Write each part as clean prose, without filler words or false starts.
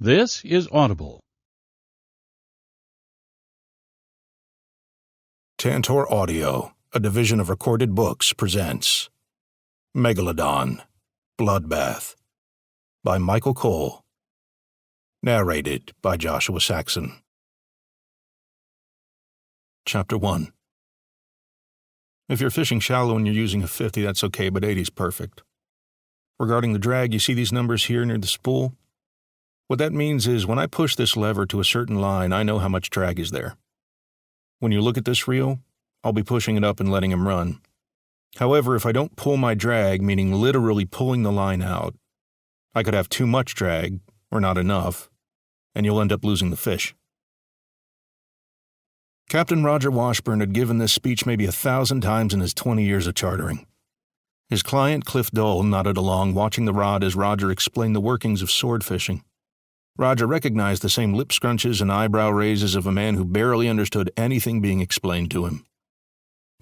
This is Audible. Tantor Audio, a division of Recorded Books, presents Megalodon, Bloodbath, by Michael Cole. Narrated by Joshua Saxon. Chapter 1. If you're fishing shallow and you're using a 50, that's okay, but 80's perfect. Regarding the drag, you see these numbers here near the spool? What that means is when I push this lever to a certain line, I know how much drag is there. When you look at this reel, I'll be pushing it up and letting him run. However, if I don't pull my drag, meaning literally pulling the line out, I could have too much drag, or not enough, and you'll end up losing the fish. Captain Roger Washburn had given this speech maybe 1,000 times in his 20 years of chartering. His client, Cliff Dole, nodded along, watching the rod as Roger explained the workings of sword fishing. Roger recognized the same lip scrunches and eyebrow raises of a man who barely understood anything being explained to him.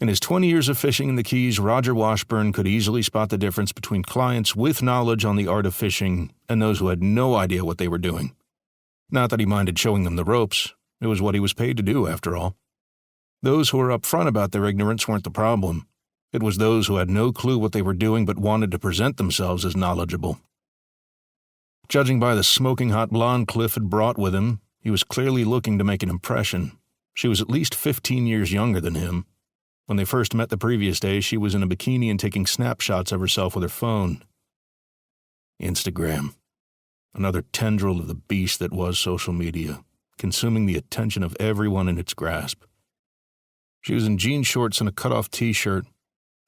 In his 20 years of fishing in the Keys, Roger Washburn could easily spot the difference between clients with knowledge on the art of fishing and those who had no idea what they were doing. Not that he minded showing them the ropes. It was what he was paid to do, after all. Those who were upfront about their ignorance weren't the problem. It was those who had no clue what they were doing but wanted to present themselves as knowledgeable. Judging by the smoking hot blonde Cliff had brought with him, he was clearly looking to make an impression. She was at least 15 years younger than him. When they first met the previous day, she was in a bikini and taking snapshots of herself with her phone. Instagram. Another tendril of the beast that was social media, consuming the attention of everyone in its grasp. She was in jean shorts and a cut-off t-shirt.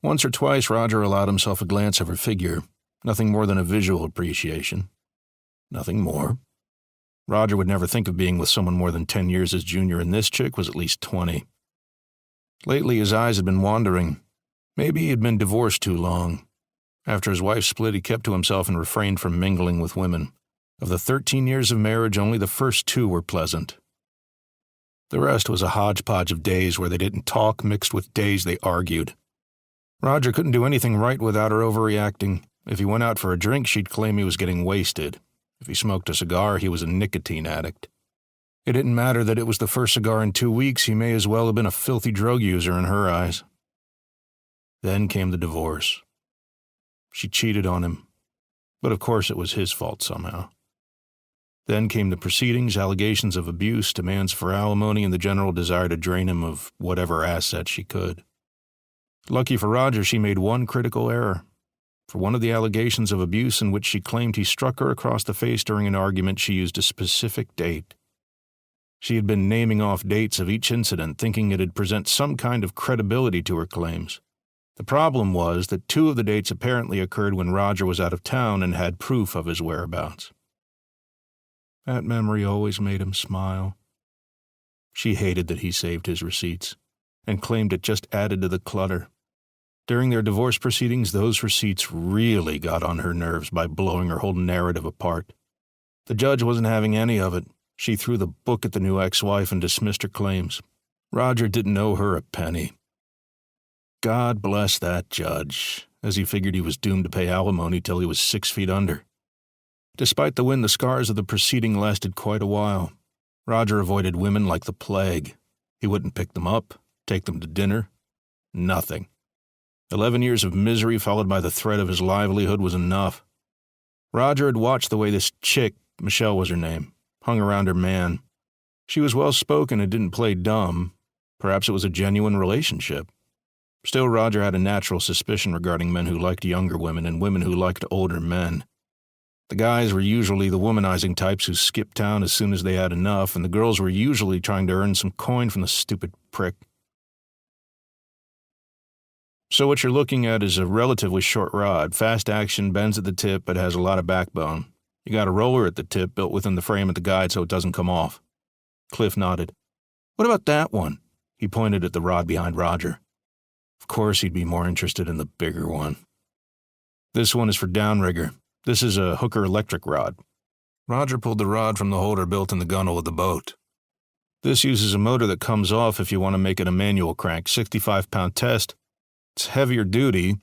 Once or twice, Roger allowed himself a glance of her figure, nothing more than a visual appreciation. Nothing more. Roger would never think of being with someone more than 10 years his junior, and this chick was at least 20. Lately, his eyes had been wandering. Maybe he had been divorced too long. After his wife split, he kept to himself and refrained from mingling with women. Of the 13 years of marriage, only the first 2 were pleasant. The rest was a hodgepodge of days where they didn't talk mixed with days they argued. Roger couldn't do anything right without her overreacting. If he went out for a drink, she'd claim he was getting wasted. If he smoked a cigar, he was a nicotine addict. It didn't matter that it was the first cigar in 2 weeks, he may as well have been a filthy drug user in her eyes. Then came the divorce. She cheated on him, but of course it was his fault somehow. Then came the proceedings, allegations of abuse, demands for alimony, and the general desire to drain him of whatever assets she could. Lucky for Roger, she made one critical error. For one of the allegations of abuse in which she claimed he struck her across the face during an argument, she used a specific date. She had been naming off dates of each incident, thinking it'd present some kind of credibility to her claims. The problem was that 2 of the dates apparently occurred when Roger was out of town and had proof of his whereabouts. That memory always made him smile. She hated that he saved his receipts, and claimed it just added to the clutter. During their divorce proceedings, those receipts really got on her nerves by blowing her whole narrative apart. The judge wasn't having any of it. She threw the book at the new ex-wife and dismissed her claims. Roger didn't owe her a penny. God bless that judge, as he figured he was doomed to pay alimony till he was 6 feet under. Despite the win, the scars of the proceeding lasted quite a while. Roger avoided women like the plague. He wouldn't pick them up, take them to dinner. Nothing. 11 years of misery followed by the threat of his livelihood was enough. Roger had watched the way this chick, Michelle was her name, hung around her man. She was well-spoken and didn't play dumb. Perhaps it was a genuine relationship. Still, Roger had a natural suspicion regarding men who liked younger women and women who liked older men. The guys were usually the womanizing types who skipped town as soon as they had enough, and the girls were usually trying to earn some coin from the stupid prick. So what you're looking at is a relatively short rod, fast action, bends at the tip, but has a lot of backbone. You got a roller at the tip built within the frame of the guide so it doesn't come off. Cliff nodded. What about that one? He pointed at the rod behind Roger. Of course he'd be more interested in the bigger one. This one is for downrigger. This is a hooker electric rod. Roger pulled the rod from the holder built in the gunwale of the boat. This uses a motor that comes off if you want to make it a manual crank, 65-pound test. It's heavier duty.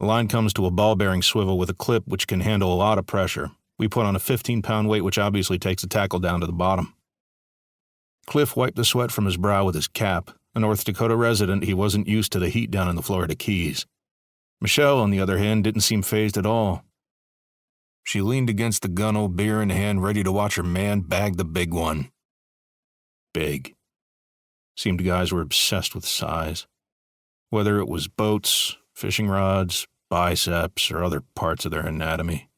The line comes to a ball-bearing swivel with a clip which can handle a lot of pressure. We put on a 15-pound weight, which obviously takes the tackle down to the bottom. Cliff wiped the sweat from his brow with his cap. A North Dakota resident, he wasn't used to the heat down in the Florida Keys. Michelle, on the other hand, didn't seem fazed at all. She leaned against the gunwale, beer in hand, ready to watch her man bag the big one. Big. Seemed guys were obsessed with size. Whether it was boats, fishing rods, biceps, or other parts of their anatomy.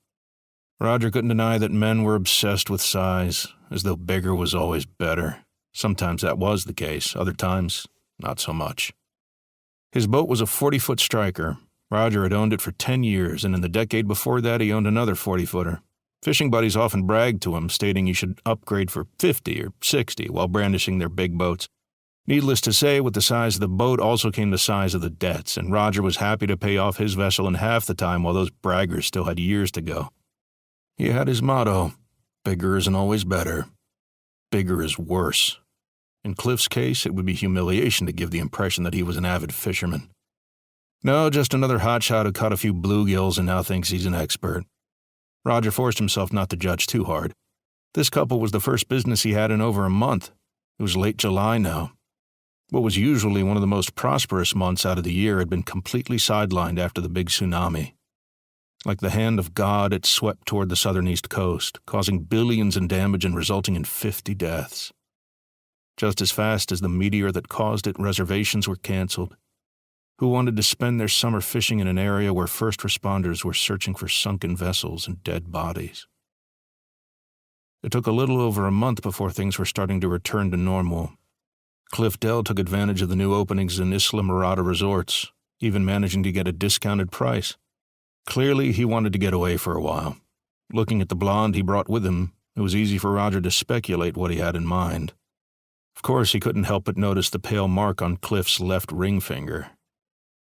Roger couldn't deny that men were obsessed with size, as though bigger was always better. Sometimes that was the case, other times, not so much. His boat was a 40-foot striker. Roger had owned it for 10 years, and in the decade before that he owned another 40-footer. Fishing buddies often bragged to him, stating he should upgrade for 50 or 60 while brandishing their big boats. Needless to say, with the size of the boat also came the size of the debts, and Roger was happy to pay off his vessel in half the time while those braggers still had years to go. He had his motto, bigger isn't always better. Bigger is worse. In Cliff's case, it would be humiliation to give the impression that he was an avid fisherman. No, just another hotshot who caught a few bluegills and now thinks he's an expert. Roger forced himself not to judge too hard. This couple was the first business he had in over a month. It was late July now. What was usually one of the most prosperous months out of the year had been completely sidelined after the big tsunami. Like the hand of God, it swept toward the southern east coast, causing billions in damage and resulting in 50 deaths. Just as fast as the meteor that caused it, reservations were canceled. Who wanted to spend their summer fishing in an area where first responders were searching for sunken vessels and dead bodies? It took a little over a month before things were starting to return to normal. Cliff Dell took advantage of the new openings in Isla Mirada resorts, even managing to get a discounted price. Clearly, he wanted to get away for a while. Looking at the blonde he brought with him, it was easy for Roger to speculate what he had in mind. Of course, he couldn't help but notice the pale mark on Cliff's left ring finger.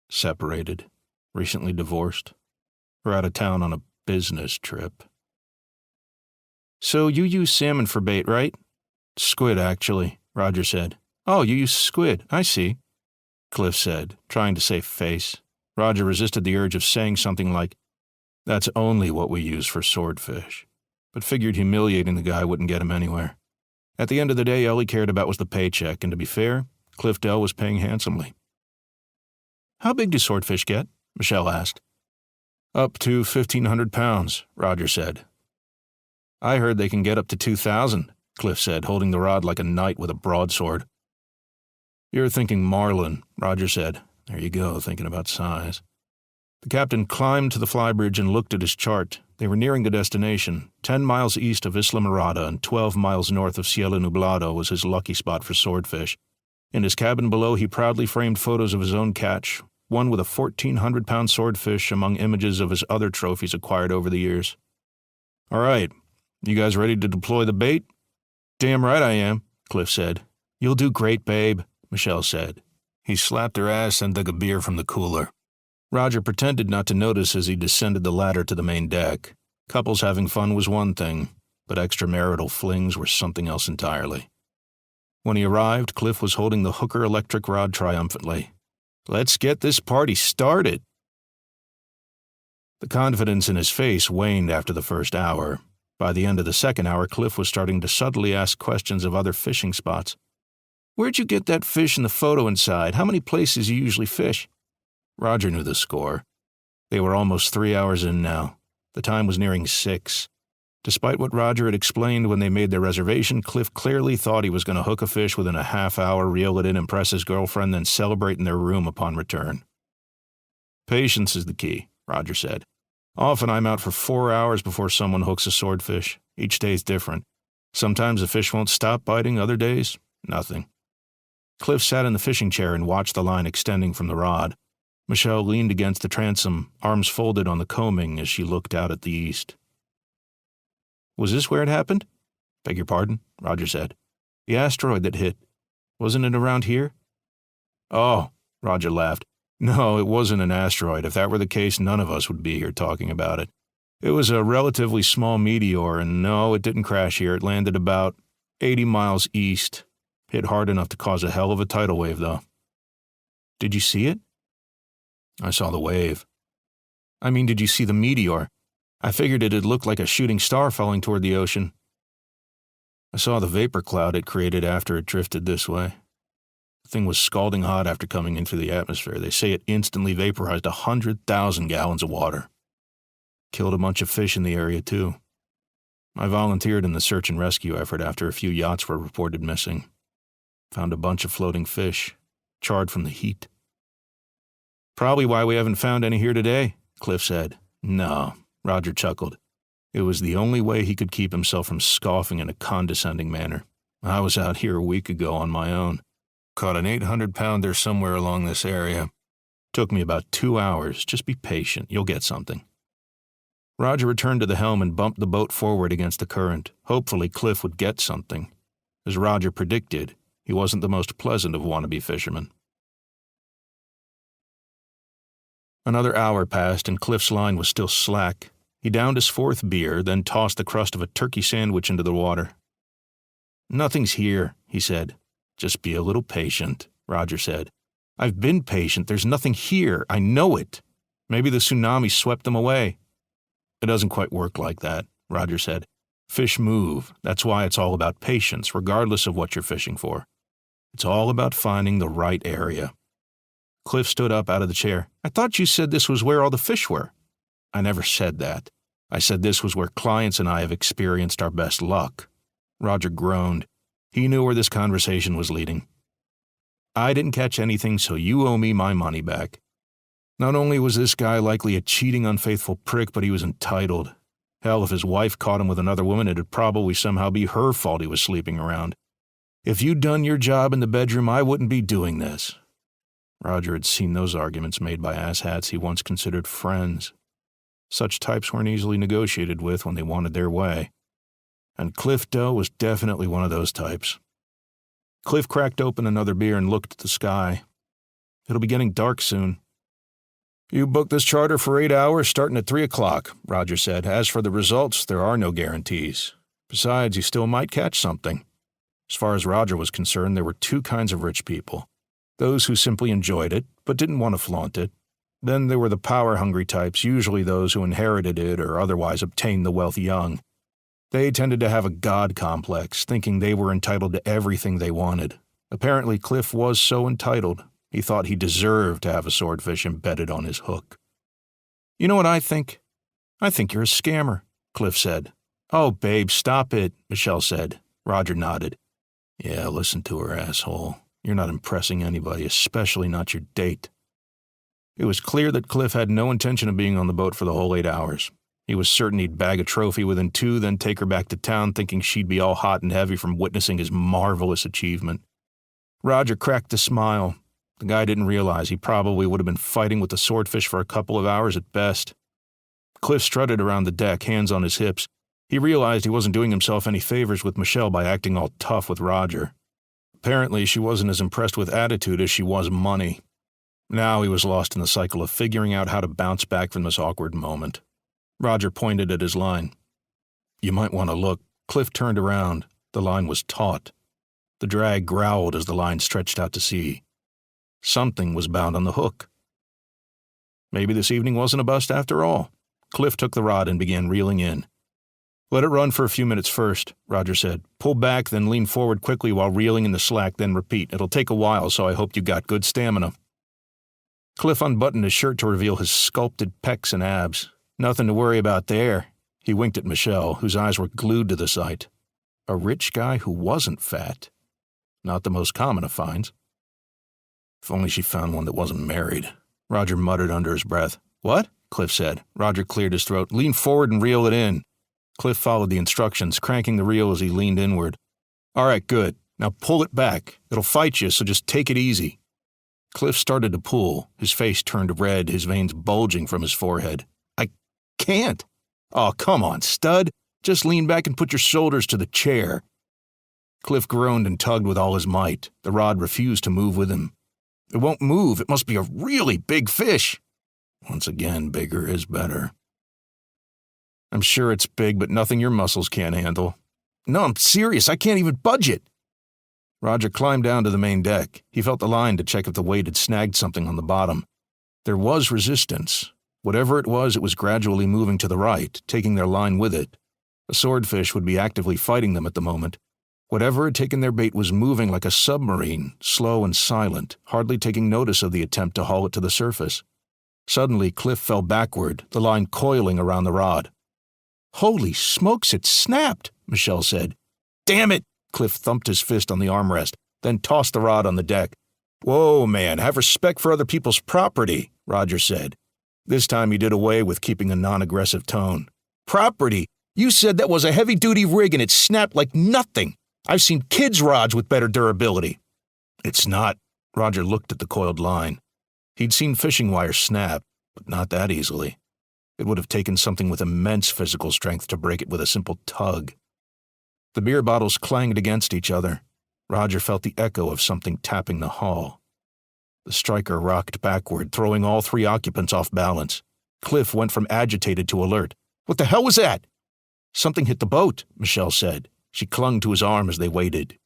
Separated, recently divorced, or out of town on a business trip. So you use salmon for bait, right? Squid, actually, Roger said. Oh, you use squid, I see, Cliff said, trying to save face. Roger resisted the urge of saying something like, that's only what we use for swordfish, but figured humiliating the guy wouldn't get him anywhere. At the end of the day, all he cared about was the paycheck, and to be fair, Cliff Dell was paying handsomely. How big do swordfish get? Michelle asked. Up to 1,500 pounds, Roger said. I heard they can get up to 2,000, Cliff said, holding the rod like a knight with a broadsword. You're thinking marlin, Roger said. There you go, thinking about size. The captain climbed to the flybridge and looked at his chart. They were nearing the destination. 10 miles east of Isla Mirada and 12 miles north of Cielo Nublado was his lucky spot for swordfish. In his cabin below, he proudly framed photos of his own catch, one with a 1,400-pound swordfish among images of his other trophies acquired over the years. All right, you guys ready to deploy the bait? Damn right I am, Cliff said. You'll do great, babe, Michelle said. He slapped her ass and took a beer from the cooler. Roger pretended not to notice as he descended the ladder to the main deck. Couples having fun was one thing, but extramarital flings were something else entirely. When he arrived, Cliff was holding the hooker electric rod triumphantly. Let's get this party started. The confidence in his face waned after the first hour. By the end of the second hour, Cliff was starting to subtly ask questions of other fishing spots. Where'd you get that fish in the photo inside? How many places you usually fish? Roger knew the score. They were almost 3 hours in now. The time was nearing 6. Despite what Roger had explained when they made their reservation, Cliff clearly thought he was going to hook a fish within a half hour, reel it in, impress his girlfriend, then celebrate in their room upon return. Patience is the key, Roger said. Often I'm out for 4 hours before someone hooks a swordfish. Each day's different. Sometimes the fish won't stop biting, other days, nothing. Cliff sat in the fishing chair and watched the line extending from the rod. Michelle leaned against the transom, arms folded on the combing as she looked out at the east. Was this where it happened? Beg your pardon, Roger said. The asteroid that hit. Wasn't it around here? Oh, Roger laughed. No, it wasn't an asteroid. If that were the case, none of us would be here talking about it. It was a relatively small meteor, and no, it didn't crash here. It landed about 80 miles east. Hit hard enough to cause a hell of a tidal wave, though. Did you see it? I saw the wave. I mean, did you see the meteor? I figured it'd look like a shooting star falling toward the ocean. I saw the vapor cloud it created after it drifted this way. The thing was scalding hot after coming into the atmosphere. They say it instantly vaporized 100,000 gallons of water. Killed a bunch of fish in the area, too. I volunteered in the search and rescue effort after a few yachts were reported missing. Found a bunch of floating fish, charred from the heat. Probably why we haven't found any here today, Cliff said. No, Roger chuckled. It was the only way he could keep himself from scoffing in a condescending manner. I was out here a week ago on my own. Caught an 800-pounder somewhere along this area. Took me about 2 hours. Just be patient. You'll get something. Roger returned to the helm and bumped the boat forward against the current. Hopefully Cliff would get something. As Roger predicted, he wasn't the most pleasant of wannabe fishermen. Another hour passed and Cliff's line was still slack. He downed his fourth beer, then tossed the crust of a turkey sandwich into the water. Nothing's here, he said. Just be a little patient, Roger said. I've been patient. There's nothing here. I know it. Maybe the tsunami swept them away. It doesn't quite work like that, Roger said. Fish move. That's why it's all about patience, regardless of what you're fishing for. It's all about finding the right area. Cliff stood up out of the chair. I thought you said this was where all the fish were. I never said that. I said this was where clients and I have experienced our best luck. Roger groaned. He knew where this conversation was leading. I didn't catch anything, so you owe me my money back. Not only was this guy likely a cheating, unfaithful prick, but he was entitled. Hell, if his wife caught him with another woman, it'd probably somehow be her fault he was sleeping around. If you'd done your job in the bedroom, I wouldn't be doing this. Roger had seen those arguments made by asshats he once considered friends. Such types weren't easily negotiated with when they wanted their way. And Cliff Doe was definitely one of those types. Cliff cracked open another beer and looked at the sky. It'll be getting dark soon. You booked this charter for 8 hours, starting at 3 o'clock, Roger said. As for the results, there are no guarantees. Besides, you still might catch something. As far as Roger was concerned, there were two kinds of rich people. Those who simply enjoyed it, but didn't want to flaunt it. Then there were the power-hungry types, usually those who inherited it or otherwise obtained the wealth young. They tended to have a god complex, thinking they were entitled to everything they wanted. Apparently, Cliff was so entitled, he thought he deserved to have a swordfish embedded on his hook. You know what I think? I think you're a scammer, Cliff said. Oh, babe, stop it, Michelle said. Roger nodded. Yeah, listen to her, asshole. You're not impressing anybody, especially not your date. It was clear that Cliff had no intention of being on the boat for the whole 8 hours. He was certain he'd bag a trophy within 2, then take her back to town thinking she'd be all hot and heavy from witnessing his marvelous achievement. Roger cracked a smile. The guy didn't realize he probably would have been fighting with the swordfish for a couple of hours at best. Cliff strutted around the deck, hands on his hips. He realized he wasn't doing himself any favors with Michelle by acting all tough with Roger. Apparently, she wasn't as impressed with attitude as she was money. Now he was lost in the cycle of figuring out how to bounce back from this awkward moment. Roger pointed at his line. You might want to look. Cliff turned around. The line was taut. The drag growled as the line stretched out to sea. Something was bound on the hook. Maybe this evening wasn't a bust after all. Cliff took the rod and began reeling in. Let it run for a few minutes first, Roger said. Pull back, then lean forward quickly while reeling in the slack, then repeat. It'll take a while, so I hope you got good stamina. Cliff unbuttoned his shirt to reveal his sculpted pecs and abs. Nothing to worry about there. He winked at Michelle, whose eyes were glued to the sight. A rich guy who wasn't fat. Not the most common of finds. If only she found one that wasn't married. Roger muttered under his breath. What? Cliff said. Roger cleared his throat. Lean forward and reel it in. Cliff followed the instructions, cranking the reel as he leaned inward. All right, good. Now pull it back. It'll fight you, so just take it easy. Cliff started to pull, his face turned red, his veins bulging from his forehead. I can't. Oh, come on, stud. Just lean back and put your shoulders to the chair. Cliff groaned and tugged with all his might. The rod refused to move with him. It won't move. It must be a really big fish. Once again, bigger is better. I'm sure it's big, but nothing your muscles can't handle. No, I'm serious. I can't even budge it. Roger climbed down to the main deck. He felt the line to check if the weight had snagged something on the bottom. There was resistance. Whatever it was gradually moving to the right, taking their line with it. A swordfish would be actively fighting them at the moment. Whatever had taken their bait was moving like a submarine, slow and silent, hardly taking notice of the attempt to haul it to the surface. Suddenly, Cliff fell backward, the line coiling around the rod. "Holy smokes, it snapped," Michelle said. "Damn it!" Cliff thumped his fist on the armrest, then tossed the rod on the deck. "Whoa, man, have respect for other people's property," Roger said. This time he did away with keeping a non-aggressive tone. "Property? You said that was a heavy-duty rig and it snapped like nothing. I've seen kids' rods with better durability." "It's not." Roger looked at the coiled line. He'd seen fishing wire snap, but not that easily. It would have taken something with immense physical strength to break it with a simple tug. The beer bottles clanged against each other. Roger felt the echo of something tapping the hull. The striker rocked backward, throwing all three occupants off balance. Cliff went from agitated to alert. "What the hell was that?" "Something hit the boat," Michelle said. She clung to his arm as they waited.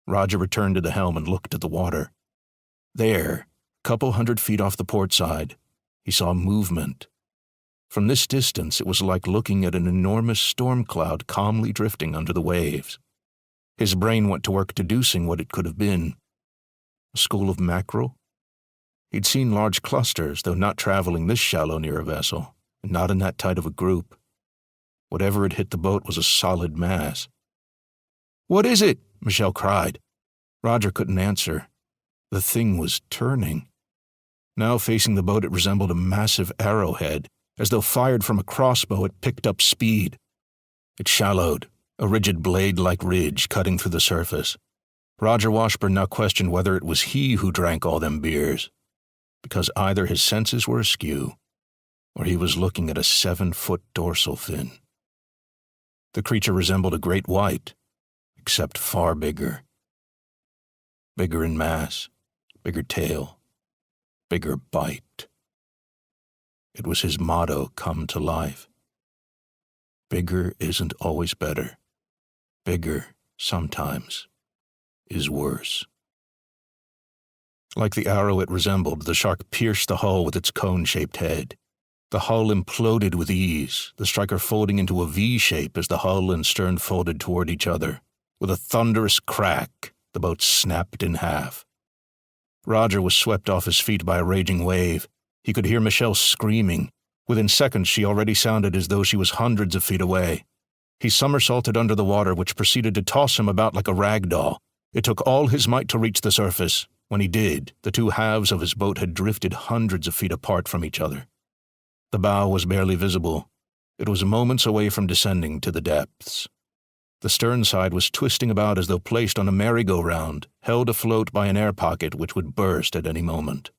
Roger returned to the helm and looked at the water. There, a couple 100 feet off the port side, he saw movement. From this distance, it was like looking at an enormous storm cloud calmly drifting under the waves. His brain went to work deducing what it could have been. A school of mackerel? He'd seen large clusters, though not traveling this shallow near a vessel, and not in that tight of a group. Whatever had hit the boat was a solid mass. "What is it?" Michelle cried. Roger couldn't answer. The thing was turning. Now facing the boat, it resembled a massive arrowhead. As though fired from a crossbow, it picked up speed. It shallowed, a rigid blade-like ridge cutting through the surface. Roger Washburn now questioned whether it was he who drank all them beers, because either his senses were askew, or he was looking at a 7-foot dorsal fin. The creature resembled a great white, except far bigger. Bigger in mass, bigger tail, bigger bite. It was his motto come to life. Bigger isn't always better. Bigger, sometimes, is worse. Like the arrow it resembled, the shark pierced the hull with its cone-shaped head. The hull imploded with ease, the striker folding into a V shape as the hull and stern folded toward each other. With a thunderous crack, the boat snapped in half. Roger was swept off his feet by a raging wave. He could hear Michelle screaming. Within seconds, she already sounded as though she was hundreds of feet away. He somersaulted under the water, which proceeded to toss him about like a rag doll. It took all his might to reach the surface. When he did, the two halves of his boat had drifted hundreds of feet apart from each other. The bow was barely visible. It was moments away from descending to the depths. The stern side was twisting about as though placed on a merry-go-round, held afloat by an air pocket which would burst at any moment.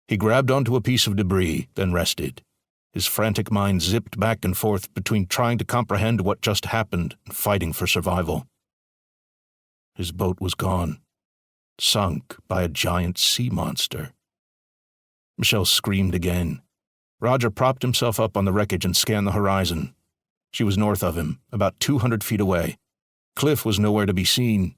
He grabbed onto a piece of debris, then rested. His frantic mind zipped back and forth between trying to comprehend what just happened and fighting for survival. His boat was gone, sunk by a giant sea monster. Michelle screamed again. Roger propped himself up on the wreckage and scanned the horizon. She was north of him, about 200 feet away. Cliff was nowhere to be seen.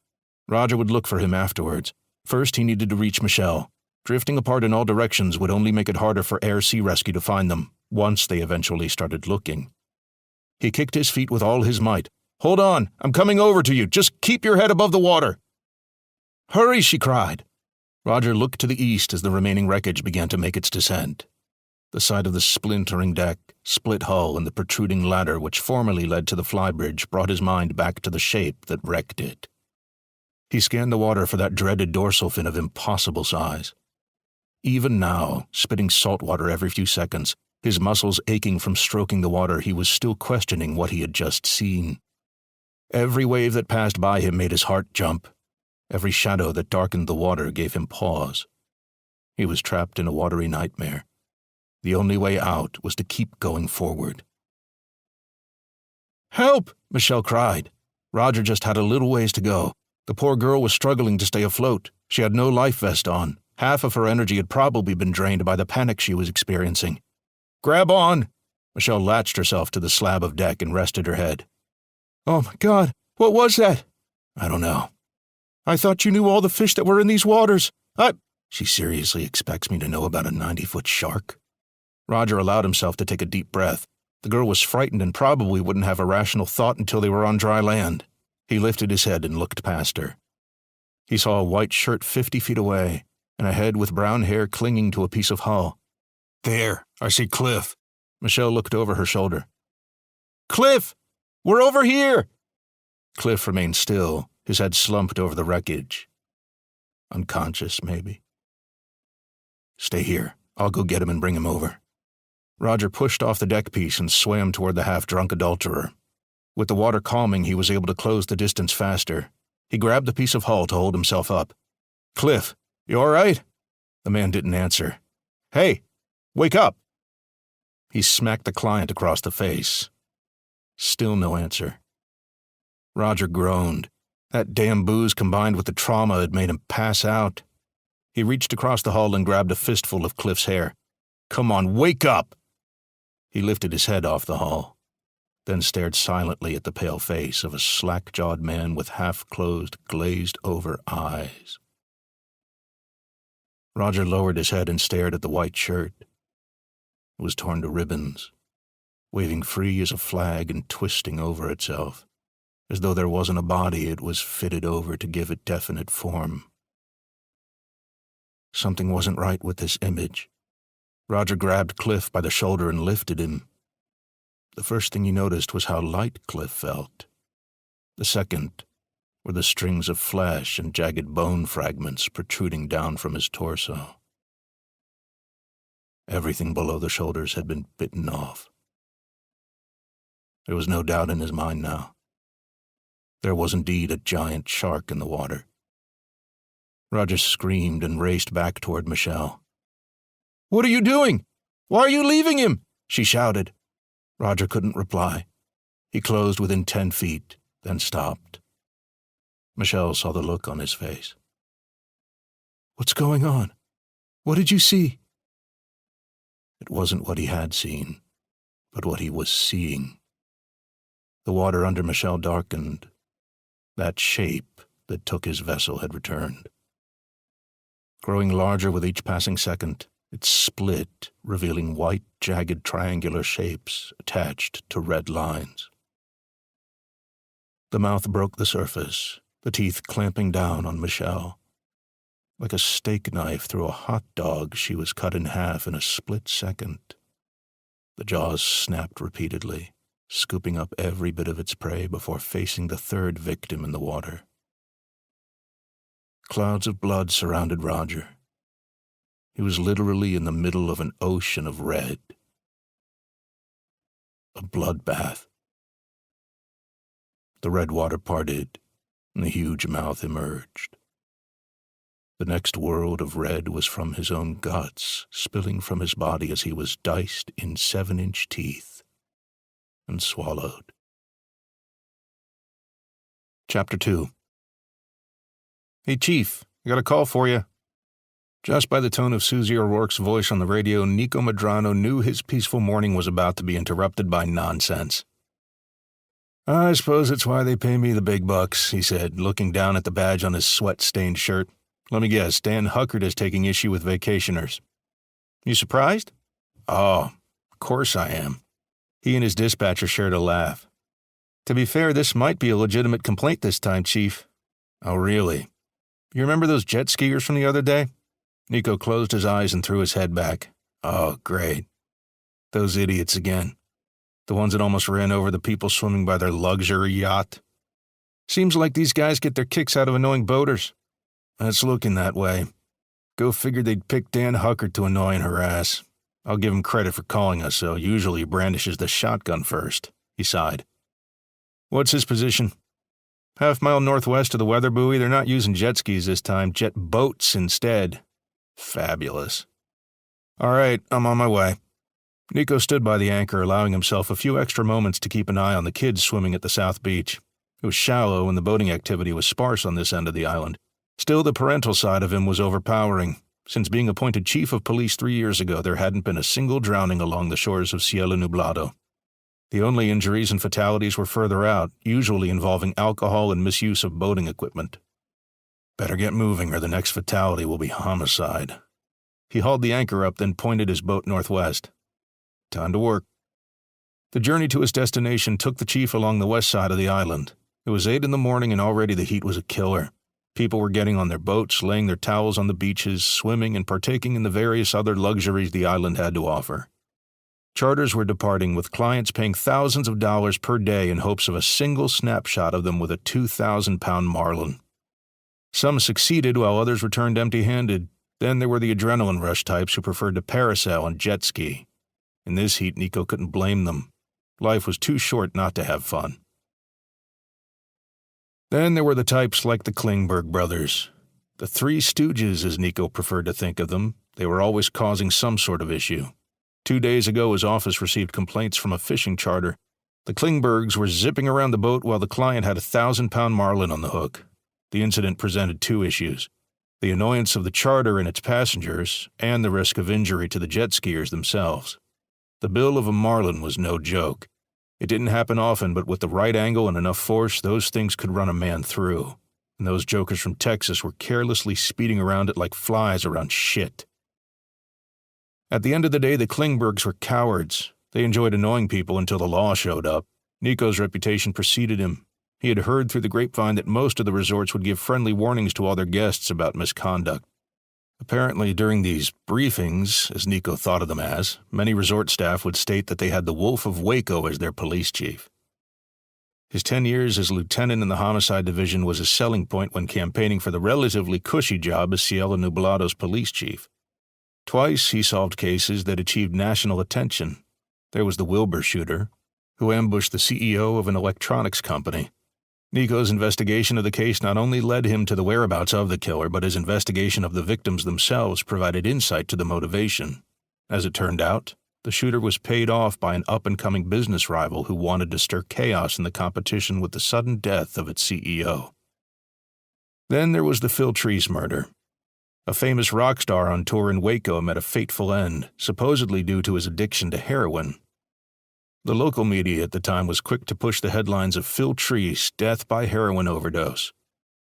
Roger would look for him afterwards. First, he needed to reach Michelle. Drifting apart in all directions would only make it harder for air-sea rescue to find them, once they eventually started looking. He kicked his feet with all his might. "Hold on, I'm coming over to you. Just keep your head above the water." "Hurry," she cried. Roger looked to the east as the remaining wreckage began to make its descent. The sight of the splintering deck, split hull, and the protruding ladder which formerly led to the flybridge brought his mind back to the shape that wrecked it. He scanned the water for that dreaded dorsal fin of impossible size. Even now, spitting salt water every few seconds, his muscles aching from stroking the water, he was still questioning what he had just seen. Every wave that passed by him made his heart jump. Every shadow that darkened the water gave him pause. He was trapped in a watery nightmare. The only way out was to keep going forward. "Help!" Michelle cried. Roger just had a little ways to go. The poor girl was struggling to stay afloat. She had no life vest on. Half of her energy had probably been drained by the panic she was experiencing. "Grab on!" Michelle latched herself to the slab of deck and rested her head. "Oh my God, what was that?" "I don't know." "I thought you knew all the fish that were in these waters. She seriously expects me to know about a 90-foot shark?" Roger allowed himself to take a deep breath. The girl was frightened and probably wouldn't have a rational thought until they were on dry land. He lifted his head and looked past her. He saw a white shirt 50 feet away, and a head with brown hair clinging to a piece of hull. "There, I see Cliff." Michelle looked over her shoulder. "Cliff! We're over here!" Cliff remained still, his head slumped over the wreckage. Unconscious, maybe. "Stay here. I'll go get him and bring him over." Roger pushed off the deck piece and swam toward the half-drunk adulterer. With the water calming, he was able to close the distance faster. He grabbed the piece of hull to hold himself up. "Cliff, you all right?" The man didn't answer. "Hey, wake up!" He smacked the client across the face. Still no answer. Roger groaned. That damn booze combined with the trauma had made him pass out. He reached across the hull and grabbed a fistful of Cliff's hair. "Come on, wake up!" He lifted his head off the hull, then stared silently at the pale face of a slack-jawed man with half-closed, glazed-over eyes. Roger lowered his head and stared at the white shirt. It was torn to ribbons, waving free as a flag and twisting over itself. As though there wasn't a body, it was fitted over to give it definite form. Something wasn't right with this image. Roger grabbed Cliff by the shoulder and lifted him. The first thing he noticed was how light Cliff felt. The second were the strings of flesh and jagged bone fragments protruding down from his torso. Everything below the shoulders had been bitten off. There was no doubt in his mind now. There was indeed a giant shark in the water. Roger screamed and raced back toward Michelle. "What are you doing? Why are you leaving him?" she shouted. Roger couldn't reply. He closed within 10 feet, then stopped. Michelle saw the look on his face. "What's going on? What did you see?" It wasn't what he had seen, but what he was seeing. The water under Michelle darkened. That shape that took his vessel had returned. Growing larger with each passing second, it split, revealing white, jagged, triangular shapes attached to red lines. The mouth broke the surface, the teeth clamping down on Michelle. Like a steak knife through a hot dog, she was cut in half in a split second. The jaws snapped repeatedly, scooping up every bit of its prey before facing the third victim in the water. Clouds of blood surrounded Roger. He was literally in the middle of an ocean of red. A bloodbath. The red water parted, and the huge mouth emerged. The next world of red was from his own guts, spilling from his body as he was diced in 7-inch teeth and swallowed. Chapter 2. "Hey, Chief, I got a call for you." Just by the tone of Susie O'Rourke's voice on the radio, Nico Medrano knew his peaceful morning was about to be interrupted by nonsense. "I suppose it's why they pay me the big bucks," he said, looking down at the badge on his sweat-stained shirt. "Let me guess, Dan Huckert is taking issue with vacationers." "You surprised?" "Oh, of course I am." He and his dispatcher shared a laugh. "To be fair, this might be a legitimate complaint this time, Chief." "Oh, really? You remember those jet skiers from the other day?" Nico closed his eyes and threw his head back. "Oh, great. Those idiots again. The ones that almost ran over the people swimming by their luxury yacht. Seems like these guys get their kicks out of annoying boaters." "It's looking that way. Go figure they'd pick Dan Huckert to annoy and harass. I'll give him credit for calling us, so usually he brandishes the shotgun first," he sighed. "What's his position?" "Half-mile northwest of the weather buoy. They're not using jet skis this time, jet boats instead." "Fabulous. All right, I'm on my way." Nico stood by the anchor, allowing himself a few extra moments to keep an eye on the kids swimming at the South Beach. It was shallow and the boating activity was sparse on this end of the island. Still, the parental side of him was overpowering. Since being appointed chief of police 3 years ago, there hadn't been a single drowning along the shores of Cielo Nublado. The only injuries and fatalities were further out, usually involving alcohol and misuse of boating equipment. Better get moving or the next fatality will be homicide. He hauled the anchor up, then pointed his boat northwest. Time to work. The journey to his destination took the chief along the west side of the island. It was 8 in the morning and already the heat was a killer. People were getting on their boats, laying their towels on the beaches, swimming, and partaking in the various other luxuries the island had to offer. Charters were departing, with clients paying thousands of dollars per day in hopes of a single snapshot of them with a 2,000-pound marlin. Some succeeded while others returned empty-handed. Then there were the adrenaline rush types who preferred to parasail and jet ski. In this heat, Nico couldn't blame them. Life was too short not to have fun. Then there were the types like the Klingberg brothers. The Three Stooges, as Nico preferred to think of them. They were always causing some sort of issue. 2 days ago, his office received complaints from a fishing charter. The Klingbergs were zipping around the boat while the client had a 1,000-pound marlin on the hook. The incident presented 2 issues: the annoyance of the charter and its passengers, and the risk of injury to the jet skiers themselves. The bill of a marlin was no joke. It didn't happen often, but with the right angle and enough force, those things could run a man through. And those jokers from Texas were carelessly speeding around it like flies around shit. At the end of the day, the Klingbergs were cowards. They enjoyed annoying people until the law showed up. Nico's reputation preceded him. He had heard through the grapevine that most of the resorts would give friendly warnings to all their guests about misconduct. Apparently, during these briefings, as Nico thought of them as, many resort staff would state that they had the Wolf of Waco as their police chief. His 10 years as lieutenant in the homicide division was a selling point when campaigning for the relatively cushy job as Cielo Nublado's police chief. Twice he solved cases that achieved national attention. There was the Wilbur shooter, who ambushed the CEO of an electronics company. Nico's investigation of the case not only led him to the whereabouts of the killer, but his investigation of the victims themselves provided insight to the motivation. As it turned out, the shooter was paid off by an up-and-coming business rival who wanted to stir chaos in the competition with the sudden death of its CEO. Then there was the Phil Treese murder. A famous rock star on tour in Waco met a fateful end, supposedly due to his addiction to heroin. The local media at the time was quick to push the headlines of Phil Treese, death by heroin overdose.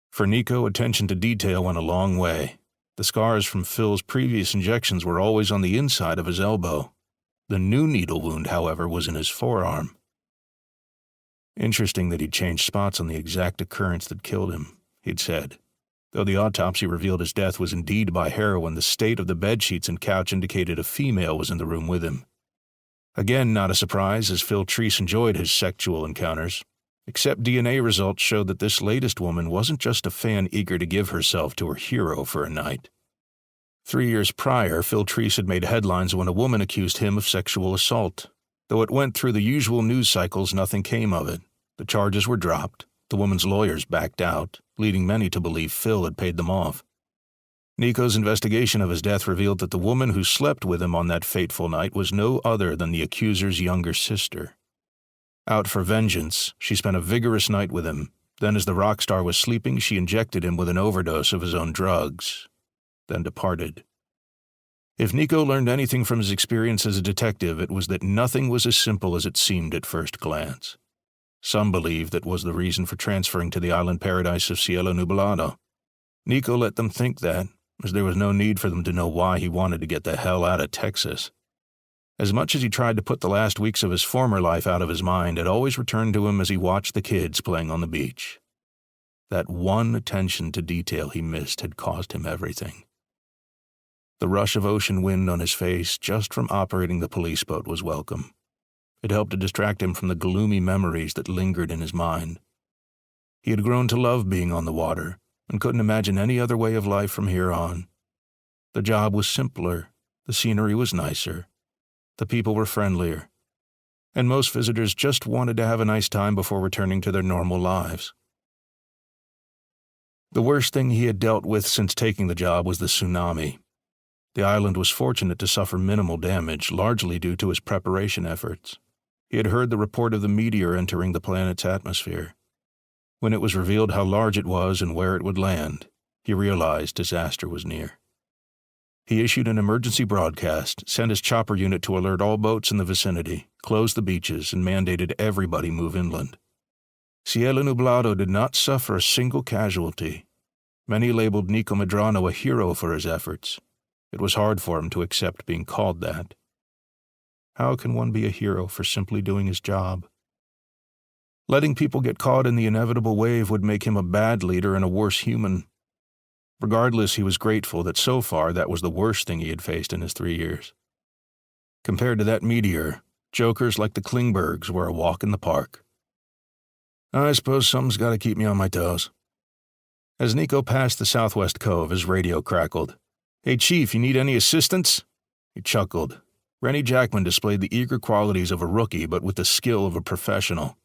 For Nico, attention to detail went a long way. The scars from Phil's previous injections were always on the inside of his elbow. The new needle wound, however, was in his forearm. Interesting that he'd changed spots on the exact occurrence that killed him, he'd said. Though the autopsy revealed his death was indeed by heroin, the state of the bedsheets and couch indicated a female was in the room with him. Again, not a surprise, as Phil Treese enjoyed his sexual encounters. Except DNA results showed that this latest woman wasn't just a fan eager to give herself to her hero for a night. 3 years prior, Phil Treese had made headlines when a woman accused him of sexual assault. Though it went through the usual news cycles, nothing came of it. The charges were dropped. The woman's lawyers backed out, leading many to believe Phil had paid them off. Nico's investigation of his death revealed that the woman who slept with him on that fateful night was no other than the accuser's younger sister. Out for vengeance, she spent a vigorous night with him. Then, as the rock star was sleeping, she injected him with an overdose of his own drugs, then departed. If Nico learned anything from his experience as a detective, it was that nothing was as simple as it seemed at first glance. Some believed that was the reason for transferring to the island paradise of Cielo Nublado. Nico let them think that, as there was no need for them to know why he wanted to get the hell out of Texas. As much as he tried to put the last weeks of his former life out of his mind, it always returned to him as he watched the kids playing on the beach. That one attention to detail he missed had cost him everything. The rush of ocean wind on his face just from operating the police boat was welcome. It helped to distract him from the gloomy memories that lingered in his mind. He had grown to love being on the water, and couldn't imagine any other way of life from here on. The job was simpler, the scenery was nicer, the people were friendlier, and most visitors just wanted to have a nice time before returning to their normal lives. The worst thing he had dealt with since taking the job was the tsunami. The island was fortunate to suffer minimal damage, largely due to his preparation efforts. He had heard the report of the meteor entering the planet's atmosphere. When it was revealed how large it was and where it would land, he realized disaster was near. He issued an emergency broadcast, sent his chopper unit to alert all boats in the vicinity, closed the beaches, and mandated everybody move inland. Cielo Nublado did not suffer a single casualty. Many labeled Nico Medrano a hero for his efforts. It was hard for him to accept being called that. How can one be a hero for simply doing his job? Letting people get caught in the inevitable wave would make him a bad leader and a worse human. Regardless, he was grateful that so far that was the worst thing he had faced in his 3 years. Compared to that meteor, jokers like the Klingbergs were a walk in the park. I suppose something's got to keep me on my toes. As Nico passed the southwest cove, his radio crackled. "Hey, Chief, you need any assistance?" He chuckled. Rennie Jackman displayed the eager qualities of a rookie but with the skill of a professional.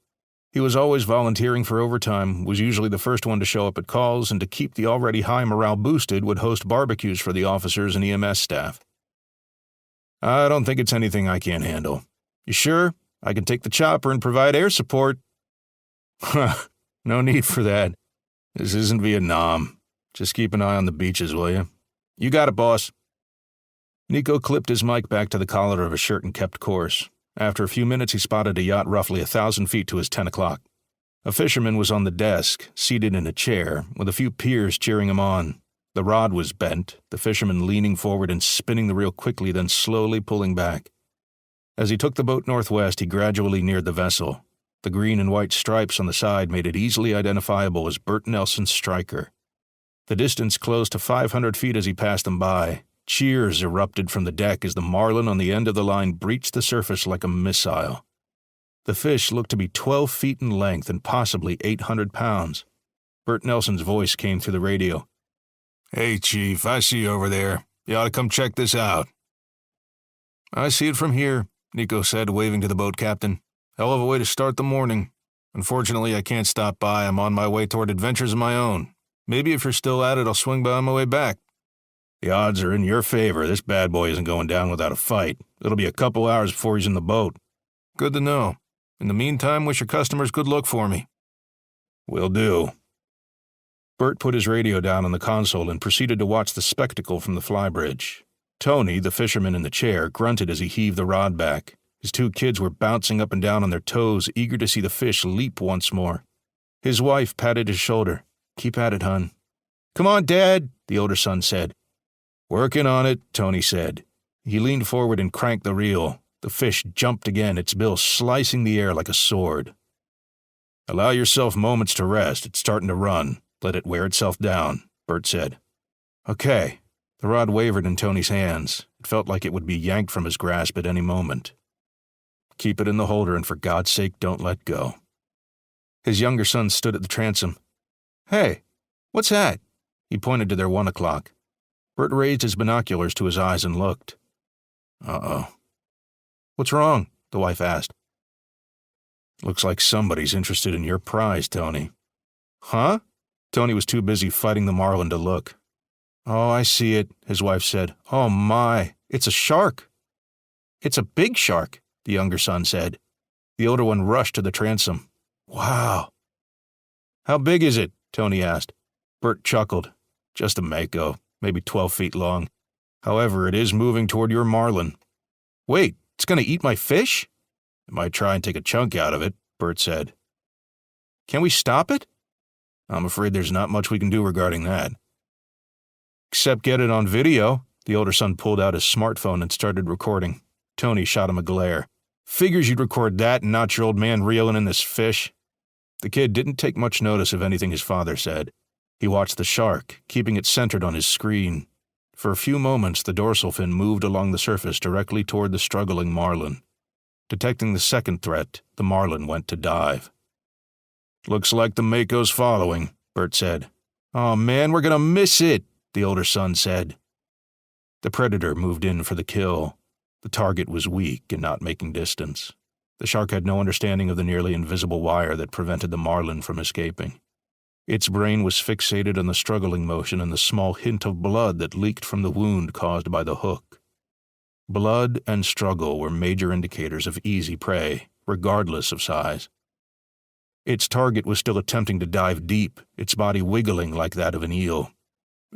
He was always volunteering for overtime, was usually the first one to show up at calls, and to keep the already high morale boosted would host barbecues for the officers and EMS staff. "I don't think it's anything I can't handle." "You sure? I can take the chopper and provide air support." "No need for that. This isn't Vietnam. Just keep an eye on the beaches, will you?" "You got it, boss." Nico clipped his mic back to the collar of his shirt and kept course. After a few minutes, he spotted a yacht roughly 1,000 feet to his 10 o'clock. A fisherman was on the deck, seated in a chair, with a few peers cheering him on. The rod was bent, the fisherman leaning forward and spinning the reel quickly, then slowly pulling back. As he took the boat northwest, he gradually neared the vessel. The green and white stripes on the side made it easily identifiable as Bert Nelson's Striker. The distance closed to 500 feet as he passed them by. Cheers erupted from the deck as the marlin on the end of the line breached the surface like a missile. The fish looked to be 12 feet in length and possibly 800 pounds. Bert Nelson's voice came through the radio. "Hey, Chief, I see you over there. You ought to come check this out." "I see it from here," Nico said, waving to the boat captain. "Hell of a way to start the morning. Unfortunately, I can't stop by. I'm on my way toward adventures of my own. Maybe if you're still at it, I'll swing by on my way back." "The odds are in your favor. This bad boy isn't going down without a fight. It'll be a couple hours before he's in the boat." "Good to know. In the meantime, wish your customers good luck for me." "Will do." Bert put his radio down on the console and proceeded to watch the spectacle from the flybridge. Tony, the fisherman in the chair, grunted as he heaved the rod back. His 2 kids were bouncing up and down on their toes, eager to see the fish leap once more. His wife patted his shoulder. "Keep at it, hon." "Come on, Dad," the older son said. "Working on it," Tony said. He leaned forward and cranked the reel. The fish jumped again, its bill slicing the air like a sword. "Allow yourself moments to rest. It's starting to run. Let it wear itself down," Bert said. "Okay." The rod wavered in Tony's hands. It felt like it would be yanked from his grasp at any moment. "Keep it in the holder and for God's sake don't let go." His younger son stood at the transom. "Hey, what's that?" He pointed to their 1 o'clock. Bert raised his binoculars to his eyes and looked. "Uh-oh." "What's wrong?" the wife asked. "Looks like somebody's interested in your prize, Tony." "Huh?" Tony was too busy fighting the marlin to look. "Oh, I see it," his wife said. "Oh my, it's a shark." "It's a big shark," the younger son said. The older one rushed to the transom. "Wow." "How big is it?" Tony asked. Bert chuckled. "Just a mako, maybe 12 feet long. However, it is moving toward your marlin." "Wait, it's going to eat my fish?" "It might try and take a chunk out of it," Bert said. "Can we stop it?" "I'm afraid there's not much we can do regarding that." "Except get it on video." The older son pulled out his smartphone and started recording. Tony shot him a glare. "Figures you'd record that and not your old man reeling in this fish." The kid didn't take much notice of anything his father said. He watched the shark, keeping it centered on his screen. For a few moments, the dorsal fin moved along the surface directly toward the struggling marlin. Detecting the second threat, the marlin went to dive. "Looks like the mako's following," Bert said. "Oh man, we're gonna miss it," the older son said. The predator moved in for the kill. The target was weak and not making distance. The shark had no understanding of the nearly invisible wire that prevented the marlin from escaping. Its brain was fixated on the struggling motion and the small hint of blood that leaked from the wound caused by the hook. Blood and struggle were major indicators of easy prey, regardless of size. Its target was still attempting to dive deep, its body wiggling like that of an eel.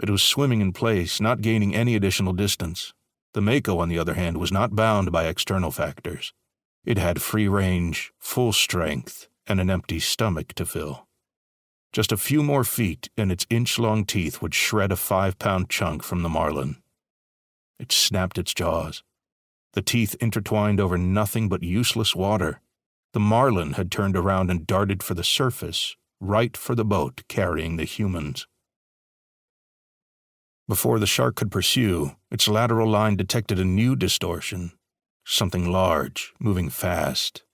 It was swimming in place, not gaining any additional distance. The mako, on the other hand, was not bound by external factors. It had free range, full strength, and an empty stomach to fill. Just a few more feet, and its inch-long teeth would shred a 5-pound chunk from the marlin. It snapped its jaws. the teeth intertwined over nothing but useless water. The marlin had turned around and darted for the surface, right for the boat carrying the humans. Before the shark could pursue, its lateral line detected a new distortion, something large, moving fast.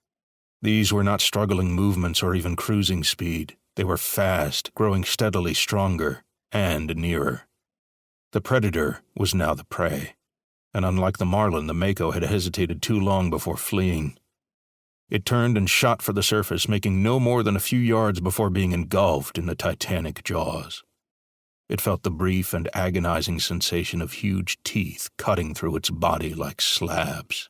These were not struggling movements or even cruising speed. They were fast, growing steadily stronger, and nearer. The predator was now the prey, and unlike the marlin, the mako had hesitated too long before fleeing. It turned and shot for the surface, making no more than a few yards before being engulfed in the titanic jaws. It felt the brief and agonizing sensation of huge teeth cutting through its body like slabs.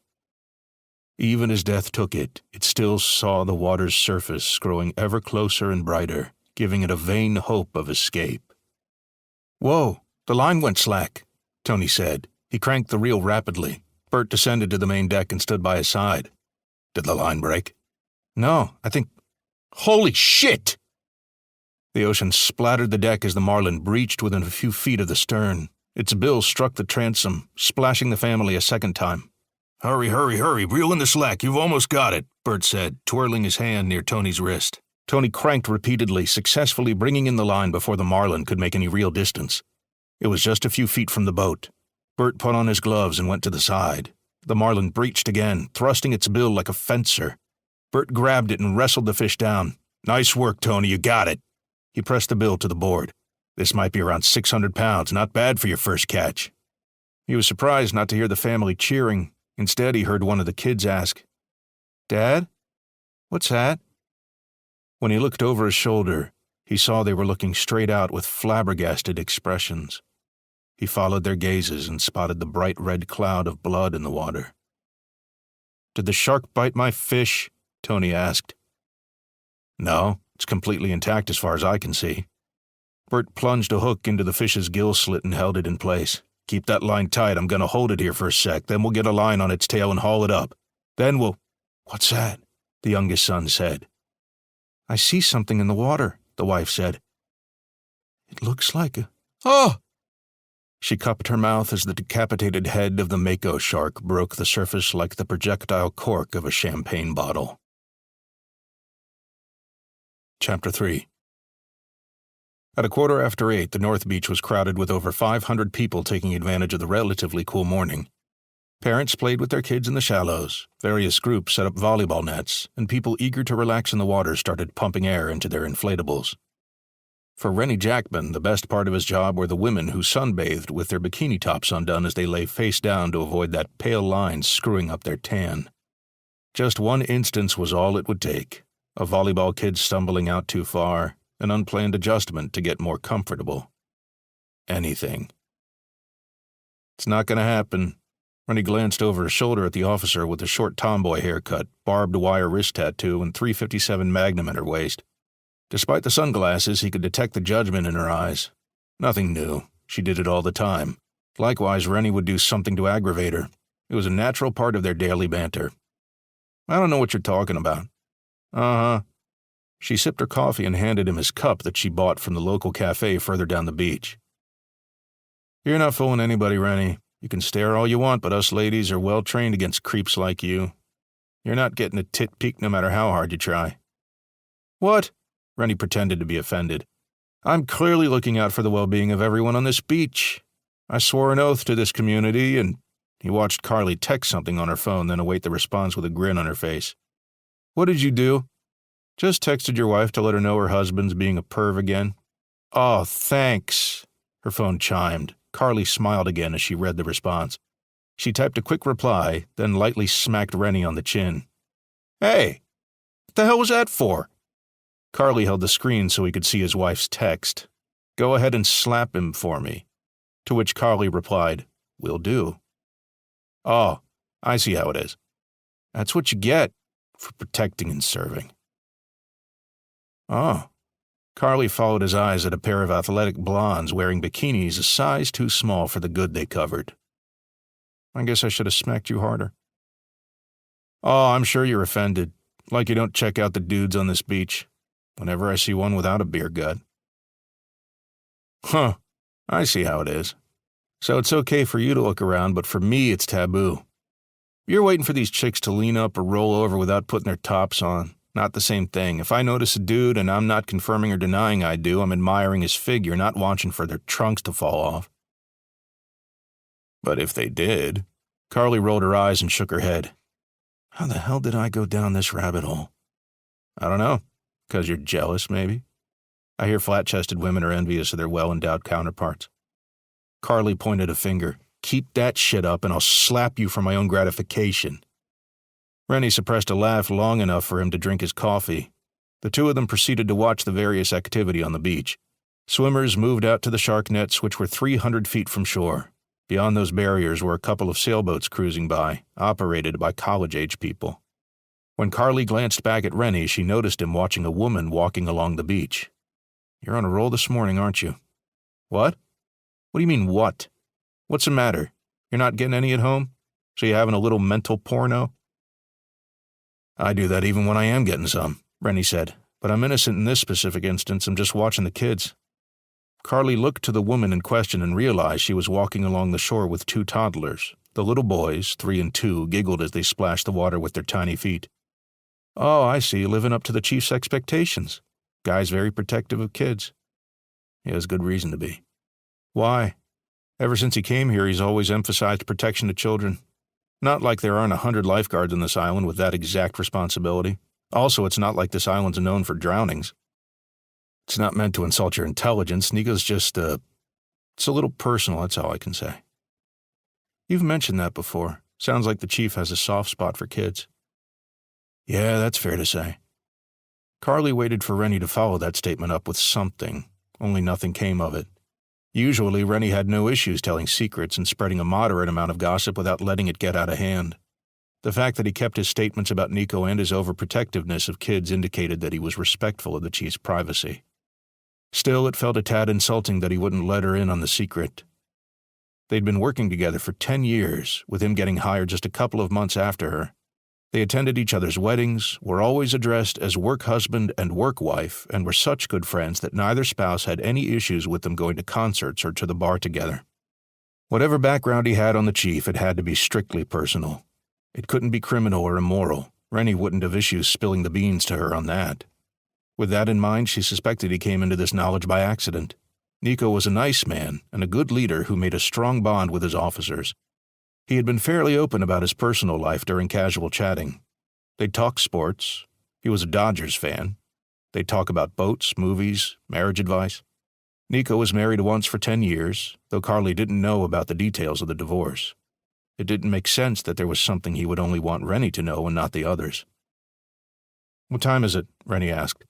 Even as death took it, it still saw the water's surface growing ever closer and brighter, giving it a vain hope of escape. "Whoa, the line went slack," Tony said. He cranked the reel rapidly. Bert descended to the main deck and stood by his side. "Did the line break?" "No, I think—" "Holy shit!" The ocean splattered the deck as the marlin breached within a few feet of the stern. Its bill struck the transom, splashing the family a second time. "Hurry, hurry, hurry, reel in the slack, you've almost got it," Bert said, twirling his hand near Tony's wrist. Tony cranked repeatedly, successfully bringing in the line before the marlin could make any real distance. It was just a few feet from the boat. Bert put on his gloves and went to the side. The marlin breached again, thrusting its bill like a fencer. Bert grabbed it and wrestled the fish down. "Nice work, Tony, you got it." He pressed the bill to the board. "This might be around 600 pounds, not bad for your first catch." He was surprised not to hear the family cheering. Instead, he heard one of the kids ask, "Dad? What's that?" When he looked over his shoulder, he saw they were looking straight out with flabbergasted expressions. He followed their gazes and spotted the bright red cloud of blood in the water. "Did the shark bite my fish?" Tony asked. "No, it's completely intact as far as I can see." Bert plunged a hook into the fish's gill slit and held it in place. "Keep that line tight, I'm going to hold it here for a sec, then we'll get a line on its tail and haul it up. Then we'll—" "What's that?" the youngest son said. "I see something in the water," the wife said. "It looks like a—" "Oh!" She cupped her mouth as the decapitated head of the mako shark broke the surface like the projectile cork of a champagne bottle. Chapter 3. At 8:15, the North Beach was crowded with over 500 people taking advantage of the relatively cool morning. Parents played with their kids in the shallows, various groups set up volleyball nets, and people eager to relax in the water started pumping air into their inflatables. For Rennie Jackman, the best part of his job were the women who sunbathed with their bikini tops undone as they lay face down to avoid that pale line screwing up their tan. Just one instance was all it would take: a volleyball kid stumbling out too far, an unplanned adjustment to get more comfortable. Anything. "It's not going to happen." Rennie glanced over his shoulder at the officer with the short tomboy haircut, barbed wire wrist tattoo, and .357 Magnum at her waist. Despite the sunglasses, he could detect the judgment in her eyes. Nothing new. She did it all the time. Likewise, Rennie would do something to aggravate her. It was a natural part of their daily banter. "I don't know what you're talking about." "Uh-huh." She sipped her coffee and handed him his cup that she bought from the local cafe further down the beach. "You're not fooling anybody, Rennie. You can stare all you want, but us ladies are well trained against creeps like you. You're not getting a tit peek no matter how hard you try." "What?" Rennie pretended to be offended. "I'm clearly looking out for the well-being of everyone on this beach. I swore an oath to this community," and he watched Carly text something on her phone, then await the response with a grin on her face. "What did you do?" "Just texted your wife to let her know her husband's being a perv again." "Oh, thanks." Her phone chimed. Carly smiled again as she read the response. She typed a quick reply, then lightly smacked Rennie on the chin. "Hey, what the hell was that for?" Carly held the screen so he could see his wife's text. "Go ahead and slap him for me." To which Carly replied, "Will do." "Oh, I see how it is. That's what you get for protecting and serving." "Oh." Carly followed his eyes at a pair of athletic blondes wearing bikinis a size too small for the good they covered. "I guess I should have smacked you harder." "Oh, I'm sure you're offended. Like you don't check out the dudes on this beach. Whenever I see one without a beer gut." "Huh, I see how it is. So it's okay for you to look around, but for me it's taboo." You're waiting for these chicks to lean up or roll over without putting their tops on. Not the same thing. If I notice a dude and I'm not confirming or denying I do, I'm admiring his figure, not watching for their trunks to fall off. But if they did, Carly rolled her eyes and shook her head. How the hell did I go down this rabbit hole? I don't know. 'Cause you're jealous, maybe? I hear flat-chested women are envious of their well-endowed counterparts. Carly pointed a finger. Keep that shit up and I'll slap you for my own gratification. Rennie suppressed a laugh long enough for him to drink his coffee. The two of them proceeded to watch the various activity on the beach. Swimmers moved out to the shark nets, which were 300 feet from shore. Beyond those barriers were a couple of sailboats cruising by, operated by college-age people. When Carly glanced back at Rennie, she noticed him watching a woman walking along the beach. You're on a roll this morning, aren't you? What? What do you mean, what? What's the matter? You're not getting any at home? So you having a little mental porno? I do that even when I am getting some, Rennie said, but I'm innocent in this specific instance. I'm just watching the kids. Carly looked to the woman in question and realized she was walking along the shore with two toddlers. The little boys, 3 and 2, giggled as they splashed the water with their tiny feet. Oh, I see, living up to the chief's expectations. Guy's very protective of kids. He has good reason to be. Why? Ever since he came here, he's always emphasized protection to children. Not like there aren't 100 lifeguards on this island with that exact responsibility. Also, it's not like this island's known for drownings. It's not meant to insult your intelligence. Nico's just, it's a little personal, that's all I can say. You've mentioned that before. Sounds like the chief has a soft spot for kids. Yeah, that's fair to say. Carly waited for Rennie to follow that statement up with something, only nothing came of it. Usually, Rennie had no issues telling secrets and spreading a moderate amount of gossip without letting it get out of hand. The fact that he kept his statements about Nico and his overprotectiveness of kids indicated that he was respectful of the chief's privacy. Still, it felt a tad insulting that he wouldn't let her in on the secret. They'd been working together for 10 years, with him getting hired just a couple of months after her. They attended each other's weddings, were always addressed as work husband and work wife, and were such good friends that neither spouse had any issues with them going to concerts or to the bar together. Whatever background he had on the chief, it had to be strictly personal. It couldn't be criminal or immoral. Rennie wouldn't have issues spilling the beans to her on that. With that in mind, she suspected he came into this knowledge by accident. Nico was a nice man and a good leader who made a strong bond with his officers. He had been fairly open about his personal life during casual chatting. They'd talk sports. He was a Dodgers fan. They'd talk about boats, movies, marriage advice. Nico was married once for 10 years, though Carly didn't know about the details of the divorce. It didn't make sense that there was something he would only want Rennie to know and not the others. What time is it? Rennie asked.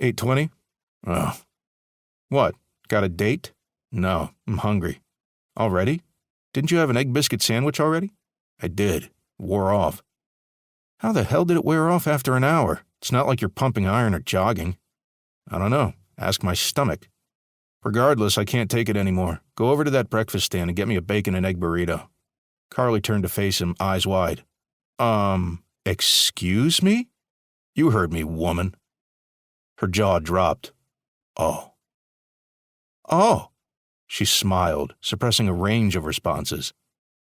8:20? Oh. What? Got a date? No, I'm hungry. Already? Didn't you have an egg biscuit sandwich already? I did. Wore off. How the hell did it wear off after an hour? It's not like you're pumping iron or jogging. I don't know. Ask my stomach. Regardless, I can't take it anymore. Go over to that breakfast stand and get me a bacon and egg burrito. Carly turned to face him, eyes wide. Excuse me? You heard me, woman. Her jaw dropped. Oh. Oh. She smiled, suppressing a range of responses.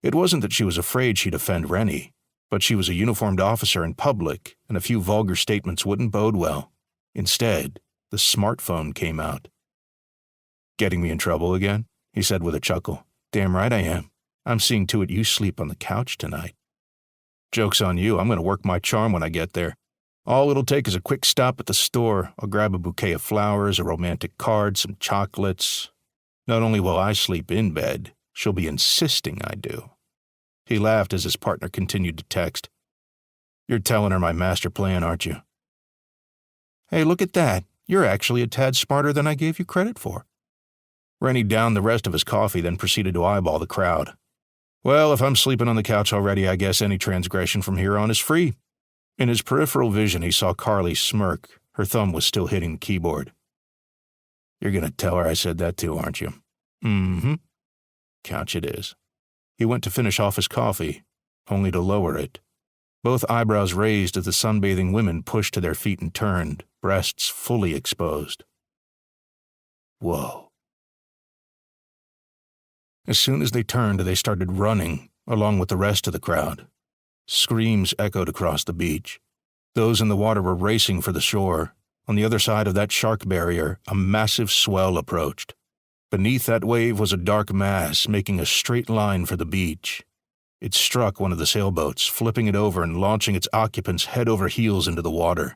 It wasn't that she was afraid she'd offend Rennie, but she was a uniformed officer in public, and a few vulgar statements wouldn't bode well. Instead, the smartphone came out. Getting me in trouble again? He said with a chuckle. Damn right I am. I'm seeing to it you sleep on the couch tonight. Joke's on you. I'm going to work my charm when I get there. All it'll take is a quick stop at the store. I'll grab a bouquet of flowers, a romantic card, some chocolates. Not only will I sleep in bed, she'll be insisting I do. He laughed as his partner continued to text. You're telling her my master plan, aren't you? Hey, look at that. You're actually a tad smarter than I gave you credit for. Rennie downed the rest of his coffee, then proceeded to eyeball the crowd. Well, if I'm sleeping on the couch already, I guess any transgression from here on is free. In his peripheral vision, he saw Carly smirk. Her thumb was still hitting the keyboard. You're going to tell her I said that too, aren't you? Mm-hmm. Couch it is. He went to finish off his coffee, only to lower it. Both eyebrows raised as the sunbathing women pushed to their feet and turned, breasts fully exposed. Whoa. As soon as they turned, they started running, along with the rest of the crowd. Screams echoed across the beach. Those in the water were racing for the shore. On the other side of that shark barrier, a massive swell approached. Beneath that wave was a dark mass, making a straight line for the beach. It struck one of the sailboats, flipping it over and launching its occupants head over heels into the water.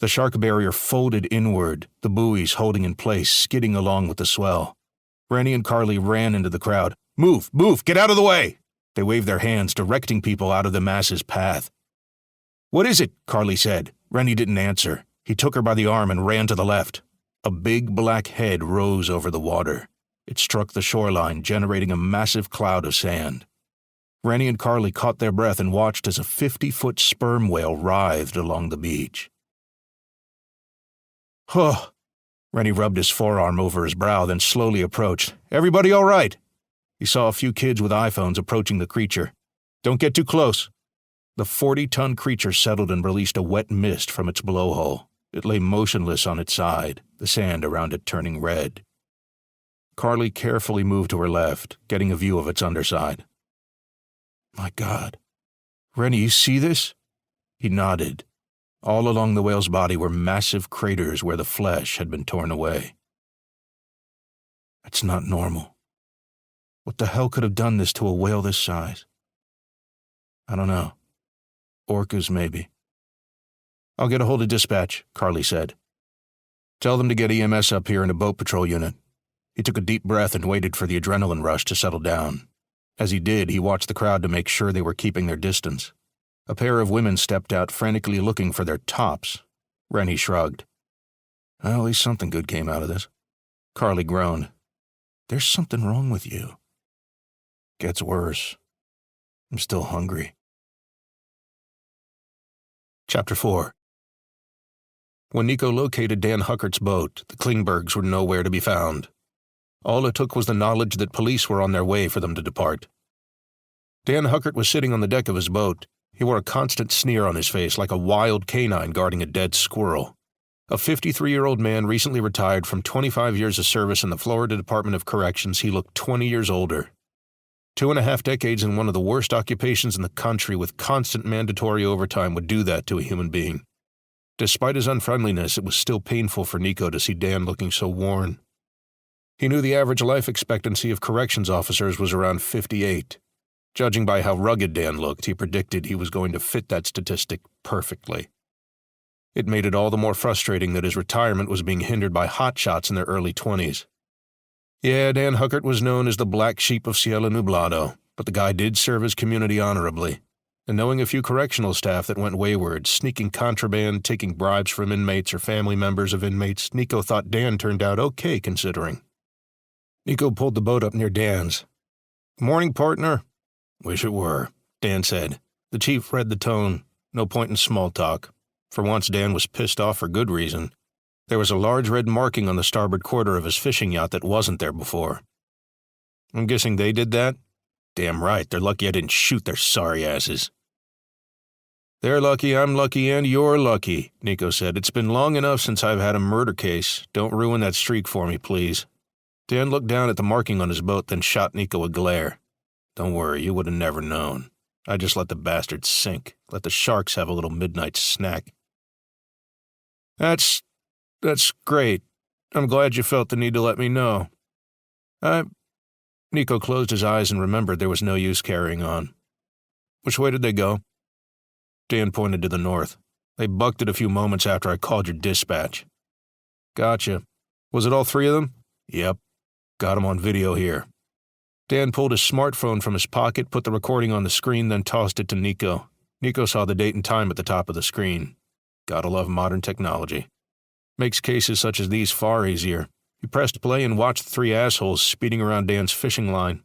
The shark barrier folded inward, the buoys holding in place, skidding along with the swell. Rennie and Carly ran into the crowd. "Move! Move! Get out of the way!" They waved their hands, directing people out of the mass's path. "What is it?" Carly said. Rennie didn't answer. He took her by the arm and ran to the left. A big black head rose over the water. It struck the shoreline, generating a massive cloud of sand. Rennie and Carly caught their breath and watched as a 50-foot sperm whale writhed along the beach. "Huh." Rennie rubbed his forearm over his brow, then slowly approached. "Everybody all right?" He saw a few kids with iPhones approaching the creature. "Don't get too close." The 40-ton creature settled and released a wet mist from its blowhole. It lay motionless on its side, the sand around it turning red. Carly carefully moved to her left, getting a view of its underside. "My God. Rennie, you see this?" He nodded. All along the whale's body were massive craters where the flesh had been torn away. "That's not normal. What the hell could have done this to a whale this size? I don't know. Orcas, maybe." "I'll get a hold of dispatch," Carly said. "Tell them to get EMS up here in a boat patrol unit." He took a deep breath and waited for the adrenaline rush to settle down. As he did, he watched the crowd to make sure they were keeping their distance. A pair of women stepped out, frantically looking for their tops. Rennie shrugged. "Well, at least something good came out of this." Carly groaned. "There's something wrong with you." "Gets worse. I'm still hungry." Chapter 4. When Nico located Dan Huckert's boat, the Klingbergs were nowhere to be found. All it took was the knowledge that police were on their way for them to depart. Dan Huckert was sitting on the deck of his boat. He wore a constant sneer on his face, like a wild canine guarding a dead squirrel. A 53-year-old man recently retired from 25 years of service in the Florida Department of Corrections, he looked 20 years older. 2.5 decades in one of the worst occupations in the country with constant mandatory overtime would do that to a human being. Despite his unfriendliness, it was still painful for Nico to see Dan looking so worn. He knew the average life expectancy of corrections officers was around 58. Judging by how rugged Dan looked, he predicted he was going to fit that statistic perfectly. It made it all the more frustrating that his retirement was being hindered by hotshots in their early 20s. Yeah, Dan Huckert was known as the black sheep of Cielo Nublado, but the guy did serve his community honorably. And knowing a few correctional staff that went wayward, sneaking contraband, taking bribes from inmates or family members of inmates, Nico thought Dan turned out okay considering. Nico pulled the boat up near Dan's. "Morning, partner." "Wish it were," Dan said. The chief read the tone. No point in small talk. For once, Dan was pissed off for good reason. There was a large red marking on the starboard quarter of his fishing yacht that wasn't there before. "I'm guessing they did that?" "Damn right, they're lucky I didn't shoot their sorry asses." "They're lucky, I'm lucky, and you're lucky," Nico said. "It's been long enough since I've had a murder case. Don't ruin that streak for me, please." Dan looked down at the marking on his boat, then shot Nico a glare. "Don't worry, you would have never known. I just let the bastard sink. Let the sharks have a little midnight snack." That's great. I'm glad you felt the need to let me know. Nico closed his eyes and remembered there was no use carrying on. "Which way did they go?" Dan pointed to the north. "They bucked it a few moments after I called your dispatch." "Gotcha. Was it all three of them?" "Yep. Got them on video here." Dan pulled his smartphone from his pocket, put the recording on the screen, then tossed it to Nico. Nico saw the date and time at the top of the screen. Gotta love modern technology. Makes cases such as these far easier. He pressed play and watched the three assholes speeding around Dan's fishing line.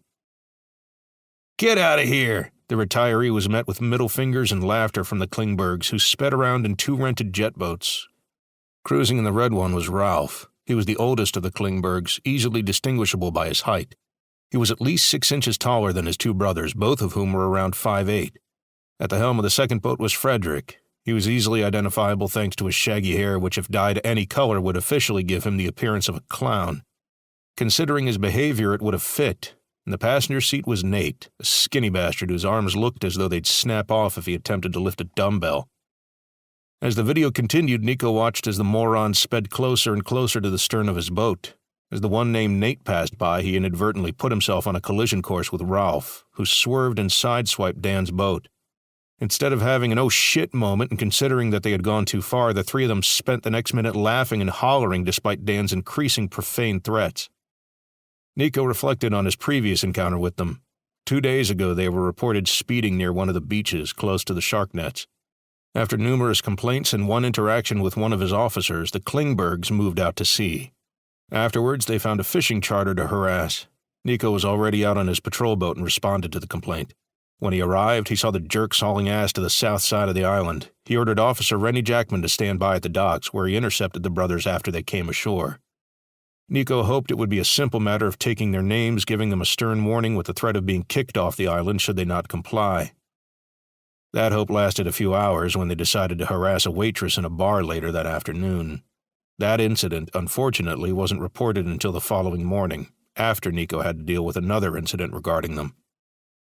"Get out of here!" The retiree was met with middle fingers and laughter from the Klingbergs, who sped around in 2 rented jet boats. Cruising in the red one was Ralph. He was the oldest of the Klingbergs, easily distinguishable by his height. He was at least 6 inches taller than his 2 brothers, both of whom were around 5'8". At the helm of the second boat was Frederick. He was easily identifiable thanks to his shaggy hair, which if dyed any color would officially give him the appearance of a clown. Considering his behavior, it would have fit. In the passenger seat was Nate, a skinny bastard whose arms looked as though they'd snap off if he attempted to lift a dumbbell. As the video continued, Nico watched as the moron sped closer and closer to the stern of his boat. As the one named Nate passed by, he inadvertently put himself on a collision course with Ralph, who swerved and sideswiped Dan's boat. Instead of having an oh shit moment and considering that they had gone too far, the three of them spent the next minute laughing and hollering despite Dan's increasing profane threats. Nico reflected on his previous encounter with them. 2 days ago, they were reported speeding near one of the beaches close to the shark nets. After numerous complaints and one interaction with one of his officers, the Klingbergs moved out to sea. Afterwards, they found a fishing charter to harass. Nico was already out on his patrol boat and responded to the complaint. When he arrived, he saw the jerks hauling ass to the south side of the island. He ordered Officer Rennie Jackman to stand by at the docks, where he intercepted the brothers after they came ashore. Nico hoped it would be a simple matter of taking their names, giving them a stern warning with the threat of being kicked off the island should they not comply. That hope lasted a few hours when they decided to harass a waitress in a bar later that afternoon. That incident, unfortunately, wasn't reported until the following morning, after Nico had to deal with another incident regarding them.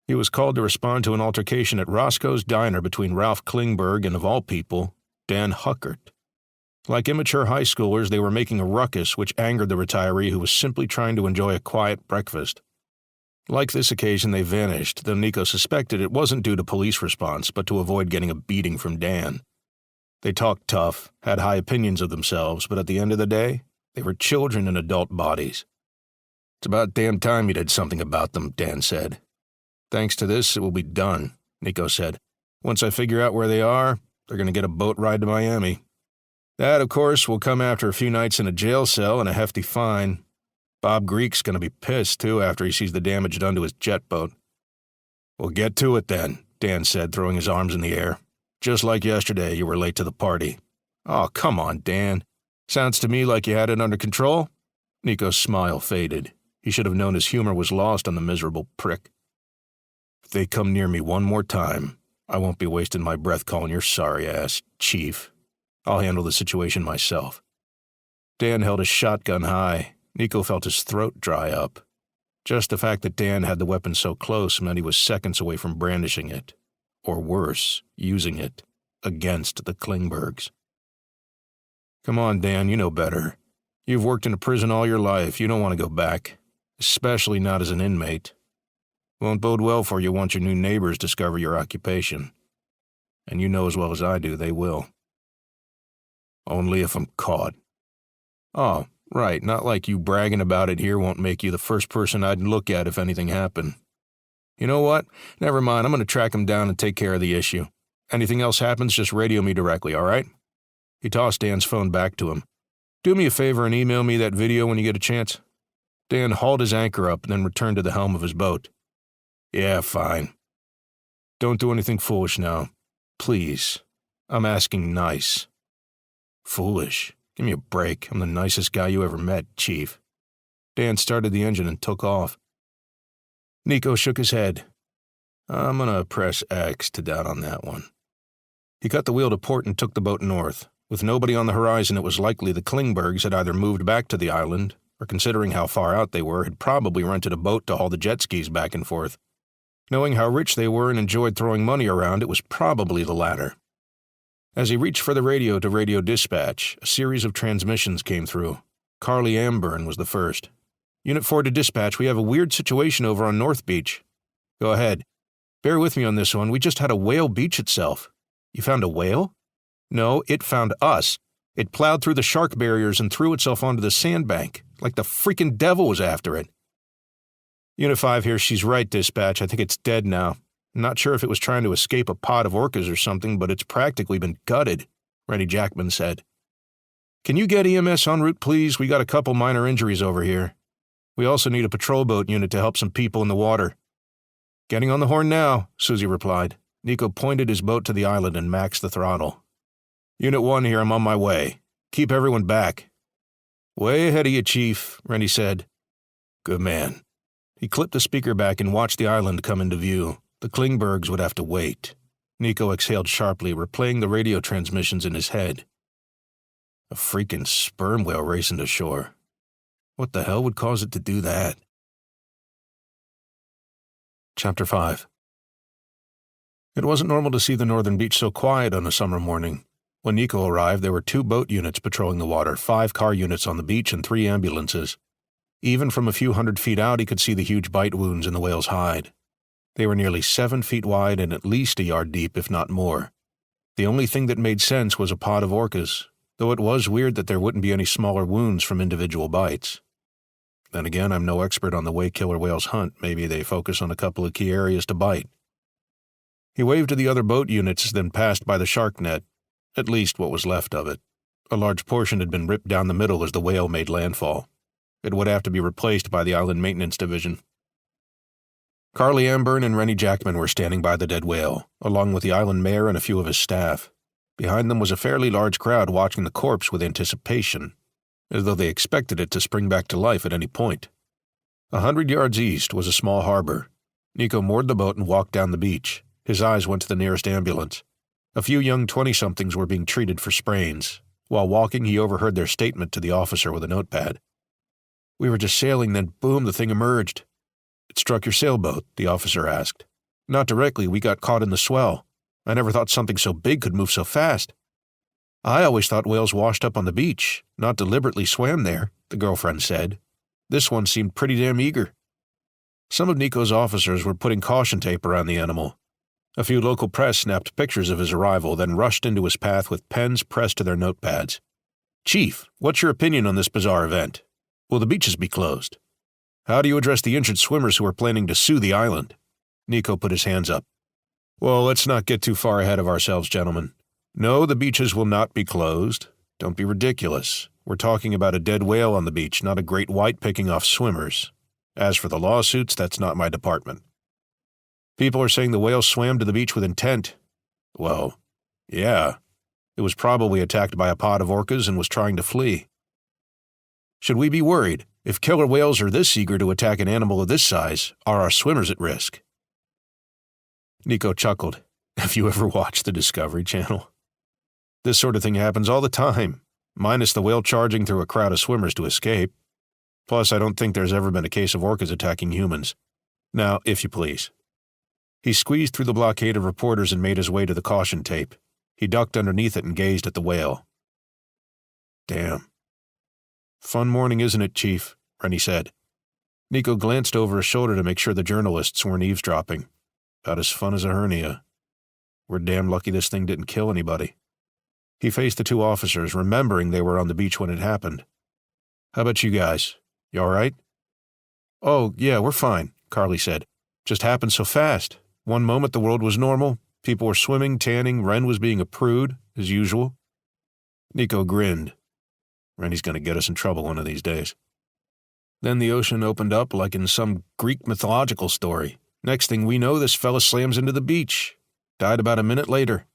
He was called to respond to an altercation at Roscoe's Diner between Ralph Klingberg and, of all people, Dan Huckert. Like immature high schoolers, they were making a ruckus which angered the retiree who was simply trying to enjoy a quiet breakfast. Like this occasion, they vanished, though Nico suspected it wasn't due to police response, but to avoid getting a beating from Dan. They talked tough, had high opinions of themselves, but at the end of the day, they were children in adult bodies. "It's about damn time you did something about them," Dan said. "Thanks to this, it will be done," Nico said. "Once I figure out where they are, they're going to get a boat ride to Miami. That, of course, will come after a few nights in a jail cell and a hefty fine. Bob Greek's going to be pissed, too, after he sees the damage done to his jet boat." "We'll get to it, then," Dan said, throwing his arms in the air. "Just like yesterday, you were late to the party." "Oh, come on, Dan. Sounds to me like you had it under control." Nico's smile faded. He should have known his humor was lost on the miserable prick. "If they come near me one more time, I won't be wasting my breath calling your sorry ass, Chief. I'll handle the situation myself." Dan held his shotgun high. Nico felt his throat dry up. Just the fact that Dan had the weapon so close meant he was seconds away from brandishing it. Or worse, using it against the Klingbergs. "Come on, Dan, you know better. You've worked in a prison all your life. You don't want to go back. Especially not as an inmate. Won't bode well for you once your new neighbors discover your occupation. And you know as well as I do they will." "Only if I'm caught." "Oh, right, not like you bragging about it here won't make you the first person I'd look at if anything happened. You know what? Never mind, I'm going to track him down and take care of the issue. Anything else happens, just radio me directly, all right?" He tossed Dan's phone back to him. "Do me a favor and email me that video when you get a chance." Dan hauled his anchor up and then returned to the helm of his boat. "Yeah, fine. Don't do anything foolish now. Please. I'm asking nice." "Foolish? Give me a break. I'm the nicest guy you ever met, Chief." Dan started the engine and took off. Nico shook his head. "I'm gonna press X to doubt on that one." He cut the wheel to port and took the boat north. With nobody on the horizon, it was likely the Klingbergs had either moved back to the island, or considering how far out they were, had probably rented a boat to haul the jet skis back and forth. Knowing how rich they were and enjoyed throwing money around, it was probably the latter. As he reached for the radio to radio dispatch, a series of transmissions came through. Carly Amburn was the first. "Unit 4 to dispatch, we have a weird situation over on North Beach." "Go ahead. Bear with me on this one, we just had a whale beach itself." "You found a whale?" "No, it found us. It plowed through the shark barriers and threw itself onto the sandbank, like the freaking devil was after it." "Unit 5 here, she's right, dispatch. I think it's dead now. I'm not sure if it was trying to escape a pod of orcas or something, but it's practically been gutted," Rennie Jackman said. "Can you get EMS en route, please? We got a couple minor injuries over here. We also need a patrol boat unit to help some people in the water." "Getting on the horn now," Susie replied. Nico pointed his boat to the island and maxed the throttle. "Unit 1 here, I'm on my way. Keep everyone back." "Way ahead of you, Chief," Rennie said. "Good man." He clipped the speaker back and watched the island come into view. The Klingbergs would have to wait. Nico exhaled sharply, replaying the radio transmissions in his head. A freaking sperm whale racing to shore. What the hell would cause it to do that? Chapter 5. It wasn't normal to see the northern beach so quiet on a summer morning. When Nico arrived, there were 2 boat units patrolling the water, 5 car units on the beach, and 3 ambulances. Even from a few hundred feet out, he could see the huge bite wounds in the whale's hide. They were nearly 7 feet wide and at least a yard deep, if not more. The only thing that made sense was a pod of orcas, though it was weird that there wouldn't be any smaller wounds from individual bites. Then again, I'm no expert on the way killer whales hunt. Maybe they focus on a couple of key areas to bite. He waved to the other boat units, then passed by the shark net, at least what was left of it. A large portion had been ripped down the middle as the whale made landfall. It would have to be replaced by the Island Maintenance Division. Carly Amburn and Rennie Jackman were standing by the dead whale, along with the island mayor and a few of his staff. Behind them was a fairly large crowd watching the corpse with anticipation, as though they expected it to spring back to life at any point. 100 yards east was a small harbor. Nico moored the boat and walked down the beach. His eyes went to the nearest ambulance. A few young 20-somethings were being treated for sprains. While walking, he overheard their statement to the officer with a notepad. "We were just sailing, then boom, the thing emerged." "It struck your sailboat?" the officer asked. "Not directly, we got caught in the swell. I never thought something so big could move so fast." "I always thought whales washed up on the beach, not deliberately swam there," the girlfriend said. "This one seemed pretty damn eager." Some of Nico's officers were putting caution tape around the animal. A few local press snapped pictures of his arrival, then rushed into his path with pens pressed to their notepads. "Chief, what's your opinion on this bizarre event? Will the beaches be closed? How do you address the injured swimmers who are planning to sue the island?" Nico put his hands up. "Well, let's not get too far ahead of ourselves, gentlemen. No, the beaches will not be closed. Don't be ridiculous. We're talking about a dead whale on the beach, not a great white picking off swimmers. As for the lawsuits, that's not my department. People are saying the whale swam to the beach with intent. Well, yeah. It was probably attacked by a pod of orcas and was trying to flee. Should we be worried? If killer whales are this eager to attack an animal of this size, are our swimmers at risk?" Nico chuckled. "Have you ever watched the Discovery Channel? This sort of thing happens all the time, minus the whale charging through a crowd of swimmers to escape. Plus, I don't think there's ever been a case of orcas attacking humans. Now, if you please." He squeezed through the blockade of reporters and made his way to the caution tape. He ducked underneath it and gazed at the whale. "Damn. Fun morning, isn't it, Chief?" Rennie said. Nico glanced over his shoulder to make sure the journalists weren't eavesdropping. "About as fun as a hernia. We're damn lucky this thing didn't kill anybody." He faced the 2 officers, remembering they were on the beach when it happened. "How about you guys? You all right?" "Oh, yeah, we're fine," Carly said. "Just happened so fast. One moment the world was normal. People were swimming, tanning, Ren was being a prude, as usual." Nico grinned. Rennie's going to get us in trouble one of these days. Then the ocean opened up like in some Greek mythological story. Next thing we know, this fella slams into the beach. Died about a minute later.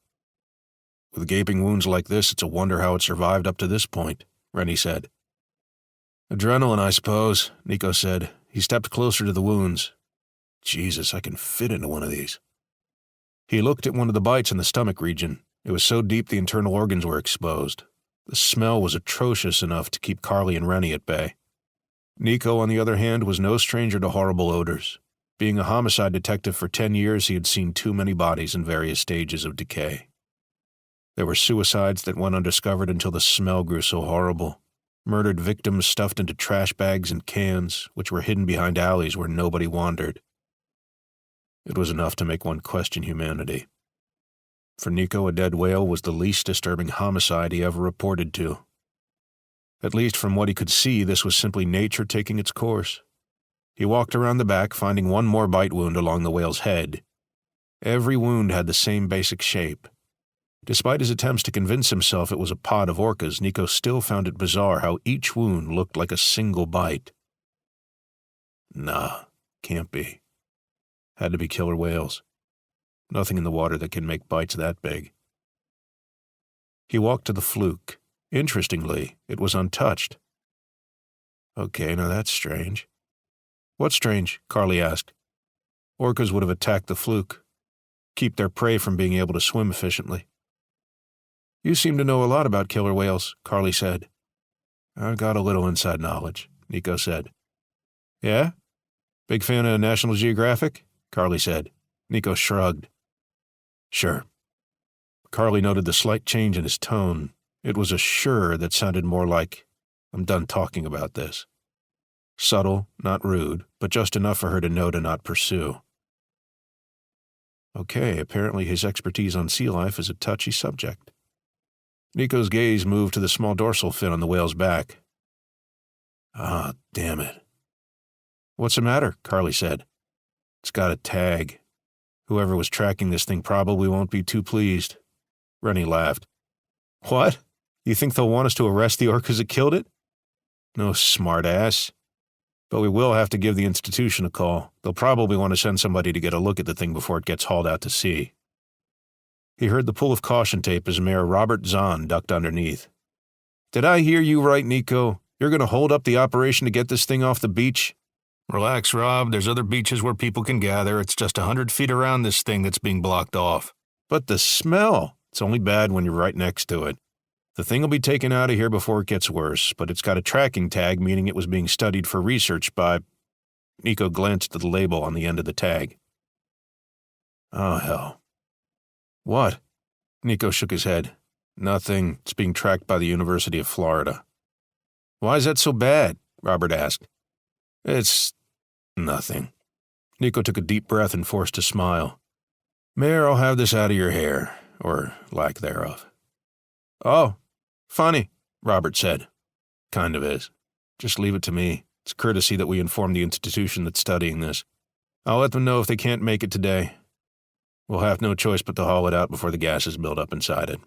"With gaping wounds like this, it's a wonder how it survived up to this point," Rennie said. "Adrenaline, I suppose," Nico said. He stepped closer to the wounds. "Jesus, I can fit into one of these." He looked at one of the bites in the stomach region. It was so deep the internal organs were exposed. The smell was atrocious enough to keep Carly and Rennie at bay. Nico, on the other hand, was no stranger to horrible odors. Being a homicide detective for 10 years, he had seen too many bodies in various stages of decay. There were suicides that went undiscovered until the smell grew so horrible. Murdered victims stuffed into trash bags and cans, which were hidden behind alleys where nobody wandered. It was enough to make one question humanity. For Nico, a dead whale was the least disturbing homicide he ever reported to. At least from what he could see, this was simply nature taking its course. He walked around the back, finding one more bite wound along the whale's head. Every wound had the same basic shape. Despite his attempts to convince himself it was a pod of orcas, Nico still found it bizarre how each wound looked like a single bite. Nah, can't be. Had to be killer whales. Nothing in the water that can make bites that big. He walked to the fluke. Interestingly, it was untouched. Okay, now that's strange. What's strange? Carly asked. Orcas would have attacked the fluke. Keep their prey from being able to swim efficiently. You seem to know a lot about killer whales, Carly said. I've got a little inside knowledge, Nico said. Yeah? Big fan of National Geographic? Carly said. Nico shrugged. Sure. Carly noted the slight change in his tone. It was a sure that sounded more like, I'm done talking about this. Subtle, not rude, but just enough for her to know to not pursue. Okay, apparently his expertise on sea life is a touchy subject. Nico's gaze moved to the small dorsal fin on the whale's back. Ah, damn it. What's the matter? Carly said. It's got a tag. Whoever was tracking this thing probably won't be too pleased. Rennie laughed. What? You think they'll want us to arrest the orcas that killed it? No, smartass. But we will have to give the institution a call. They'll probably want to send somebody to get a look at the thing before it gets hauled out to sea. He heard the pull of caution tape as Mayor Robert Zahn ducked underneath. Did I hear you right, Nico? You're going to hold up the operation to get this thing off the beach? Relax, Rob. There's other beaches where people can gather. It's just 100 feet around this thing that's being blocked off. But the smell! It's only bad when you're right next to it. The thing will be taken out of here before it gets worse, but it's got a tracking tag, meaning it was being studied for research by... Nico glanced at the label on the end of the tag. Oh, hell. What? Nico shook his head. Nothing. It's being tracked by the University of Florida. Why is that so bad? Robert asked. It's... nothing. Nico took a deep breath and forced a smile. Mayor, I'll have this out of your hair, or lack thereof. Oh, funny, Robert said. Kind of is. Just leave it to me. It's courtesy that we inform the institution that's studying this. I'll let them know if they can't make it today. We'll have no choice but to haul it out before the gases build up inside it.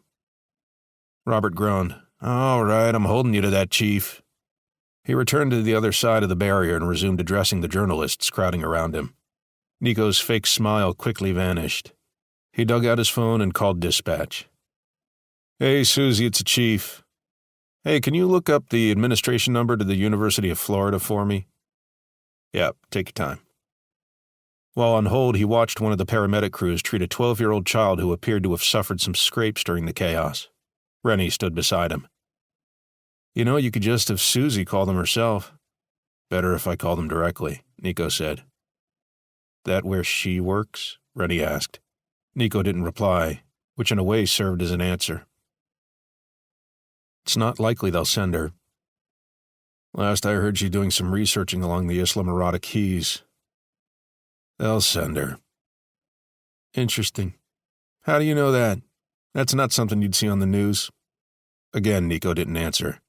Robert groaned. All right, I'm holding you to that, Chief. He returned to the other side of the barrier and resumed addressing the journalists crowding around him. Nico's fake smile quickly vanished. He dug out his phone and called dispatch. Hey, Susie, it's the Chief. Hey, can you look up the administration number to the University of Florida for me? Yep, take your time. While on hold, he watched one of the paramedic crews treat a 12-year-old child who appeared to have suffered some scrapes during the chaos. Rennie stood beside him. You know, you could just have Susie call them herself. Better if I call them directly, Nico said. That where she works? Rennie asked. Nico didn't reply, which in a way served as an answer. It's not likely they'll send her. Last I heard, she's doing some researching along the Isla Mirada Keys. They'll send her. Interesting. How do you know that? That's not something you'd see on the news. Again, Nico didn't answer.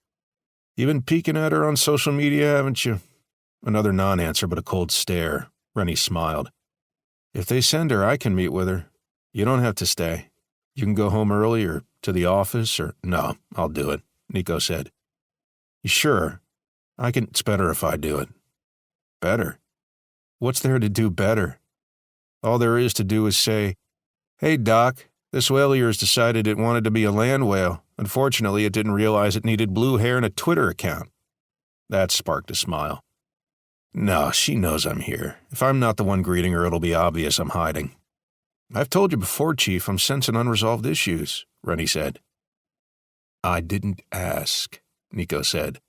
You've been peeking at her on social media, haven't you? Another non-answer, but a cold stare. Rennie smiled. If they send her, I can meet with her. You don't have to stay. You can go home early or to the office or... No, I'll do it, Nico said. You sure? It's better if I do it. Better? What's there to do better? All there is to do is say, Hey, Doc, this whale of yours decided it wanted to be a land whale. Unfortunately, it didn't realize it needed blue hair and a Twitter account. That sparked a smile. No, she knows I'm here. If I'm not the one greeting her, it'll be obvious I'm hiding. I've told you before, Chief, I'm sensing unresolved issues, Rennie said. I didn't ask, Nico said.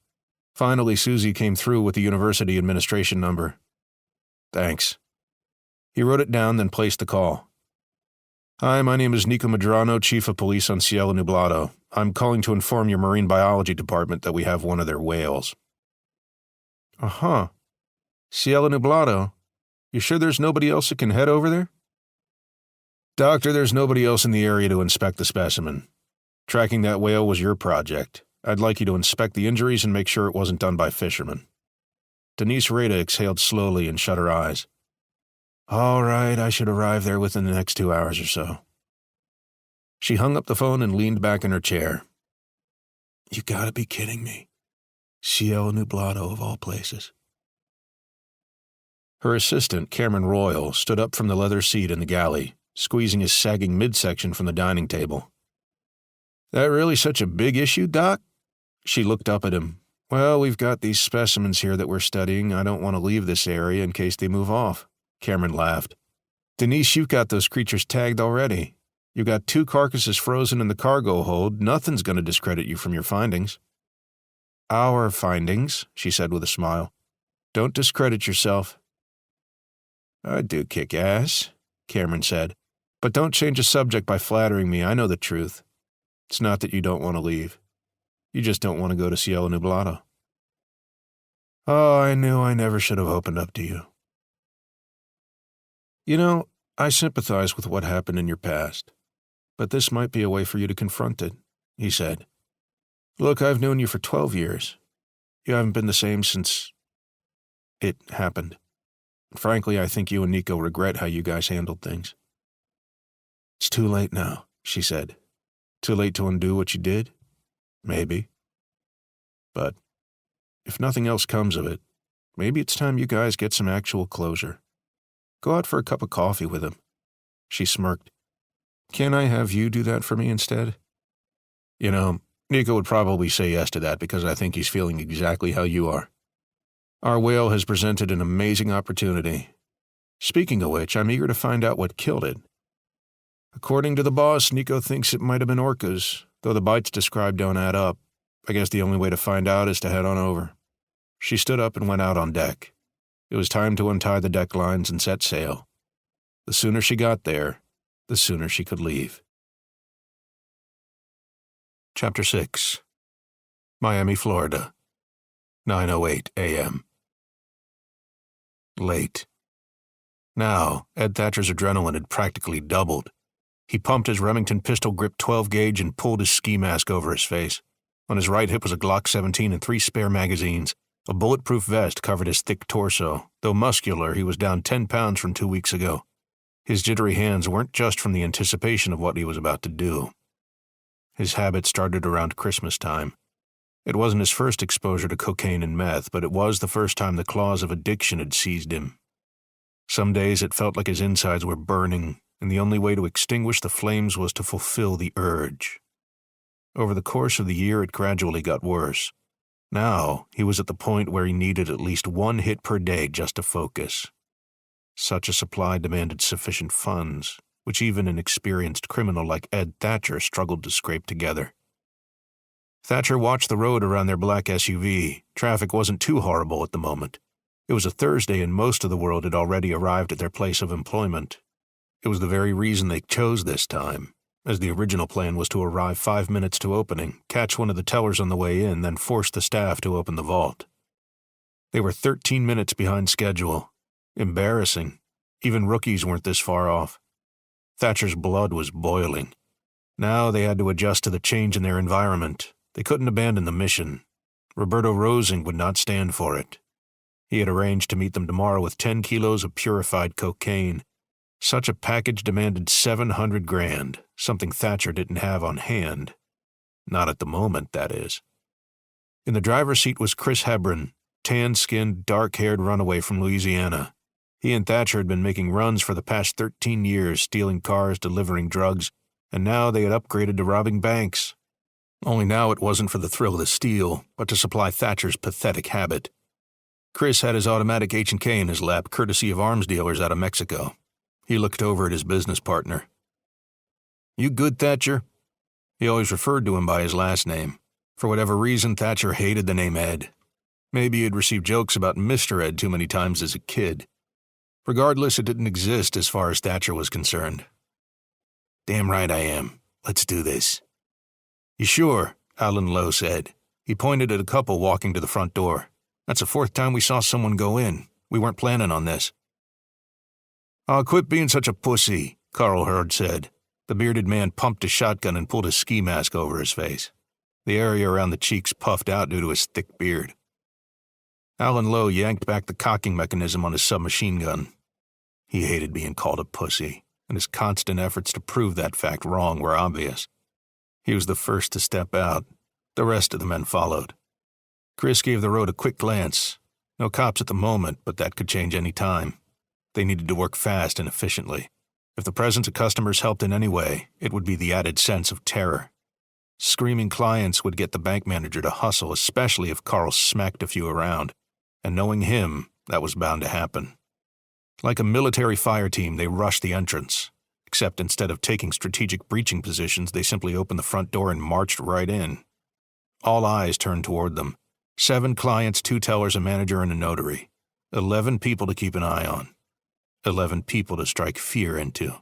Finally, Susie came through with the university administration number. Thanks. He wrote it down, then placed the call. Hi, my name is Nico Medrano, Chief of Police on Cielo Nublado. I'm calling to inform your marine biology department that we have one of their whales. Uh-huh. Cielo Nublado? You sure there's nobody else that can head over there? Doctor, there's nobody else in the area to inspect the specimen. Tracking that whale was your project. I'd like you to inspect the injuries and make sure it wasn't done by fishermen. Denise Rada exhaled slowly and shut her eyes. All right, I should arrive there within the next 2 hours or so. She hung up the phone and leaned back in her chair. You gotta be kidding me. Cielo Nublado of all places. Her assistant, Cameron Royal, stood up from the leather seat in the galley, squeezing his sagging midsection from the dining table. That really such a big issue, Doc? She looked up at him. Well, we've got these specimens here that we're studying. I don't want to leave this area in case they move off. Cameron laughed. Denise, you've got those creatures tagged already. You've got 2 carcasses frozen in the cargo hold. Nothing's going to discredit you from your findings. Our findings, she said with a smile. Don't discredit yourself. "I do kick ass," Cameron said. "But don't change the subject by flattering me. I know the truth. It's not that you don't want to leave. You just don't want to go to Cielo Nublado." "Oh, I knew I never should have opened up to you." "You know, I sympathize with what happened in your past, but this might be a way for you to confront it," he said. "Look, I've known you for 12 years. You haven't been the same since it happened. Frankly, I think you and Nico regret how you guys handled things." "It's too late now," she said. "Too late to undo what you did? Maybe. But if nothing else comes of it, maybe it's time you guys get some actual closure. Go out for a cup of coffee with him." She smirked. "Can I have you do that for me instead?" "You know, Nico would probably say yes to that because I think he's feeling exactly how you are. Our whale has presented an amazing opportunity. Speaking of which, I'm eager to find out what killed it. According to the boss, Nico thinks it might have been orcas, though the bites described don't add up. I guess the only way to find out is to head on over." She stood up and went out on deck. It was time to untie the deck lines and set sail. The sooner she got there, the sooner she could leave. Chapter 6. Miami, Florida. 9:08 a.m. Late. Now, Ed Thatcher's adrenaline had practically doubled. He pumped his Remington pistol-grip 12-gauge and pulled his ski mask over his face. On his right hip was a Glock 17 and 3 spare magazines. A bulletproof vest covered his thick torso. Though muscular, he was down 10 pounds from 2 weeks ago. His jittery hands weren't just from the anticipation of what he was about to do. His habit started around Christmas time. It wasn't his first exposure to cocaine and meth, but it was the first time the claws of addiction had seized him. Some days it felt like his insides were burning, and the only way to extinguish the flames was to fulfill the urge. Over the course of the year, it gradually got worse. Now, he was at the point where he needed at least 1 hit per day just to focus. Such a supply demanded sufficient funds, which even an experienced criminal like Ed Thatcher struggled to scrape together. Thatcher watched the road around their black SUV. Traffic wasn't too horrible at the moment. It was a Thursday and most of the world had already arrived at their place of employment. It was the very reason they chose this time, as the original plan was to arrive 5 minutes to opening, catch one of the tellers on the way in, then force the staff to open the vault. They were 13 minutes behind schedule. Embarrassing. Even rookies weren't this far off. Thatcher's blood was boiling. Now they had to adjust to the change in their environment. They couldn't abandon the mission. Roberto Rosing would not stand for it. He had arranged to meet them tomorrow with 10 kilos of purified cocaine. Such a package demanded $700,000, something Thatcher didn't have on hand. Not at the moment, that is. In the driver's seat was Chris Hebron, tan-skinned, dark-haired runaway from Louisiana. He and Thatcher had been making runs for the past 13 years, stealing cars, delivering drugs, and now they had upgraded to robbing banks. Only now it wasn't for the thrill of the steal, but to supply Thatcher's pathetic habit. Chris had his automatic H&K in his lap, courtesy of arms dealers out of Mexico. He looked over at his business partner. "You good, Thatcher?" He always referred to him by his last name. For whatever reason, Thatcher hated the name Ed. Maybe he had received jokes about Mr. Ed too many times as a kid. Regardless, it didn't exist as far as Thatcher was concerned. "Damn right I am. Let's do this." "You sure?" Alan Lowe said. He pointed at a couple walking to the front door. "That's the 4th time we saw someone go in. We weren't planning on this." "Oh, quit being such a pussy," Carl Hurd said. The bearded man pumped his shotgun and pulled his ski mask over his face. The area around the cheeks puffed out due to his thick beard. Alan Lowe yanked back the cocking mechanism on his submachine gun. He hated being called a pussy, and his constant efforts to prove that fact wrong were obvious. He was the first to step out. The rest of the men followed. Chris gave the road a quick glance. No cops at the moment, but that could change any time. They needed to work fast and efficiently. If the presence of customers helped in any way, it would be the added sense of terror. Screaming clients would get the bank manager to hustle, especially if Carl smacked a few around. And knowing him, that was bound to happen. Like a military fire team, they rushed the entrance. Except instead of taking strategic breaching positions, they simply opened the front door and marched right in. All eyes turned toward them. 7 clients, 2 tellers, a manager, and a notary. 11 people to keep an eye on. 11 people to strike fear into.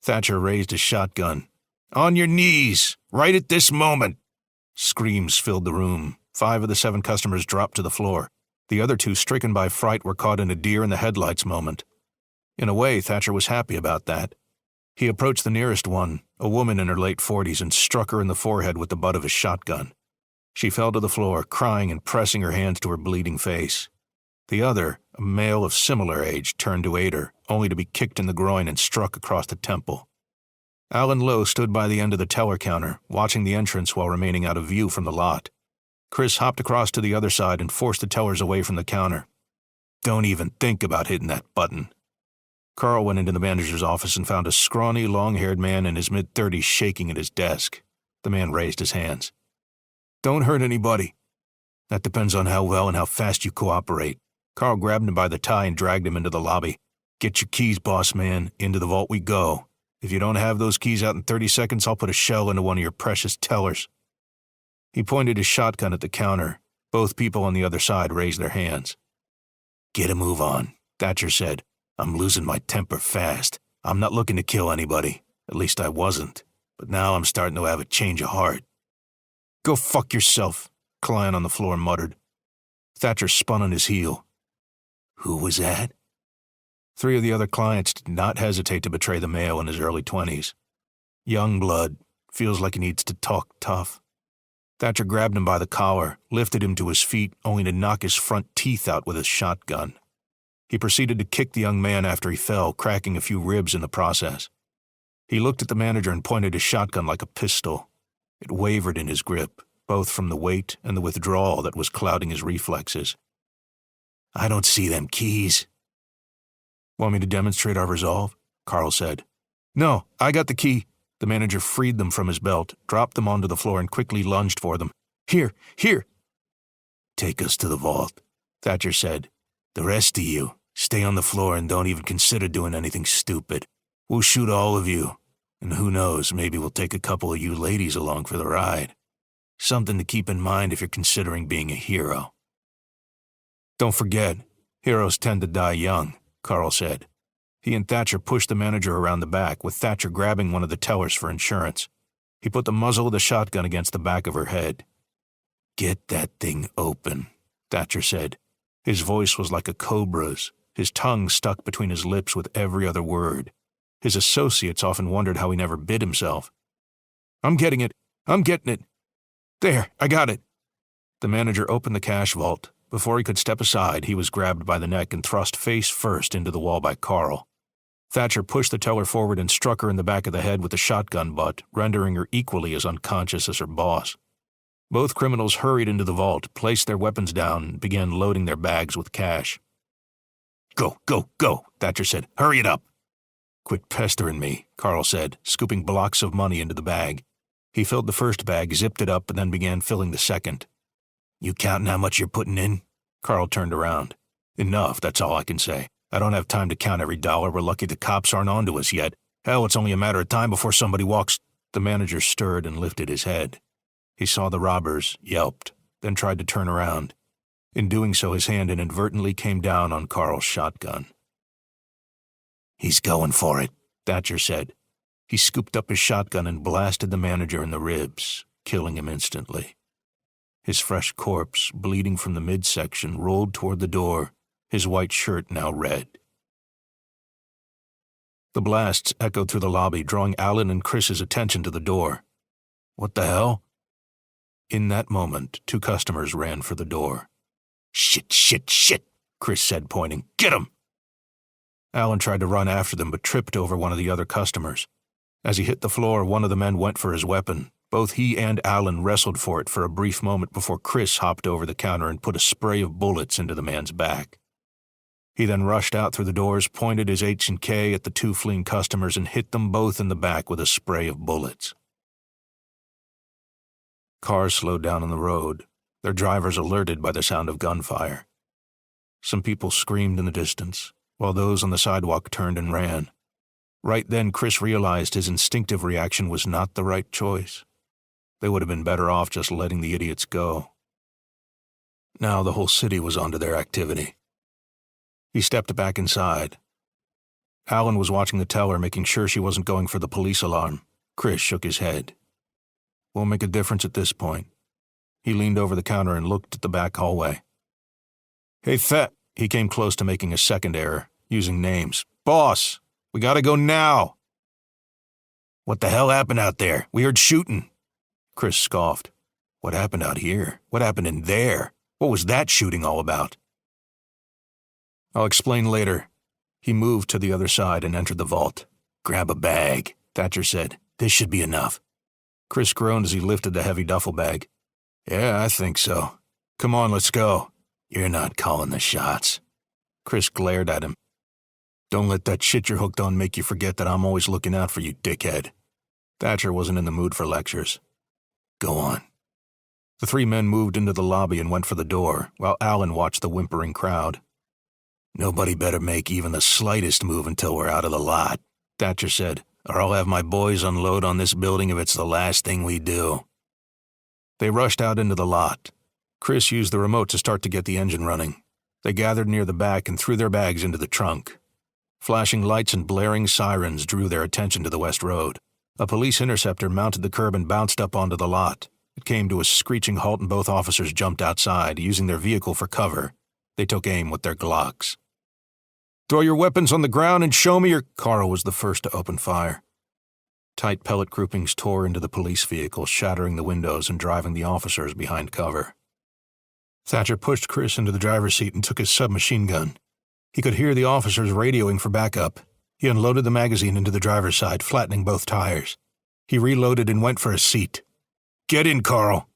Thatcher raised his shotgun. "On your knees! Right at this moment!" Screams filled the room. 5 of the 7 customers dropped to the floor. The other 2, stricken by fright, were caught in a deer-in-the-headlights moment. In a way, Thatcher was happy about that. He approached the nearest one, a woman in her late 40s, and struck her in the forehead with the butt of his shotgun. She fell to the floor, crying and pressing her hands to her bleeding face. The other, a male of similar age, turned to aid her, only to be kicked in the groin and struck across the temple. Alan Lowe stood by the end of the teller counter, watching the entrance while remaining out of view from the lot. Chris hopped across to the other side and forced the tellers away from the counter. "Don't even think about hitting that button." Carl went into the manager's office and found a scrawny, long-haired man in his mid-30s shaking at his desk. The man raised his hands. "Don't hurt anybody." "That depends on how well and how fast you cooperate." Carl grabbed him by the tie and dragged him into the lobby. "Get your keys, boss man. Into the vault we go. If you don't have those keys out in 30 seconds, I'll put a shell into one of your precious tellers." He pointed his shotgun at the counter. Both people on the other side raised their hands. "Get a move on," Thatcher said. "I'm losing my temper fast. I'm not looking to kill anybody. At least I wasn't. But now I'm starting to have a change of heart." "Go fuck yourself," Klein on the floor muttered. Thatcher spun on his heel. "Who was that?" 3 of the other clients did not hesitate to betray the male in his early 20s. "Young blood. Feels like he needs to talk tough." Thatcher grabbed him by the collar, lifted him to his feet, only to knock his front teeth out with his shotgun. He proceeded to kick the young man after he fell, cracking a few ribs in the process. He looked at the manager and pointed his shotgun like a pistol. It wavered in his grip, both from the weight and the withdrawal that was clouding his reflexes. "I don't see them keys." "Want me to demonstrate our resolve?" Carl said. "No, I got the key." The manager freed them from his belt, dropped them onto the floor, and quickly lunged for them. Here! "Take us to the vault," Thatcher said. "The rest of you, stay on the floor and don't even consider doing anything stupid. We'll shoot all of you, and who knows, maybe we'll take a couple of you ladies along for the ride. Something to keep in mind if you're considering being a hero." "Don't forget, heroes tend to die young," Carl said. He and Thatcher pushed the manager around the back, with Thatcher grabbing one of the tellers for insurance. He put the muzzle of the shotgun against the back of her head. "Get that thing open," Thatcher said. His voice was like a cobra's, his tongue stuck between his lips with every other word. His associates often wondered how he never bit himself. I'm getting it. There, I got it." The manager opened the cash vault. Before he could step aside, he was grabbed by the neck and thrust face first into the wall by Carl. Thatcher pushed the teller forward and struck her in the back of the head with the shotgun butt, rendering her equally as unconscious as her boss. Both criminals hurried into the vault, placed their weapons down, and began loading their bags with cash. Go, Thatcher said. "Hurry it up." "Quit pestering me," Carl said, scooping blocks of money into the bag. He filled the first bag, zipped it up, and then began filling the second. "You counting how much you're putting in?" Carl turned around. "Enough, that's all I can say. I don't have time to count every dollar. We're lucky the cops aren't on to us yet. Hell, it's only a matter of time before somebody walks." The manager stirred and lifted his head. He saw the robbers, yelped, then tried to turn around. In doing so, his hand inadvertently came down on Carl's shotgun. "He's going for it," Thatcher said. He scooped up his shotgun and blasted the manager in the ribs, killing him instantly. His fresh corpse, bleeding from the midsection, rolled toward the door, his white shirt now red. The blasts echoed through the lobby, drawing Alan and Chris's attention to the door. "What the hell?" In that moment, 2 customers ran for the door. Shit, Chris said, pointing. "Get him!" Alan tried to run after them, but tripped over one of the other customers. As he hit the floor, one of the men went for his weapon. Both he and Alan wrestled for it for a brief moment before Chris hopped over the counter and put a spray of bullets into the man's back. He then rushed out through the doors, pointed his H&K at the 2 fleeing customers, and hit them both in the back with a spray of bullets. Cars slowed down on the road, their drivers alerted by the sound of gunfire. Some people screamed in the distance, while those on the sidewalk turned and ran. Right then, Chris realized his instinctive reaction was not the right choice. They would have been better off just letting the idiots go. Now the whole city was onto their activity. He stepped back inside. Alan was watching the teller, making sure she wasn't going for the police alarm. Chris shook his head. Won't make a difference at this point. He leaned over the counter and looked at the back hallway. Hey, Thet. He came close to making a second error, using names. Boss, we gotta go now. What the hell happened out there? We heard shooting. Chris scoffed. What happened out here? What happened in there? What was that shooting all about? I'll explain later. He moved to the other side and entered the vault. Grab a bag, Thatcher said. This should be enough. Chris groaned as he lifted the heavy duffel bag. Yeah, I think so. Come on, let's go. You're not calling the shots. Chris glared at him. Don't let that shit you're hooked on make you forget that I'm always looking out for you, dickhead. Thatcher wasn't in the mood for lectures. Go on. The three men moved into the lobby and went for the door, while Alan watched the whimpering crowd. Nobody better make even the slightest move until we're out of the lot, Thatcher said, or I'll have my boys unload on this building if it's the last thing we do. They rushed out into the lot. Chris used the remote to start to get the engine running. They gathered near the back and threw their bags into the trunk. Flashing lights and blaring sirens drew their attention to the West Road. A police interceptor mounted the curb and bounced up onto the lot. It came to a screeching halt and both officers jumped outside, using their vehicle for cover. They took aim with their Glocks. Throw your weapons on the ground and show me your... Carl was the first to open fire. Tight pellet groupings tore into the police vehicle, shattering the windows and driving the officers behind cover. Thatcher pushed Chris into the driver's seat and took his submachine gun. He could hear the officers radioing for backup. He unloaded the magazine into the driver's side, flattening both tires. He reloaded and went for a seat. Get in, Carl.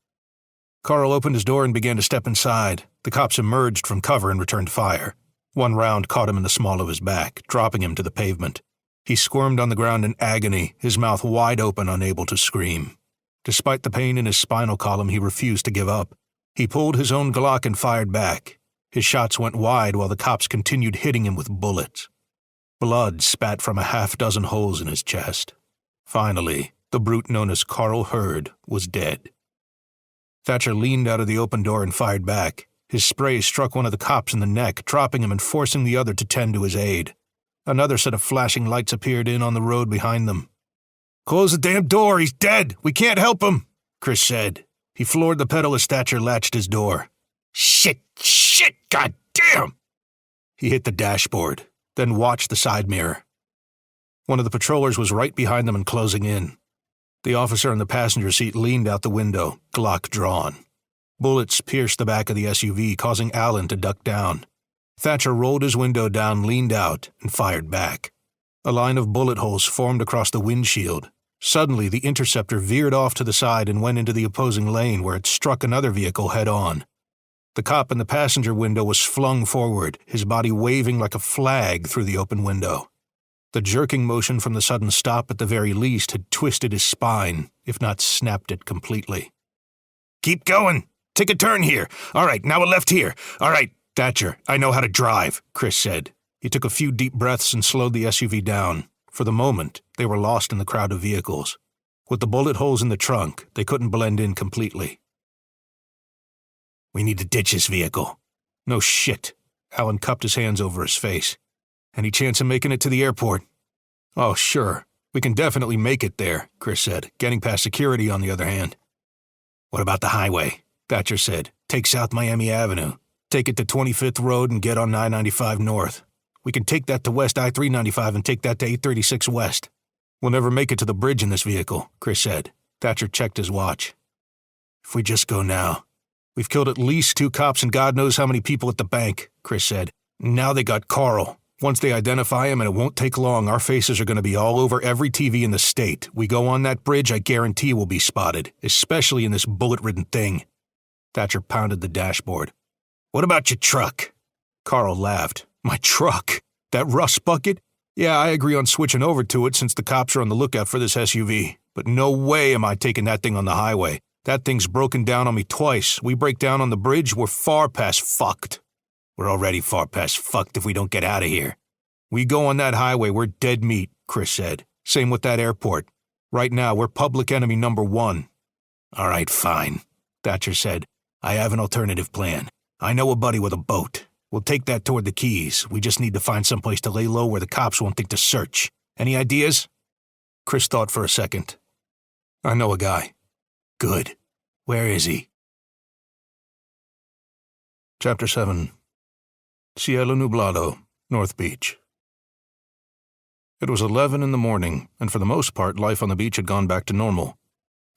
Carl opened his door and began to step inside. The cops emerged from cover and returned fire. One round caught him in the small of his back, dropping him to the pavement. He squirmed on the ground in agony, his mouth wide open, unable to scream. Despite the pain in his spinal column, he refused to give up. He pulled his own Glock and fired back. His shots went wide while the cops continued hitting him with bullets. Blood spat from a half-dozen holes in his chest. Finally, the brute known as Carl Hurd was dead. Thatcher leaned out of the open door and fired back. His spray struck one of the cops in the neck, dropping him and forcing the other to tend to his aid. Another set of flashing lights appeared in on the road behind them. Close the damn door, he's dead! We can't help him! Chris said. He floored the pedal as Thatcher latched his door. Shit, goddamn! He hit the dashboard, then watched the side mirror. One of the patrollers was right behind them and closing in. The officer in the passenger seat leaned out the window, Glock drawn. Bullets pierced the back of the SUV, causing Alan to duck down. Thatcher rolled his window down, leaned out, and fired back. A line of bullet holes formed across the windshield. Suddenly, the interceptor veered off to the side and went into the opposing lane where it struck another vehicle head-on. The cop in the passenger window was flung forward, his body waving like a flag through the open window. The jerking motion from the sudden stop at the very least had twisted his spine, if not snapped it completely. Keep going! Take a turn here! All right, now a left here! All right, Thatcher, I know how to drive, Chris said. He took a few deep breaths and slowed the SUV down. For the moment, they were lost in the crowd of vehicles. With the bullet holes in the trunk, they couldn't blend in completely. We need to ditch this vehicle. No shit. Alan cupped his hands over his face. Any chance of making it to the airport? Oh, sure. We can definitely make it there, Chris said, getting past security on the other hand. What about the highway? Thatcher said. Take South Miami Avenue. Take it to 25th Road and get on I-95 North. We can take that to West I-395 and take that to 836 West. We'll never make it to the bridge in this vehicle, Chris said. Thatcher checked his watch. If we just go now. We've killed at least 2 cops and God knows how many people at the bank, Chris said. Now they got Carl. Once they identify him, and it won't take long, our faces are going to be all over every TV in the state. We go on that bridge, I guarantee we'll be spotted, especially in this bullet-ridden thing. Thatcher pounded the dashboard. What about your truck? Carl laughed. My truck? That rust bucket? Yeah, I agree on switching over to it since the cops are on the lookout for this SUV. But no way am I taking that thing on the highway. That thing's broken down on me twice. We break down on the bridge, we're far past fucked. We're already far past fucked if we don't get out of here. We go on that highway, we're dead meat, Chris said. Same with that airport. Right now, we're public enemy number 1. All right, fine, Thatcher said. I have an alternative plan. I know a buddy with a boat. We'll take that toward the Keys. We just need to find someplace to lay low where the cops won't think to search. Any ideas? Chris thought for a second. I know a guy. Good. Where is he? Chapter 7. Cielo Nublado, North Beach. It was 11 in the morning, and for the most part, life on the beach had gone back to normal.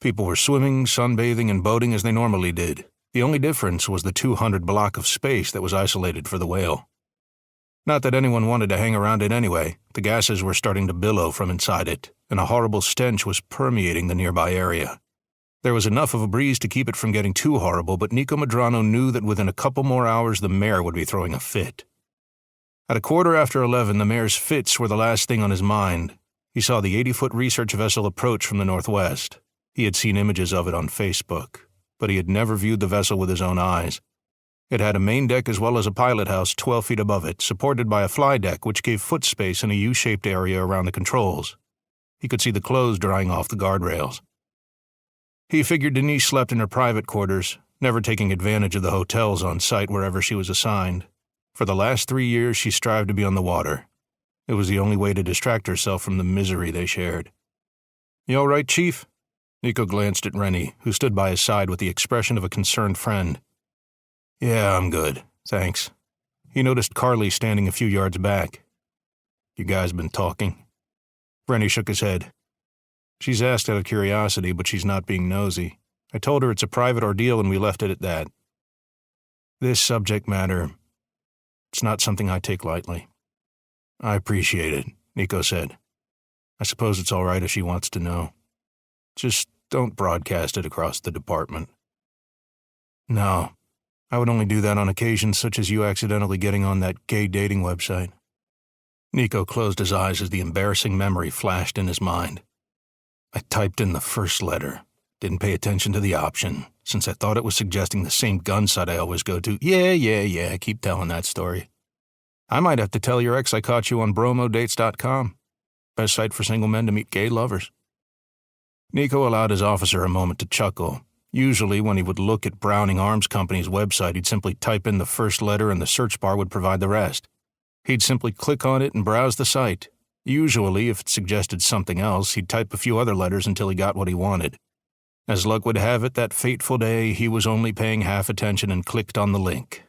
People were swimming, sunbathing, and boating as they normally did. The only difference was the 200 block of space that was isolated for the whale. Not that anyone wanted to hang around it anyway. The gases were starting to billow from inside it, and a horrible stench was permeating the nearby area. There was enough of a breeze to keep it from getting too horrible, but Nico Medrano knew that within a couple more hours the mayor would be throwing a fit. At 11:15, the mayor's fits were the last thing on his mind. He saw the 80-foot research vessel approach from the northwest. He had seen images of it on Facebook, but he had never viewed the vessel with his own eyes. It had a main deck as well as a pilot house 12 feet above it, supported by a fly deck which gave foot space in a U-shaped area around the controls. He could see the clothes drying off the guardrails. He figured Denise slept in her private quarters, never taking advantage of the hotels on site wherever she was assigned. For the last 3 years, she strived to be on the water. It was the only way to distract herself from the misery they shared. "You all right, Chief?" Nico glanced at Rennie, who stood by his side with the expression of a concerned friend. "Yeah, I'm good, thanks." He noticed Carly standing a few yards back. "You guys been talking?" Rennie shook his head. "She's asked out of curiosity, but she's not being nosy. I told her it's a private ordeal and we left it at that. This subject matter, it's not something I take lightly." "I appreciate it," Nico said. "I suppose it's all right if she wants to know. Just don't broadcast it across the department." "No, I would only do that on occasions such as you accidentally getting on that gay dating website." Nico closed his eyes as the embarrassing memory flashed in his mind. "I typed in the first letter, didn't pay attention to the option, since I thought it was suggesting the same gun site I always go to. Yeah, keep telling that story. I might have to tell your ex I caught you on bromodates.com. Best site for single men to meet gay lovers." Nico allowed his officer a moment to chuckle. Usually, when he would look at Browning Arms Company's website, he'd simply type in the first letter and the search bar would provide the rest. He'd simply click on it and browse the site. Usually, if it suggested something else, he'd type a few other letters until he got what he wanted. As luck would have it, that fateful day, he was only paying half attention and clicked on the link,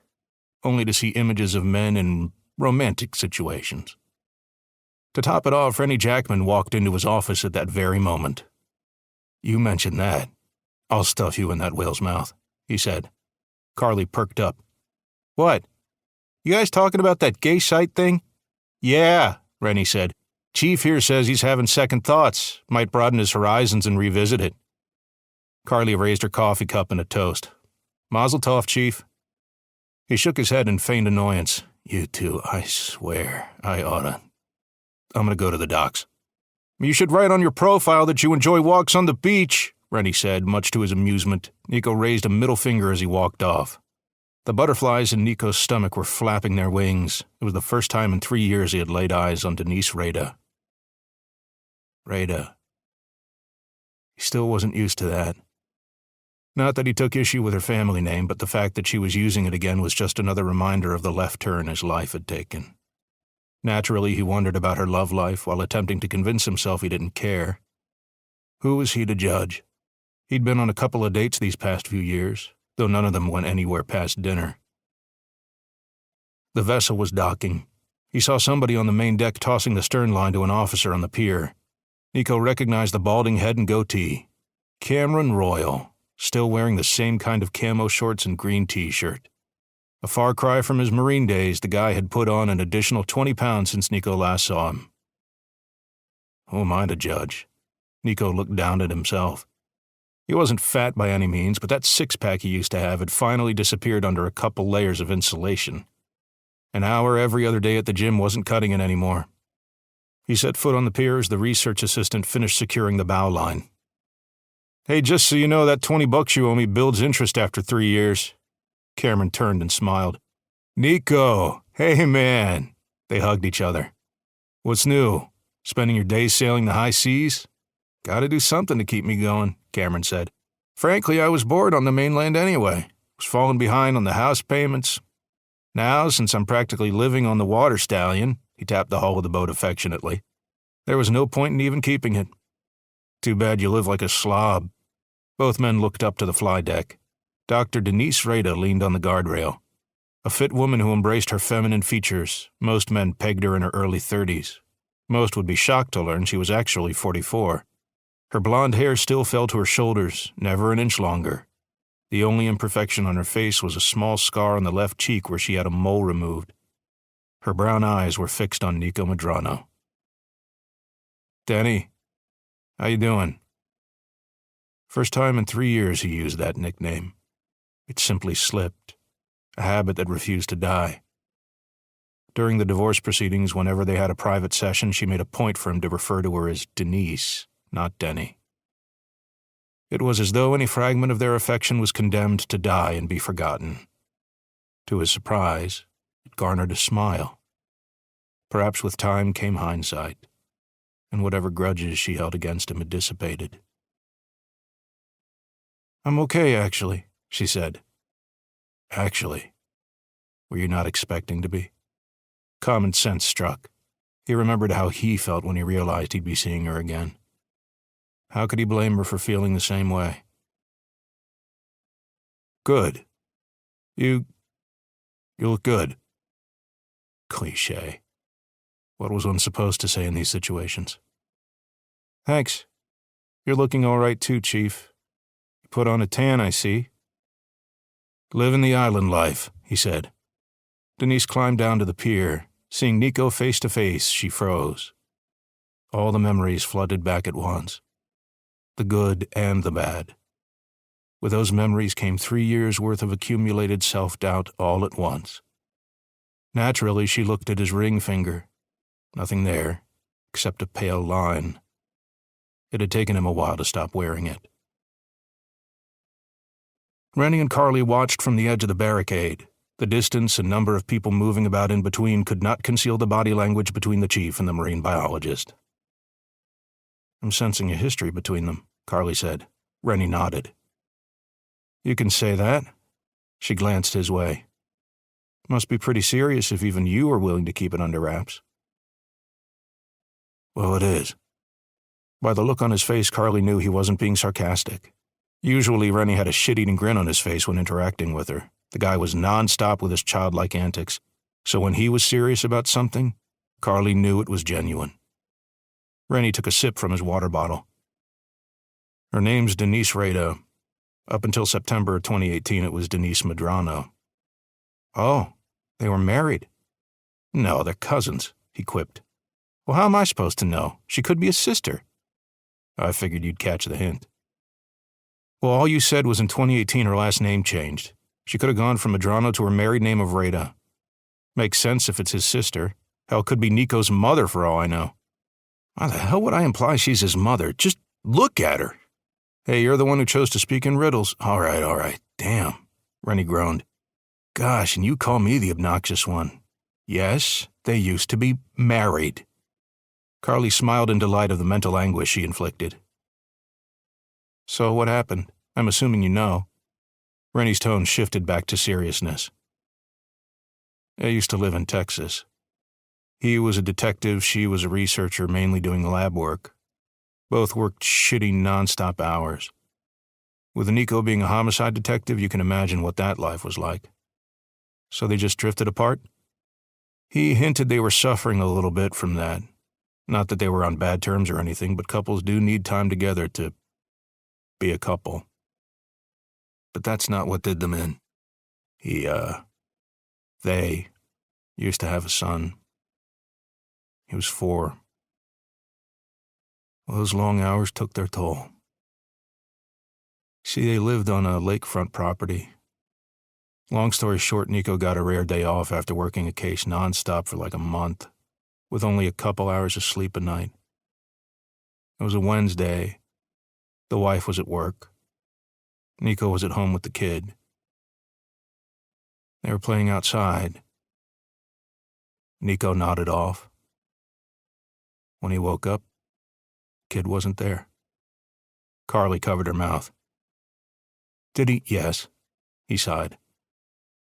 only to see images of men in romantic situations. To top it off, Rennie Jackman walked into his office at that very moment. "You mentioned that. I'll stuff you in that whale's mouth," he said. Carly perked up. "What? You guys talking about that gay site thing?" "Yeah," Rennie said. "Chief here says he's having second thoughts. Might broaden his horizons and revisit it." Carly raised her coffee cup in a toast. "Mazel tov, Chief." He shook his head in feigned annoyance. "You two, I swear, I oughta. I'm gonna go to the docks." "You should write on your profile that you enjoy walks on the beach," Rennie said, much to his amusement. Nico raised a middle finger as he walked off. The butterflies in Nico's stomach were flapping their wings. It was the first time in 3 years he had laid eyes on Denise Rada. Rada. He still wasn't used to that. Not that he took issue with her family name, but the fact that she was using it again was just another reminder of the left turn his life had taken. Naturally, he wondered about her love life while attempting to convince himself he didn't care. Who was he to judge? He'd been on a couple of dates these past few years, though none of them went anywhere past dinner. The vessel was docking. He saw somebody on the main deck tossing the stern line to an officer on the pier. Nico recognized the balding head and goatee. Cameron Royal, still wearing the same kind of camo shorts and green t-shirt. A far cry from his Marine days, the guy had put on an additional 20 pounds since Nico last saw him. Who am I to judge? Nico looked down at himself. He wasn't fat by any means, but that six-pack he used to have had finally disappeared under a couple layers of insulation. An hour every other day at the gym wasn't cutting it anymore. He set foot on the pier as the research assistant finished securing the bow line. "Hey, just so you know, that $20 you owe me builds interest after 3 years. Cameron turned and smiled. "Nico, hey man." They hugged each other. "What's new? Spending your days sailing the high seas?" "Gotta do something to keep me going," Cameron said. "Frankly, I was bored on the mainland anyway. Was falling behind on the house payments. Now, since I'm practically living on the water stallion," he tapped the hull of the boat affectionately, "there was no point in even keeping it. Too bad you live like a slob." Both men looked up to the fly deck. Dr. Denise Rada leaned on the guardrail. A fit woman who embraced her feminine features. Most men pegged her in her early 30s. Most would be shocked to learn she was actually 44. Her blonde hair still fell to her shoulders, never an inch longer. The only imperfection on her face was a small scar on the left cheek where she had a mole removed. Her brown eyes were fixed on Nico Medrano. "Denny, how you doing?" First time in 3 years he used that nickname. It simply slipped, a habit that refused to die. During the divorce proceedings, whenever they had a private session, she made a point for him to refer to her as Denise, not Denny. It was as though any fragment of their affection was condemned to die and be forgotten. To his surprise, it garnered a smile. Perhaps with time came hindsight, and whatever grudges she held against him had dissipated. "I'm okay, actually," she said. Actually? Were you not expecting to be? Common sense struck. He remembered how he felt when he realized he'd be seeing her again. How could he blame her for feeling the same way? "Good. You look good." Cliché. What was one supposed to say in these situations? "Thanks. You're looking all right too, Chief. You put on a tan, I see." "Living the island life," he said. Denise climbed down to the pier. Seeing Nico face to face, she froze. All the memories flooded back at once. The good and the bad. With those memories came 3 years' worth of accumulated self-doubt all at once. Naturally, she looked at his ring finger. Nothing there, except a pale line. It had taken him a while to stop wearing it. Rennie and Carly watched from the edge of the barricade. The distance and number of people moving about in between could not conceal the body language between the chief and the marine biologist. "I'm sensing a history between them," Carly said. Rennie nodded. "You can say that." She glanced his way. "Must be pretty serious if even you are willing to keep it under wraps." "Well, it is." By the look on his face, Carly knew he wasn't being sarcastic. Usually, Rennie had a shit-eating grin on his face when interacting with her. The guy was non-stop with his childlike antics, so when he was serious about something, Carly knew it was genuine. Rennie took a sip from his water bottle. "Her name's Denise Rada. Up until September 2018, it was Denise Medrano." "Oh, they were married?" "No, they're cousins," he quipped. "Well, how am I supposed to know? She could be a sister." "I figured you'd catch the hint." "Well, all you said was in 2018 her last name changed. She could have gone from Medrano to her married name of Rada. Makes sense if it's his sister. Hell, could be Nico's mother for all I know." "Why the hell would I imply she's his mother? Just look at her." "Hey, you're the one who chose to speak in riddles." All right. Damn," Rennie groaned. "Gosh, and you call me the obnoxious one." "Yes, they used to be married." Carly smiled in delight of the mental anguish she inflicted. "So what happened? I'm assuming you know." Rennie's tone shifted back to seriousness. "I used to live in Texas. He was a detective, she was a researcher, mainly doing lab work. Both worked shitty non-stop hours. With Nico being a homicide detective, you can imagine what that life was like. So they just drifted apart? He hinted they were suffering a little bit from that. Not that they were on bad terms or anything, but couples do need time together to be a couple. But that's not what did them in. They used to have a son. He was 4. Well, those long hours took their toll. See, they lived on a lakefront property. Long story short, Nico got a rare day off after working a case nonstop for like a month, with only a couple hours of sleep a night. It was a Wednesday. The wife was at work. Nico was at home with the kid. They were playing outside. Nico nodded off. When he woke up, kid wasn't there. Carly covered her mouth. "Did he?" "Yes," he sighed.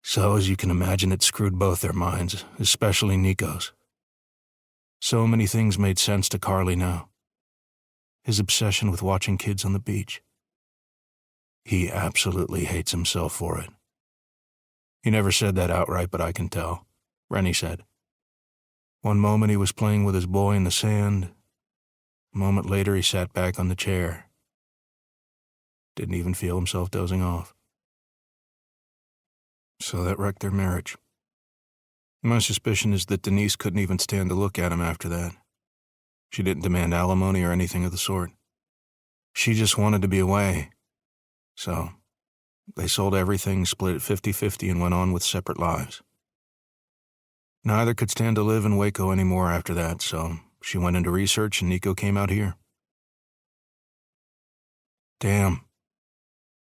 So, as you can imagine, it screwed both their minds, especially Nico's. So many things made sense to Carly now. His obsession with watching kids on the beach. He absolutely hates himself for it. He never said that outright, but I can tell, Rennie said. One moment he was playing with his boy in the sand. A moment later he sat back on the chair. Didn't even feel himself dozing off. So that wrecked their marriage. My suspicion is that Denise couldn't even stand to look at him after that. She didn't demand alimony or anything of the sort. She just wanted to be away. So, they sold everything, split it 50-50, and went on with separate lives. Neither could stand to live in Waco anymore after that, so she went into research and Nico came out here. Damn.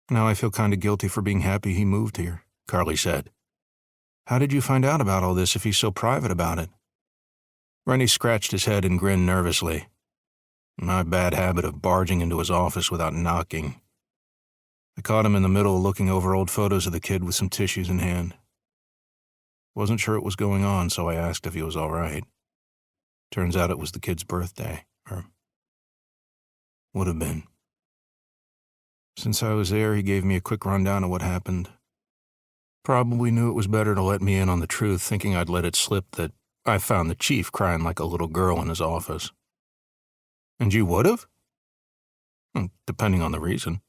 Now I feel kind of guilty for being happy he moved here, Carly said. How did you find out about all this if he's so private about it? Rennie scratched his head and grinned nervously. My bad habit of barging into his office without knocking. I caught him in the middle looking over old photos of the kid with some tissues in hand. Wasn't sure what was going on, so I asked if he was all right. Turns out it was the kid's birthday, or would have been. Since I was there, he gave me a quick rundown of what happened. Probably knew it was better to let me in on the truth, thinking I'd let it slip that I found the chief crying like a little girl in his office. And you would have? Depending on the reason.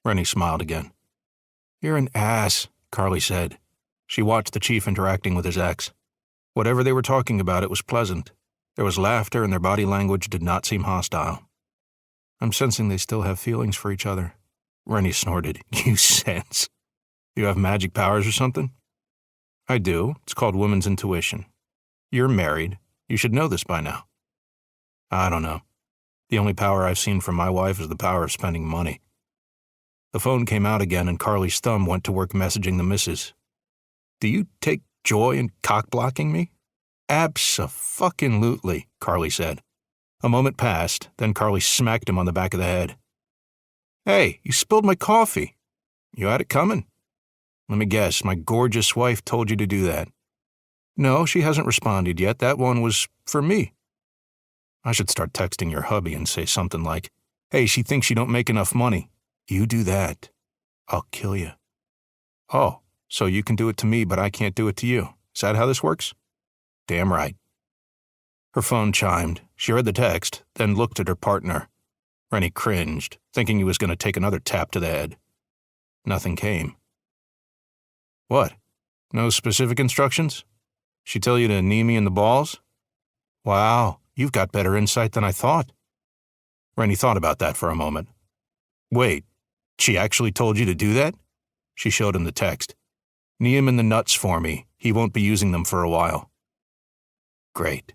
Rennie smiled again. You're an ass, Carly said. She watched the chief interacting with his ex. Whatever they were talking about, it was pleasant. There was laughter and their body language did not seem hostile. I'm sensing they still have feelings for each other. Rennie snorted. You sense? You have magic powers or something? I do. It's called woman's intuition. You're married. You should know this by now. I don't know. The only power I've seen from my wife is the power of spending money. The phone came out again and Carly's thumb went to work messaging the missus. Do you take joy in cock-blocking me? Abso-fucking-lutely, Carly said. A moment passed, then Carly smacked him on the back of the head. Hey, you spilled my coffee. You had it coming. Let me guess, my gorgeous wife told you to do that. No, she hasn't responded yet. That one was for me. I should start texting your hubby and say something like, hey, she thinks you don't make enough money. You do that. I'll kill you. Oh, so you can do it to me, but I can't do it to you. Is that how this works? Damn right. Her phone chimed. She read the text, then looked at her partner. Rennie cringed, thinking he was going to take another tap to the head. Nothing came. What? No specific instructions? She tell you to knee me in the balls? Wow, you've got better insight than I thought. Rennie thought about that for a moment. Wait, she actually told you to do that? She showed him the text. Knee him in the nuts for me. He won't be using them for a while. Great.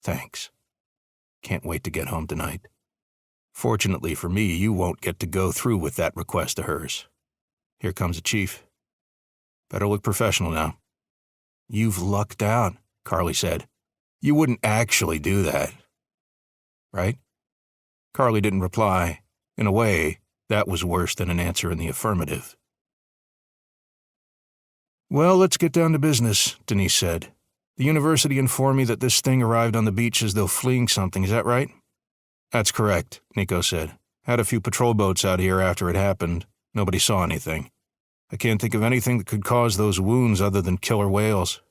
Thanks. Can't wait to get home tonight. Fortunately for me, you won't get to go through with that request of hers. Here comes the chief. Better look professional now. You've lucked out, Carly said. You wouldn't actually do that. Right? Carly didn't reply. In a way, that was worse than an answer in the affirmative. Well, let's get down to business, Denise said. The university informed me that this thing arrived on the beach as though fleeing something, is that right? That's correct, Nico said. Had a few patrol boats out here after it happened. Nobody saw anything. I can't think of anything that could cause those wounds other than killer whales.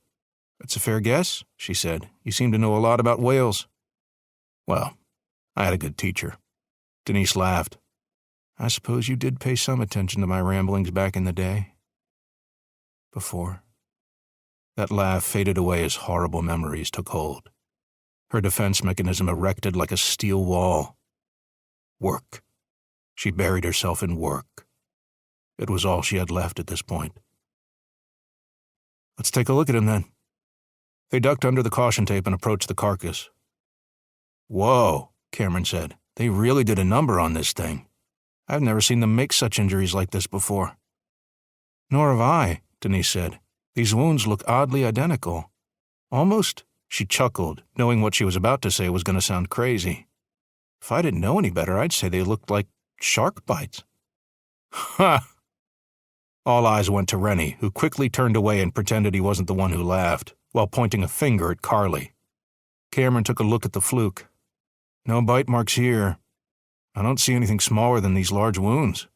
That's a fair guess, she said. You seem to know a lot about whales. Well, I had a good teacher. Denise laughed. I suppose you did pay some attention to my ramblings back in the day. Before. That laugh faded away as horrible memories took hold. Her defense mechanism erected like a steel wall. Work. She buried herself in work. It was all she had left at this point. Let's take a look at him then. They ducked under the caution tape and approached the carcass. Whoa, Cameron said. They really did a number on this thing. I've never seen them make such injuries like this before. Nor have I, Denise said. These wounds look oddly identical. Almost, she chuckled, knowing what she was about to say was going to sound crazy. If I didn't know any better, I'd say they looked like shark bites. Ha! All eyes went to Rennie, who quickly turned away and pretended he wasn't the one who laughed, while pointing a finger at Carly. Cameron took a look at the fluke. No bite marks here. I don't see anything smaller than these large wounds.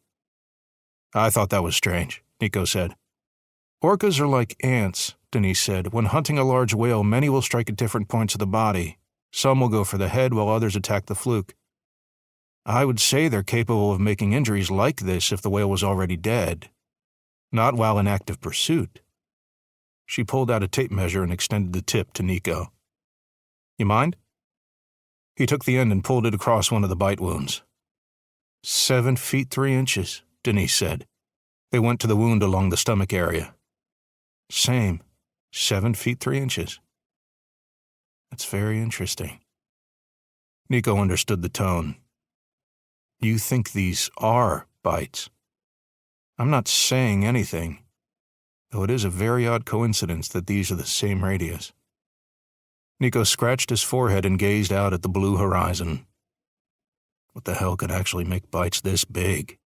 I thought that was strange, Nico said. Orcas are like ants, Denise said. When hunting a large whale, many will strike at different points of the body. Some will go for the head while others attack the fluke. I would say they're capable of making injuries like this if the whale was already dead. Not while in active pursuit. She pulled out a tape measure and extended the tip to Nico. You mind? He took the end and pulled it across one of the bite wounds. 7 feet 3 inches, Denise said. They went to the wound along the stomach area. Same. 7 feet 3 inches. That's very interesting. Nico understood the tone. You think these are bites? I'm not saying anything, though it is a very odd coincidence that these are the same radius. Nico scratched his forehead and gazed out at the blue horizon. What the hell could actually make bites this big?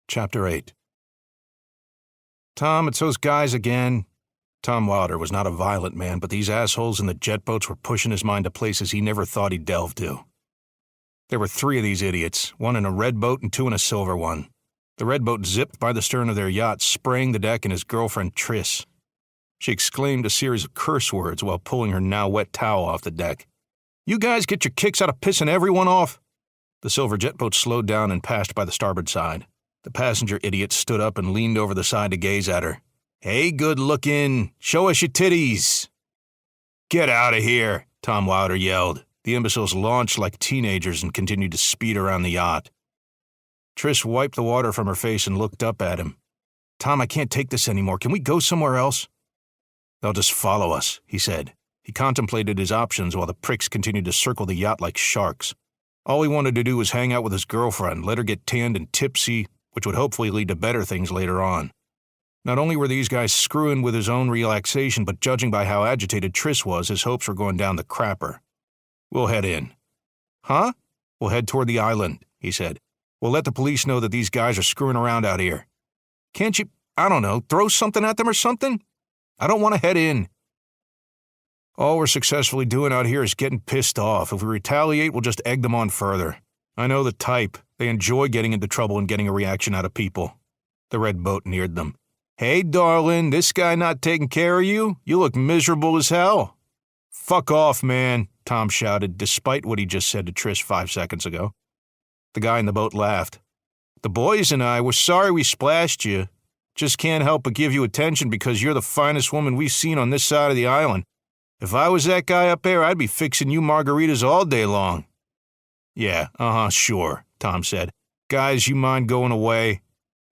Chapter 8. Tom, it's those guys again. Tom Wilder was not a violent man, but these assholes in the jet boats were pushing his mind to places he never thought he'd delve to. There were 3 of these idiots, 1 in a red boat and 2 in a silver one. The red boat zipped by the stern of their yacht, spraying the deck and his girlfriend Triss. She exclaimed a series of curse words while pulling her now wet towel off the deck. You guys get your kicks out of pissing everyone off? The silver jet boat slowed down and passed by the starboard side. The passenger idiot stood up and leaned over the side to gaze at her. Hey, good-looking, show us your titties. Get out of here, Tom Wilder yelled. The imbeciles launched like teenagers and continued to speed around the yacht. Trish wiped the water from her face and looked up at him. Tom, I can't take this anymore. Can we go somewhere else? They'll just follow us, he said. He contemplated his options while the pricks continued to circle the yacht like sharks. All he wanted to do was hang out with his girlfriend, let her get tanned and tipsy, which would hopefully lead to better things later on. Not only were these guys screwing with his own relaxation, but judging by how agitated Triss was, his hopes were going down the crapper. We'll head in. Huh? We'll head toward the island, he said. We'll let the police know that these guys are screwing around out here. Can't you, I don't know, throw something at them or something? I don't want to head in. All we're successfully doing out here is getting pissed off. If we retaliate, we'll just egg them on further. I know the type. They enjoy getting into trouble and getting a reaction out of people. The red boat neared them. Hey, darling, this guy not taking care of you? You look miserable as hell. Fuck off, man, Tom shouted, despite what he just said to Trish 5 seconds ago. The guy in the boat laughed. The boys and I were sorry we splashed you. Just can't help but give you attention because you're the finest woman we've seen on this side of the island. If I was that guy up there, I'd be fixing you margaritas all day long. Yeah, sure, Tom said. Guys, you mind going away?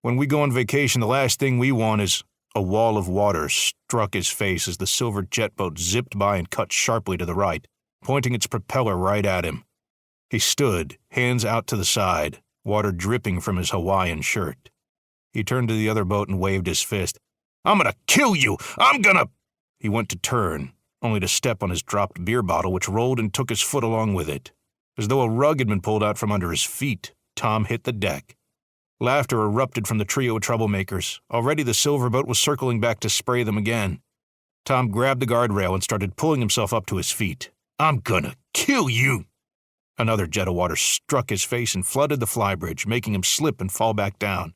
When we go on vacation, the last thing we want is... A wall of water struck his face as the silver jet boat zipped by and cut sharply to the right, pointing its propeller right at him. He stood, hands out to the side, water dripping from his Hawaiian shirt. He turned to the other boat and waved his fist. I'm gonna kill you! I'm gonna... He went to turn, only to step on his dropped beer bottle, which rolled and took his foot along with it. As though a rug had been pulled out from under his feet, Tom hit the deck. Laughter erupted from the trio of troublemakers. Already the silver boat was circling back to spray them again. Tom grabbed the guardrail and started pulling himself up to his feet. I'm gonna kill you! Another jet of water struck his face and flooded the flybridge, making him slip and fall back down.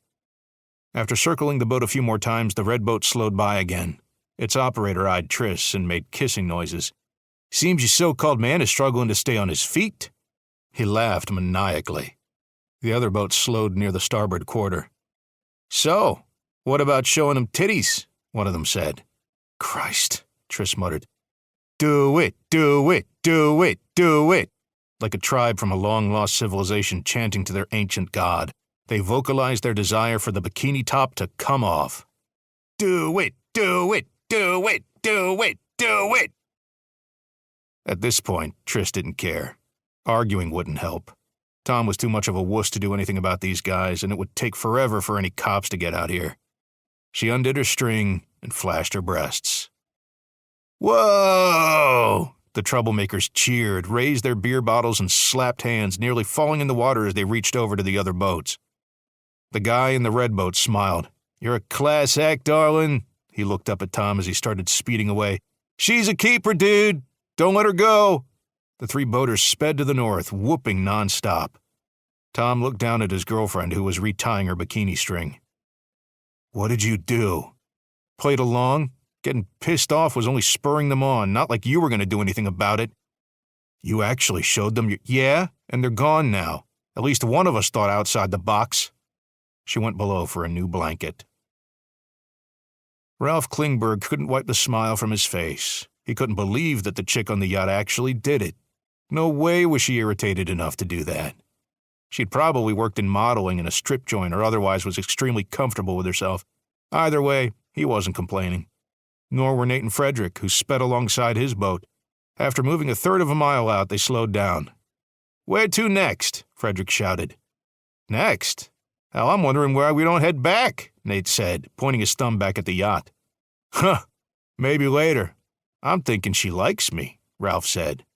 After circling the boat a few more times, the red boat slowed by again. Its operator eyed Triss and made kissing noises. Seems your so-called man is struggling to stay on his feet. He laughed maniacally. The other boat slowed near the starboard quarter. So, what about showing him titties? One of them said. Christ, Triss muttered. Do it, do it, do it, do it. Like a tribe from a long-lost civilization chanting to their ancient god, they vocalized their desire for the bikini top to come off. Do it, do it, do it, do it, do it. At this point, Triss didn't care. Arguing wouldn't help. Tom was too much of a wuss to do anything about these guys, and it would take forever for any cops to get out here. She undid her string and flashed her breasts. Whoa! The troublemakers cheered, raised their beer bottles, and slapped hands, nearly falling in the water as they reached over to the other boats. The guy in the red boat smiled. "You're a class act, darling." He looked up at Tom as he started speeding away. "She's a keeper, dude. Don't let her go." The three boaters sped to the north, whooping nonstop. Tom looked down at his girlfriend, who was retying her bikini string. "What did you do?" "Played along. Getting pissed off was only spurring them on, not like you were going to do anything about it." "You actually showed them your—" "Yeah, and they're gone now. At least one of us thought outside the box." She went below for a new blanket. Ralph Klingberg couldn't wipe the smile from his face. He couldn't believe that the chick on the yacht actually did it. No way was she irritated enough to do that. She'd probably worked in modeling in a strip joint or otherwise was extremely comfortable with herself. Either way, he wasn't complaining. Nor were Nate and Frederick, who sped alongside his boat. After moving a third of a mile out, they slowed down. "Where to next?" Frederick shouted. "Next? Hell, I'm wondering why we don't head back," Nate said, pointing his thumb back at the yacht. "Huh, maybe later. I'm thinking she likes me," Ralph said.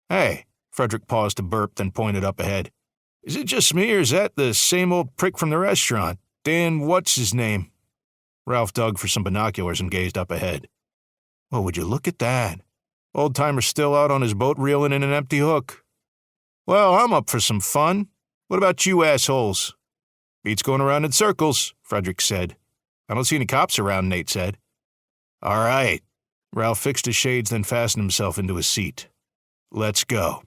"Hey," Frederick paused to burp, then pointed up ahead. "Is it just me, or is that the same old prick from the restaurant? Dan what's-his-name?" Ralph dug for some binoculars and gazed up ahead. "Well, would you look at that? Old-timer still out on his boat reeling in an empty hook." "Well, I'm up for some fun. What about you assholes?" "Beats going around in circles," Frederick said. "I don't see any cops around," Nate said. "All right." Ralph fixed his shades, then fastened himself into his seat. "Let's go."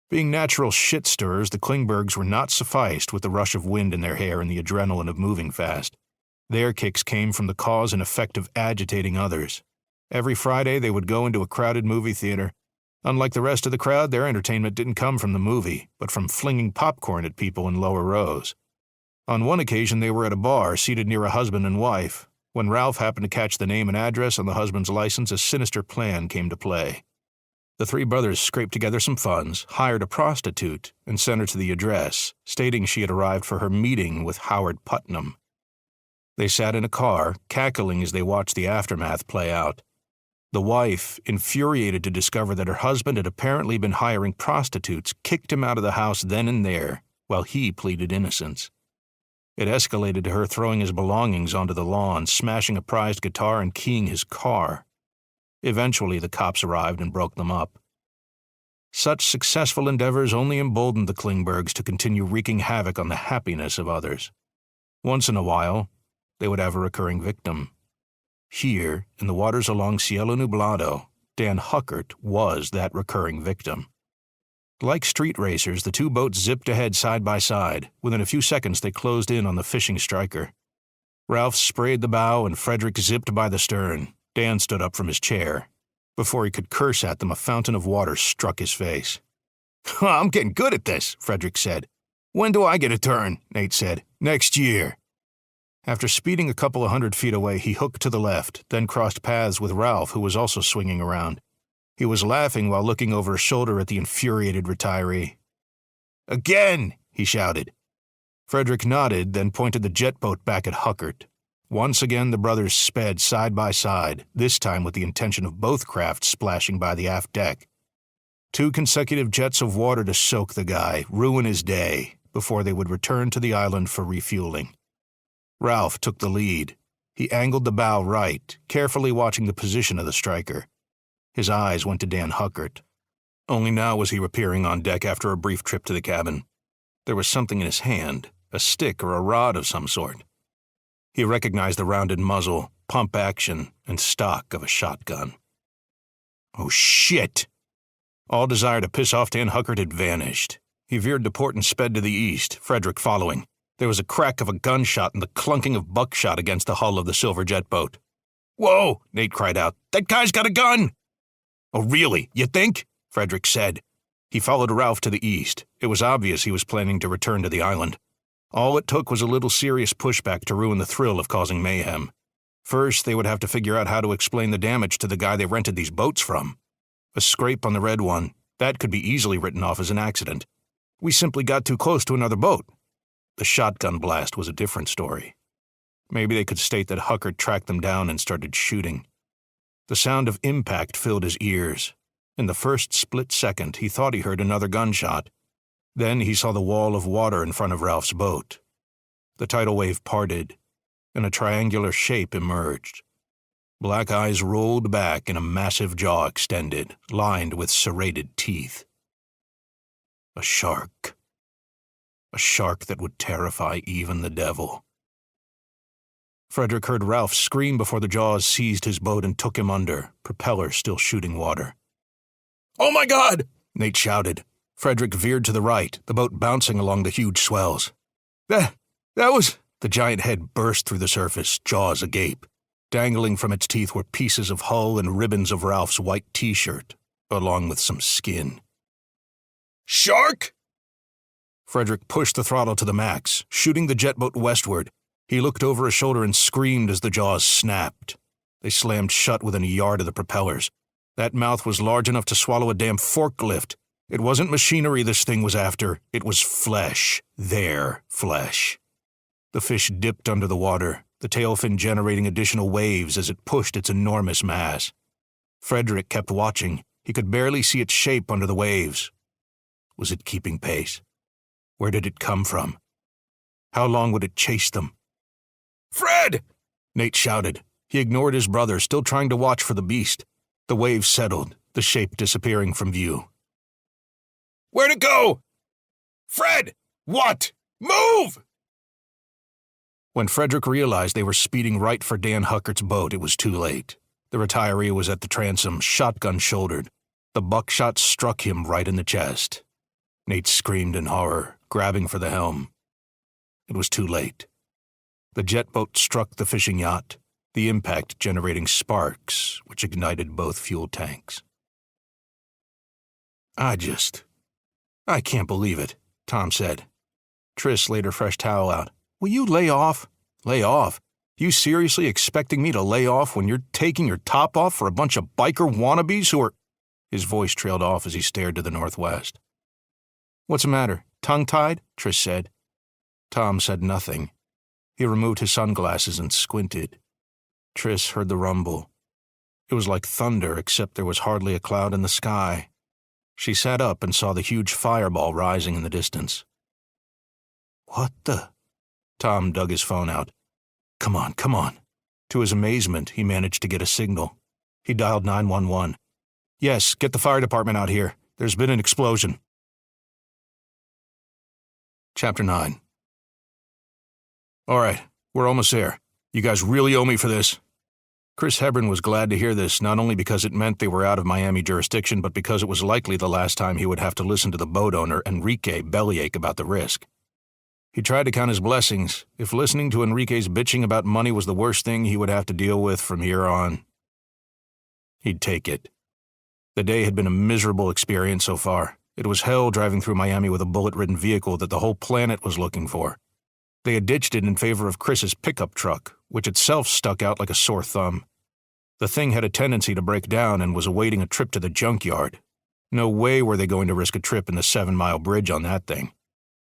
Being natural shit-stirrers, the Klingbergs were not sufficed with the rush of wind in their hair and the adrenaline of moving fast. Their kicks came from the cause and effect of agitating others. Every Friday they would go into a crowded movie theater. Unlike the rest of the crowd, their entertainment didn't come from the movie, but from flinging popcorn at people in lower rows. On one occasion they were at a bar, seated near a husband and wife. When Ralph happened to catch the name and address on the husband's license, a sinister plan came to play. The three brothers scraped together some funds, hired a prostitute, and sent her to the address, stating she had arrived for her meeting with Howard Putnam. They sat in a car, cackling as they watched the aftermath play out. The wife, infuriated to discover that her husband had apparently been hiring prostitutes, kicked him out of the house then and there, while he pleaded innocence. It escalated to her throwing his belongings onto the lawn, smashing a prized guitar, and keying his car. Eventually, the cops arrived and broke them up. Such successful endeavors only emboldened the Klingbergs to continue wreaking havoc on the happiness of others. Once in a while, they would have a recurring victim. Here, in the waters along Cielo Nublado, Dan Huckert was that recurring victim. Like street racers, the two boats zipped ahead side by side. Within a few seconds, they closed in on the fishing striker. Ralph sprayed the bow and Frederick zipped by the stern. Dan stood up from his chair. Before he could curse at them, a fountain of water struck his face. "I'm getting good at this," Frederick said. "When do I get a turn?" Nate said. "Next year." After speeding a couple of 100 feet away, he hooked to the left, then crossed paths with Ralph, who was also swinging around. He was laughing while looking over his shoulder at the infuriated retiree. "Again!" he shouted. Frederick nodded, then pointed the jet boat back at Huckert. Once again the brothers sped side by side, this time with the intention of both craft splashing by the aft deck. 2 consecutive jets of water to soak the guy, ruin his day, before they would return to the island for refueling. Ralph took the lead. He angled the bow right, carefully watching the position of the striker. His eyes went to Dan Huckert. Only now was he appearing on deck after a brief trip to the cabin. There was something in his hand, a stick or a rod of some sort. He recognized the rounded muzzle, pump action, and stock of a shotgun. Oh, shit! All desire to piss off Dan Huckert had vanished. He veered to port and sped to the east, Frederick following. There was a crack of a gunshot and the clunking of buckshot against the hull of the silver jet boat. "Whoa!" Nate cried out. "That guy's got a gun!" "Oh, really? You think?" Frederick said. He followed Ralph to the east. It was obvious he was planning to return to the island. All it took was a little serious pushback to ruin the thrill of causing mayhem. First, they would have to figure out how to explain the damage to the guy they rented these boats from. A scrape on the red one, that could be easily written off as an accident. We simply got too close to another boat. The shotgun blast was a different story. Maybe they could state that Huckert tracked them down and started shooting. The sound of impact filled his ears. In the first split second, he thought he heard another gunshot. Then he saw the wall of water in front of Ralph's boat. The tidal wave parted, and a triangular shape emerged. Black eyes rolled back and a massive jaw extended, lined with serrated teeth. A shark. A shark that would terrify even the devil. Frederick heard Ralph scream before the jaws seized his boat and took him under, propeller still shooting water. "Oh my God!" Nate shouted. Frederick veered to the right, the boat bouncing along the huge swells. That was... The giant head burst through the surface, jaws agape. Dangling from its teeth were pieces of hull and ribbons of Ralph's white t-shirt, along with some skin. "Shark!" Frederick pushed the throttle to the max, shooting the jet boat westward. He looked over his shoulder and screamed as the jaws snapped. They slammed shut within a yard of the propellers. That mouth was large enough to swallow a damn forklift. It wasn't machinery this thing was after. It was flesh. Their flesh. The fish dipped under the water, the tail fin generating additional waves as it pushed its enormous mass. Frederick kept watching. He could barely see its shape under the waves. Was it keeping pace? Where did it come from? How long would it chase them? "Fred!" Nate shouted. He ignored his brother, still trying to watch for the beast. The waves settled, the shape disappearing from view. "Where'd it go? Fred! What? Move!" When Frederick realized they were speeding right for Dan Huckert's boat, it was too late. The retiree was at the transom, shotgun shouldered. The buckshot struck him right in the chest. Nate screamed in horror, grabbing for the helm. It was too late. The jet boat struck the fishing yacht, the impact generating sparks, which ignited both fuel tanks. I can't believe it," Tom said. Triss laid her fresh towel out. "Will you lay off?" "Lay off? You seriously expecting me to lay off when you're taking your top off for a bunch of biker wannabes who are—" His voice trailed off as he stared to the northwest. "What's the matter? Tongue-tied?" Triss said. Tom said nothing. He removed his sunglasses and squinted. Triss heard the rumble. It was like thunder, except there was hardly a cloud in the sky. She sat up and saw the huge fireball rising in the distance. "What the—" Tom dug his phone out. Come on. To his amazement, he managed to get a signal. He dialed 911. "Yes, get the fire department out here. There's been an explosion." Chapter 9. "All right, we're almost there. You guys really owe me for this." Chris Hebron was glad to hear this, not only because it meant they were out of Miami jurisdiction, but because it was likely the last time he would have to listen to the boat owner, Enrique, bellyache about the risk. He tried to count his blessings. If listening to Enrique's bitching about money was the worst thing he would have to deal with from here on, he'd take it. The day had been a miserable experience so far. It was hell driving through Miami with a bullet-ridden vehicle that the whole planet was looking for. They had ditched it in favor of Chris's pickup truck, which itself stuck out like a sore thumb. The thing had a tendency to break down and was awaiting a trip to the junkyard. No way were they going to risk a trip in the 7-mile bridge on that thing.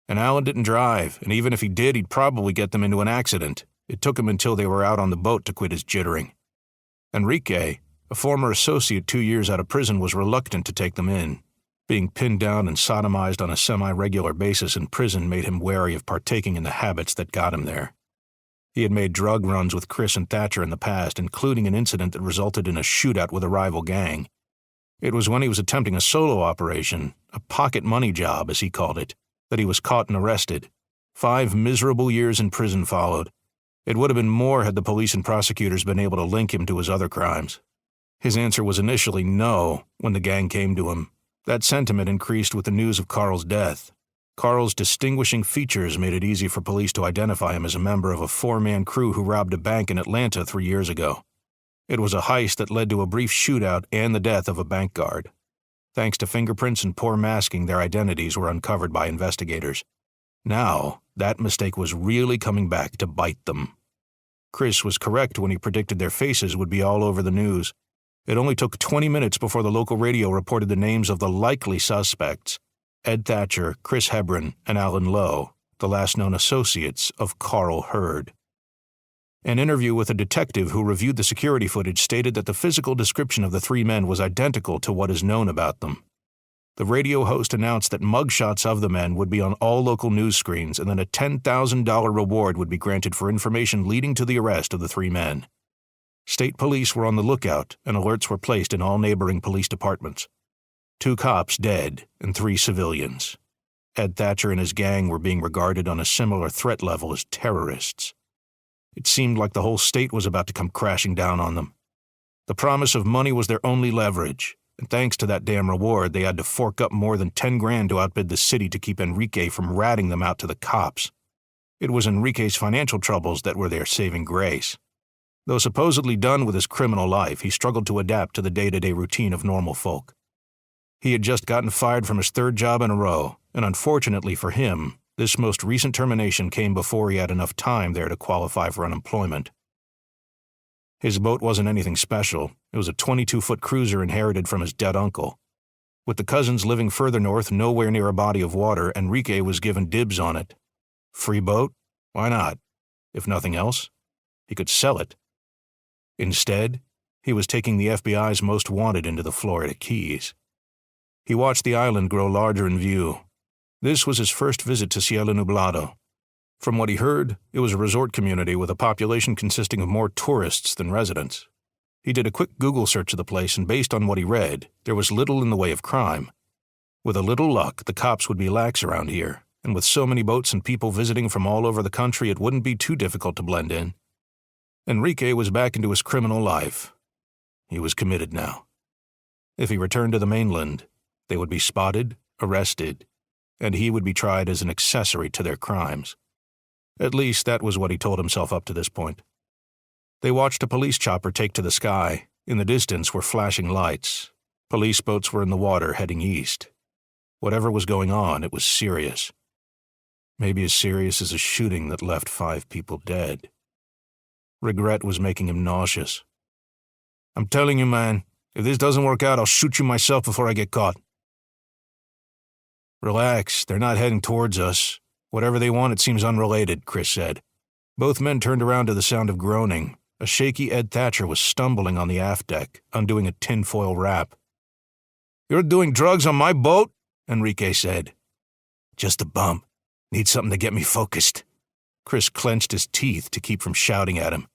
And Alan didn't drive, and even if he did, he'd probably get them into an accident. It took him until they were out on the boat to quit his jittering. Enrique, a former associate 2 years out of prison, was reluctant to take them in. Being pinned down and sodomized on a semi-regular basis in prison made him wary of partaking in the habits that got him there. He had made drug runs with Chris and Thatcher in the past, including an incident that resulted in a shootout with a rival gang. It was when he was attempting a solo operation, a pocket money job, as he called it, that he was caught and arrested. 5 miserable years in prison followed. It would have been more had the police and prosecutors been able to link him to his other crimes. His answer was initially no when the gang came to him. That sentiment increased with the news of Carl's death. Carl's distinguishing features made it easy for police to identify him as a member of a 4-man crew who robbed a bank in Atlanta 3 years ago. It was a heist that led to a brief shootout and the death of a bank guard. Thanks to fingerprints and poor masking, their identities were uncovered by investigators. Now, that mistake was really coming back to bite them. Chris was correct when he predicted their faces would be all over the news. It only took 20 minutes before the local radio reported the names of the likely suspects: Ed Thatcher, Chris Hebron, and Alan Lowe, the last known associates of Carl Hurd. An interview with a detective who reviewed the security footage stated that the physical description of the 3 men was identical to what is known about them. The radio host announced that mugshots of the men would be on all local news screens and that a $10,000 reward would be granted for information leading to the arrest of the 3 men. State police were on the lookout, and alerts were placed in all neighboring police departments. 2 cops dead and 3 civilians. Ed Thatcher and his gang were being regarded on a similar threat level as terrorists. It seemed like the whole state was about to come crashing down on them. The promise of money was their only leverage, and thanks to that damn reward, they had to fork up more than 10 grand to outbid the city to keep Enrique from ratting them out to the cops. It was Enrique's financial troubles that were their saving grace. Though supposedly done with his criminal life, he struggled to adapt to the day-to-day routine of normal folk. He had just gotten fired from his 3rd job in a row, and unfortunately for him, this most recent termination came before he had enough time there to qualify for unemployment. His boat wasn't anything special. It was a 22-foot cruiser inherited from his dead uncle. With the cousins living further north, nowhere near a body of water, Enrique was given dibs on it. Free boat? Why not? If nothing else, he could sell it. Instead, he was taking the FBI's most wanted into the Florida Keys. He watched the island grow larger in view. This was his first visit to Cielo Nublado. From what he heard, it was a resort community with a population consisting of more tourists than residents. He did a quick Google search of the place, and based on what he read, there was little in the way of crime. With a little luck, the cops would be lax around here, and with so many boats and people visiting from all over the country, it wouldn't be too difficult to blend in. Enrique was back into his criminal life. He was committed now. If he returned to the mainland, they would be spotted, arrested, and he would be tried as an accessory to their crimes. At least that was what he told himself up to this point. They watched a police chopper take to the sky. In the distance were flashing lights. Police boats were in the water heading east. Whatever was going on, it was serious. Maybe as serious as a shooting that left 5 people dead. Regret was making him nauseous. "I'm telling you, man, if this doesn't work out, I'll shoot you myself before I get caught." "Relax, they're not heading towards us. Whatever they want, it seems unrelated," Chris said. Both men turned around to the sound of groaning. A shaky Ed Thatcher was stumbling on the aft deck, undoing a tinfoil wrap. "You're doing drugs on my boat?" Enrique said. "Just a bump. Need something to get me focused." Chris clenched his teeth to keep from shouting at him.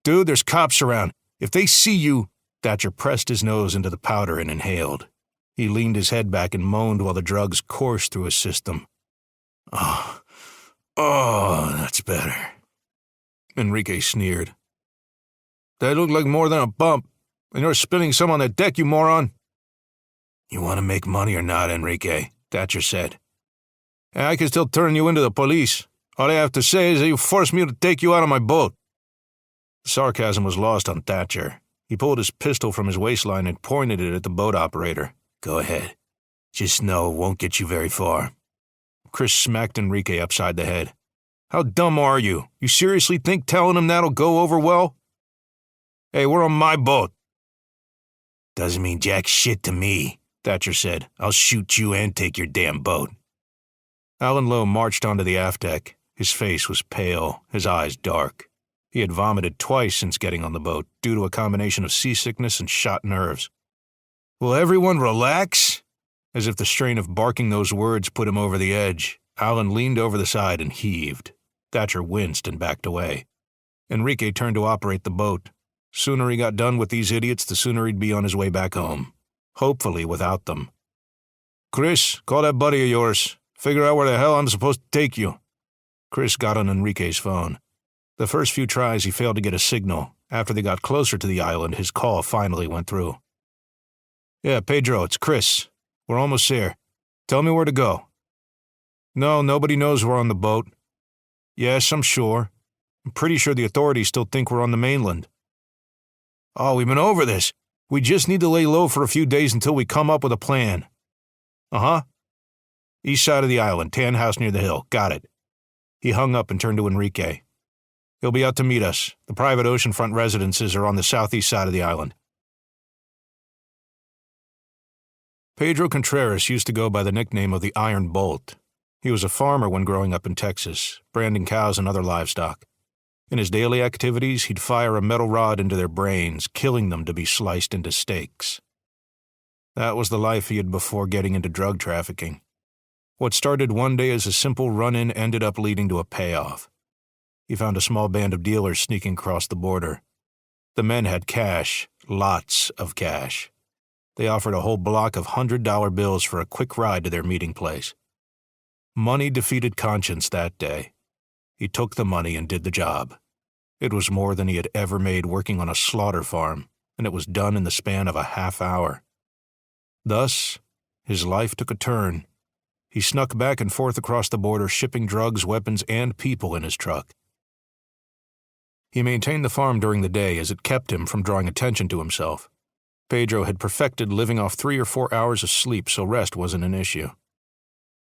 "Dude, there's cops around. If they see you—" Thatcher pressed his nose into the powder and inhaled. He leaned his head back and moaned while the drugs coursed through his system. Oh, that's better." Enrique sneered. "That looked like more than a bump, and you're spilling some on the deck, you moron." "You want to make money or not, Enrique?" Thatcher said. "And I can still turn you into the police. All I have to say is that you forced me to take you out of my boat." The sarcasm was lost on Thatcher. He pulled his pistol from his waistline and pointed it at the boat operator. "Go ahead. Just know it won't get you very far." Chris smacked Enrique upside the head. "How dumb are you? You seriously think telling him that'll go over well?" "Hey, we're on my boat." "Doesn't mean jack shit to me," Thatcher said. "I'll shoot you and take your damn boat." Alan Lowe marched onto the aft deck. His face was pale, his eyes dark. He had vomited twice since getting on the boat, due to a combination of seasickness and shot nerves. "Will everyone relax?" As if the strain of barking those words put him over the edge, Alan leaned over the side and heaved. Thatcher winced and backed away. Enrique turned to operate the boat. Sooner he got done with these idiots, the sooner he'd be on his way back home. Hopefully without them. "Chris, call that buddy of yours. Figure out where the hell I'm supposed to take you." Chris got on Enrique's phone. The first few tries he failed to get a signal. After they got closer to the island, his call finally went through. "Yeah, Pedro, it's Chris. We're almost there. Tell me where to go." "No, nobody knows we're on the boat." "Yes, I'm sure. I'm pretty sure the authorities still think we're on the mainland." "Oh, we've been over this. We just need to lay low for a few days until we come up with a plan." "Uh-huh. East side of the island, tan house near the hill. Got it." He hung up and turned to Enrique. "He'll be out to meet us. The private oceanfront residences are on the southeast side of the island." Pedro Contreras used to go by the nickname of the Iron Bolt. He was a farmer when growing up in Texas, branding cows and other livestock. In his daily activities, he'd fire a metal rod into their brains, killing them to be sliced into steaks. That was the life he had before getting into drug trafficking. What started one day as a simple run-in ended up leading to a payoff. He found a small band of dealers sneaking across the border. The men had cash, lots of cash. They offered a whole block of $100 bills for a quick ride to their meeting place. Money defeated conscience that day. He took the money and did the job. It was more than he had ever made working on a slaughter farm, and it was done in the span of a half hour. Thus, his life took a turn. He snuck back and forth across the border, shipping drugs, weapons, and people in his truck. He maintained the farm during the day as it kept him from drawing attention to himself. Pedro had perfected living off 3 or 4 hours of sleep, so rest wasn't an issue.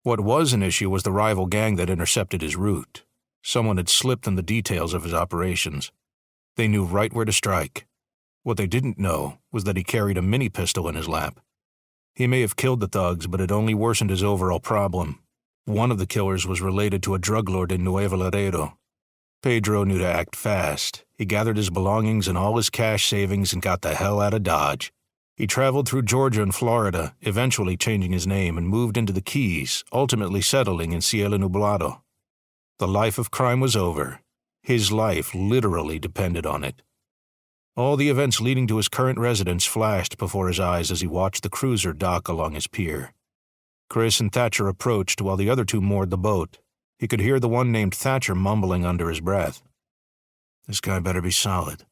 What was an issue was the rival gang that intercepted his route. Someone had slipped in the details of his operations. They knew right where to strike. What they didn't know was that he carried a mini pistol in his lap. He may have killed the thugs, but it only worsened his overall problem. One of the killers was related to a drug lord in Nuevo Laredo. Pedro knew to act fast. He gathered his belongings and all his cash savings and got the hell out of Dodge. He traveled through Georgia and Florida, eventually changing his name, and moved into the Keys, ultimately settling in Cielo Nublado. The life of crime was over. His life literally depended on it. All the events leading to his current residence flashed before his eyes as he watched the cruiser dock along his pier. Chris and Thatcher approached while the other two moored the boat. He could hear the one named Thatcher mumbling under his breath. "This guy better be solid."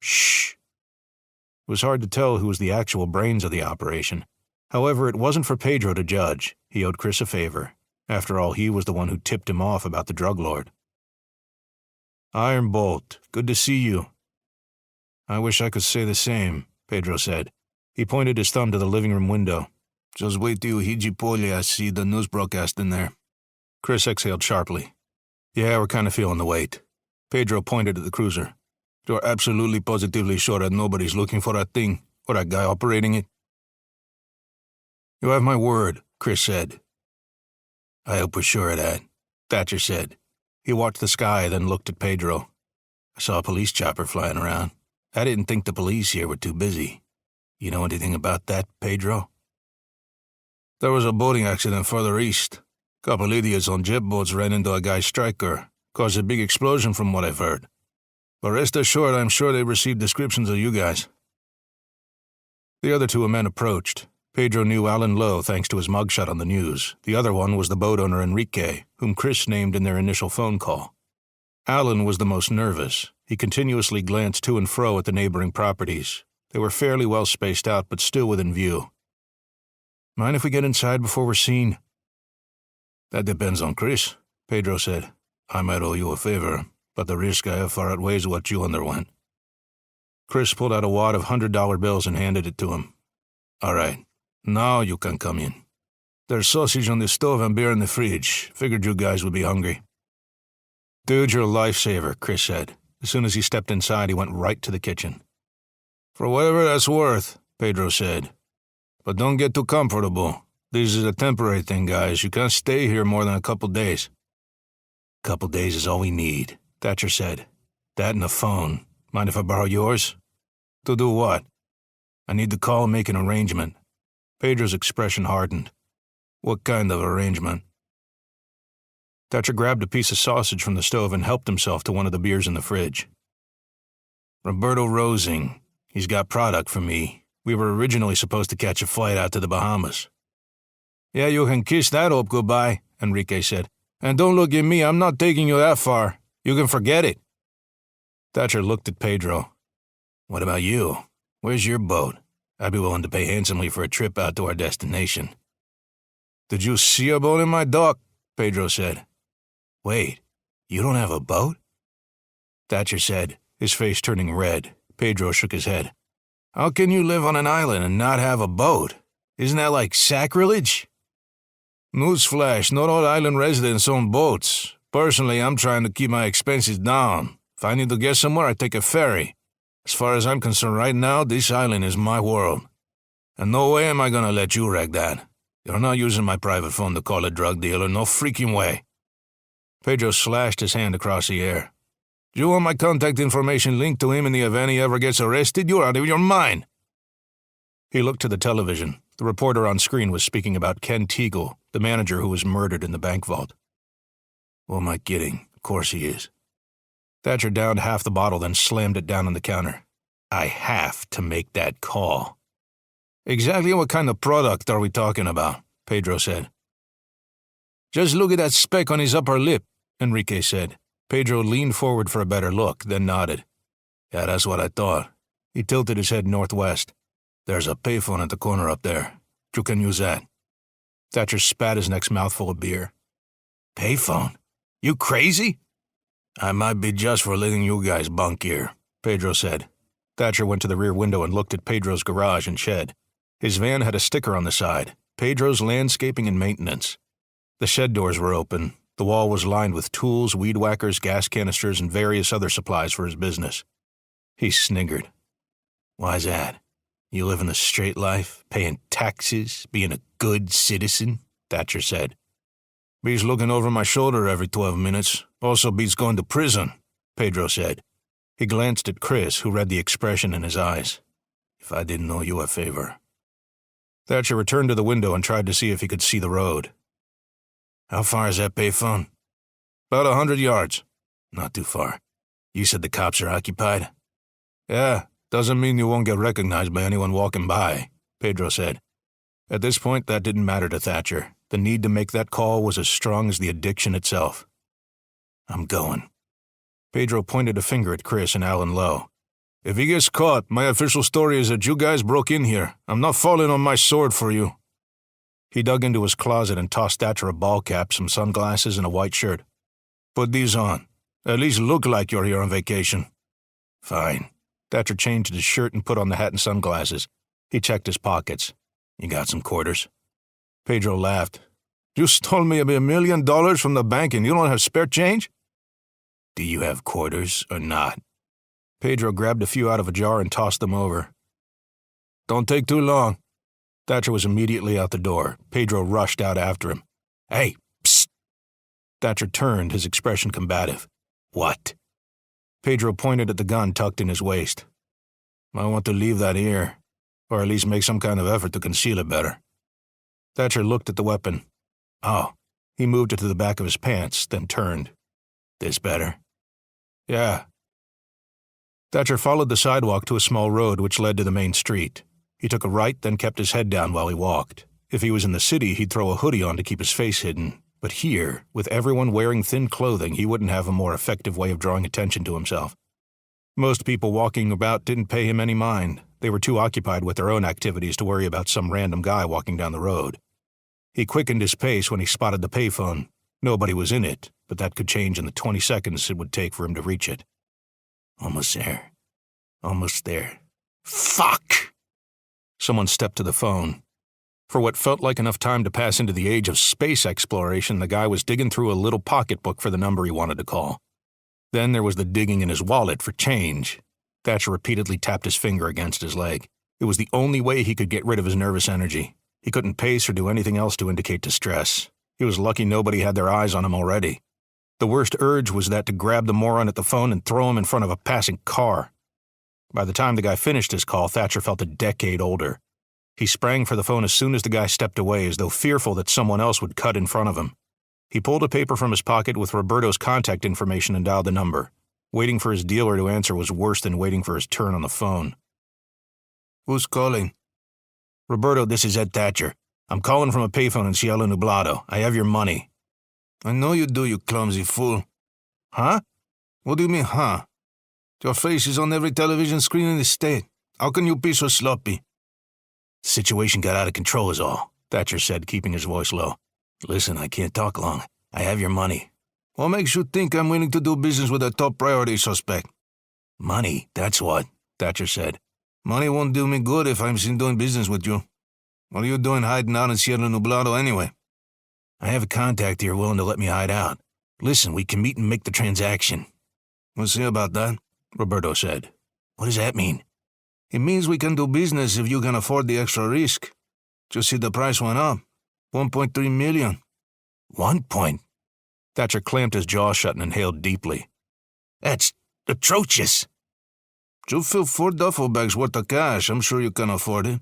"Shh." It was hard to tell who was the actual brains of the operation. However, it wasn't for Pedro to judge. He owed Chris a favor. After all, he was the one who tipped him off about the drug lord. "Iron Bolt, good to see you." "I wish I could say the same," Pedro said. He pointed his thumb to the living room window. "Just wait till Hijipolia see the news broadcast in there." Chris exhaled sharply. "Yeah, we're kind of feeling the weight." Pedro pointed at the cruiser. "You're absolutely positively sure that nobody's looking for that thing, or that guy operating it?" "You have my word," Chris said. "I hope we're sure of that," Thatcher said. He watched the sky, then looked at Pedro. "I saw a police chopper flying around. I didn't think the police here were too busy. You know anything about that, Pedro?" "There was a boating accident further east. Couple idiots on jet boats ran into a guy's striker. Caused a big explosion from what I've heard. But rest assured, I'm sure they received descriptions of you guys." The other two men approached. Pedro knew Alan Lowe thanks to his mugshot on the news. The other one was the boat owner Enrique, whom Chris named in their initial phone call. Alan was the most nervous. He continuously glanced to and fro at the neighboring properties. They were fairly well spaced out, but still within view. "Mind if we get inside before we're seen?" "That depends on Chris," Pedro said. "I might owe you a favor, but the risk I have far outweighs what you underwent." Chris pulled out a wad of $100 bills and handed it to him. "All right, now you can come in. There's sausage on the stove and beer in the fridge. Figured you guys would be hungry." "Dude, you're a lifesaver," Chris said. As soon as he stepped inside, he went right to the kitchen. "For whatever that's worth," Pedro said. "But don't get too comfortable. This is a temporary thing, guys. You can't stay here more than a couple days." "Couple days is all we need," Thatcher said. "That and a phone. Mind if I borrow yours?" "To do what?" "I need to call and make an arrangement." Pedro's expression hardened. "What kind of arrangement?" Thatcher grabbed a piece of sausage from the stove and helped himself to one of the beers in the fridge. "Roberto Rosing. He's got product for me. We were originally supposed to catch a flight out to the Bahamas." "Yeah, you can kiss that hope goodbye," Enrique said. "And don't look at me, I'm not taking you that far. You can forget it." Thatcher looked at Pedro. "What about you? Where's your boat? I'd be willing to pay handsomely for a trip out to our destination." "Did you see a boat in my dock?" Pedro said. "Wait, you don't have a boat?" Thatcher said, his face turning red. Pedro shook his head. "How can you live on an island and not have a boat? Isn't that like sacrilege?" "Newsflash, not all island residents own boats. Personally, I'm trying to keep my expenses down. If I need to get somewhere, I take a ferry. As far as I'm concerned right now, this island is my world. And no way am I gonna let you wreck that. You're not using my private phone to call a drug dealer, no freaking way." Pedro slashed his hand across the air. "Do you want my contact information linked to him in the event he ever gets arrested? You're out of your mind." He looked to the television. The reporter on screen was speaking about Ken Teagle, the manager who was murdered in the bank vault. Who am I kidding? Of course he is. Thatcher downed half the bottle, then slammed it down on the counter. I have to make that call. Exactly what kind of product are we talking about? Pedro said. Just look at that speck on his upper lip, Enrique said. Pedro leaned forward for a better look, then nodded. Yeah, that's what I thought. He tilted his head northwest. There's a payphone at the corner up there. You can use that. Thatcher spat his next mouthful of beer. Payphone? You crazy? I might be just for letting you guys bunk here, Pedro said. Thatcher went to the rear window and looked at Pedro's garage and shed. His van had a sticker on the side, Pedro's Landscaping and Maintenance. The shed doors were open. The wall was lined with tools, weed whackers, gas canisters, and various other supplies for his business. He sniggered. Why's that? You living the straight life, paying taxes, being a good citizen? Thatcher said. Beats looking over my shoulder every 12 minutes. Also beats going to prison, Pedro said. He glanced at Chris, who read the expression in his eyes. If I didn't owe you a favor. Thatcher returned to the window and tried to see if he could see the road. How far is that payphone? About 100 yards. Not too far. You said the cops are occupied? Yeah, doesn't mean you won't get recognized by anyone walking by, Pedro said. At this point, that didn't matter to Thatcher. The need to make that call was as strong as the addiction itself. I'm going. Pedro pointed a finger at Chris and Alan Lowe. If he gets caught, my official story is that you guys broke in here. I'm not falling on my sword for you. He dug into his closet and tossed Thatcher a ball cap, some sunglasses, and a white shirt. Put these on. At least look like you're here on vacation. Fine. Thatcher changed his shirt and put on the hat and sunglasses. He checked his pockets. You got some quarters? Pedro laughed. You stole me $1 million from the bank and you don't have spare change? Do you have quarters or not? Pedro grabbed a few out of a jar and tossed them over. Don't take too long. Thatcher was immediately out the door. Pedro rushed out after him. Hey, psst! Thatcher turned, his expression combative. What? Pedro pointed at the gun tucked in his waist. I want to leave that here, or at least make some kind of effort to conceal it better. Thatcher looked at the weapon. Oh, he moved it to the back of his pants, then turned. This better? Yeah. Thatcher followed the sidewalk to a small road which led to the main street. He took a right, then kept his head down while he walked. If he was in the city, he'd throw a hoodie on to keep his face hidden. But here, with everyone wearing thin clothing, he wouldn't have a more effective way of drawing attention to himself. Most people walking about didn't pay him any mind. They were too occupied with their own activities to worry about some random guy walking down the road. He quickened his pace when he spotted the payphone. Nobody was in it, but that could change in the 20 seconds it would take for him to reach it. Almost there. Almost there. Fuck! Someone stepped to the phone. For what felt like enough time to pass into the age of space exploration, the guy was digging through a little pocketbook for the number he wanted to call. Then there was the digging in his wallet for change. Thatcher repeatedly tapped his finger against his leg. It was the only way he could get rid of his nervous energy. He couldn't pace or do anything else to indicate distress. He was lucky nobody had their eyes on him already. The worst urge was that to grab the moron at the phone and throw him in front of a passing car. By the time the guy finished his call, Thatcher felt a decade older. He sprang for the phone as soon as the guy stepped away, as though fearful that someone else would cut in front of him. He pulled a paper from his pocket with Roberto's contact information and dialed the number. Waiting for his dealer to answer was worse than waiting for his turn on the phone. Who's calling? Roberto, this is Ed Thatcher. I'm calling from a payphone in Cielo Nublado. I have your money. I know you do, you clumsy fool. Huh? What do you mean, huh? Your face is on every television screen in the state. How can you be so sloppy? The situation got out of control is all, Thatcher said, keeping his voice low. Listen, I can't talk long. I have your money. What makes you think I'm willing to do business with a top priority suspect? Money, that's what, Thatcher said. Money won't do me good if I'm seen doing business with you. What are you doing hiding out in Cielo Nublado anyway? I have a contact here willing to let me hide out. Listen, we can meet and make the transaction. We'll see about that, Roberto said. What does that mean? It means we can do business if you can afford the extra risk. Just see the price went up. 1.3 million. 1 point? Thatcher clamped his jaw shut and inhaled deeply. That's atrocious. You fill 4 duffel bags worth of cash. I'm sure you can afford it.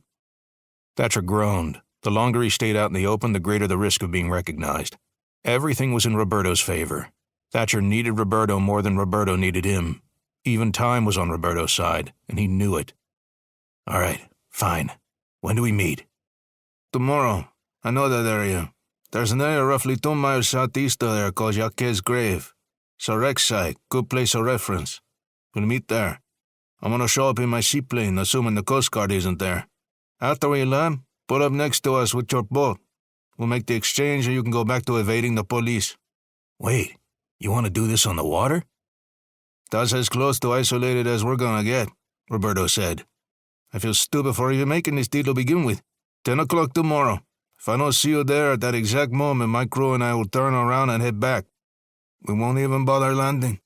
Thatcher groaned. The longer he stayed out in the open, the greater the risk of being recognized. Everything was in Roberto's favor. Thatcher needed Roberto more than Roberto needed him. Even time was on Roberto's side, and he knew it. All right, fine. When do we meet? Tomorrow. I know that area. There's an area roughly 2 miles southeast of there called Jacquet's Grave. It's a wreck site, good place of reference. We'll meet there. I'm gonna show up in my seaplane, assuming the Coast Guard isn't there. After we land, pull up next to us with your boat. We'll make the exchange and you can go back to evading the police. Wait, you want to do this on the water? That's as close to isolated as we're gonna get, Roberto said. I feel stupid for even making this deal to begin with. 10 o'clock tomorrow. If I don't see you there at that exact moment, my crew and I will turn around and head back. We won't even bother landing.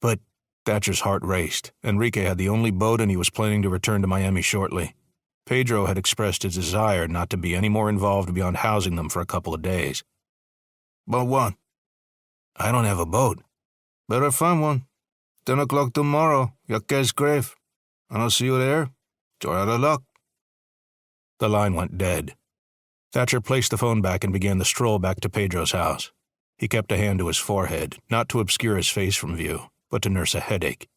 But Thatcher's heart raced. Enrique had the only boat and he was planning to return to Miami shortly. Pedro had expressed his desire not to be any more involved beyond housing them for a couple of days. But what? I don't have a boat. Better find one. 10 o'clock tomorrow, Jacquet's Grave. And I'll see you there. You're out of luck. The line went dead. Thatcher placed the phone back and began the stroll back to Pedro's house. He kept a hand to his forehead, not to obscure his face from view, but to nurse a headache.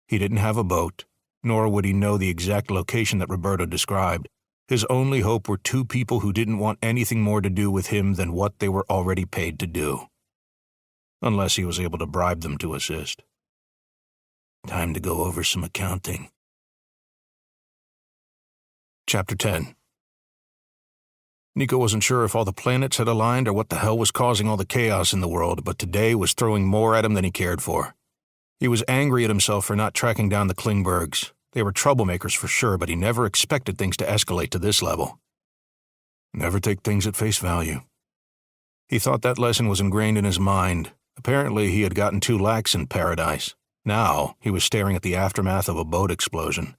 He didn't have a boat, nor would he know the exact location that Roberto described. His only hope were 2 people who didn't want anything more to do with him than what they were already paid to do. Unless he was able to bribe them to assist. Time to go over some accounting. Chapter 10. Nico wasn't sure if all the planets had aligned or what the hell was causing all the chaos in the world, but today was throwing more at him than he cared for. He was angry at himself for not tracking down the Klingbergs. They were troublemakers for sure, but he never expected things to escalate to this level. Never take things at face value. He thought that lesson was ingrained in his mind. Apparently, he had gotten too lax in paradise. Now, he was staring at the aftermath of a boat explosion.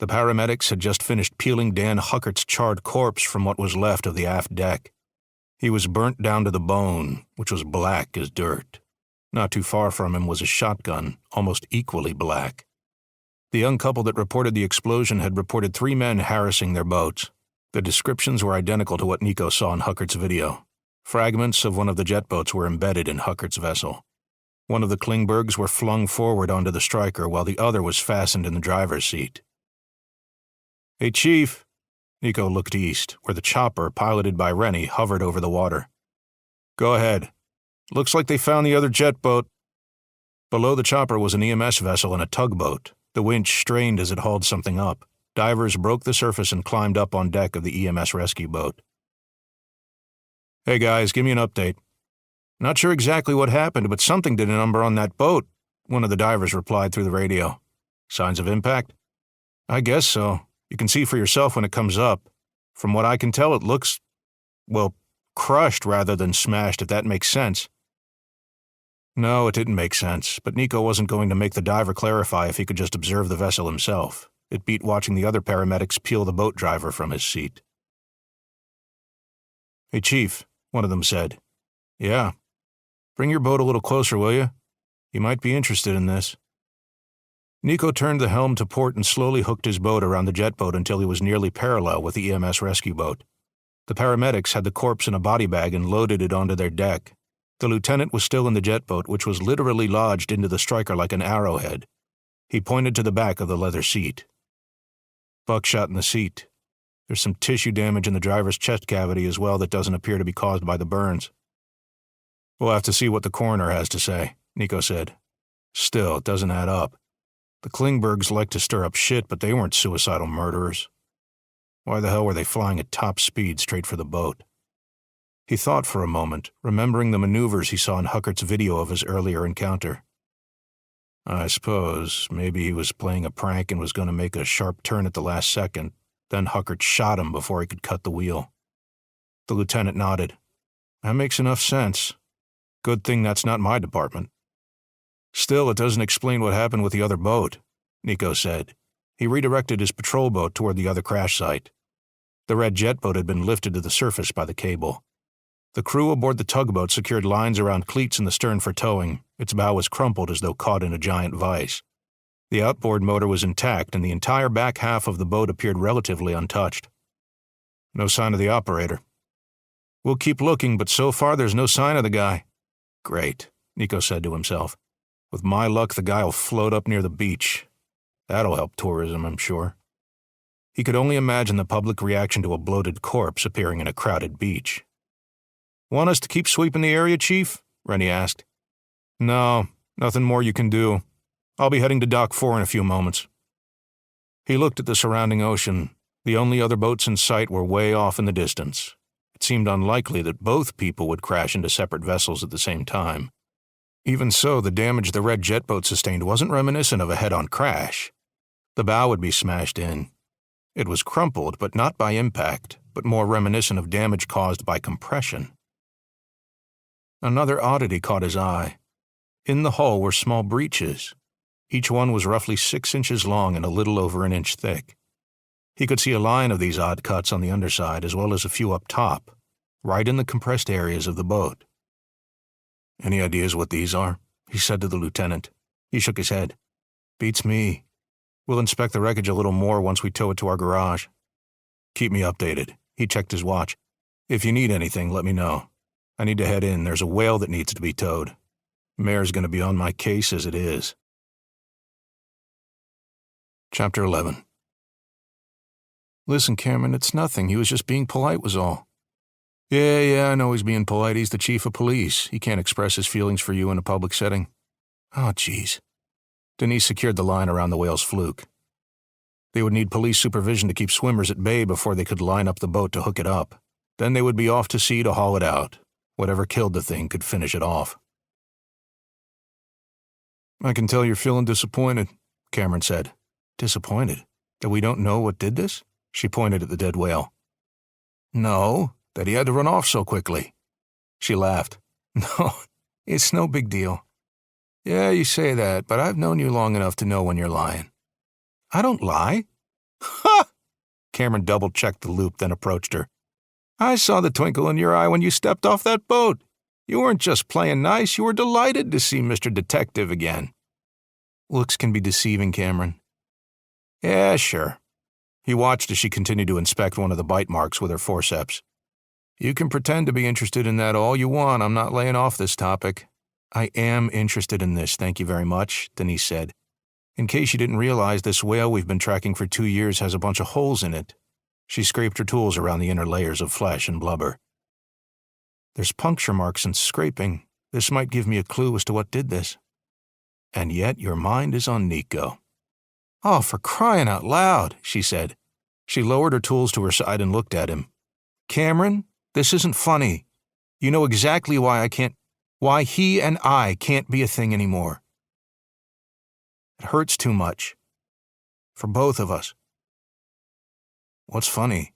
The paramedics had just finished peeling Dan Huckert's charred corpse from what was left of the aft deck. He was burnt down to the bone, which was black as dirt. Not too far from him was a shotgun, almost equally black. The young couple that reported the explosion had reported 3 men harassing their boats. The descriptions were identical to what Nico saw in Huckert's video. Fragments of one of the jet boats were embedded in Huckert's vessel. One of the Klingbergs were flung forward onto the striker while the other was fastened in the driver's seat. Hey, Chief. Nico looked east, where the chopper, piloted by Rennie, hovered over the water. Go ahead. Looks like they found the other jet boat. Below the chopper was an EMS vessel and a tugboat. The winch strained as it hauled something up. Divers broke the surface and climbed up on deck of the EMS rescue boat. Hey guys, give me an update. Not sure exactly what happened, but something did a number on that boat, one of the divers replied through the radio. Signs of impact? I guess so. You can see for yourself when it comes up. From what I can tell, it looks, well, crushed rather than smashed, if that makes sense. No, it didn't make sense, but Nico wasn't going to make the diver clarify if he could just observe the vessel himself. It beat watching the other paramedics peel the boat driver from his seat. Hey, Chief, one of them said. Yeah. Bring your boat a little closer, will you? You might be interested in this. Nico turned the helm to port and slowly hooked his boat around the jet boat until he was nearly parallel with the EMS rescue boat. The paramedics had the corpse in a body bag and loaded it onto their deck. The lieutenant was still in the jet boat, which was literally lodged into the striker like an arrowhead. He pointed to the back of the leather seat. Buckshot in the seat. There's some tissue damage in the driver's chest cavity as well that doesn't appear to be caused by the burns. We'll have to see what the coroner has to say, Nico said. Still, it doesn't add up. The Klingbergs liked to stir up shit, but they weren't suicidal murderers. Why the hell were they flying at top speed straight for the boat? He thought for a moment, remembering the maneuvers he saw in Huckert's video of his earlier encounter. I suppose maybe he was playing a prank and was going to make a sharp turn at the last second. Then Huckert shot him before he could cut the wheel. The lieutenant nodded. That makes enough sense. Good thing that's not my department. Still, it doesn't explain what happened with the other boat, Nico said. He redirected his patrol boat toward the other crash site. The red jet boat had been lifted to the surface by the cable. The crew aboard the tugboat secured lines around cleats in the stern for towing. Its bow was crumpled as though caught in a giant vise. The outboard motor was intact, and the entire back half of the boat appeared relatively untouched. No sign of the operator. We'll keep looking, but so far there's no sign of the guy. Great, Nico said to himself. With my luck, the guy'll float up near the beach. That'll help tourism, I'm sure. He could only imagine the public reaction to a bloated corpse appearing in a crowded beach. Want us to keep sweeping the area, Chief? Rennie asked. No, nothing more you can do. I'll be heading to Dock 4 in a few moments. He looked at the surrounding ocean. The only other boats in sight were way off in the distance. It seemed unlikely that both people would crash into separate vessels at the same time. Even so, the damage the red jet boat sustained wasn't reminiscent of a head-on crash. The bow would be smashed in. It was crumpled, but not by impact, but more reminiscent of damage caused by compression. Another oddity caught his eye. In the hull were small breaches. Each one was roughly 6 inches long and a little over an inch thick. He could see a line of these odd cuts on the underside as well as a few up top, right in the compressed areas of the boat. Any ideas what these are? He said to the lieutenant. He shook his head. Beats me. We'll inspect the wreckage a little more once we tow it to our garage. Keep me updated. He checked his watch. If you need anything, let me know. I need to head in. There's a whale that needs to be towed. Mayor's going to be on my case as it is. Chapter 11. Listen, Cameron, it's nothing. He was just being polite was all. Yeah, I know he's being polite. He's the chief of police. He can't express his feelings for you in a public setting. Oh, jeez. Denise secured the line around the whale's fluke. They would need police supervision to keep swimmers at bay before they could line up the boat to hook it up. Then they would be off to sea to haul it out. Whatever killed the thing could finish it off. I can tell you're feeling disappointed, Cameron said. Disappointed? That we don't know what did this? She pointed at the dead whale. No, that he had to run off so quickly. She laughed. No, it's no big deal. Yeah, you say that, but I've known you long enough to know when you're lying. I don't lie. Ha! Cameron double-checked the loop, then approached her. I saw the twinkle in your eye when you stepped off that boat. You weren't just playing nice, you were delighted to see Mr. Detective again. Looks can be deceiving, Cameron. Yeah, sure. He watched as she continued to inspect one of the bite marks with her forceps. You can pretend to be interested in that all you want. I'm not laying off this topic. I am interested in this, thank you very much, Denise said. In case you didn't realize, this whale we've been tracking for 2 years has a bunch of holes in it. She scraped her tools around the inner layers of flesh and blubber. There's puncture marks and scraping. This might give me a clue as to what did this. And yet your mind is on Nico. Oh, for crying out loud, she said. She lowered her tools to her side and looked at him. Cameron, this isn't funny. You know exactly why he and I can't be a thing anymore. It hurts too much. For both of us. What's funny?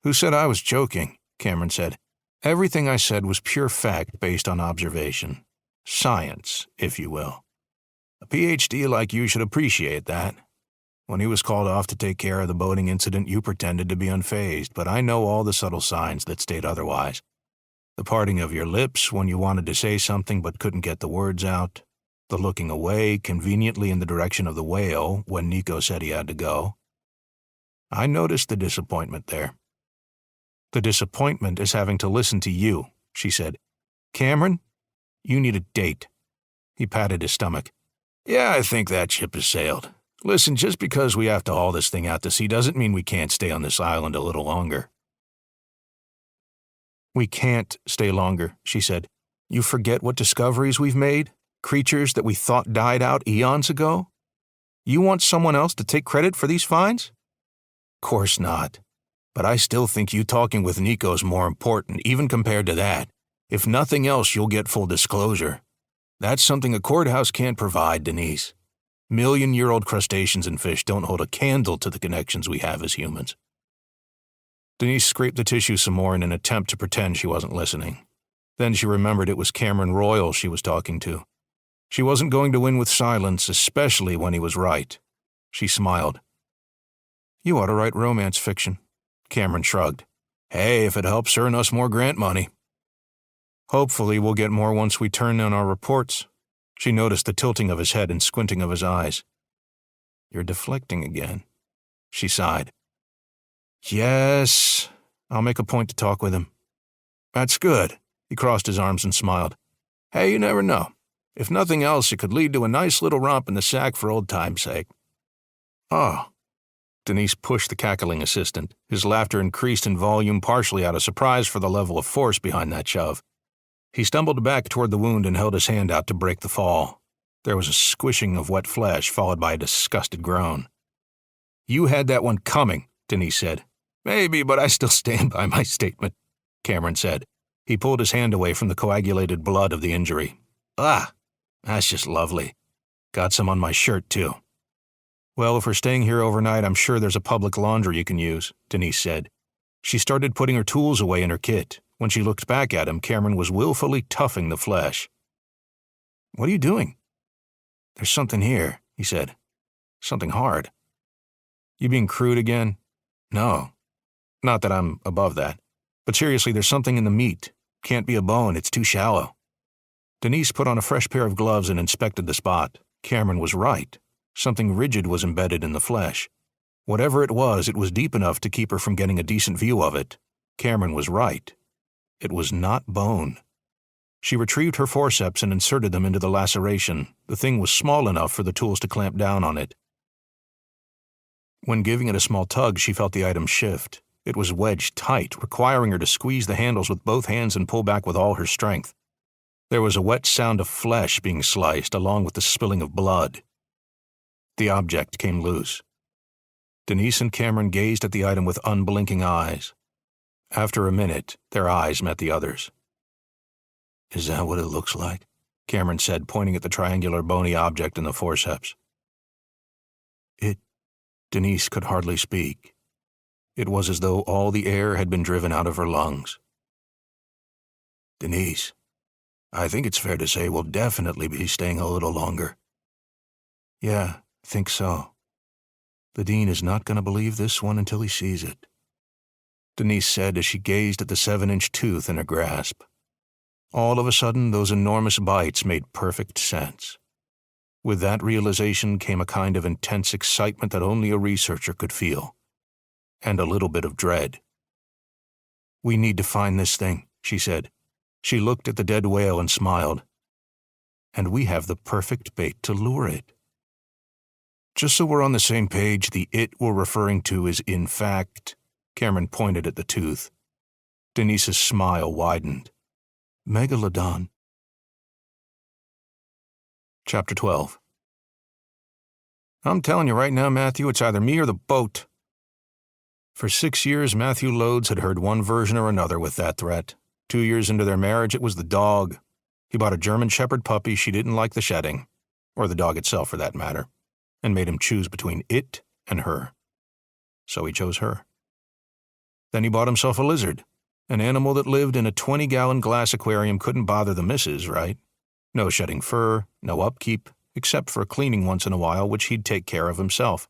Who said I was joking? Cameron said. Everything I said was pure fact based on observation. Science, if you will. A PhD like you should appreciate that. When he was called off to take care of the boating incident, you pretended to be unfazed, but I know all the subtle signs that state otherwise. The parting of your lips when you wanted to say something but couldn't get the words out. The looking away conveniently in the direction of the whale when Nico said he had to go. I noticed the disappointment there. The disappointment is having to listen to you, she said. Cameron, you need a date. He patted his stomach. Yeah, I think that ship has sailed. Listen, just because we have to haul this thing out to sea doesn't mean we can't stay on this island a little longer. We can't stay longer, she said. You forget what discoveries we've made? Creatures that we thought died out eons ago? You want someone else to take credit for these finds? Course not. But I still think you talking with Nico's more important, even compared to that. If nothing else, you'll get full disclosure. That's something a courthouse can't provide, Denise. Million-year-old crustaceans and fish don't hold a candle to the connections we have as humans. Denise scraped the tissue some more in an attempt to pretend she wasn't listening. Then she remembered it was Cameron Royal she was talking to. She wasn't going to win with silence, especially when he was right. She smiled. You ought to write romance fiction. Cameron shrugged. Hey, if it helps earn us more grant money. Hopefully we'll get more once we turn in our reports. She noticed the tilting of his head and squinting of his eyes. You're deflecting again. She sighed. Yes, I'll make a point to talk with him." "That's good." He crossed his arms and smiled. "Hey, you never know. If nothing else, it could lead to a nice little romp in the sack for old time's sake." "Oh." Denise pushed the cackling assistant. His laughter increased in volume, partially out of surprise for the level of force behind that shove. He stumbled back toward the wound and held his hand out to break the fall. There was a squishing of wet flesh, followed by a disgusted groan. "You had that one coming," Denise said. "Maybe, but I still stand by my statement," Cameron said. He pulled his hand away from the coagulated blood of the injury. "Ah, that's just lovely. Got some on my shirt, too." "Well, if we're staying here overnight, I'm sure there's a public laundry you can use," Denise said. She started putting her tools away in her kit. When she looked back at him, Cameron was willfully toughing the flesh. "What are you doing?" "There's something here," he said. "Something hard." "You being crude again?" "No. Not that I'm above that. But seriously, there's something in the meat. Can't be a bone, it's too shallow." Denise put on a fresh pair of gloves and inspected the spot. Cameron was right. Something rigid was embedded in the flesh. Whatever it was deep enough to keep her from getting a decent view of it. Cameron was right. It was not bone. She retrieved her forceps and inserted them into the laceration. The thing was small enough for the tools to clamp down on it. When giving it a small tug, she felt the item shift. It was wedged tight, requiring her to squeeze the handles with both hands and pull back with all her strength. There was a wet sound of flesh being sliced, along with the spilling of blood. The object came loose. Denise and Cameron gazed at the item with unblinking eyes. After a minute, their eyes met the others. "Is that what it looks like?" Cameron said, pointing at the triangular bony object in the forceps. Denise could hardly speak. It was as though all the air had been driven out of her lungs. "Denise, I think it's fair to say we'll definitely be staying a little longer." "Yeah, I think so. The Dean is not going to believe this one until he sees it," Denise said as she gazed at the 7-inch tooth in her grasp. All of a sudden, those enormous bites made perfect sense. With that realization came a kind of intense excitement that only a researcher could feel, and a little bit of dread. "We need to find this thing," she said. She looked at the dead whale and smiled. "And we have the perfect bait to lure it." Just so we're on the same page, the "it" we're referring to is in fact, Cameron pointed at the tooth. Denise's smile widened. "Megalodon." Chapter 12. "I'm telling you right now, Matthew, it's either me or the boat." For 6 years, Matthew Loades had heard one version or another with that threat. 2 years into their marriage, it was the dog. He bought a German Shepherd puppy she didn't like the shedding, or the dog itself for that matter, and made him choose between it and her. So he chose her. Then he bought himself a lizard. An animal that lived in a 20-gallon glass aquarium couldn't bother the missus, right? No shedding fur, no upkeep, except for cleaning once in a while, which he'd take care of himself.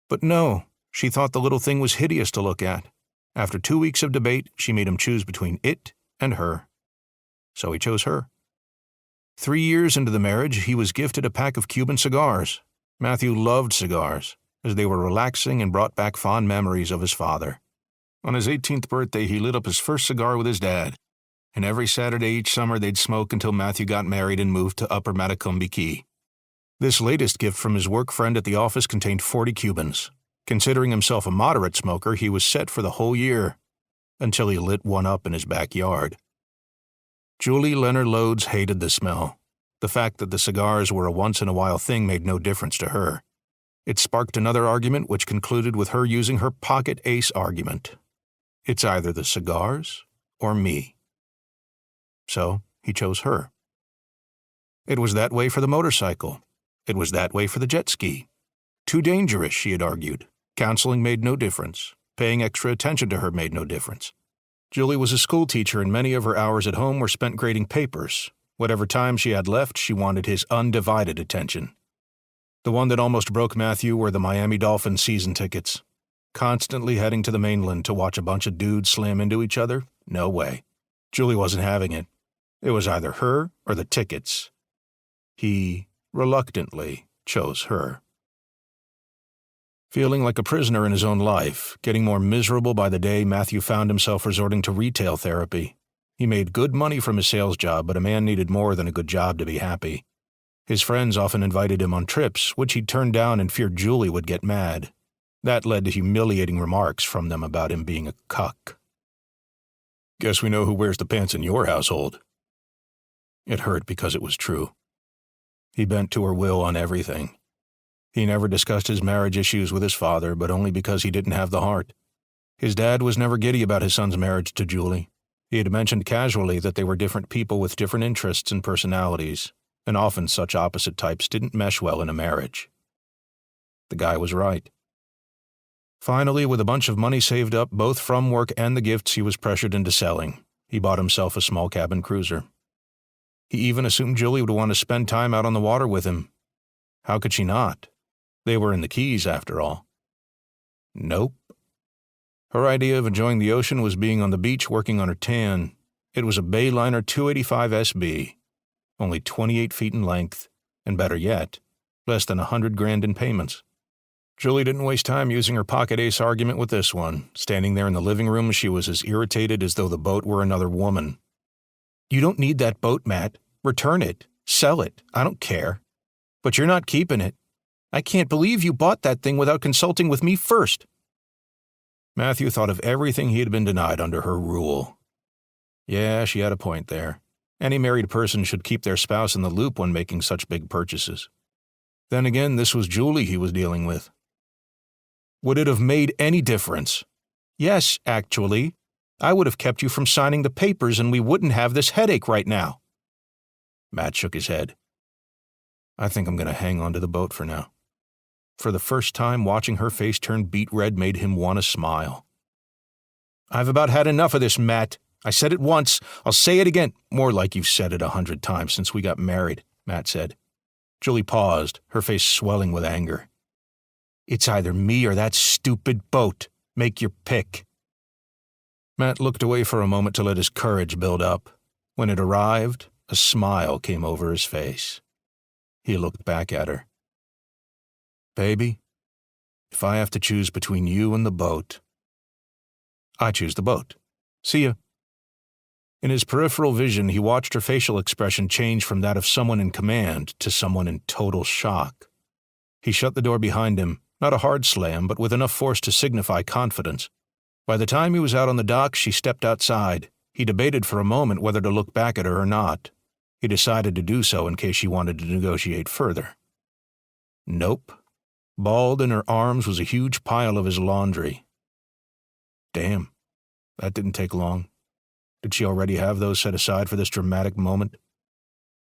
But no, she thought the little thing was hideous to look at. After 2 weeks of debate, she made him choose between it and her. So he chose her. 3 years into the marriage, he was gifted a pack of Cuban cigars. Matthew loved cigars, as they were relaxing and brought back fond memories of his father. On his 18th birthday, he lit up his first cigar with his dad, and every Saturday each summer they'd smoke until Matthew got married and moved to Upper Matacumbe Key. This latest gift from his work friend at the office contained 40 Cubans. Considering himself a moderate smoker, he was set for the whole year, until he lit one up in his backyard. Julie Leonard Loades hated the smell. The fact that the cigars were a once-in-a-while thing made no difference to her. It sparked another argument which concluded with her using her pocket ace argument. It's either the cigars or me. So he chose her. It was that way for the motorcycle. It was that way for the jet ski. Too dangerous, she had argued. Counseling made no difference. Paying extra attention to her made no difference. Julie was a school teacher, and many of her hours at home were spent grading papers. Whatever time she had left, she wanted his undivided attention. The one that almost broke Matthew were the Miami Dolphins season tickets. Constantly heading to the mainland to watch a bunch of dudes slam into each other? No way. Julie wasn't having it. It was either her or the tickets. He, reluctantly, chose her. Feeling like a prisoner in his own life, getting more miserable by the day, Matthew found himself resorting to retail therapy. He made good money from his sales job, but a man needed more than a good job to be happy. His friends often invited him on trips, which he turned down and feared Julie would get mad. That led to humiliating remarks from them about him being a cuck. "Guess we know who wears the pants in your household." It hurt because it was true. He bent to her will on everything. He never discussed his marriage issues with his father, but only because he didn't have the heart. His dad was never giddy about his son's marriage to Julie. He had mentioned casually that they were different people with different interests and personalities, and often such opposite types didn't mesh well in a marriage. The guy was right. Finally, with a bunch of money saved up both from work and the gifts he was pressured into selling, he bought himself a small cabin cruiser. He even assumed Julie would want to spend time out on the water with him. How could she not? They were in the Keys, after all. Nope. Her idea of enjoying the ocean was being on the beach working on her tan. It was a Bayliner 285 SB, only 28 feet in length, and better yet, less than $100,000 in payments. Julie didn't waste time using her pocket ace argument with this one. Standing there in the living room, she was as irritated as though the boat were another woman. "You don't need that boat, Matt. Return it. Sell it. I don't care. But you're not keeping it. I can't believe you bought that thing without consulting with me first." Matthew thought of everything he had been denied under her rule. Yeah, she had a point there. Any married person should keep their spouse in the loop when making such big purchases. Then again, this was Julie he was dealing with. Would it have made any difference? Yes, actually. I would have kept you from signing the papers and we wouldn't have this headache right now. Matt shook his head. I think I'm going to hang on to the boat for now. For the first time, watching her face turn beet red made him want to smile. I've about had enough of this, Matt. I said it once. I'll say it again. More like you've said it 100 times since we got married, Matt said. Julie paused, her face swelling with anger. It's either me or that stupid boat. Make your pick. Matt looked away for a moment to let his courage build up. When it arrived, a smile came over his face. He looked back at her. Baby, if I have to choose between you and the boat, I choose the boat. See ya. In his peripheral vision, he watched her facial expression change from that of someone in command to someone in total shock. He shut the door behind him, not a hard slam, but with enough force to signify confidence. By the time he was out on the dock, she stepped outside. He debated for a moment whether to look back at her or not. He decided to do so in case she wanted to negotiate further. Nope. Balled in her arms was a huge pile of his laundry. Damn, that didn't take long. Did she already have those set aside for this dramatic moment?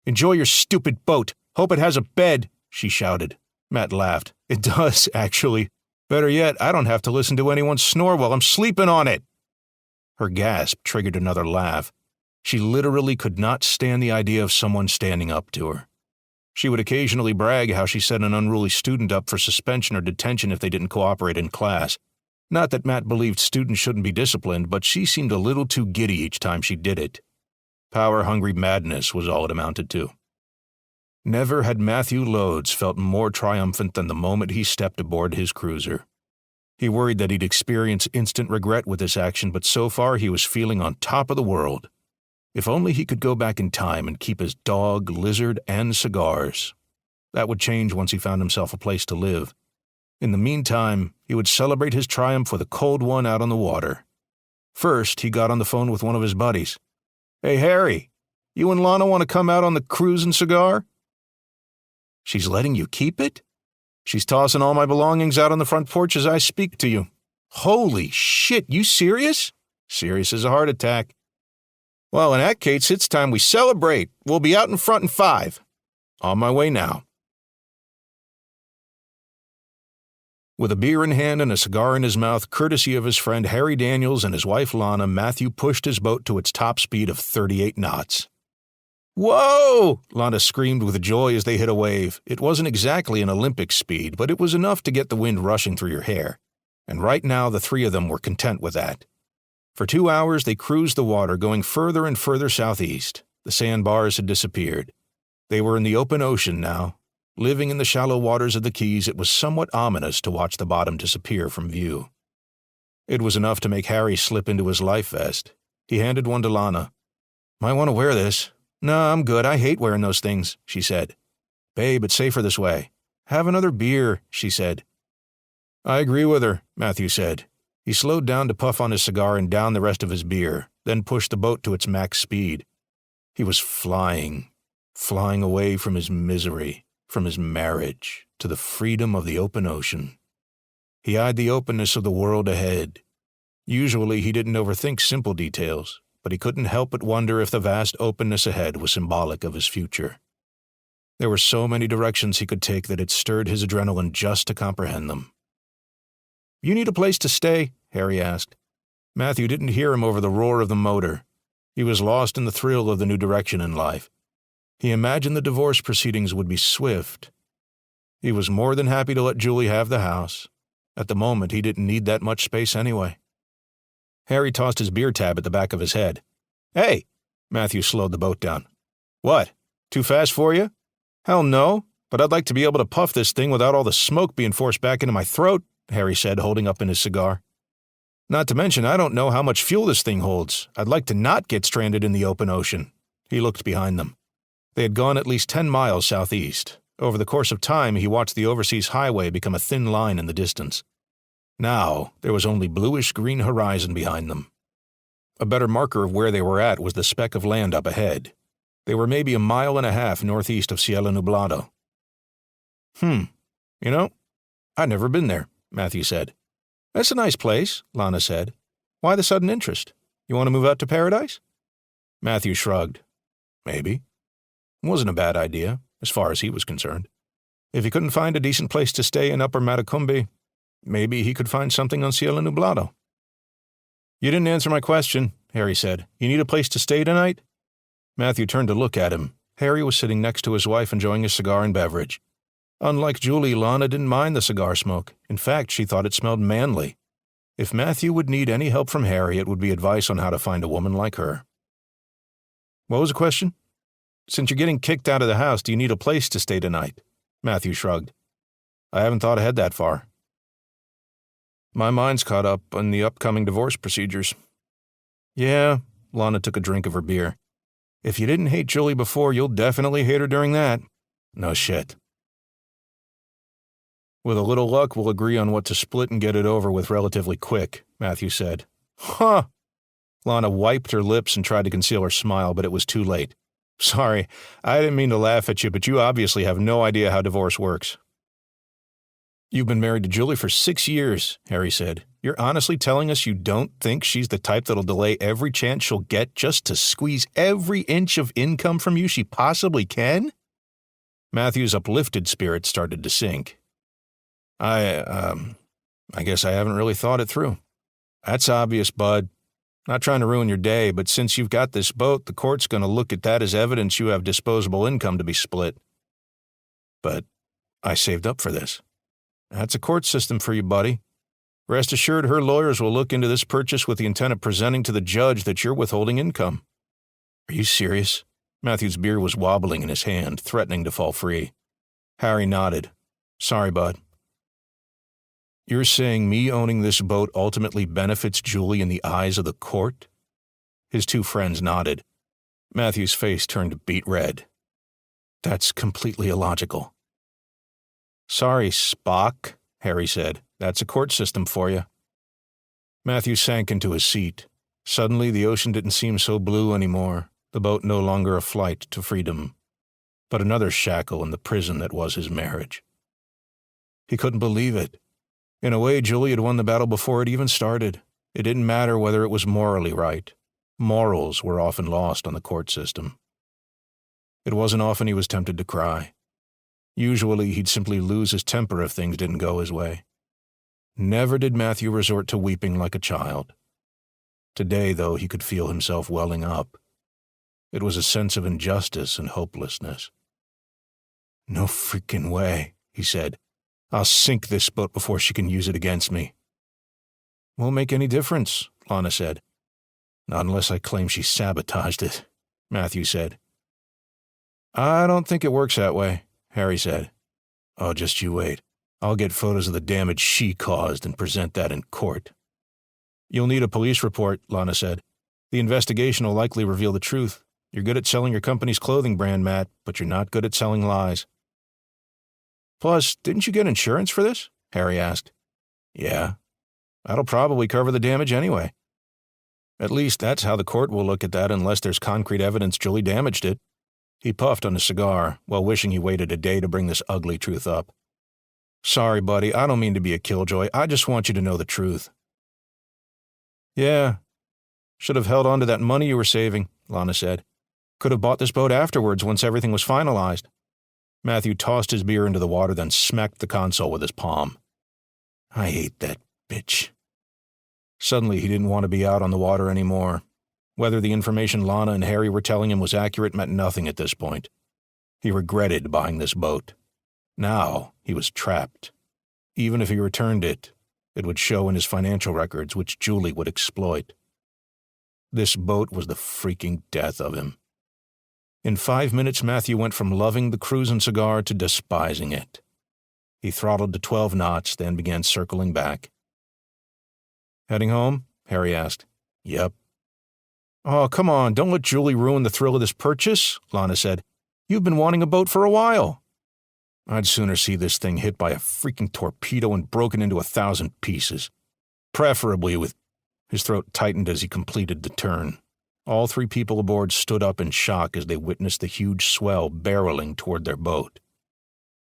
Enjoy your stupid boat. Hope it has a bed, she shouted. Matt laughed. It does, actually. Better yet, I don't have to listen to anyone snore while I'm sleeping on it. Her gasp triggered another laugh. She literally could not stand the idea of someone standing up to her. She would occasionally brag how she set an unruly student up for suspension or detention if they didn't cooperate in class. Not that Matt believed students shouldn't be disciplined, but she seemed a little too giddy each time she did it. Power-hungry madness was all it amounted to. Never had Matthew Lodes felt more triumphant than the moment he stepped aboard his cruiser. He worried that he'd experience instant regret with this action, but so far he was feeling on top of the world. If only he could go back in time and keep his dog, lizard, and cigars. That would change once he found himself a place to live. In the meantime, he would celebrate his triumph with a cold one out on the water. First, he got on the phone with one of his buddies. Hey, Harry, you and Lana want to come out on the cruise and cigar? She's letting you keep it? She's tossing all my belongings out on the front porch as I speak to you. Holy shit, you serious? Serious as a heart attack. Well, in that case, it's time we celebrate. We'll be out in front in 5. On my way now. With a beer in hand and a cigar in his mouth, courtesy of his friend Harry Daniels and his wife Lana, Matthew pushed his boat to its top speed of 38 knots. Whoa! Lana screamed with joy as they hit a wave. It wasn't exactly an Olympic speed, but it was enough to get the wind rushing through your hair. And right now, the three of them were content with that. For 2 hours, they cruised the water, going further and further southeast. The sandbars had disappeared. They were in the open ocean now. Living in the shallow waters of the Keys, it was somewhat ominous to watch the bottom disappear from view. It was enough to make Harry slip into his life vest. He handed one to Lana. "Might want to wear this." "No, I'm good. I hate wearing those things," she said. "Babe, it's safer this way." "Have another beer," she said. "I agree with her," Matthew said. He slowed down to puff on his cigar and down the rest of his beer, then pushed the boat to its max speed. He was flying away from his misery, from his marriage, to the freedom of the open ocean. He eyed the openness of the world ahead. Usually he didn't overthink simple details, but he couldn't help but wonder if the vast openness ahead was symbolic of his future. There were so many directions he could take that it stirred his adrenaline just to comprehend them. "You need a place to stay?" Harry asked. Matthew didn't hear him over the roar of the motor. He was lost in the thrill of the new direction in life. He imagined the divorce proceedings would be swift. He was more than happy to let Julie have the house. At the moment, he didn't need that much space anyway. Harry tossed his beer tab at the back of his head. "Hey!" Matthew slowed the boat down. "What? Too fast for you?" "Hell no, but I'd like to be able to puff this thing without all the smoke being forced back into my throat," Harry said, holding up in his cigar. "Not to mention, I don't know how much fuel this thing holds. I'd like to not get stranded in the open ocean." He looked behind them. They had gone at least 10 miles southeast. Over the course of time, he watched the overseas highway become a thin line in the distance. Now, there was only bluish-green horizon behind them. A better marker of where they were at was the speck of land up ahead. They were maybe a mile and a half northeast of Cielo Nublado. You know, I'd never been there," Matthew said. "That's a nice place," Lana said. "Why the sudden interest? You want to move out to paradise?" Matthew shrugged. Maybe. It wasn't a bad idea, as far as he was concerned. If he couldn't find a decent place to stay in Upper Matacumbe, maybe he could find something on Cielo Nublado. "You didn't answer my question," Harry said. "You need a place to stay tonight?" Matthew turned to look at him. Harry was sitting next to his wife enjoying a cigar and beverage. Unlike Julie, Lana didn't mind the cigar smoke. In fact, she thought it smelled manly. If Matthew would need any help from Harry, it would be advice on how to find a woman like her. "What was the question?" "Since you're getting kicked out of the house, do you need a place to stay tonight?" Matthew shrugged. "I haven't thought ahead that far. My mind's caught up on the upcoming divorce procedures." "Yeah," Lana took a drink of her beer. "If you didn't hate Julie before, you'll definitely hate her during that." "No shit." "With a little luck, we'll agree on what to split and get it over with relatively quick," Matthew said. "Huh!" Lana wiped her lips and tried to conceal her smile, but it was too late. "Sorry, I didn't mean to laugh at you, but you obviously have no idea how divorce works." "You've been married to Julie for 6 years, Harry said. "You're honestly telling us you don't think she's the type that'll delay every chance she'll get just to squeeze every inch of income from you she possibly can?" Matthew's uplifted spirit started to sink. I guess I haven't really thought it through." "That's obvious, bud. Not trying to ruin your day, but since you've got this boat, the court's going to look at that as evidence you have disposable income to be split." "But I saved up for this." "That's a court system for you, buddy. Rest assured her lawyers will look into this purchase with the intent of presenting to the judge that you're withholding income." "Are you serious?" Matthew's beer was wobbling in his hand, threatening to fall free. Harry nodded. "Sorry, bud." "You're saying me owning this boat ultimately benefits Julie in the eyes of the court?" His two friends nodded. Matthew's face turned beet red. "That's completely illogical." "Sorry, Spock," Harry said. "That's a court system for you." Matthew sank into his seat. Suddenly, the ocean didn't seem so blue anymore, the boat no longer a flight to freedom, but another shackle in the prison that was his marriage. He couldn't believe it. In a way, Julie had won the battle before it even started. It didn't matter whether it was morally right. Morals were often lost on the court system. It wasn't often he was tempted to cry. Usually, he'd simply lose his temper if things didn't go his way. Never did Matthew resort to weeping like a child. Today, though, he could feel himself welling up. It was a sense of injustice and hopelessness. "No freaking way," he said. "I'll sink this boat before she can use it against me." "Won't make any difference," Lana said. "Not unless I claim she sabotaged it," Matthew said. "I don't think it works that way," Harry said. Oh, just you wait. I'll get photos of the damage she caused and present that in court. You'll need a police report, Lana said. The investigation will likely reveal the truth. You're good at selling your company's clothing brand, Matt, but you're not good at selling lies. Plus, didn't you get insurance for this? Harry asked. Yeah. That'll probably cover the damage anyway. At least that's how the court will look at that unless there's concrete evidence Julie damaged it. He puffed on his cigar, while wishing he waited a day to bring this ugly truth up. Sorry, buddy, I don't mean to be a killjoy. I just want you to know the truth. Yeah. Should have held on to that money you were saving, Lana said. Could have bought this boat afterwards once everything was finalized. Matthew tossed his beer into the water, then smacked the console with his palm. I hate that bitch. Suddenly, he didn't want to be out on the water anymore. Whether the information Lana and Harry were telling him was accurate meant nothing at this point. He regretted buying this boat. Now, he was trapped. Even if he returned it, it would show in his financial records, which Julie would exploit. This boat was the freaking death of him. In 5 minutes, Matthew went from loving the cruise and cigar to despising it. He throttled to 12 knots, then began circling back. Heading home? Harry asked. Yep. Oh, come on, don't let Julie ruin the thrill of this purchase, Lana said. You've been wanting a boat for a while. I'd sooner see this thing hit by a freaking torpedo and broken into 1,000 pieces. Preferably with... His throat tightened as he completed the turn. All 3 people aboard stood up in shock as they witnessed the huge swell barreling toward their boat.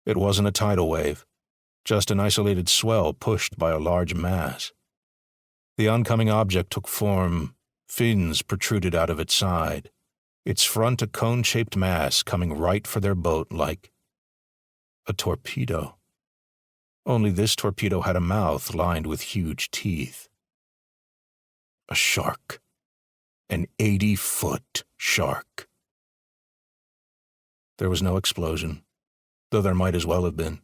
It wasn't a tidal wave, just an isolated swell pushed by a large mass. The oncoming object took form. Fins protruded out of its side, its front a cone-shaped mass coming right for their boat like a torpedo. Only this torpedo had a mouth lined with huge teeth. A shark. An 80-foot shark. There was no explosion, though there might as well have been.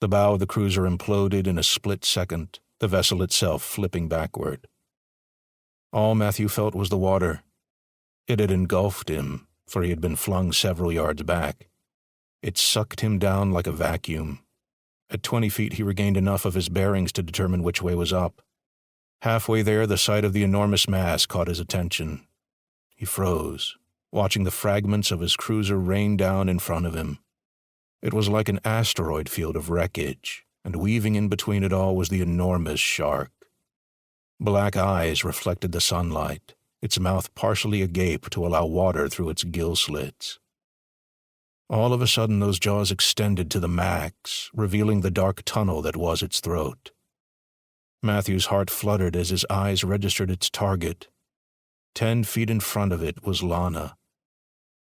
The bow of the cruiser imploded in a split second, the vessel itself flipping backward. All Matthew felt was the water. It had engulfed him, for he had been flung several yards back. It sucked him down like a vacuum. At 20 feet, he regained enough of his bearings to determine which way was up. Halfway there, the sight of the enormous mass caught his attention. He froze, watching the fragments of his cruiser rain down in front of him. It was like an asteroid field of wreckage, and weaving in between it all was the enormous shark. Black eyes reflected the sunlight, its mouth partially agape to allow water through its gill slits. All of a sudden, those jaws extended to the max, revealing the dark tunnel that was its throat. Matthew's heart fluttered as his eyes registered its target. 10 feet in front of it was Lana.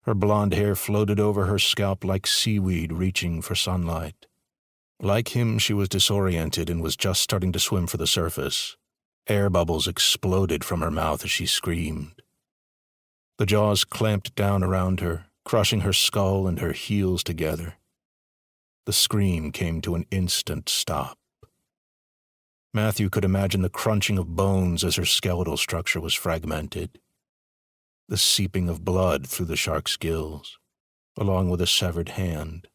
Her blonde hair floated over her scalp like seaweed reaching for sunlight. Like him, she was disoriented and was just starting to swim for the surface. Air bubbles exploded from her mouth as she screamed. The jaws clamped down around her, crushing her skull and her heels together. The scream came to an instant stop. Matthew could imagine the crunching of bones as her skeletal structure was fragmented. The seeping of blood through the shark's gills, along with a severed hand,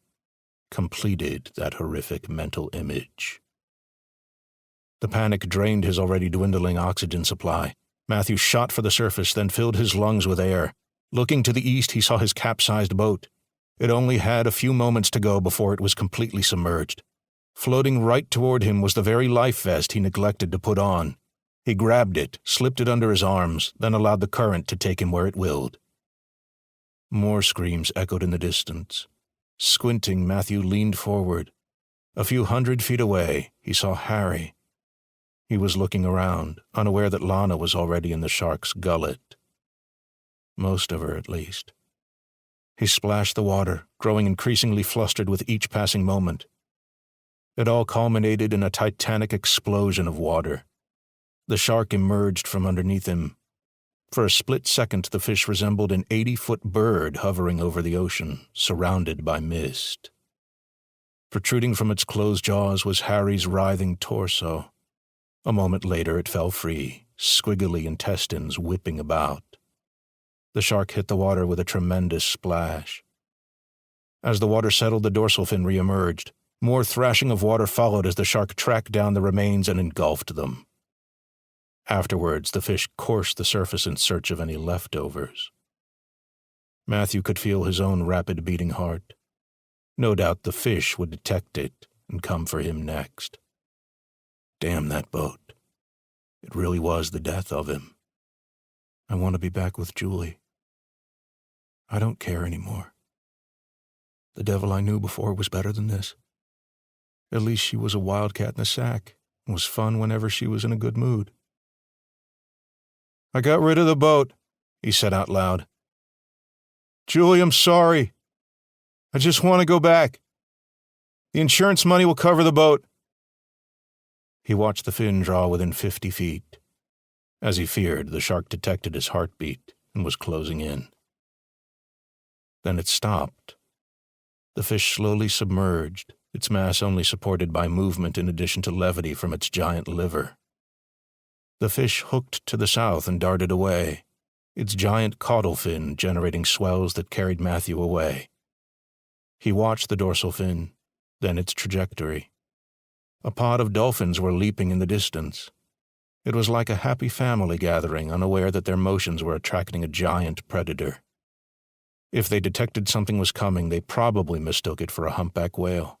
completed that horrific mental image. The panic drained his already dwindling oxygen supply. Matthew shot for the surface, then filled his lungs with air. Looking to the east, he saw his capsized boat. It only had a few moments to go before it was completely submerged. Floating right toward him was the very life vest he neglected to put on. He grabbed it, slipped it under his arms, then allowed the current to take him where it willed. More screams echoed in the distance. Squinting, Matthew leaned forward. A few 100 feet away, he saw Harry. He was looking around, unaware that Lana was already in the shark's gullet. Most of her, at least. He splashed the water, growing increasingly flustered with each passing moment. It all culminated in a titanic explosion of water. The shark emerged from underneath him. For a split second, the fish resembled an 80-foot bird hovering over the ocean, surrounded by mist. Protruding from its closed jaws was Harry's writhing torso. A moment later, it fell free, squiggly intestines whipping about. The shark hit the water with a tremendous splash. As the water settled, the dorsal fin reemerged. More thrashing of water followed as the shark tracked down the remains and engulfed them. Afterwards, the fish coursed the surface in search of any leftovers. Matthew could feel his own rapid beating heart. No doubt the fish would detect it and come for him next. Damn that boat. It really was the death of him. I want to be back with Julie. I don't care anymore. The devil I knew before was better than this. At least she was a wildcat in the sack and was fun whenever she was in a good mood. I got rid of the boat, he said out loud. Julie, I'm sorry. I just want to go back. The insurance money will cover the boat. He watched the fin draw within 50 feet. As he feared, the shark detected his heartbeat and was closing in. Then it stopped. The fish slowly submerged, its mass only supported by movement in addition to levity from its giant liver. The fish hooked to the south and darted away, its giant caudal fin generating swells that carried Matthew away. He watched the dorsal fin, then its trajectory. A pod of dolphins were leaping in the distance. It was like a happy family gathering, unaware that their motions were attracting a giant predator. If they detected something was coming, they probably mistook it for a humpback whale.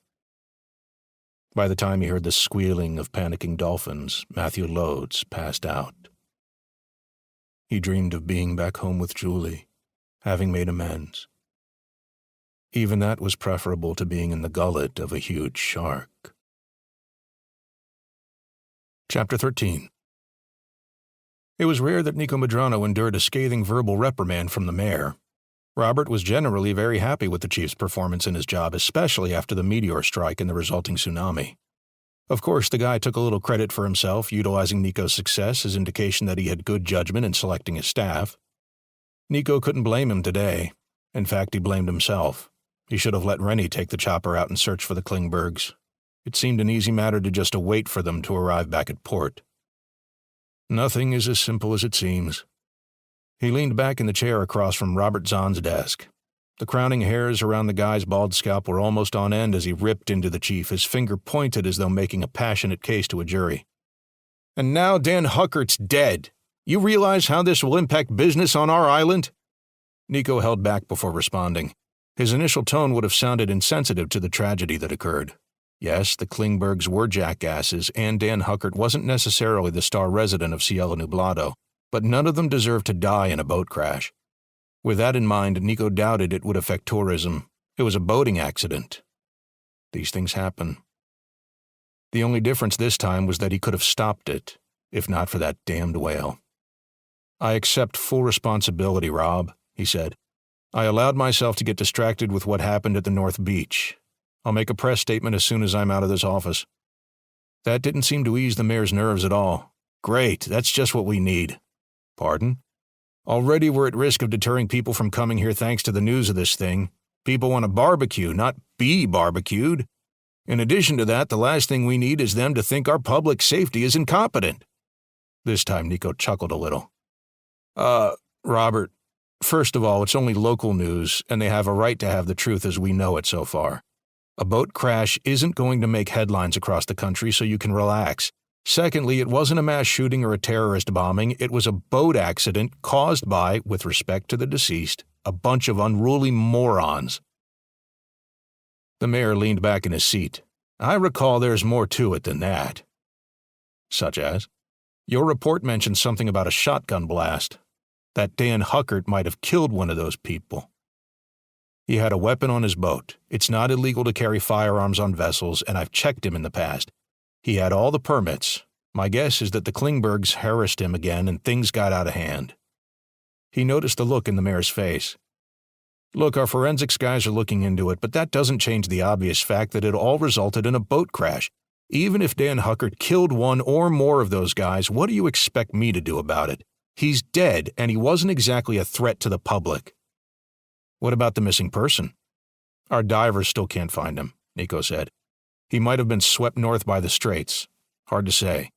By the time he heard the squealing of panicking dolphins, Matthew Loads passed out. He dreamed of being back home with Julie, having made amends. Even that was preferable to being in the gullet of a huge shark. Chapter 13. It was rare that Nico Medrano endured a scathing verbal reprimand from the mayor. Robert was generally very happy with the chief's performance in his job, especially after the meteor strike and the resulting tsunami. Of course, the guy took a little credit for himself, utilizing Nico's success as indication that he had good judgment in selecting his staff. Nico couldn't blame him today. In fact, he blamed himself. He should have let Rennie take the chopper out and search for the Klingbergs. It seemed an easy matter to just await for them to arrive back at port. Nothing is as simple as it seems. He leaned back in the chair across from Robert Zahn's desk. The crowning hairs around the guy's bald scalp were almost on end as he ripped into the chief, his finger pointed as though making a passionate case to a jury. And now Dan Huckert's dead. You realize how this will impact business on our island? Nico held back before responding. His initial tone would have sounded insensitive to the tragedy that occurred. Yes, the Klingbergs were jackasses, and Dan Huckert wasn't necessarily the star resident of Cielo Nublado, but none of them deserved to die in a boat crash. With that in mind, Nico doubted it would affect tourism. It was a boating accident. These things happen. The only difference this time was that he could have stopped it, if not for that damned whale. I accept full responsibility, Rob, he said. I allowed myself to get distracted with what happened at the North Beach. I'll make a press statement as soon as I'm out of this office. That didn't seem to ease the mayor's nerves at all. Great, that's just what we need. Pardon? Already we're at risk of deterring people from coming here thanks to the news of this thing. People want to barbecue, not be barbecued. In addition to that, the last thing we need is them to think our public safety is incompetent. This time Nico chuckled a little. Robert, first of all, it's only local news, and they have a right to have the truth as we know it so far. A boat crash isn't going to make headlines across the country, so you can relax. Secondly, it wasn't a mass shooting or a terrorist bombing. It was a boat accident caused by, with respect to the deceased, a bunch of unruly morons. The mayor leaned back in his seat. I recall there's more to it than that. Such as? Your report mentioned something about a shotgun blast. That Dan Huckert might have killed one of those people. He had a weapon on his boat. It's not illegal to carry firearms on vessels, and I've checked him in the past. He had all the permits. My guess is that the Klingbergs harassed him again and things got out of hand. He noticed the look in the mayor's face. Look, our forensics guys are looking into it, but that doesn't change the obvious fact that it all resulted in a boat crash. Even if Dan Huckert killed one or more of those guys, what do you expect me to do about it? He's dead, and he wasn't exactly a threat to the public. What about the missing person? Our divers still can't find him, Nico said. He might have been swept north by the straits. Hard to say.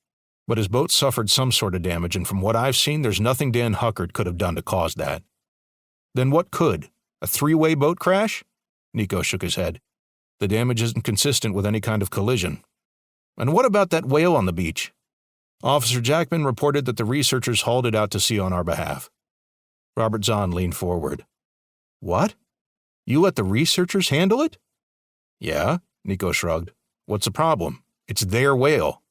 But his boat suffered some sort of damage, and from what I've seen, there's nothing Dan Huckert could have done to cause that. Then what could? A three-way boat crash? Nico shook his head. The damage isn't consistent with any kind of collision. And what about that whale on the beach? Officer Jackman reported that the researchers hauled it out to sea on our behalf. Robert Zahn leaned forward. What? You let the researchers handle it? Yeah, Nico shrugged. What's the problem? It's their whale.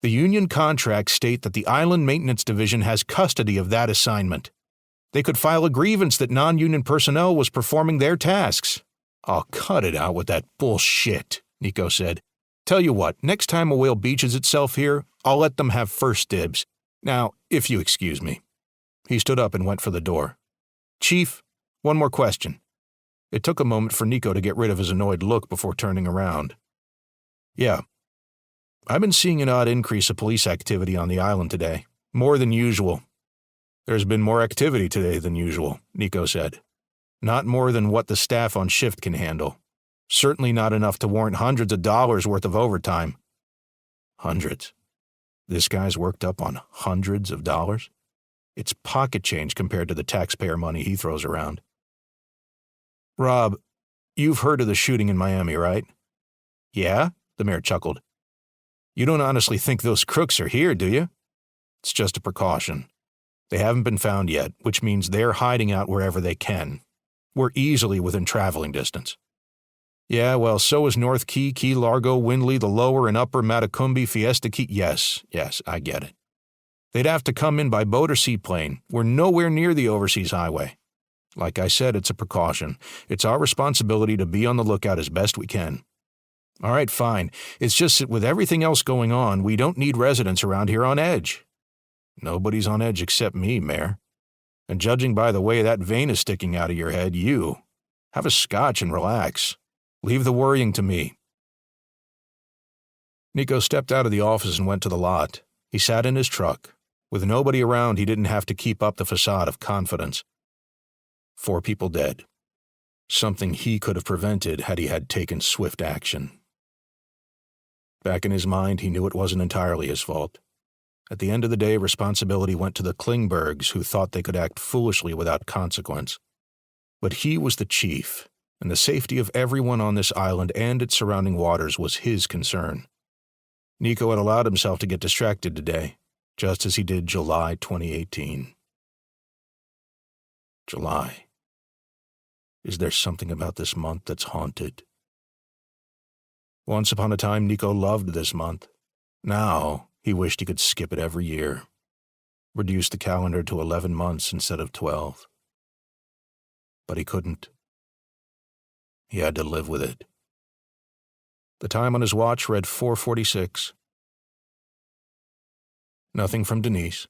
The union contracts state that the Island Maintenance Division has custody of that assignment. They could file a grievance that non-union personnel was performing their tasks. Oh, cut it out with that bullshit, Nico said. Tell you what, next time a whale beaches itself here, I'll let them have first dibs. Now, if you excuse me. He stood up and went for the door. Chief, one more question. It took a moment for Nico to get rid of his annoyed look before turning around. Yeah. I've been seeing an odd increase of police activity on the island today. More than usual. There's been more activity today than usual, Nico said. Not more than what the staff on shift can handle. Certainly not enough to warrant hundreds of dollars worth of overtime. Hundreds. This guy's worked up on hundreds of dollars? It's pocket change compared to the taxpayer money he throws around. Rob, you've heard of the shooting in Miami, right? Yeah, the mayor chuckled. You don't honestly think those crooks are here, do you? It's just a precaution. They haven't been found yet, which means they're hiding out wherever they can. We're easily within traveling distance. Yeah, well, so is North Key, Key Largo, Windley, the lower and upper Matacumbi, Fiesta Key. Yes, I get it. They'd have to come in by boat or seaplane. We're nowhere near the overseas highway. Like I said, it's a precaution. It's our responsibility to be on the lookout as best we can. All right, fine. It's just that with everything else going on, we don't need residents around here on edge. Nobody's on edge except me, Mayor. And judging by the way that vein is sticking out of your head, you. Have a scotch and relax. Leave the worrying to me. Nico stepped out of the office and went to the lot. He sat in his truck. With nobody around, he didn't have to keep up the facade of confidence. 4 people dead. Something he could have prevented had he had taken swift action. Back in his mind, he knew it wasn't entirely his fault. At the end of the day, responsibility went to the Klingbergs, who thought they could act foolishly without consequence. But he was the chief, and the safety of everyone on this island and its surrounding waters was his concern. Nico had allowed himself to get distracted today, just as he did July 2018. July. Is there something about this month that's haunted? Once upon a time, Nico loved this month. Now, he wished he could skip it every year. Reduce the calendar to 11 months instead of 12. But he couldn't. He had to live with it. The time on his watch read 4:46. Nothing from Denise.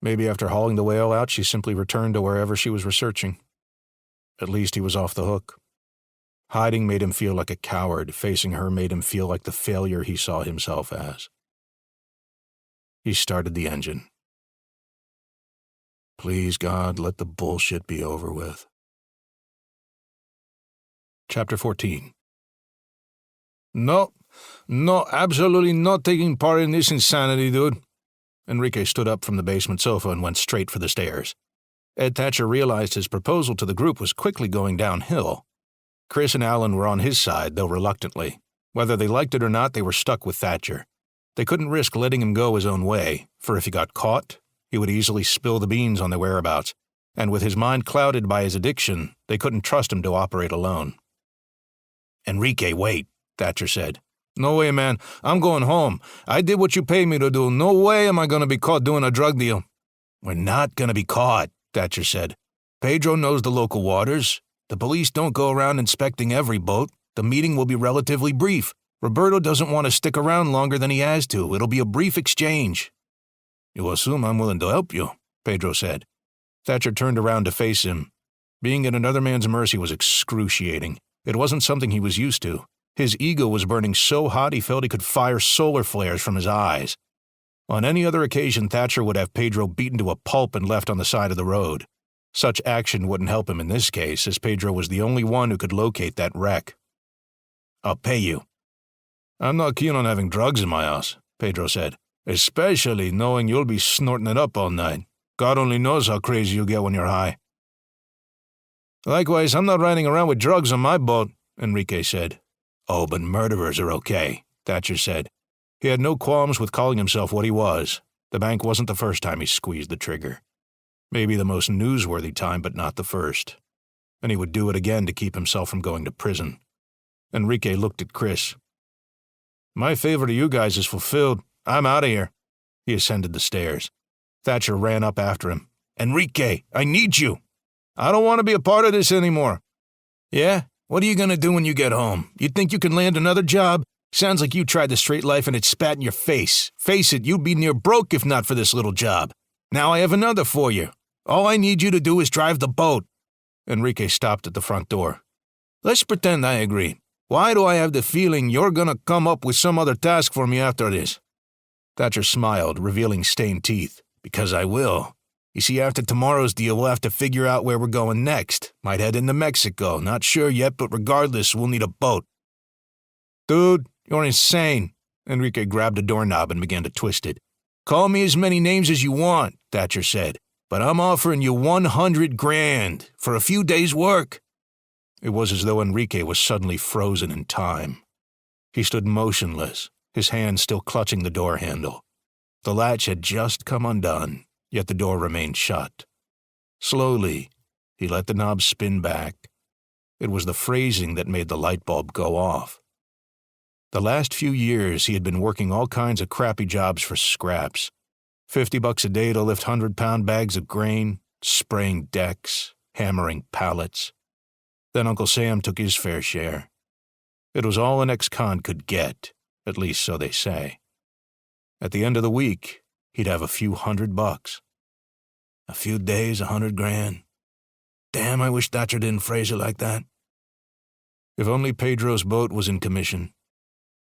Maybe after hauling the whale out, she simply returned to wherever she was researching. At least he was off the hook. Hiding made him feel like a coward. Facing her made him feel like the failure he saw himself as. He started the engine. Please, God, let the bullshit be over with. Chapter 14. No, absolutely not taking part in this insanity, dude. Enrique stood up from the basement sofa and went straight for the stairs. Ed Thatcher realized his proposal to the group was quickly going downhill. Chris and Alan were on his side, though reluctantly. Whether they liked it or not, they were stuck with Thatcher. They couldn't risk letting him go his own way, for if he got caught, he would easily spill the beans on their whereabouts, and with his mind clouded by his addiction, they couldn't trust him to operate alone. Enrique, wait, Thatcher said. No way, man. I'm going home. I did what you paid me to do. No way am I going to be caught doing a drug deal. We're not going to be caught, Thatcher said. Pedro knows the local waters. The police don't go around inspecting every boat. The meeting will be relatively brief. Roberto doesn't want to stick around longer than he has to. It'll be a brief exchange. You assume I'm willing to help you, Pedro said. Thatcher turned around to face him. Being at another man's mercy was excruciating. It wasn't something he was used to. His ego was burning so hot he felt he could fire solar flares from his eyes. On any other occasion, Thatcher would have Pedro beaten to a pulp and left on the side of the road. Such action wouldn't help him in this case, as Pedro was the only one who could locate that wreck. I'll pay you. I'm not keen on having drugs in my house, Pedro said, especially knowing you'll be snorting it up all night. God only knows how crazy you get when you're high. Likewise, I'm not riding around with drugs on my boat, Enrique said. Oh, but murderers are okay, Thatcher said. He had no qualms with calling himself what he was. The bank wasn't the first time he squeezed the trigger. Maybe the most newsworthy time, but not the first. And he would do it again to keep himself from going to prison. Enrique looked at Chris. My favor to you guys is fulfilled. I'm out of here. He ascended the stairs. Thatcher ran up after him. Enrique, I need you. I don't want to be a part of this anymore. Yeah? What are you going to do when you get home? You think you can land another job? Sounds like you tried the straight life and it spat in your face. Face it, you'd be near broke if not for this little job. Now I have another for you. All I need you to do is drive the boat. Enrique stopped at the front door. Let's pretend I agree. Why do I have the feeling you're going to come up with some other task for me after this? Thatcher smiled, revealing stained teeth. Because I will. You see, after tomorrow's deal, we'll have to figure out where we're going next. Might head into Mexico. Not sure yet, but regardless, we'll need a boat. Dude, you're insane. Enrique grabbed a doorknob and began to twist it. Call me as many names as you want, Thatcher said. But I'm offering you $100,000 for a few days' work. It was as though Enrique was suddenly frozen in time. He stood motionless, his hand still clutching the door handle. The latch had just come undone, yet the door remained shut. Slowly, he let the knob spin back. It was the phrasing that made the light bulb go off. The last few years, he had been working all kinds of crappy jobs for scraps. $50 a day to lift 100-pound bags of grain, spraying decks, hammering pallets. Then Uncle Sam took his fair share. It was all an ex-con could get, at least so they say. At the end of the week, he'd have a few $100. A few days, $100,000. Damn, I wish Thatcher didn't phrase it like that. If only Pedro's boat was in commission.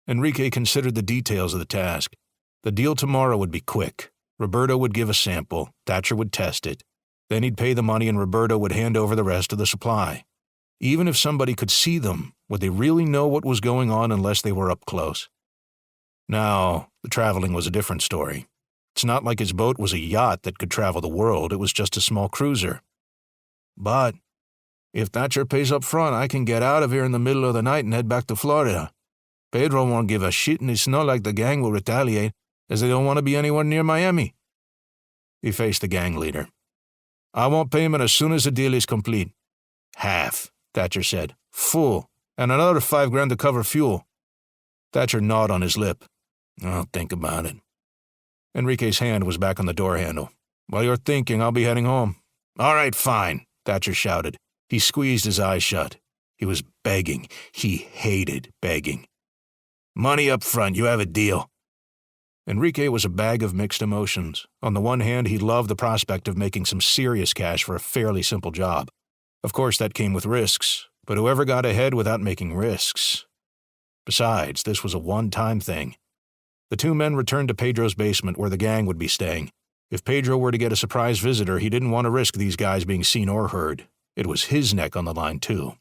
Enrique considered the details of the task. The deal tomorrow would be quick. Roberto would give a sample, Thatcher would test it. Then he'd pay the money and Roberto would hand over the rest of the supply. Even if somebody could see them, would they really know what was going on unless they were up close? Now, the traveling was a different story. It's not like his boat was a yacht that could travel the world, it was just a small cruiser. But if Thatcher pays up front, I can get out of here in the middle of the night and head back to Florida. Pedro won't give a shit, and it's not like the gang will retaliate, as they don't want to be anywhere near Miami. He faced the gang leader. I want payment as soon as the deal is complete. Half, Thatcher said. Full, and another $5,000 to cover fuel. Thatcher gnawed on his lip. I'll think about it. Enrique's hand was back on the door handle. While you're thinking, I'll be heading home. All right, fine, Thatcher shouted. He squeezed his eyes shut. He was begging. He hated begging. Money up front, you have a deal. Enrique was a bag of mixed emotions. On the one hand, he loved the prospect of making some serious cash for a fairly simple job. Of course, that came with risks, but whoever got ahead without making risks? Besides, this was a one-time thing. The two men returned to Pedro's basement where the gang would be staying. If Pedro were to get a surprise visitor, he didn't want to risk these guys being seen or heard. It was his neck on the line, too.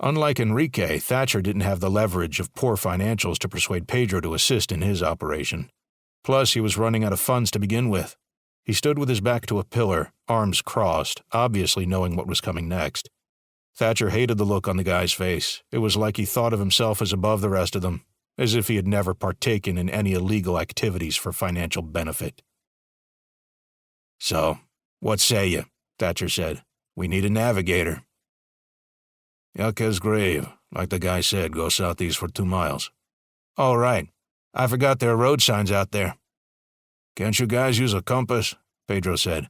Unlike Enrique, Thatcher didn't have the leverage of poor financials to persuade Pedro to assist in his operation. Plus, he was running out of funds to begin with. He stood with his back to a pillar, arms crossed, obviously knowing what was coming next. Thatcher hated the look on the guy's face. It was like he thought of himself as above the rest of them, as if he had never partaken in any illegal activities for financial benefit. So, what say you? Thatcher said. We need a navigator. Yaque's grave, like the guy said, go southeast for 2 miles. All right. I forgot there are road signs out there. Can't you guys use a compass? Pedro said.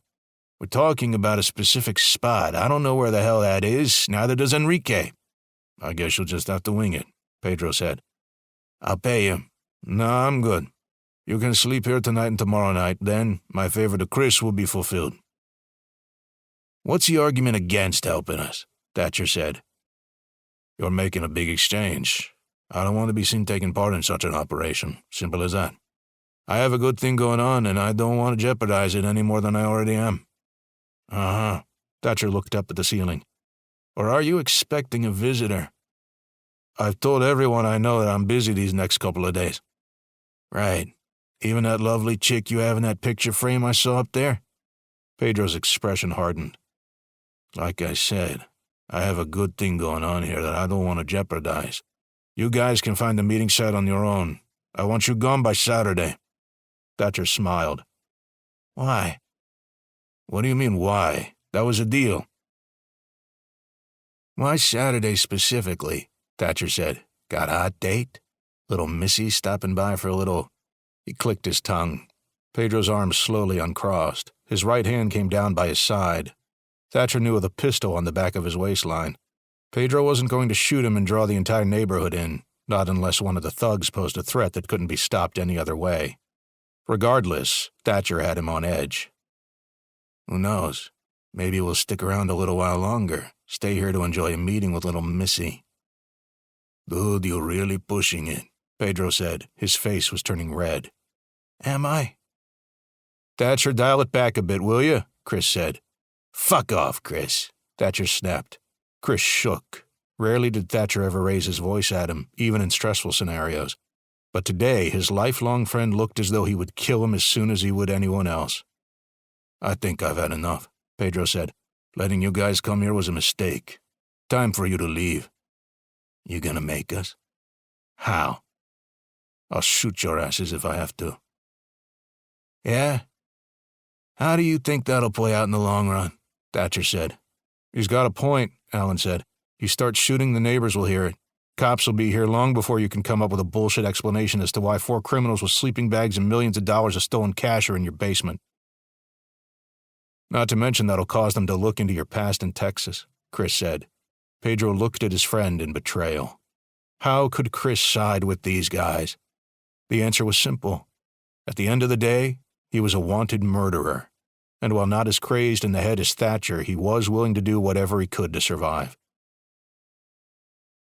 We're talking about a specific spot. I don't know where the hell that is, neither does Enrique. I guess you'll just have to wing it, Pedro said. I'll pay you. No, I'm good. You can sleep here tonight and tomorrow night, then my favor to Chris will be fulfilled. What's the argument against helping us? Thatcher said. You're making a big exchange. I don't want to be seen taking part in such an operation. Simple as that. I have a good thing going on, and I don't want to jeopardize it any more than I already am. Uh-huh. Thatcher looked up at the ceiling. Or are you expecting a visitor? I've told everyone I know that I'm busy these next couple of days. Right. Even that lovely chick you have in that picture frame I saw up there? Pedro's expression hardened. Like I said, I have a good thing going on here that I don't want to jeopardize. You guys can find the meeting site on your own. I want you gone by Saturday." Thatcher smiled. "Why?" "What do you mean, why? That was a deal." "Why Saturday specifically?" Thatcher said. "Got a hot date? Little Missy stopping by for a little—" He clicked his tongue. Pedro's arms slowly uncrossed. His right hand came down by his side. Thatcher knew of the pistol on the back of his waistline. Pedro wasn't going to shoot him and draw the entire neighborhood in, not unless one of the thugs posed a threat that couldn't be stopped any other way. Regardless, Thatcher had him on edge. "Who knows? Maybe we'll stick around a little while longer, stay here to enjoy a meeting with little Missy." "Dude, you're really pushing it," Pedro said. His face was turning red. "Am I?" "Thatcher, dial it back a bit, will you?" Chris said. "Fuck off, Chris," Thatcher snapped. Chris shook. Rarely did Thatcher ever raise his voice at him, even in stressful scenarios. But today, his lifelong friend looked as though he would kill him as soon as he would anyone else. "I think I've had enough," Pedro said. "Letting you guys come here was a mistake. Time for you to leave." "You gonna make us?" "How?" "I'll shoot your asses if I have to." "Yeah? How do you think that'll play out in the long run?" Thatcher said. "He's got a point," Allen said. "You start shooting, the neighbors will hear it. Cops will be here long before you can come up with a bullshit explanation as to why 4 criminals with sleeping bags and millions of dollars of stolen cash are in your basement. Not to mention that'll cause them to look into your past in Texas," Chris said. Pedro looked at his friend in betrayal. How could Chris side with these guys? The answer was simple. At the end of the day, he was a wanted murderer. And while not as crazed in the head as Thatcher, he was willing to do whatever he could to survive.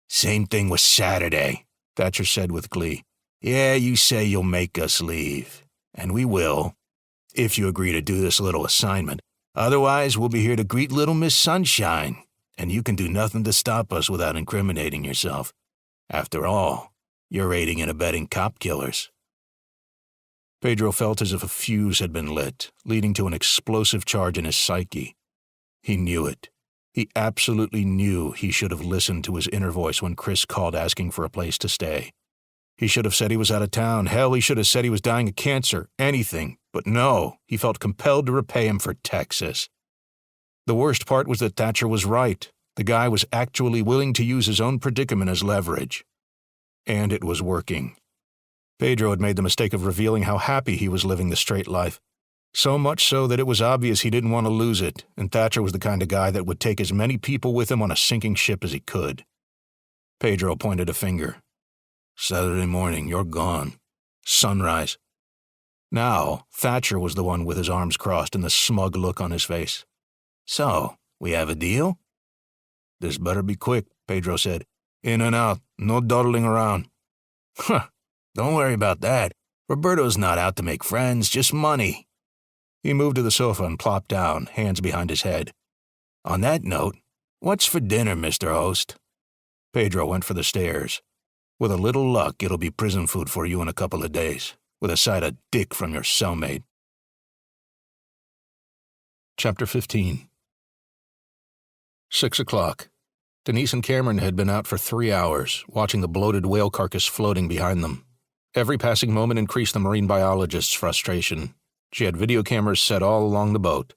"Same thing with Saturday," Thatcher said with glee. "Yeah, you say you'll make us leave. And we will, if you agree to do this little assignment. Otherwise, we'll be here to greet little Miss Sunshine, and you can do nothing to stop us without incriminating yourself. After all, you're aiding and abetting cop killers." Pedro felt as if a fuse had been lit, leading to an explosive charge in his psyche. He knew it. He absolutely knew he should have listened to his inner voice when Chris called asking for a place to stay. He should have said he was out of town. Hell, he should have said he was dying of cancer. Anything. But no, he felt compelled to repay him for Texas. The worst part was that Thatcher was right. The guy was actually willing to use his own predicament as leverage. And it was working. Pedro had made the mistake of revealing how happy he was living the straight life. So much so that it was obvious he didn't want to lose it, and Thatcher was the kind of guy that would take as many people with him on a sinking ship as he could. Pedro pointed a finger. "Saturday morning, you're gone. Sunrise." Now, Thatcher was the one with his arms crossed and the smug look on his face. "So, we have a deal?" "This better be quick," Pedro said. "In and out, no dawdling around." "Huh, don't worry about that. Roberto's not out to make friends, just money." He moved to the sofa and plopped down, hands behind his head. "On that note, what's for dinner, Mr. Host?" Pedro went for the stairs. "With a little luck, it'll be prison food for you in a couple of days, with a side of dick from your cellmate." Chapter 15. 6 o'clock. Denise and Cameron had been out for 3 hours, watching the bloated whale carcass floating behind them. Every passing moment increased the marine biologist's frustration. She had video cameras set all along the boat.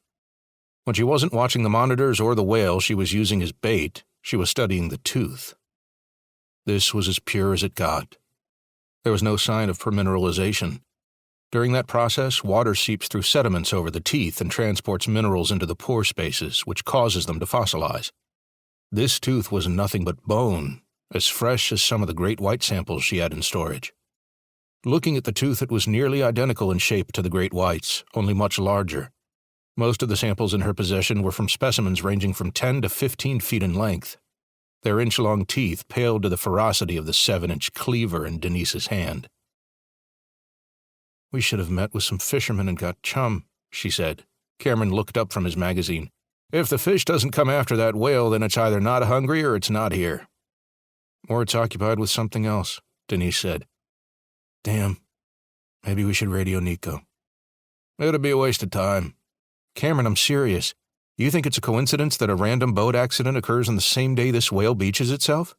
When she wasn't watching the monitors or the whale she was using as bait, she was studying the tooth. This was as pure as it got. There was no sign of permineralization. During that process, water seeps through sediments over the teeth and transports minerals into the pore spaces, which causes them to fossilize. This tooth was nothing but bone, as fresh as some of the great white samples she had in storage. Looking at the tooth, it was nearly identical in shape to the great whites, only much larger. Most of the samples in her possession were from specimens ranging from 10 to 15 feet in length. Their inch-long teeth paled to the ferocity of the 7-inch cleaver in Denise's hand. "We should have met with some fishermen and got chum," she said. Cameron looked up from his magazine. "If the fish doesn't come after that whale, then it's either not hungry or it's not here." "Or it's occupied with something else," Denise said. "Damn. Maybe we should radio Nico." "It'll be a waste of time." "Cameron, I'm serious. You think it's a coincidence that a random boat accident occurs on the same day this whale beaches itself?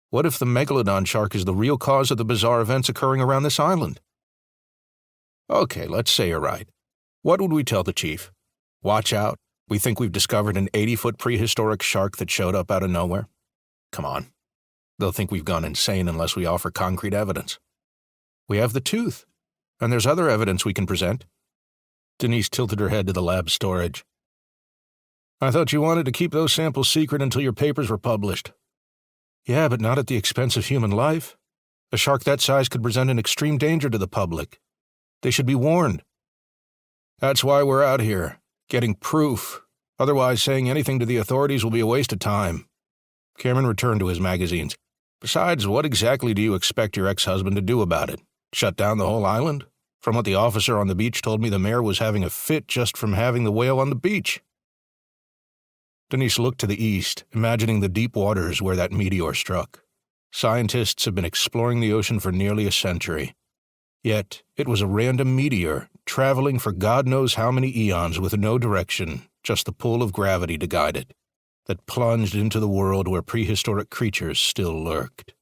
What if the Megalodon shark is the real cause of the bizarre events occurring around this island? Okay, let's say you're right. What would we tell the chief? Watch out. We think we've discovered an 80-foot prehistoric shark that showed up out of nowhere. Come on. They'll think we've gone insane unless we offer concrete evidence. We have the tooth, and there's other evidence we can present. Denise tilted her head to the lab storage. I thought you wanted to keep those samples secret until your papers were published. Yeah, but not at the expense of human life. A shark that size could present an extreme danger to the public. They should be warned. That's why we're out here, getting proof. Otherwise, saying anything to the authorities will be a waste of time. Cameron returned to his magazines. Besides, what exactly do you expect your ex-husband to do about it? Shut down the whole island? From what the officer on the beach told me, the mayor was having a fit just from having the whale on the beach. Denise looked to the east, imagining the deep waters where that meteor struck. Scientists have been exploring the ocean for nearly a century. Yet, it was a random meteor, traveling for God knows how many eons with no direction, just the pull of gravity to guide it, that plunged into the world where prehistoric creatures still lurked.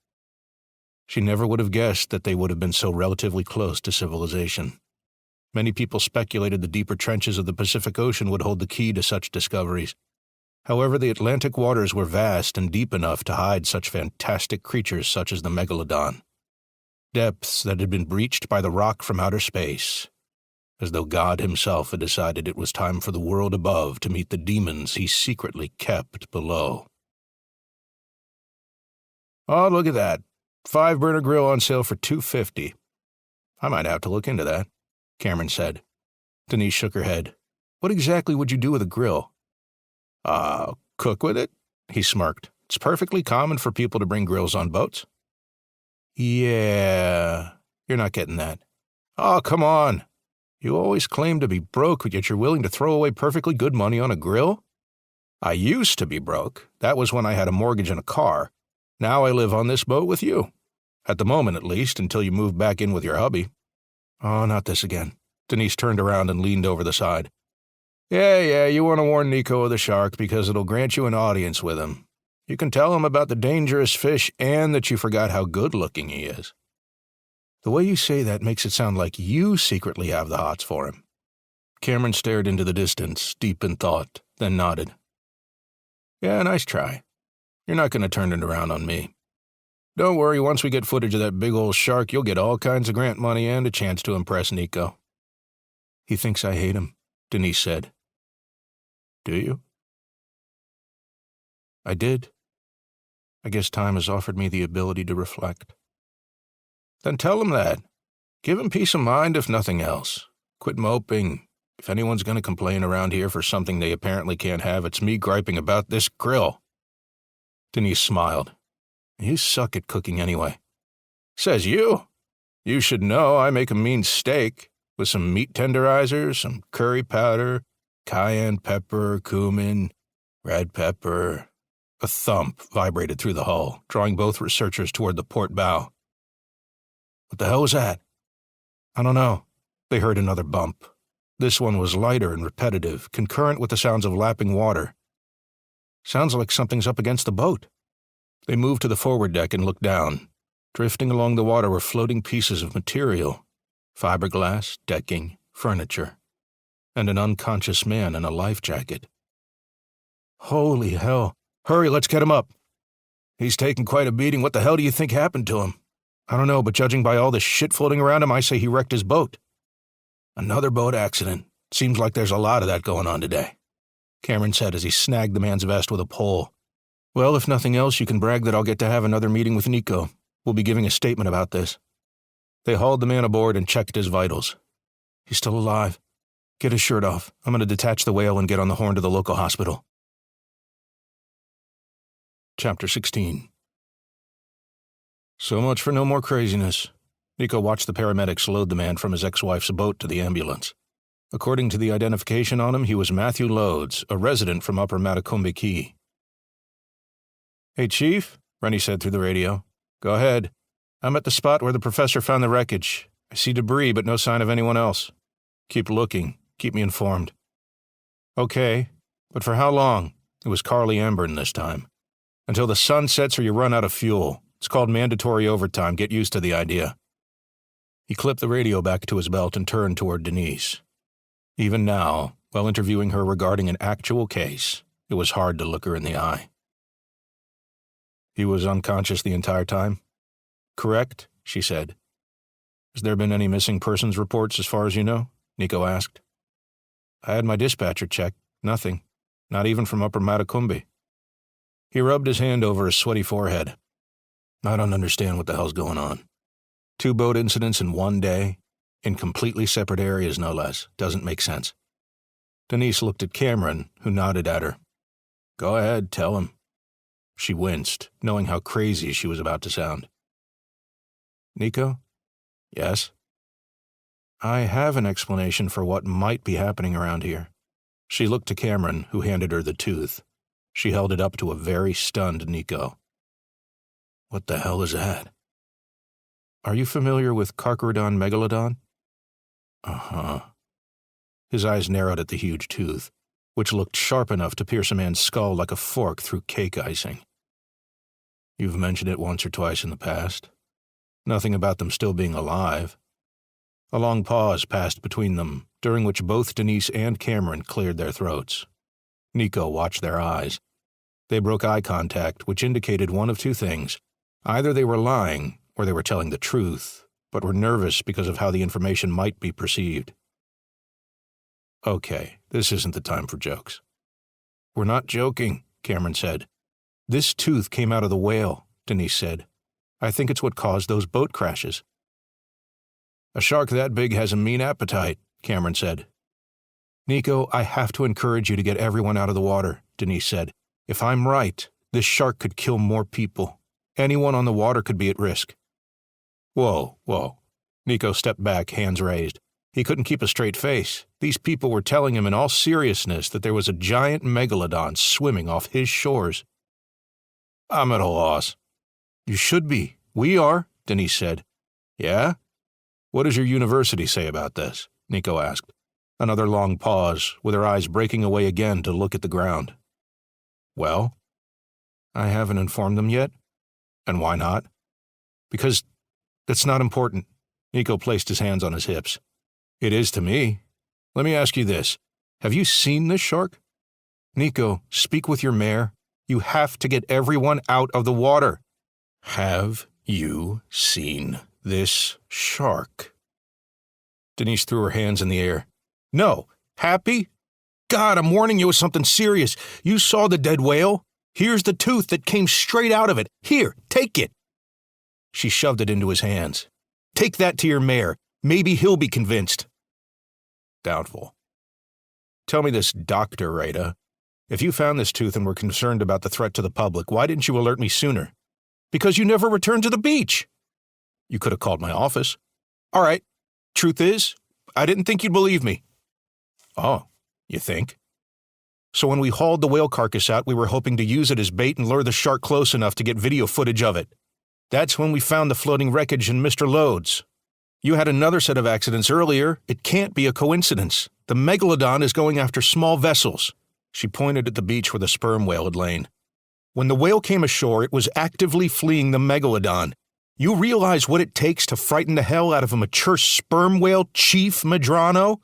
She never would have guessed that they would have been so relatively close to civilization. Many people speculated the deeper trenches of the Pacific Ocean would hold the key to such discoveries. However, the Atlantic waters were vast and deep enough to hide such fantastic creatures such as the Megalodon. Depths that had been breached by the rock from outer space, as though God himself had decided it was time for the world above to meet the demons he secretly kept below. Oh, look at that. 5-burner grill on sale for $250. I might have to look into that, Cameron said. Denise shook her head. What exactly would you do with a grill? Cook with it? He smirked. It's perfectly common for people to bring grills on boats. Yeah, you're not getting that. Oh, come on. You always claim to be broke, yet you're willing to throw away perfectly good money on a grill? I used to be broke. That was when I had a mortgage and a car. Now I live on this boat with you. At the moment, at least, until you move back in with your hubby. Oh, not this again. Denise turned around and leaned over the side. Yeah, you want to warn Nico of the shark because it'll grant you an audience with him. You can tell him about the dangerous fish and that you forgot how good-looking he is. The way you say that makes it sound like you secretly have the hots for him. Cameron stared into the distance, deep in thought, then nodded. Yeah, nice try. You're not going to turn it around on me. Don't worry, once we get footage of that big old shark, you'll get all kinds of grant money and a chance to impress Nico. He thinks I hate him, Denise said. Do you? I did. I guess time has offered me the ability to reflect. Then tell him that. Give him peace of mind if nothing else. Quit moping. If anyone's going to complain around here for something they apparently can't have, it's me griping about this grill. Denise smiled. You suck at cooking anyway. Says you. You should know I make a mean steak with some meat tenderizers, some curry powder, cayenne pepper, cumin, red pepper. A thump vibrated through the hull, drawing both researchers toward the port bow. What the hell was that? I don't know. They heard another bump. This one was lighter and repetitive, concurrent with the sounds of lapping water. Sounds like something's up against the boat. They moved to the forward deck and looked down. Drifting along the water were floating pieces of material. Fiberglass, decking, furniture. And an unconscious man in a life jacket. Holy hell. Hurry, let's get him up. He's taken quite a beating. What the hell do you think happened to him? I don't know, but judging by all the shit floating around him, I say he wrecked his boat. Another boat accident. Seems like there's a lot of that going on today, Cameron said as he snagged the man's vest with a pole. Well, if nothing else, you can brag that I'll get to have another meeting with Nico. We'll be giving a statement about this. They hauled the man aboard and checked his vitals. He's still alive. Get his shirt off. I'm going to detach the whale and get on the horn to the local hospital. Chapter 16. So much for no more craziness. Nico watched the paramedics load the man from his ex-wife's boat to the ambulance. According to the identification on him, he was Matthew Loades, a resident from Upper Matacumbe Key. Hey, Chief, Rennie said through the radio. Go ahead. I'm at the spot where the professor found the wreckage. I see debris, but no sign of anyone else. Keep looking. Keep me informed. Okay. But for how long? It was Carly Embern this time. Until the sun sets or you run out of fuel. It's called mandatory overtime. Get used to the idea. He clipped the radio back to his belt and turned toward Denise. Even now, while interviewing her regarding an actual case, it was hard to look her in the eye. He was unconscious the entire time? Correct, she said. Has there been any missing persons reports as far as you know? Nico asked. I had my dispatcher check. Nothing. Not even from Upper Matacumbi. He rubbed his hand over his sweaty forehead. I don't understand what the hell's going on. 2 boat incidents in one day, in completely separate areas no less, doesn't make sense. Denise looked at Cameron, who nodded at her. Go ahead, tell him. She winced, knowing how crazy she was about to sound. Nico? Yes? I have an explanation for what might be happening around here. She looked to Cameron, who handed her the tooth. She held it up to a very stunned Nico. What the hell is that? Are you familiar with Carcharodon Megalodon? Uh-huh. His eyes narrowed at the huge tooth, which looked sharp enough to pierce a man's skull like a fork through cake icing. You've mentioned it once or twice in the past. Nothing about them still being alive. A long pause passed between them, during which both Denise and Cameron cleared their throats. Nico watched their eyes. They broke eye contact, which indicated one of two things. Either they were lying, or they were telling the truth, but were nervous because of how the information might be perceived. Okay, this isn't the time for jokes. We're not joking, Cameron said. This tooth came out of the whale, Denise said. I think it's what caused those boat crashes. A shark that big has a mean appetite, Cameron said. Nico, I have to encourage you to get everyone out of the water, Denise said. If I'm right, this shark could kill more people. Anyone on the water could be at risk. Whoa. Nico stepped back, hands raised. He couldn't keep a straight face. These people were telling him in all seriousness that there was a giant megalodon swimming off his shores. I'm at a loss. You should be. We are, Denise said. Yeah? What does your university say about this? Nico asked. Another long pause, with her eyes breaking away again to look at the ground. Well? I haven't informed them yet. And why not? Because that's not important. Nico placed his hands on his hips. It is to me. Let me ask you this. Have you seen this shark? Nico, speak with your mare. You have to get everyone out of the water. Have you seen this shark? Denise threw her hands in the air. No. Happy? God, I'm warning you of something serious. You saw the dead whale? Here's the tooth that came straight out of it. Here, take it. She shoved it into his hands. Take that to your mare. Maybe he'll be convinced. Doubtful. Tell me this, Dr. Rada. If you found this tooth and were concerned about the threat to the public, why didn't you alert me sooner? Because you never returned to the beach. You could have called my office. All right. Truth is, I didn't think you'd believe me. Oh, you think? So when we hauled the whale carcass out, we were hoping to use it as bait and lure the shark close enough to get video footage of it. That's when we found the floating wreckage in Mr. Lode's. You had another set of accidents earlier. It can't be a coincidence. The Megalodon is going after small vessels. She pointed at the beach where the sperm whale had lain. When the whale came ashore, it was actively fleeing the Megalodon. You realize what it takes to frighten the hell out of a mature sperm whale, Chief Medrano?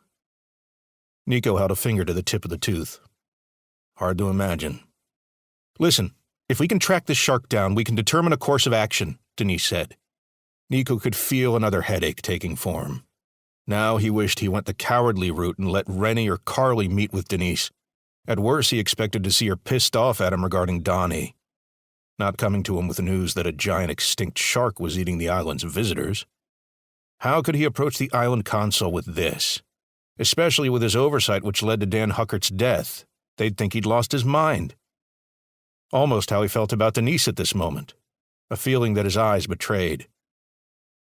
Nico held a finger to the tip of the tooth. Hard to imagine. Listen, if we can track this shark down, we can determine a course of action, Denise said. Nico could feel another headache taking form. Now he wished he went the cowardly route and let Rennie or Carly meet with Denise. At worst, he expected to see her pissed off at him regarding Donnie. Not coming to him with the news that a giant extinct shark was eating the island's visitors. How could he approach the island consul with this? Especially with his oversight which led to Dan Huckert's death. They'd think he'd lost his mind. Almost how he felt about Denise at this moment. A feeling that his eyes betrayed.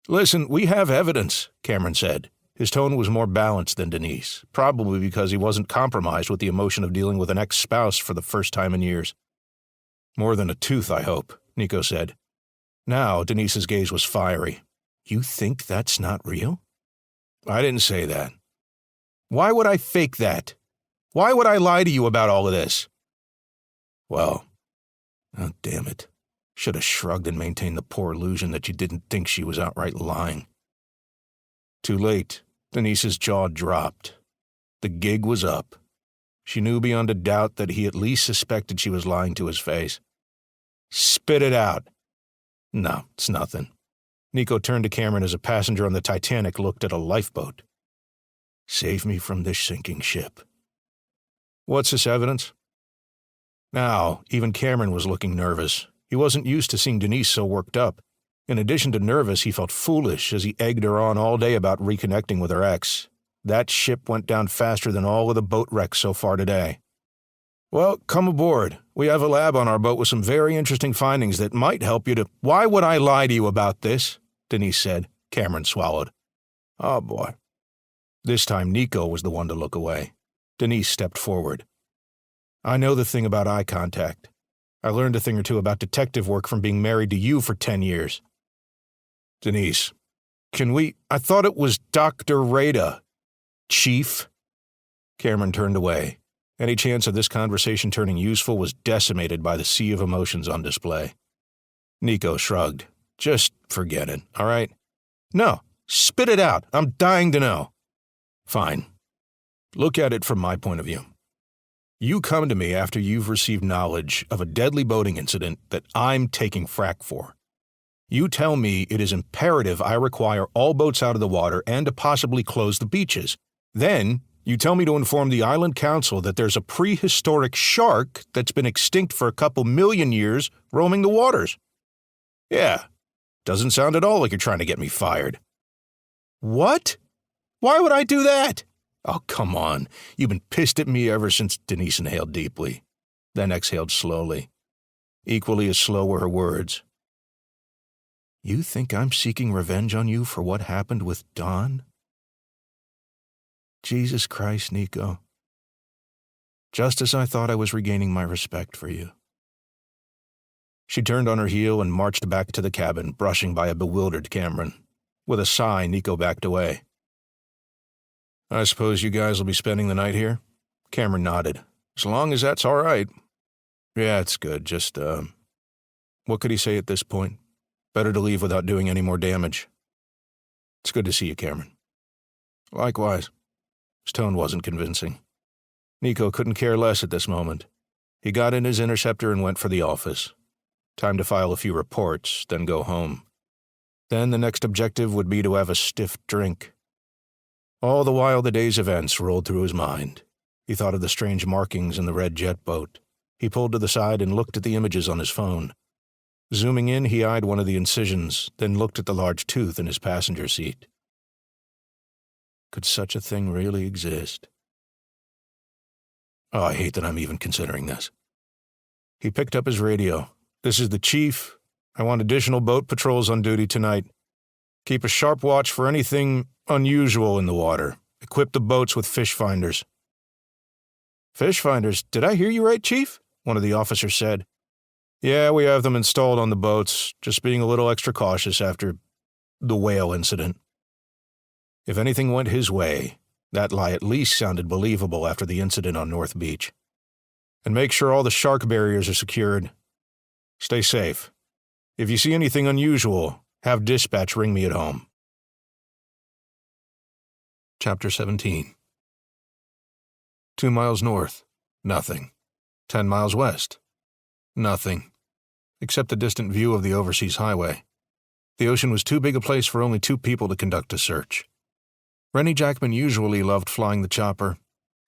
Listen, we have evidence, Cameron said. His tone was more balanced than Denise, probably because he wasn't compromised with the emotion of dealing with an ex-spouse for the first time in years. More than a tooth, I hope, Nico said. Now, Denise's gaze was fiery. You think that's not real? I didn't say that. Why would I fake that? Why would I lie to you about all of this?" "Well, oh, damn it. Should have shrugged and maintained the poor illusion that you didn't think she was outright lying." Too late. Denise's jaw dropped. The gig was up. She knew beyond a doubt that he at least suspected she was lying to his face. "Spit it out." "No, it's nothing." Nico turned to Cameron as a passenger on the Titanic looked at a lifeboat. "Save me from this sinking ship." "What's this evidence?" Now, even Cameron was looking nervous. He wasn't used to seeing Denise so worked up. In addition to nervous, he felt foolish as he egged her on all day about reconnecting with her ex. That ship went down faster than all of the boat wrecks so far today. "Well, come aboard. We have a lab on our boat with some very interesting findings that might help you to—" "Why would I lie to you about this?" Denise said. Cameron swallowed. "Oh, boy." This time, Nico was the one to look away. Denise stepped forward. "I know the thing about eye contact. I learned a thing or two about detective work from being married to you for 10 years. "Denise, I thought it was Dr. Rada." "Chief?" Cameron turned away. Any chance of this conversation turning useful was decimated by the sea of emotions on display. Nico shrugged. "Just forget it, all right?" "No, spit it out. I'm dying to know." "Fine. Look at it from my point of view. You come to me after you've received knowledge of a deadly boating incident that I'm taking frack for. You tell me it is imperative I require all boats out of the water and to possibly close the beaches. Then, you tell me to inform the island council that there's a prehistoric shark that's been extinct for a couple million years roaming the waters. Yeah, doesn't sound at all like you're trying to get me fired." "What? Why would I do that?" "Oh, come on. You've been pissed at me ever since." Denise inhaled deeply, then exhaled slowly. Equally as slow were her words. "You think I'm seeking revenge on you for what happened with Don? Jesus Christ, Nico. Just as I thought I was regaining my respect for you." She turned on her heel and marched back to the cabin, brushing by a bewildered Cameron. With a sigh, Nico backed away. "I suppose you guys will be spending the night here?" Cameron nodded. "As long as that's all right." "Yeah, it's good. Just, what could he say at this point? Better to leave without doing any more damage." "It's good to see you, Cameron." "Likewise." His tone wasn't convincing. Nico couldn't care less at this moment. He got in his interceptor and went for the office. Time to file a few reports, then go home. Then the next objective would be to have a stiff drink. All the while the day's events rolled through his mind. He thought of the strange markings in the red jet boat. He pulled to the side and looked at the images on his phone. Zooming in, he eyed one of the incisions, then looked at the large tooth in his passenger seat. Could such a thing really exist? Oh, I hate that I'm even considering this. He picked up his radio. "This is the chief. I want additional boat patrols on duty tonight. Keep a sharp watch for anything unusual in the water. Equip the boats with fish finders." "Fish finders? Did I hear you right, Chief?" one of the officers said. "Yeah, we have them installed on the boats, just being a little extra cautious after the whale incident." If anything went his way, that lie at least sounded believable after the incident on North Beach. "And make sure all the shark barriers are secured. Stay safe. If you see anything unusual, have dispatch ring me at home." Chapter 17. 2 miles north, nothing. 10 miles west, nothing. Except the distant view of the overseas highway. The ocean was too big a place for only 2 people to conduct a search. Rennie Jackman usually loved flying the chopper.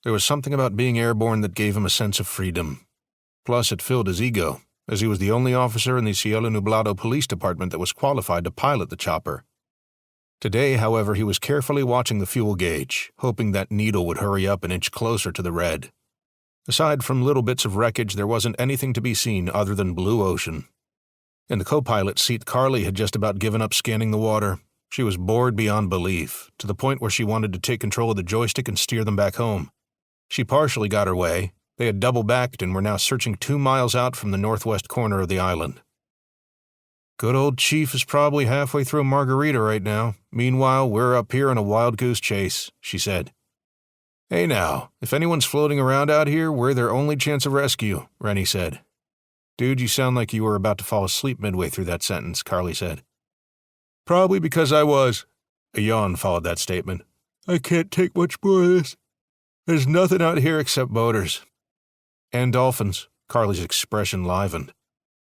There was something about being airborne that gave him a sense of freedom. Plus, it filled his ego, as he was the only officer in the Cielo Nublado police department that was qualified to pilot the chopper. Today, however, he was carefully watching the fuel gauge, hoping that needle would hurry up an inch closer to the red. Aside from little bits of wreckage, there wasn't anything to be seen other than blue ocean. In the co-pilot seat, Carly had just about given up scanning the water. She was bored beyond belief, to the point where she wanted to take control of the joystick and steer them back home. She partially got her way. They had double-backed and were now searching 2 miles out from the northwest corner of the island. "Good old Chief is probably halfway through Margarita right now. Meanwhile, we're up here on a wild goose chase," she said. Hey now, if anyone's floating around out here, we're their only chance of rescue, Rennie said. Dude, you sound like you were about to fall asleep midway through that sentence, Carly said. Probably because I was. A yawn followed that statement. I can't take much more of this. There's nothing out here except boaters. And dolphins. Carly's expression livened.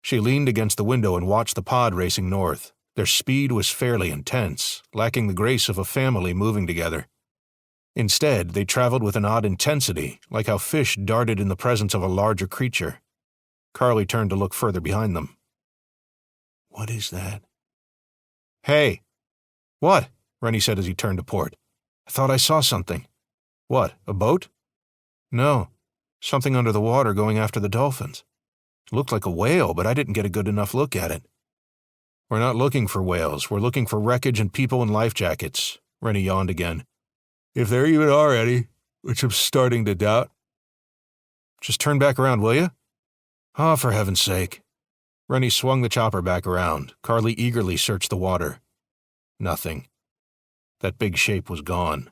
She leaned against the window and watched the pod racing north. Their speed was fairly intense, lacking the grace of a family moving together. Instead, they traveled with an odd intensity, like how fish darted in the presence of a larger creature. Carly turned to look further behind them. What is that? Hey! What? Rennie said as he turned to port. I thought I saw something. What, a boat? No, something under the water going after the dolphins. It looked like a whale, but I didn't get a good enough look at it. We're not looking for whales. We're looking for wreckage and people in life jackets. Rennie yawned again. If there even are any, which I'm starting to doubt. Just turn back around, will you? Oh, for heaven's sake. Rennie swung the chopper back around. Carly eagerly searched the water. Nothing. That big shape was gone.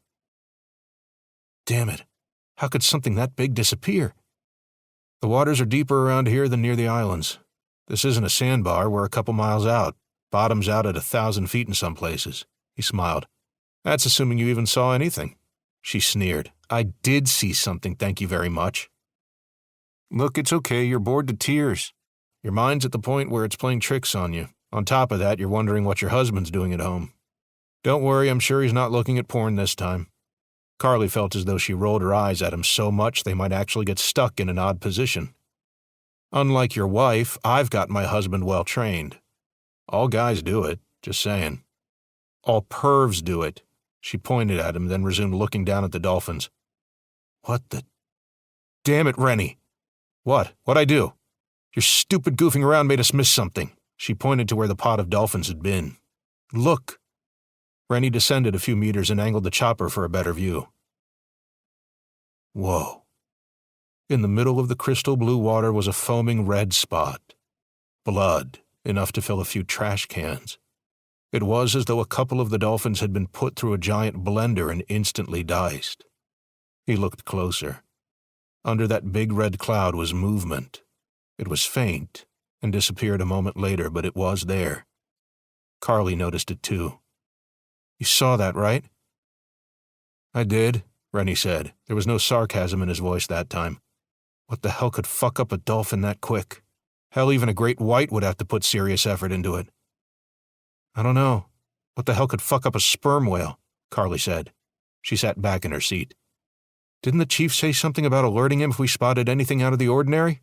Damn it. How could something that big disappear? The waters are deeper around here than near the islands. This isn't a sandbar. We're a couple miles out. Bottom's out at 1,000 feet in some places. He smiled. That's assuming you even saw anything. She sneered. I did see something, thank you very much. Look, it's okay. You're bored to tears. Your mind's at the point where it's playing tricks on you. On top of that, you're wondering what your husband's doing at home. Don't worry, I'm sure he's not looking at porn this time. Carly felt as though she rolled her eyes at him so much they might actually get stuck in an odd position. Unlike your wife, I've got my husband well trained. All guys do it, just saying. All pervs do it. She pointed at him, then resumed looking down at the dolphins. What the... Damn it, Rennie. What? What'd I do? Your stupid goofing around made us miss something. She pointed to where the pod of dolphins had been. Look. Rennie descended a few meters and angled the chopper for a better view. Whoa. In the middle of the crystal blue water was a foaming red spot. Blood, enough to fill a few trash cans. It was as though a couple of the dolphins had been put through a giant blender and instantly diced. He looked closer. Under that big red cloud was movement. It was faint and disappeared a moment later, but it was there. Carly noticed it too. You saw that, right? I did, Rennie said. There was no sarcasm in his voice that time. What the hell could fuck up a dolphin that quick? Hell, even a great white would have to put serious effort into it. I don't know. What the hell could fuck up a sperm whale? Carly said. She sat back in her seat. Didn't the chief say something about alerting him if we spotted anything out of the ordinary?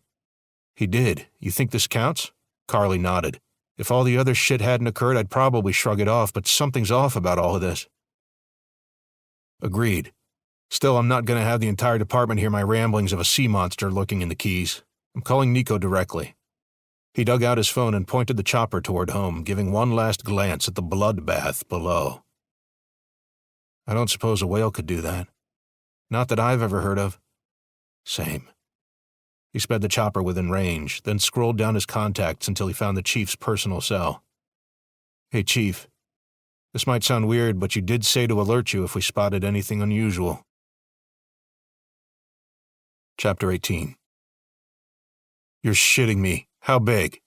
He did. You think this counts? Carly nodded. If all the other shit hadn't occurred, I'd probably shrug it off, but something's off about all of this. Agreed. Still, I'm not going to have the entire department hear my ramblings of a sea monster lurking in the Keys. I'm calling Nico directly. He dug out his phone and pointed the chopper toward home, giving one last glance at the bloodbath below. I don't suppose a whale could do that. Not that I've ever heard of. Same. He sped the chopper within range, then scrolled down his contacts until he found the chief's personal cell. Hey, Chief. This might sound weird, but you did say to alert you if we spotted anything unusual. Chapter 18. You're shitting me. How big?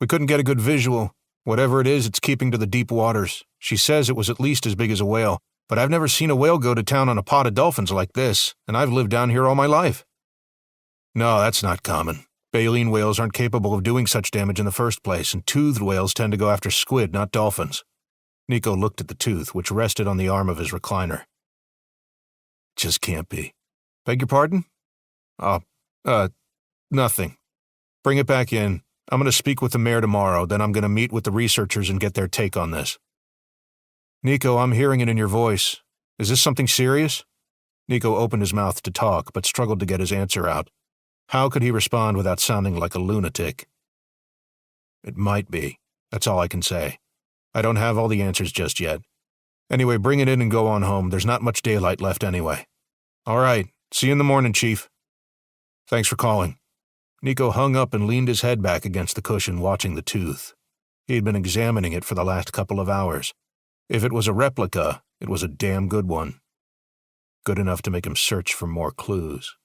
We couldn't get a good visual. Whatever it is, it's keeping to the deep waters. She says it was at least as big as a whale, but I've never seen a whale go to town on a pod of dolphins like this, and I've lived down here all my life. No, that's not common. Baleen whales aren't capable of doing such damage in the first place, and toothed whales tend to go after squid, not dolphins. Nico looked at the tooth, which rested on the arm of his recliner. Just can't be. Beg your pardon? Nothing. Bring it back in. I'm going to speak with the mayor tomorrow, then I'm going to meet with the researchers and get their take on this. Nico, I'm hearing it in your voice. Is this something serious? Nico opened his mouth to talk, but struggled to get his answer out. How could he respond without sounding like a lunatic? It might be. That's all I can say. I don't have all the answers just yet. Anyway, bring it in and go on home. There's not much daylight left anyway. All right. See you in the morning, Chief. Thanks for calling. Nico hung up and leaned his head back against the cushion, watching the tooth. He had been examining it for the last couple of hours. If it was a replica, it was a damn good one. good enough to make him search for more clues.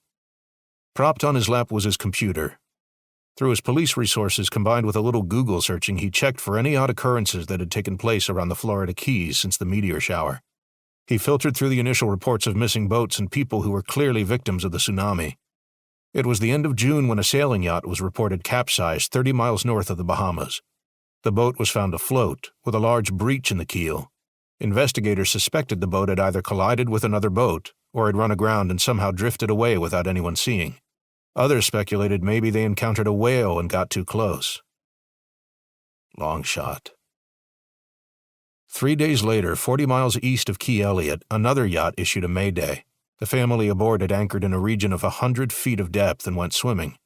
Propped on his lap was his computer. Through his police resources combined with a little Google searching, he checked for any odd occurrences that had taken place around the Florida Keys since the meteor shower. He filtered through the initial reports of missing boats and people who were clearly victims of the tsunami. It was the end of June when a sailing yacht was reported capsized 30 miles north of the Bahamas. The boat was found afloat, with a large breach in the keel. Investigators suspected the boat had either collided with another boat or had run aground and somehow drifted away without anyone seeing. Others speculated maybe they encountered a whale and got too close. Long shot. 3 days later, 40 miles east of Key Elliott, another yacht issued a mayday. The family aboard had anchored in a region of 100 feet of depth and went swimming.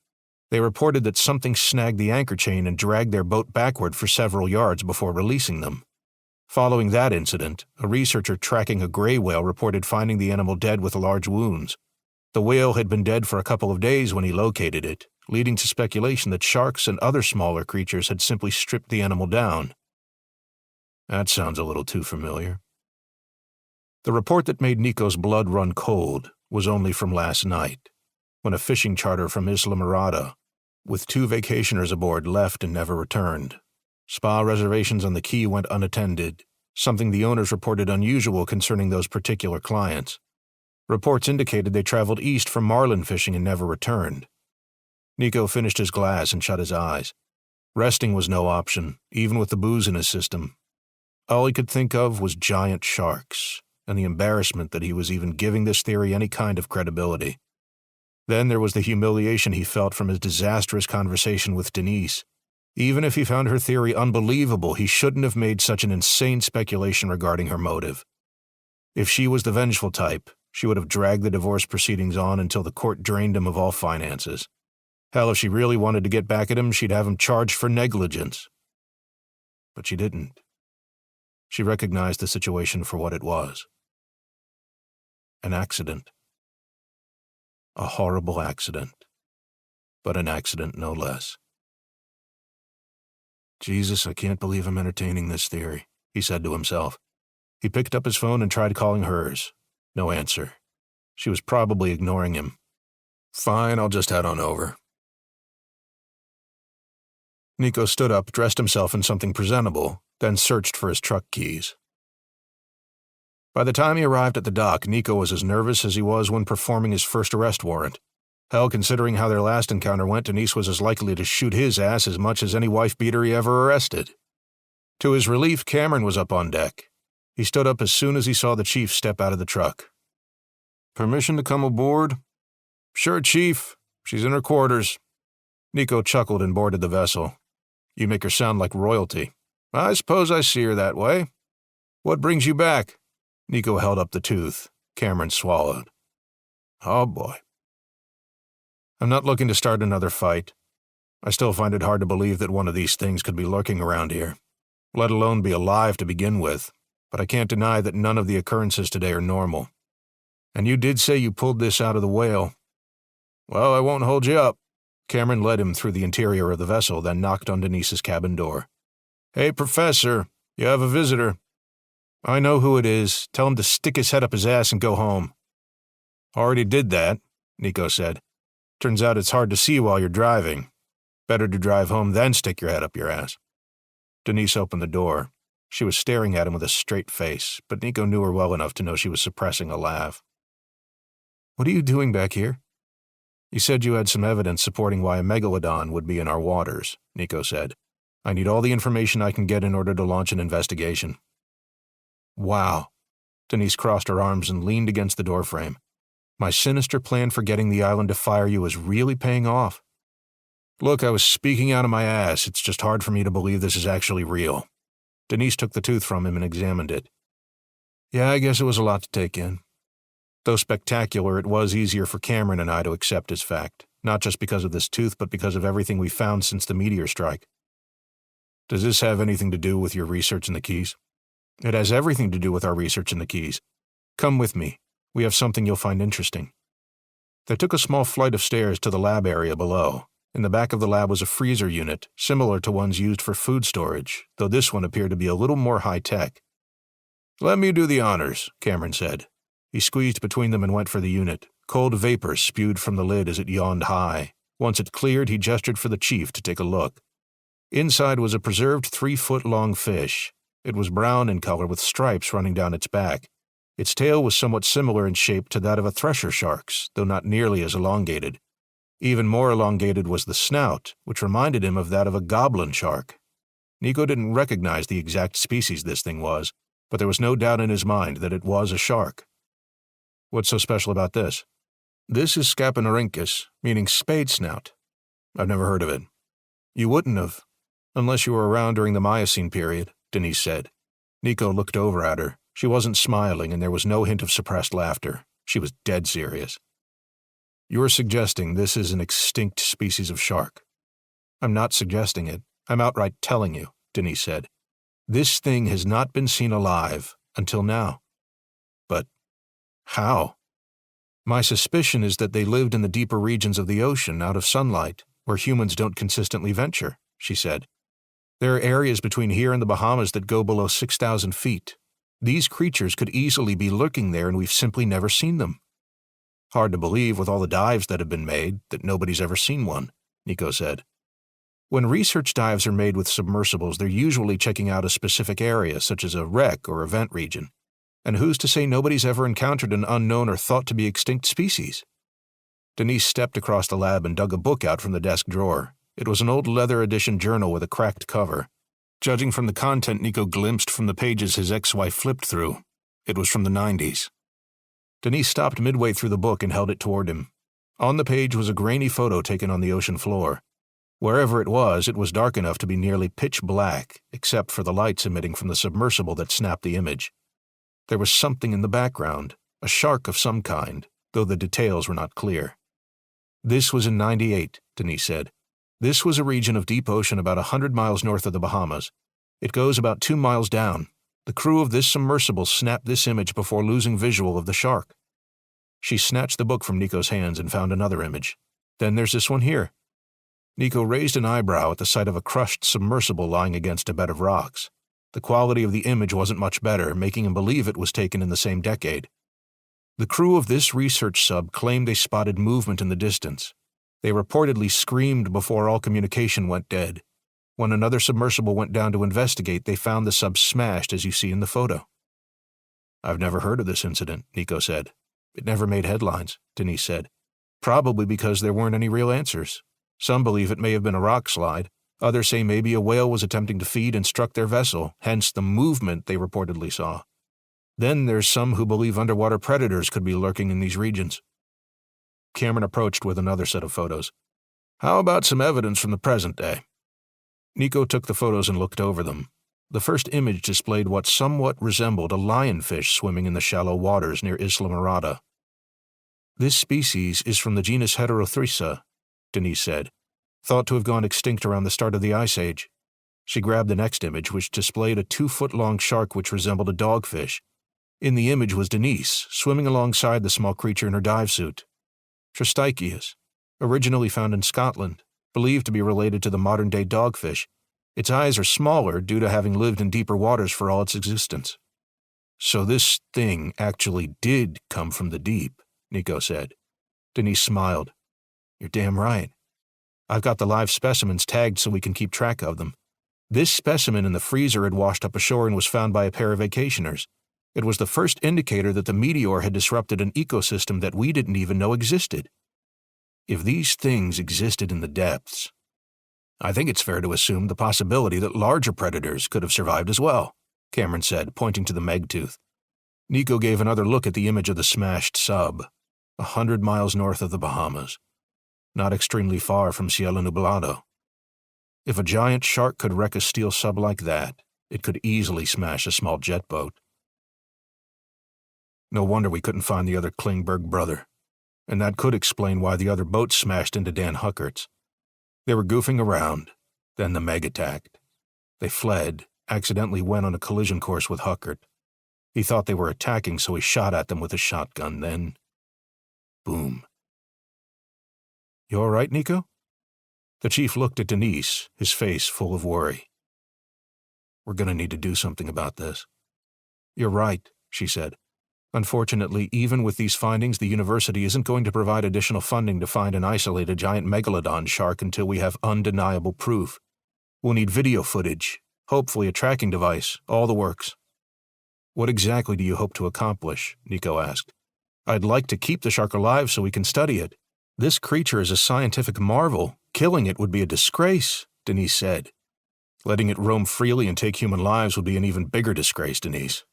They reported that something snagged the anchor chain and dragged their boat backward for several yards before releasing them. Following that incident, a researcher tracking a gray whale reported finding the animal dead with large wounds. The whale had been dead for a couple of days when he located it, leading to speculation that sharks and other smaller creatures had simply stripped the animal down. That sounds a little too familiar. The report that made Nico's blood run cold was only from last night, when a fishing charter from Cielo Nublado, with 2 vacationers aboard, left and never returned. Spa reservations on the key went unattended, something the owners reported unusual concerning those particular clients. Reports indicated they traveled east for marlin fishing and never returned. Nico finished his glass and shut his eyes. Resting was no option, even with the booze in his system. All he could think of was giant sharks, and the embarrassment that he was even giving this theory any kind of credibility. Then there was the humiliation he felt from his disastrous conversation with Denise. Even if he found her theory unbelievable, he shouldn't have made such an insane speculation regarding her motive. If she was the vengeful type, she would have dragged the divorce proceedings on until the court drained him of all finances. Hell, if she really wanted to get back at him, she'd have him charged for negligence. But she didn't. She recognized the situation for what it was. An accident. A horrible accident. But an accident no less. Jesus, I can't believe I'm entertaining this theory, he said to himself. He picked up his phone and tried calling hers. No answer. She was probably ignoring him. Fine, I'll just head on over. Nico stood up, dressed himself in something presentable, then searched for his truck keys. By the time he arrived at the dock, Nico was as nervous as he was when performing his first arrest warrant. Hell, considering how their last encounter went, Denise was as likely to shoot his ass as much as any wife-beater he ever arrested. To his relief, Cameron was up on deck. He stood up as soon as he saw the chief step out of the truck. Permission to come aboard? Sure, Chief. She's in her quarters. Nico chuckled and boarded the vessel. You make her sound like royalty. I suppose I see her that way. What brings you back? Nico held up the tooth. Cameron swallowed. Oh, boy. I'm not looking to start another fight. I still find it hard to believe that one of these things could be lurking around here, let alone be alive to begin with, but I can't deny that none of the occurrences today are normal. And you did say you pulled this out of the whale. Well, I won't hold you up. Cameron led him through the interior of the vessel, then knocked on Denise's cabin door. Hey, Professor, you have a visitor. I know who it is. Tell him to stick his head up his ass and go home. Already did that, Nico said. Turns out it's hard to see while you're driving. Better to drive home then stick your head up your ass. Denise opened the door. She was staring at him with a straight face, but Nico knew her well enough to know she was suppressing a laugh. What are you doing back here? You said you had some evidence supporting why a Megalodon would be in our waters, Nico said. I need all the information I can get in order to launch an investigation. Wow. Denise crossed her arms and leaned against the doorframe. My sinister plan for getting the island to fire you is really paying off. Look, I was speaking out of my ass. It's just hard for me to believe this is actually real. Denise took the tooth from him and examined it. Yeah, I guess it was a lot to take in. Though spectacular, it was easier for Cameron and I to accept as fact, not just because of this tooth, but because of everything we found since the meteor strike. Does this have anything to do with your research in the Keys? It has everything to do with our research in the Keys. Come with me. We have something you'll find interesting. They took a small flight of stairs to the lab area below. In the back of the lab was a freezer unit, similar to ones used for food storage, though this one appeared to be a little more high-tech. Let me do the honors, Cameron said. He squeezed between them and went for the unit. Cold vapor spewed from the lid as it yawned high. Once it cleared, he gestured for the chief to take a look. Inside was a preserved 3-foot-long fish. It was brown in color with stripes running down its back. Its tail was somewhat similar in shape to that of a thresher shark's, though not nearly as elongated. Even more elongated was the snout, which reminded him of that of a goblin shark. Nico didn't recognize the exact species this thing was, but there was no doubt in his mind that it was a shark. What's so special about this? This is Scaponorincus, meaning spade snout. I've never heard of it. You wouldn't have, unless you were around during the Miocene period, Denise said. Nico looked over at her. She wasn't smiling, and there was no hint of suppressed laughter. She was dead serious. You're suggesting this is an extinct species of shark. I'm not suggesting it. I'm outright telling you, Denise said. This thing has not been seen alive until now. But how? My suspicion is that they lived in the deeper regions of the ocean, out of sunlight, where humans don't consistently venture, she said. There are areas between here and the Bahamas that go below 6,000 feet. These creatures could easily be lurking there, and we've simply never seen them. Hard to believe, with all the dives that have been made, that nobody's ever seen one, Nico said. When research dives are made with submersibles, they're usually checking out a specific area, such as a wreck or event region. And who's to say nobody's ever encountered an unknown or thought to be extinct species? Denise stepped across the lab and dug a book out from the desk drawer. It was an old leather edition journal with a cracked cover. Judging from the content Nico glimpsed from the pages his ex-wife flipped through, it was from the 90s. Denise stopped midway through the book and held it toward him. On the page was a grainy photo taken on the ocean floor. Wherever it was dark enough to be nearly pitch black, except for the lights emitting from the submersible that snapped the image. There was something in the background, a shark of some kind, though the details were not clear. This was in 98, Denise said. This was a region of deep ocean about 100 miles north of the Bahamas. It goes about 2 miles down. The crew of this submersible snapped this image before losing visual of the shark. She snatched the book from Nico's hands and found another image. Then there's this one here. Nico raised an eyebrow at the sight of a crushed submersible lying against a bed of rocks. The quality of the image wasn't much better, making him believe it was taken in the same decade. The crew of this research sub claimed they spotted movement in the distance. They reportedly screamed before all communication went dead. When another submersible went down to investigate, they found the sub smashed as you see in the photo. I've never heard of this incident, Nico said. It never made headlines, Denise said. Probably because there weren't any real answers. Some believe it may have been a rock slide. Others say maybe a whale was attempting to feed and struck their vessel, hence the movement they reportedly saw. Then there's some who believe underwater predators could be lurking in these regions. Cameron approached with another set of photos. How about some evidence from the present day? Nico took the photos and looked over them. The first image displayed what somewhat resembled a lionfish swimming in the shallow waters near Isla Mirada. This species is from the genus Heterothrisa, Denise said, thought to have gone extinct around the start of the Ice Age. She grabbed the next image, which displayed a 2-foot-long shark which resembled a dogfish. In the image was Denise, swimming alongside the small creature in her dive suit. Tristichius, originally found in Scotland, believed to be related to the modern-day dogfish. Its eyes are smaller due to having lived in deeper waters for all its existence. So this thing actually did come from the deep, Nico said. Denise smiled. You're damn right. I've got the live specimens tagged so we can keep track of them. This specimen in the freezer had washed up ashore and was found by a pair of vacationers. It was the first indicator that the meteor had disrupted an ecosystem that we didn't even know existed. If these things existed in the depths, I think it's fair to assume the possibility that larger predators could have survived as well, Cameron said, pointing to the megtooth. Nico gave another look at the image of the smashed sub, 100 miles north of the Bahamas, not extremely far from Cielo Nublado. If a giant shark could wreck a steel sub like that, it could easily smash a small jet boat. No wonder we couldn't find the other Klingberg brother. And that could explain why the other boat smashed into Dan Huckert's. They were goofing around. Then the Meg attacked. They fled, accidentally went on a collision course with Huckert. He thought they were attacking, so he shot at them with a shotgun, then... boom. You all right, Nico? The chief looked at Denise, his face full of worry. We're going to need to do something about this. You're right, she said. Unfortunately, even with these findings, the university isn't going to provide additional funding to find and isolate a giant Megalodon shark until we have undeniable proof. We'll need video footage, hopefully a tracking device, all the works. What exactly do you hope to accomplish? Nico asked. I'd like to keep the shark alive so we can study it. This creature is a scientific marvel. Killing it would be a disgrace, Denise said. Letting it roam freely and take human lives would be an even bigger disgrace, Denise.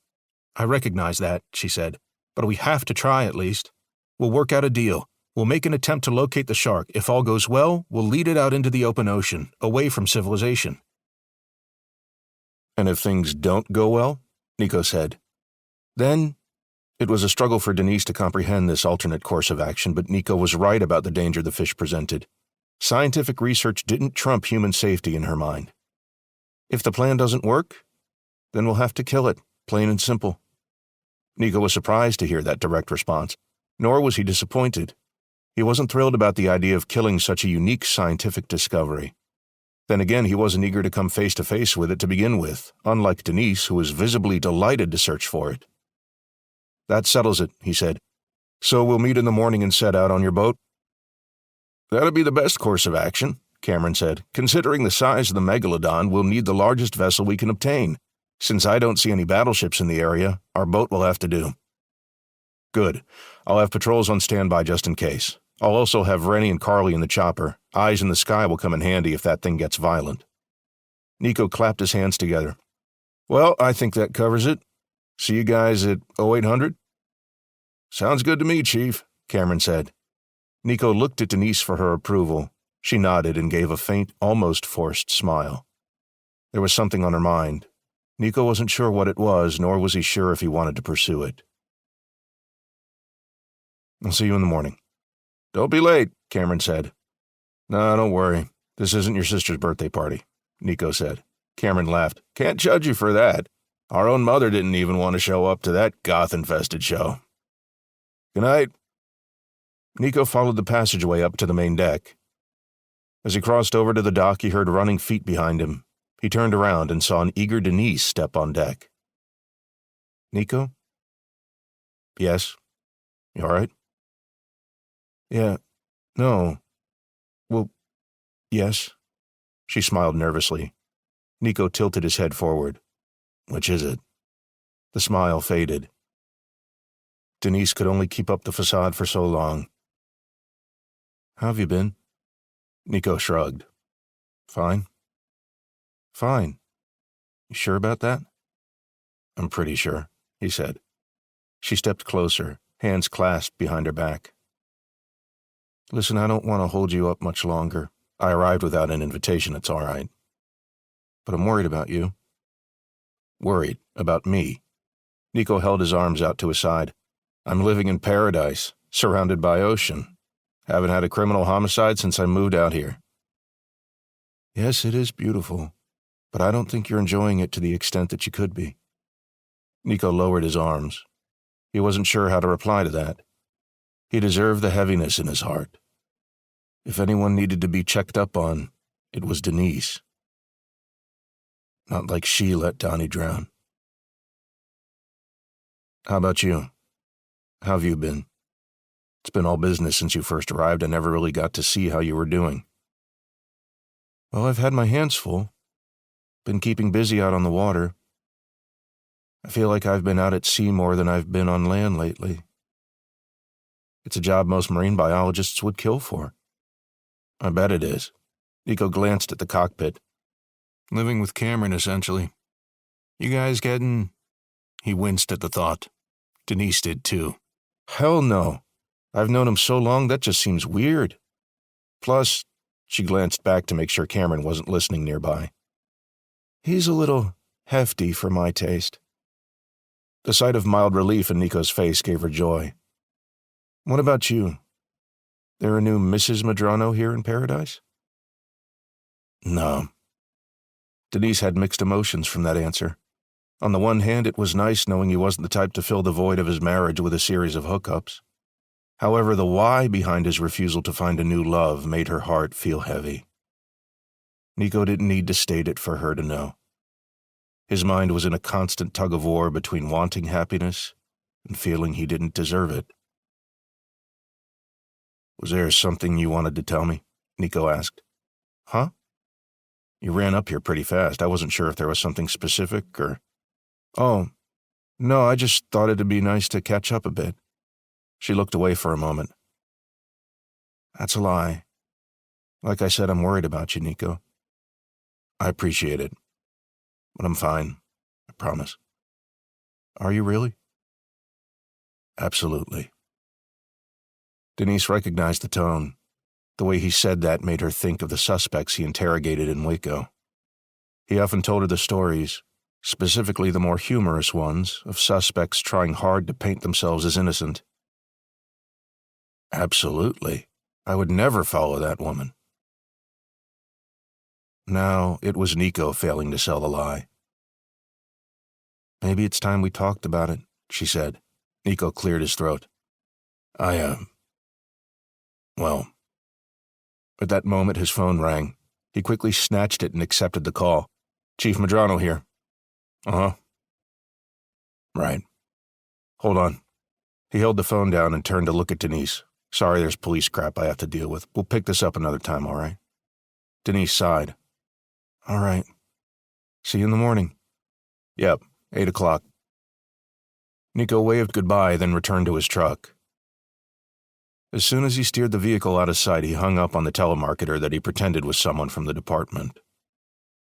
I recognize that, she said, but we have to try at least. We'll work out a deal. We'll make an attempt to locate the shark. If all goes well, we'll lead it out into the open ocean, away from civilization. And if things don't go well? Nico said. Then, it was a struggle for Denise to comprehend this alternate course of action, but Nico was right about the danger the fish presented. Scientific research didn't trump human safety in her mind. If the plan doesn't work, then we'll have to kill it, plain and simple. Nico was surprised to hear that direct response, nor was he disappointed. He wasn't thrilled about the idea of killing such a unique scientific discovery. Then again, he wasn't eager to come face to face with it to begin with, unlike Denise, who was visibly delighted to search for it. That settles it, he said. So we'll meet in the morning and set out on your boat? That'd be the best course of action, Cameron said. Considering the size of the Megalodon, we'll need the largest vessel we can obtain. Since I don't see any battleships in the area, our boat will have to do. Good. I'll have patrols on standby just in case. I'll also have Rennie and Carly in the chopper. Eyes in the sky will come in handy if that thing gets violent. Nico clapped his hands together. Well, I think that covers it. See you guys at 0800? Sounds good to me, Chief, Cameron said. Nico looked at Denise for her approval. She nodded and gave a faint, almost forced smile. There was something on her mind. Nico wasn't sure what it was, nor was he sure if he wanted to pursue it. I'll see you in the morning. Don't be late, Cameron said. No, don't worry. This isn't your sister's birthday party, Nico said. Cameron laughed. Can't judge you for that. Our own mother didn't even want to show up to that goth-infested show. Good night. Nico followed the passageway up to the main deck. As he crossed over to the dock, he heard running feet behind him. He turned around and saw an eager Denise step on deck. Nico? Yes. You all right? Yeah. No. Well, yes. She smiled nervously. Nico tilted his head forward. Which is it? The smile faded. Denise could only keep up the facade for so long. How have you been? Nico shrugged. Fine. Fine. You sure about that? I'm pretty sure, he said. She stepped closer, hands clasped behind her back. Listen, I don't want to hold you up much longer. I arrived without an invitation, it's all right. But I'm worried about you. Worried about me. Nico held his arms out to his side. I'm living in paradise, surrounded by ocean. Haven't had a criminal homicide since I moved out here. Yes, it is beautiful, but I don't think you're enjoying it to the extent that you could be. Nico lowered his arms. He wasn't sure how to reply to that. He deserved the heaviness in his heart. If anyone needed to be checked up on, it was Denise. Not like she let Donnie drown. How about you? How have you been? It's been all business since you first arrived. I never really got to see how you were doing. Well, I've had my hands full. Been keeping busy out on the water. I feel like I've been out at sea more than I've been on land lately. It's a job most marine biologists would kill for. I bet it is. Nico glanced at the cockpit. Living with Cameron, essentially. You guys getting... He winced at the thought. Denise did too. Hell no. I've known him so long that just seems weird. Plus, she glanced back to make sure Cameron wasn't listening nearby. He's a little hefty for my taste. The sight of mild relief in Nico's face gave her joy. What about you? There a new Mrs. Medrano here in paradise? No. Denise had mixed emotions from that answer. On the one hand, it was nice knowing he wasn't the type to fill the void of his marriage with a series of hookups. However, the why behind his refusal to find a new love made her heart feel heavy. Nico didn't need to state it for her to know. His mind was in a constant tug-of-war between wanting happiness and feeling he didn't deserve it. "Was there something you wanted to tell me?" Nico asked. "Huh? You ran up here pretty fast. I wasn't sure if there was something specific or—" "Oh, no, I just thought it'd be nice to catch up a bit." She looked away for a moment. "That's a lie. Like I said, I'm worried about you, Nico. I appreciate it. But I'm fine. I promise." "Are you really?" "Absolutely." Denise recognized the tone. The way he said that made her think of the suspects he interrogated in Waco. He often told her the stories, specifically the more humorous ones, of suspects trying hard to paint themselves as innocent. "Absolutely. I would never follow that woman." Now it was Nico failing to sell the lie. "Maybe it's time we talked about it," she said. Nico cleared his throat. Well." At that moment his phone rang. He quickly snatched it and accepted the call. "Chief Medrano here." "Uh-huh." "Right. Hold on." He held the phone down and turned to look at Denise. "Sorry, there's police crap I have to deal with. We'll pick this up another time, all right?" Denise sighed. "All right. See you in the morning." "Yep, 8 o'clock." Nico waved goodbye, then returned to his truck. As soon as he steered the vehicle out of sight, he hung up on the telemarketer that he pretended was someone from the department.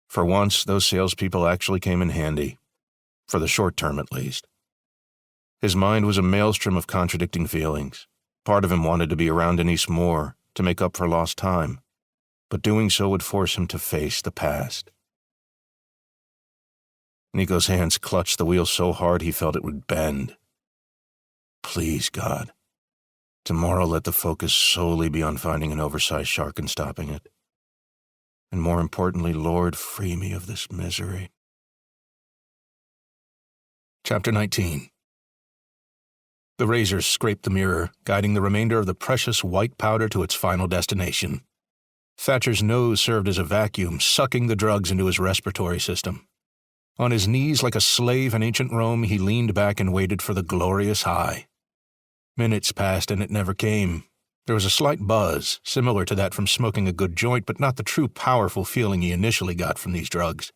For once, those salespeople actually came in handy. For the short term, at least. His mind was a maelstrom of contradicting feelings. Part of him wanted to be around Denise more, to make up for lost time. But doing so would force him to face the past. Nico's hands clutched the wheel so hard he felt it would bend. Please, God. Tomorrow let the focus solely be on finding an oversized shark and stopping it. And more importantly, Lord, free me of this misery. Chapter 19. The razors scraped the mirror, guiding the remainder of the precious white powder to its final destination. Thatcher's nose served as a vacuum, sucking the drugs into his respiratory system. On his knees like a slave in ancient Rome, he leaned back and waited for the glorious high. Minutes passed and it never came. There was a slight buzz, similar to that from smoking a good joint, but not the true powerful feeling he initially got from these drugs.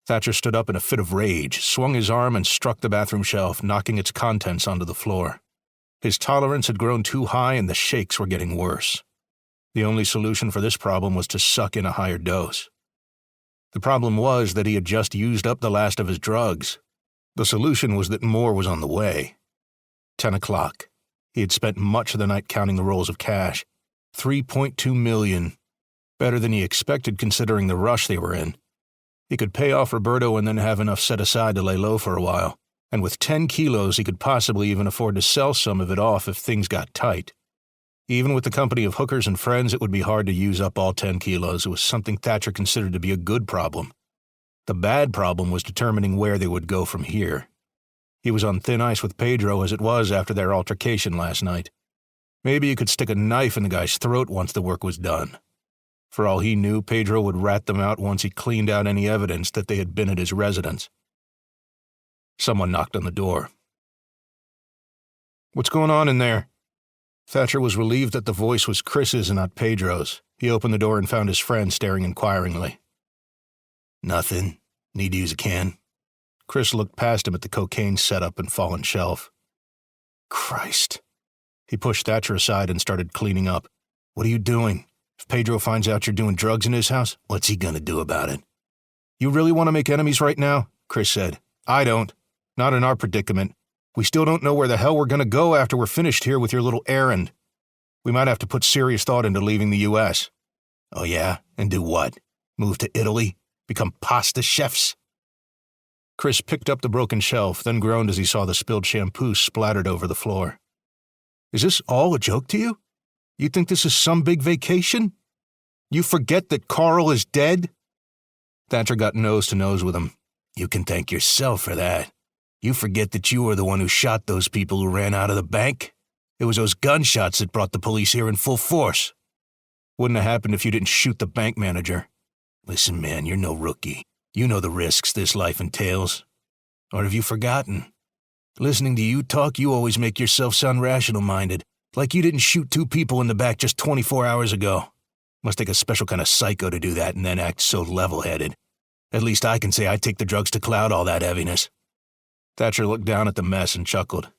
Thatcher stood up in a fit of rage, swung his arm and struck the bathroom shelf, knocking its contents onto the floor. His tolerance had grown too high and the shakes were getting worse. The only solution for this problem was to suck in a higher dose. The problem was that he had just used up the last of his drugs. The solution was that more was on the way. 10 o'clock. He had spent much of the night counting the rolls of cash. $3.2 million. Better than he expected considering the rush they were in. He could pay off Roberto and then have enough set aside to lay low for a while. And with 10 kilos, he could possibly even afford to sell some of it off if things got tight. Even with the company of hookers and friends, it would be hard to use up all 10 kilos. It was something Thatcher considered to be a good problem. The bad problem was determining where they would go from here. He was on thin ice with Pedro as it was after their altercation last night. Maybe he could stick a knife in the guy's throat once the work was done. For all he knew, Pedro would rat them out once he cleaned out any evidence that they had been at his residence. Someone knocked on the door. "What's going on in there?" Thatcher was relieved that the voice was Chris's and not Pedro's. He opened the door and found his friend staring inquiringly. "Nothing. Need to use a can?" Chris looked past him at the cocaine setup and fallen shelf. Christ. He pushed Thatcher aside and started cleaning up. "What are you doing? If Pedro finds out you're doing drugs in his house, what's he gonna do about it?" "You really want to make enemies right now?" Chris said. "I don't. Not in our predicament. We still don't know where the hell we're gonna go after we're finished here with your little errand. We might have to put serious thought into leaving the U.S. "Oh yeah? And do what? Move to Italy? Become pasta chefs?" Chris picked up the broken shelf, then groaned as he saw the spilled shampoo splattered over the floor. "Is this all a joke to you? You think this is some big vacation? You forget that Carl is dead?" Thatcher got nose to nose with him. "You can thank yourself for that. You forget that you were the one who shot those people who ran out of the bank. It was those gunshots that brought the police here in full force. Wouldn't have happened if you didn't shoot the bank manager. Listen, man, you're no rookie. You know the risks this life entails. Or have you forgotten? Listening to you talk, you always make yourself sound rational-minded, like you didn't shoot 2 people in the back just 24 hours ago. Must take a special kind of psycho to do that and then act so level-headed. At least I can say I take the drugs to cloud all that heaviness." Thatcher looked down at the mess and chuckled.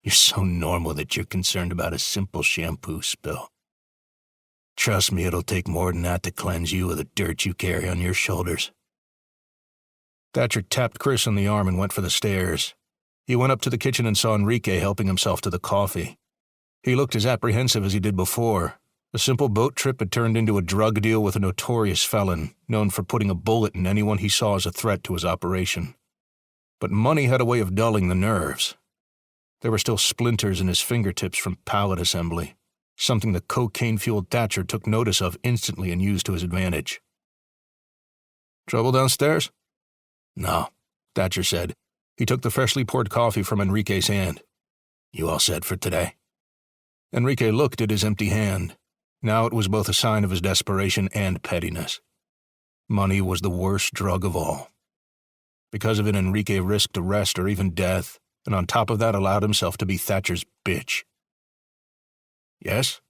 "You're so normal that you're concerned about a simple shampoo spill. Trust me, it'll take more than that to cleanse you of the dirt you carry on your shoulders." Thatcher tapped Chris on the arm and went for the stairs. He went up to the kitchen and saw Enrique helping himself to the coffee. He looked as apprehensive as he did before. A simple boat trip had turned into a drug deal with a notorious felon, known for putting a bullet in anyone he saw as a threat to his operation. But money had a way of dulling the nerves. There were still splinters in his fingertips from pallet assembly, something the cocaine-fueled Thatcher took notice of instantly and used to his advantage. "Trouble downstairs?" "No," Thatcher said. He took the freshly poured coffee from Enrique's hand. "You all set for today?" Enrique looked at his empty hand. Now it was both a sign of his desperation and pettiness. Money was the worst drug of all. Because of it, Enrique risked arrest or even death, and on top of that allowed himself to be Thatcher's bitch. "Yes?"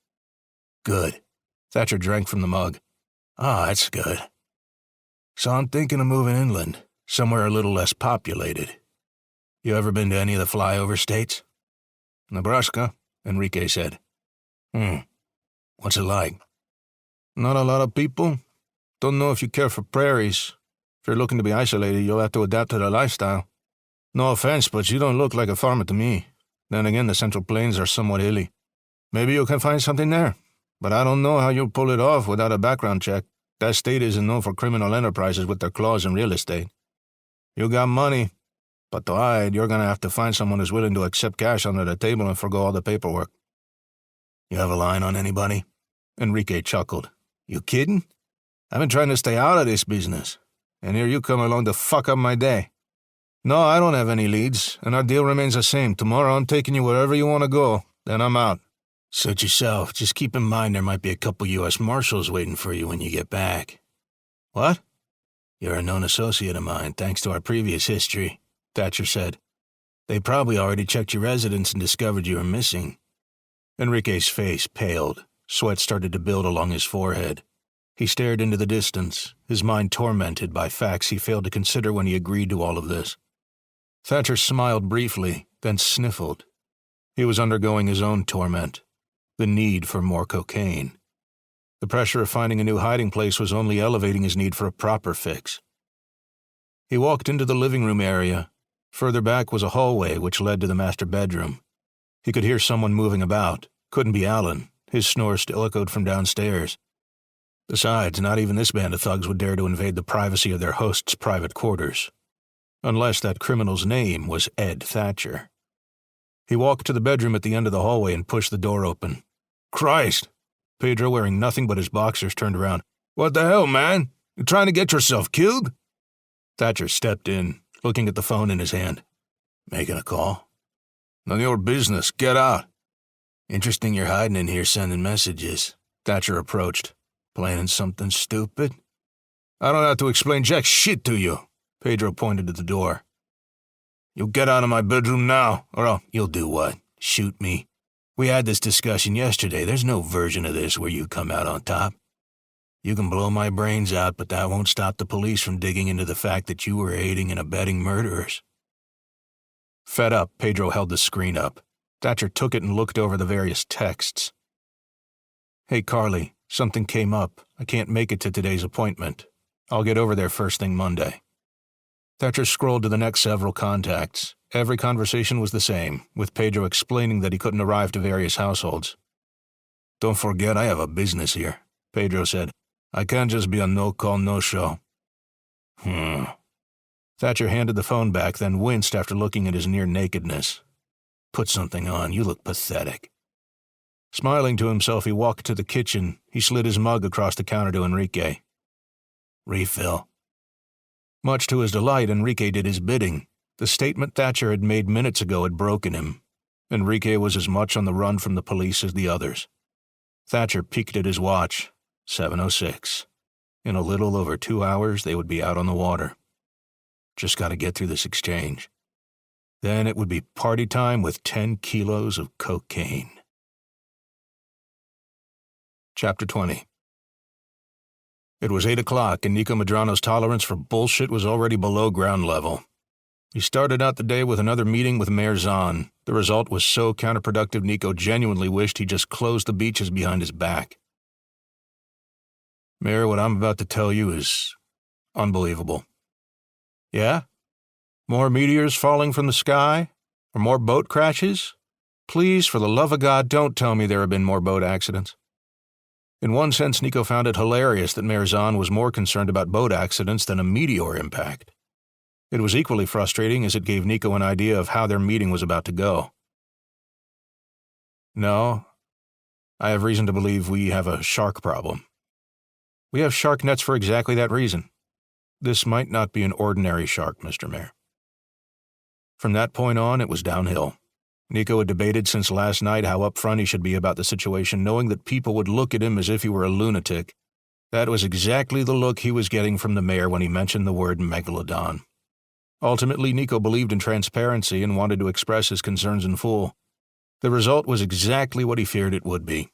"Good." Thatcher drank from the mug. "Ah, that's good. So I'm thinking of moving inland, somewhere a little less populated. You ever been to any of the flyover states?" "Nebraska," Enrique said. What's it like?" "Not a lot of people. Don't know if you care for prairies. If you're looking to be isolated, you'll have to adapt to the lifestyle. No offense, but you don't look like a farmer to me. Then again, the Central Plains are somewhat hilly. Maybe you can find something there, but I don't know how you'll pull it off without a background check. That state isn't known for criminal enterprises with their claws in real estate. You got money, but to hide, you're going to have to find someone who's willing to accept cash under the table and forgo all the paperwork." "You have a line on anybody?" Enrique chuckled. "You kidding? I've been trying to stay out of this business, and here you come along to fuck up my day. No, I don't have any leads, and our deal remains the same. Tomorrow I'm taking you wherever you want to go, then I'm out." "Suit yourself. Just keep in mind there might be a couple U.S. Marshals waiting for you when you get back." "What?" "You're a known associate of mine, thanks to our previous history," Thatcher said. "They probably already checked your residence and discovered you were missing." Enrique's face paled. Sweat started to build along his forehead. He stared into the distance, his mind tormented by facts he failed to consider when he agreed to all of this. Thatcher smiled briefly, then sniffled. He was undergoing his own torment, the need for more cocaine. The pressure of finding a new hiding place was only elevating his need for a proper fix. He walked into the living room area. Further back was a hallway which led to the master bedroom. He could hear someone moving about. Couldn't be Alan. His snore still echoed from downstairs. Besides, not even this band of thugs would dare to invade the privacy of their host's private quarters. Unless that criminal's name was Ed Thatcher. He walked to the bedroom at the end of the hallway and pushed the door open. "Christ!" Pedro, wearing nothing but his boxers, turned around. "What the hell, man? You trying to get yourself killed?" Thatcher stepped in, looking at the phone in his hand. "Making a call?" "None of your business. Get out." "Interesting you're hiding in here sending messages." Thatcher approached. "Planning something stupid?" "I don't have to explain jack shit to you." Pedro pointed to the door. "You get out of my bedroom now, or you'll do what? Shoot me? We had this discussion yesterday. There's no version of this where you come out on top. You can blow my brains out, but that won't stop the police from digging into the fact that you were aiding and abetting murderers." Fed up, Pedro held the screen up. Thatcher took it and looked over the various texts. "Hey, Carly, something came up. I can't make it to today's appointment. I'll get over there first thing Monday." Thatcher scrolled to the next several contacts. Every conversation was the same, with Pedro explaining that he couldn't arrive to various households. "Don't forget I have a business here," Pedro said. "I can't just be a no-call, no-show." Thatcher handed the phone back, then winced after looking at his near-nakedness. "Put something on. You look pathetic." Smiling to himself, he walked to the kitchen. He slid his mug across the counter to Enrique. "Refill." Much to his delight, Enrique did his bidding. The statement Thatcher had made minutes ago had broken him. Enrique was as much on the run from the police as the others. Thatcher peeked at his watch. 7:06. In a little over 2 hours, they would be out on the water. Just got to get through this exchange. Then it would be party time with 10 kilos of cocaine. Chapter 20. It was 8 o'clock, and Nico Medrano's tolerance for bullshit was already below ground level. He started out the day with another meeting with Mayor Zahn. The result was so counterproductive Nico genuinely wished he just closed the beaches behind his back. Mayor, what I'm about to tell you is unbelievable. Yeah? More meteors falling from the sky? Or more boat crashes? Please, for the love of God, don't tell me there have been more boat accidents. In one sense, Nico found it hilarious that Mayor Zahn was more concerned about boat accidents than a meteor impact. It was equally frustrating as it gave Nico an idea of how their meeting was about to go. No, I have reason to believe we have a shark problem. We have shark nets for exactly that reason. This might not be an ordinary shark, Mr. Mayor. From that point on, it was downhill. Nico had debated since last night how upfront he should be about the situation, knowing that people would look at him as if he were a lunatic. That was exactly the look he was getting from the mayor when he mentioned the word Megalodon. Ultimately, Nico believed in transparency and wanted to express his concerns in full. The result was exactly what he feared it would be.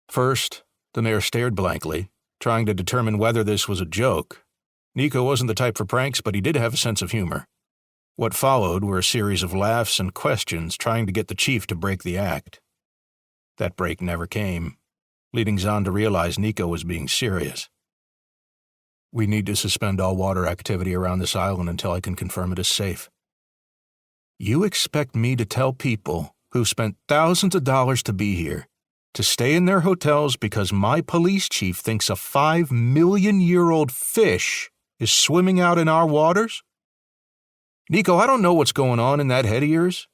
First, the mayor stared blankly, trying to determine whether this was a joke. Nico wasn't the type for pranks, but he did have a sense of humor. What followed were a series of laughs and questions trying to get the chief to break the act. That break never came, leading Zahn to realize Nico was being serious. We need to suspend all water activity around this island until I can confirm it is safe. You expect me to tell people who've spent thousands of dollars to be here to stay in their hotels because my police chief thinks a 5-million-year-old fish is swimming out in our waters? Nico, I don't know what's going on in that head of yours.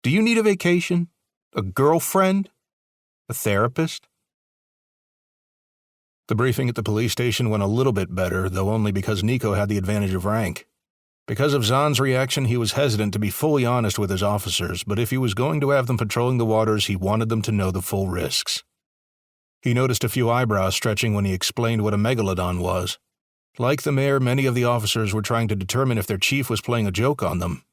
Do you need a vacation? A girlfriend? A therapist? The briefing at the police station went a little bit better, though only because Nico had the advantage of rank. Because of Zahn's reaction, he was hesitant to be fully honest with his officers, but if he was going to have them patrolling the waters, he wanted them to know the full risks. He noticed a few eyebrows stretching when he explained what a megalodon was. Like the mayor, many of the officers were trying to determine if their chief was playing a joke on them.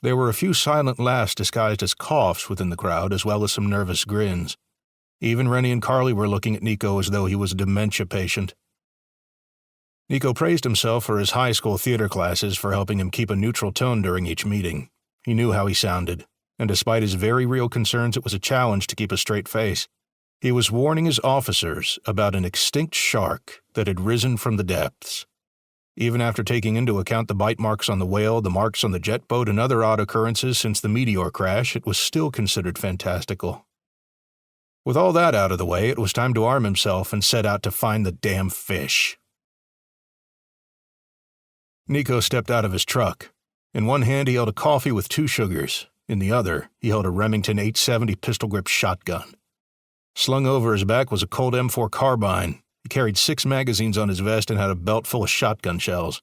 There were a few silent laughs disguised as coughs within the crowd, as well as some nervous grins. Even Rennie and Carly were looking at Nico as though he was a dementia patient. Nico praised himself for his high school theater classes for helping him keep a neutral tone during each meeting. He knew how he sounded, and despite his very real concerns, it was a challenge to keep a straight face. He was warning his officers about an extinct shark that had risen from the depths. Even after taking into account the bite marks on the whale, the marks on the jet boat, and other odd occurrences since the meteor crash, it was still considered fantastical. With all that out of the way, it was time to arm himself and set out to find the damn fish. Nico stepped out of his truck. In one hand, he held a coffee with 2 sugars. In the other, he held a Remington 870 pistol-grip shotgun. Slung over his back was a Colt M4 carbine. He carried 6 magazines on his vest and had a belt full of shotgun shells.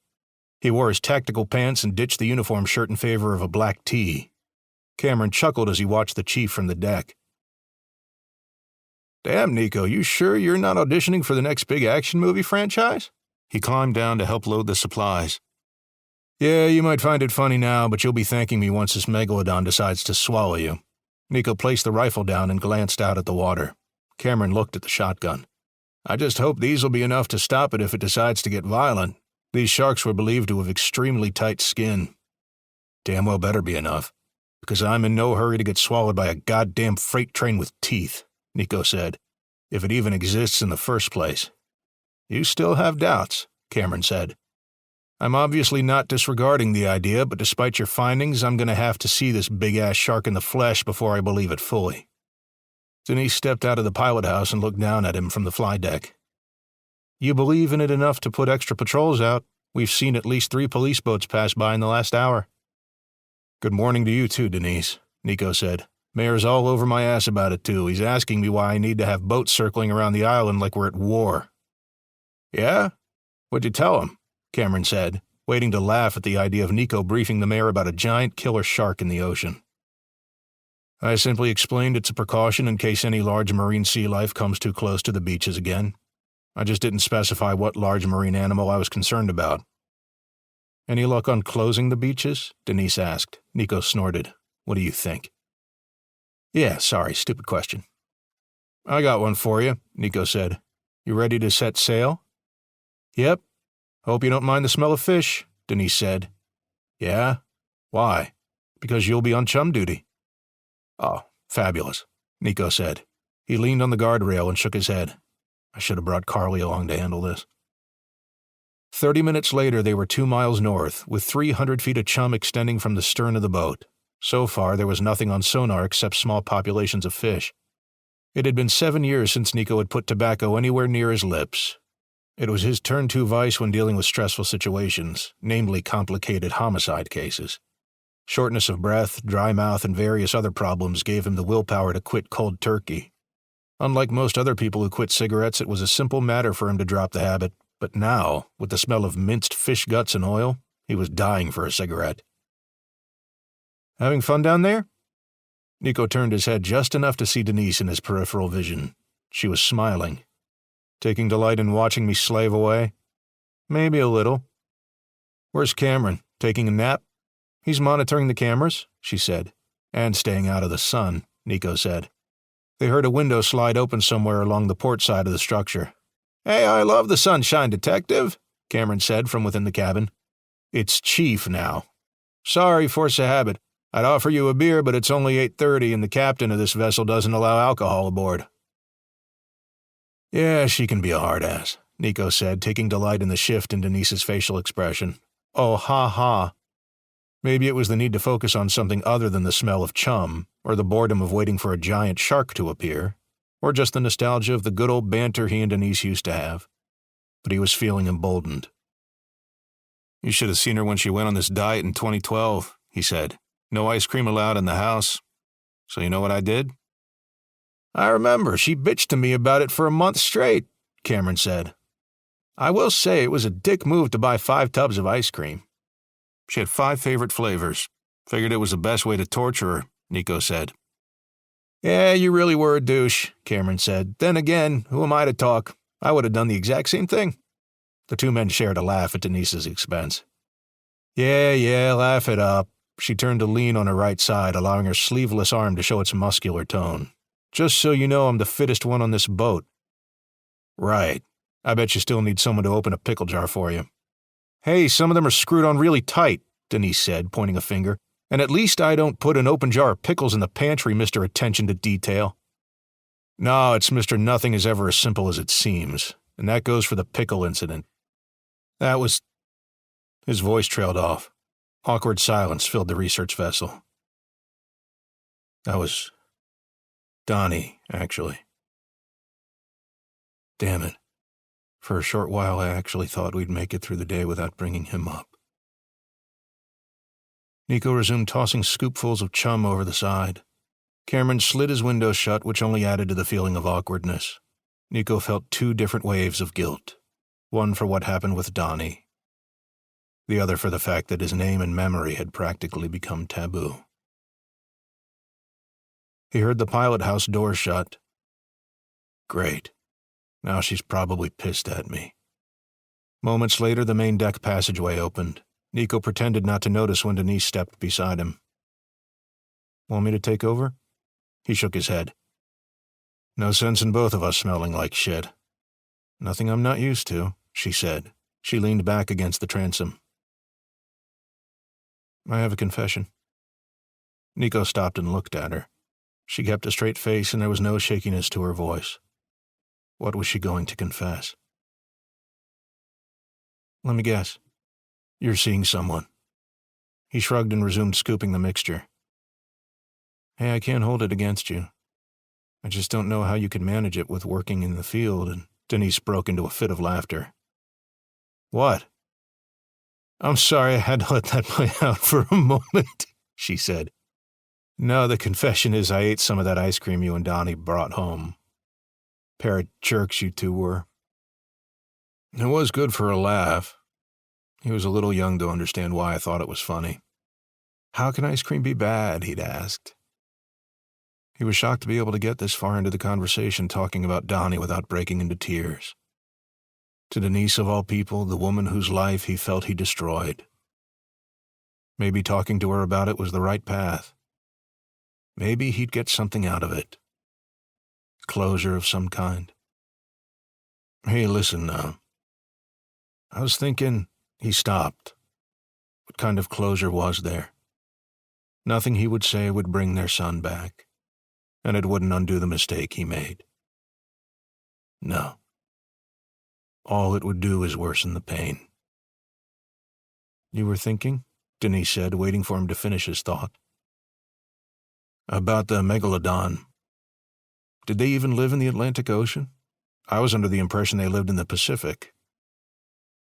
He wore his tactical pants and ditched the uniform shirt in favor of a black tee. Cameron chuckled as he watched the chief from the deck. Damn, Nico, you sure you're not auditioning for the next big action movie franchise? He climbed down to help load the supplies. Yeah, you might find it funny now, but you'll be thanking me once this Megalodon decides to swallow you. Nico placed the rifle down and glanced out at the water. Cameron looked at the shotgun. I just hope these will be enough to stop it if it decides to get violent. These sharks were believed to have extremely tight skin. Damn well better be enough, because I'm in no hurry to get swallowed by a goddamn freight train with teeth, Nico said, if it even exists in the first place. You still have doubts, Cameron said. I'm obviously not disregarding the idea, but despite your findings, I'm going to have to see this big-ass shark in the flesh before I believe it fully. Denise stepped out of the pilot house and looked down at him from the fly deck. You believe in it enough to put extra patrols out. We've seen at least 3 police boats pass by in the last hour. Good morning to you too, Denise, Nico said. Mayor's all over my ass about it too. He's asking me why I need to have boats circling around the island like we're at war. Yeah? What'd you tell him? Cameron said, waiting to laugh at the idea of Nico briefing the mayor about a giant killer shark in the ocean. I simply explained it's a precaution in case any large marine sea life comes too close to the beaches again. I just didn't specify what large marine animal I was concerned about. Any luck on closing the beaches? Denise asked. Nico snorted. What do you think? Yeah, sorry, stupid question. I got one for you, Nico said. You ready to set sail? Yep. Hope you don't mind the smell of fish, Denise said. Yeah? Why? Because you'll be on chum duty. Oh, fabulous, Nico said. He leaned on the guardrail and shook his head. I should have brought Carly along to handle this. 30 minutes later, they were 2 miles north, with 300 feet of chum extending from the stern of the boat. So far, there was nothing on sonar except small populations of fish. It had been 7 years since Nico had put tobacco anywhere near his lips. It was his turn-to vice when dealing with stressful situations, namely complicated homicide cases. Shortness of breath, dry mouth, and various other problems gave him the willpower to quit cold turkey. Unlike most other people who quit cigarettes, it was a simple matter for him to drop the habit, but now, with the smell of minced fish guts and oil, he was dying for a cigarette. Having fun down there? Nico turned his head just enough to see Denise in his peripheral vision. She was smiling. Taking delight in watching me slave away? Maybe a little. Where's Cameron? Taking a nap? He's monitoring the cameras, she said. And staying out of the sun, Nico said. They heard a window slide open somewhere along the port side of the structure. Hey, I love the sunshine, detective, Cameron said from within the cabin. It's Chief now. Sorry, force of habit. I'd offer you a beer, but it's only 8:30 and the captain of this vessel doesn't allow alcohol aboard. Yeah, she can be a hard ass, Nico said, taking delight in the shift in Denise's facial expression. Oh, ha ha. Maybe it was the need to focus on something other than the smell of chum, or the boredom of waiting for a giant shark to appear, or just the nostalgia of the good old banter he and Denise used to have. But he was feeling emboldened. You should have seen her when she went on this diet in 2012, he said. No ice cream allowed in the house. So you know what I did? I remember. She bitched to me about it for a month straight, Cameron said. I will say it was a dick move to buy 5 tubs of ice cream. She had 5 favorite flavors. Figured it was the best way to torture her, Nico said. Yeah, you really were a douche, Cameron said. Then again, who am I to talk? I would have done the exact same thing. The two men shared a laugh at Denise's expense. Yeah, laugh it up. She turned to lean on her right side, allowing her sleeveless arm to show its muscular tone. Just so you know, I'm the fittest one on this boat. Right. I bet you still need someone to open a pickle jar for you. Hey, some of them are screwed on really tight, Denise said, pointing a finger. And at least I don't put an open jar of pickles in the pantry, Mr. Attention to Detail. No, it's Mr. Nothing is ever as simple as it seems, and that goes for the pickle incident. That was... His voice trailed off. Awkward silence filled the research vessel. That was... Donnie, actually. Damn it. For a short while, I actually thought we'd make it through the day without bringing him up. Nico resumed tossing scoopfuls of chum over the side. Cameron slid his window shut, which only added to the feeling of awkwardness. Nico felt 2 different waves of guilt. One for what happened with Donnie. The other for the fact that his name and memory had practically become taboo. He heard the pilot house door shut. Great. Now she's probably pissed at me. Moments later, the main deck passageway opened. Nico pretended not to notice when Denise stepped beside him. Want me to take over? He shook his head. No sense in both of us smelling like shit. Nothing I'm not used to, she said. She leaned back against the transom. I have a confession. Nico stopped and looked at her. She kept a straight face and there was no shakiness to her voice. What was she going to confess? Let me guess. You're seeing someone. He shrugged and resumed scooping the mixture. Hey, I can't hold it against you. I just don't know how you could manage it with working in the field, and Denise broke into a fit of laughter. What? I'm sorry I had to let that play out for a moment, she said. No, the confession is I ate some of that ice cream you and Donnie brought home. Pair of jerks you two were. It was good for a laugh. He was a little young to understand why I thought it was funny. How can ice cream be bad, he'd asked. He was shocked to be able to get this far into the conversation talking about Donnie without breaking into tears. To Denise, of all people, the woman whose life he felt he destroyed, Maybe talking to her about it was the right path. Maybe he'd get something out of it. Closure of some kind. Hey, listen, I was thinking. He stopped. What kind of closure was there? Nothing he would say would bring their son back, and it wouldn't undo the mistake he made. No. All it would do is worsen the pain. You were thinking? Denise said, waiting for him to finish his thought. About the Megalodon. Did they even live in the Atlantic Ocean? I was under the impression they lived in the Pacific.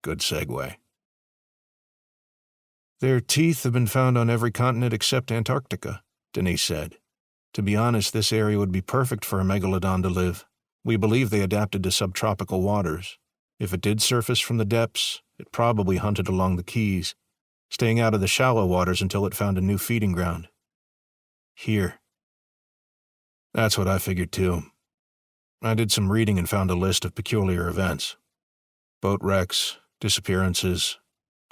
Good segue. Their teeth have been found on every continent except Antarctica, Denise said. To be honest, this area would be perfect for a Megalodon to live. We believe they adapted to subtropical waters. If it did surface from the depths, it probably hunted along the keys, staying out of the shallow waters until it found a new feeding ground. Here. That's what I figured too. I did some reading and found a list of peculiar events. Boat wrecks, disappearances,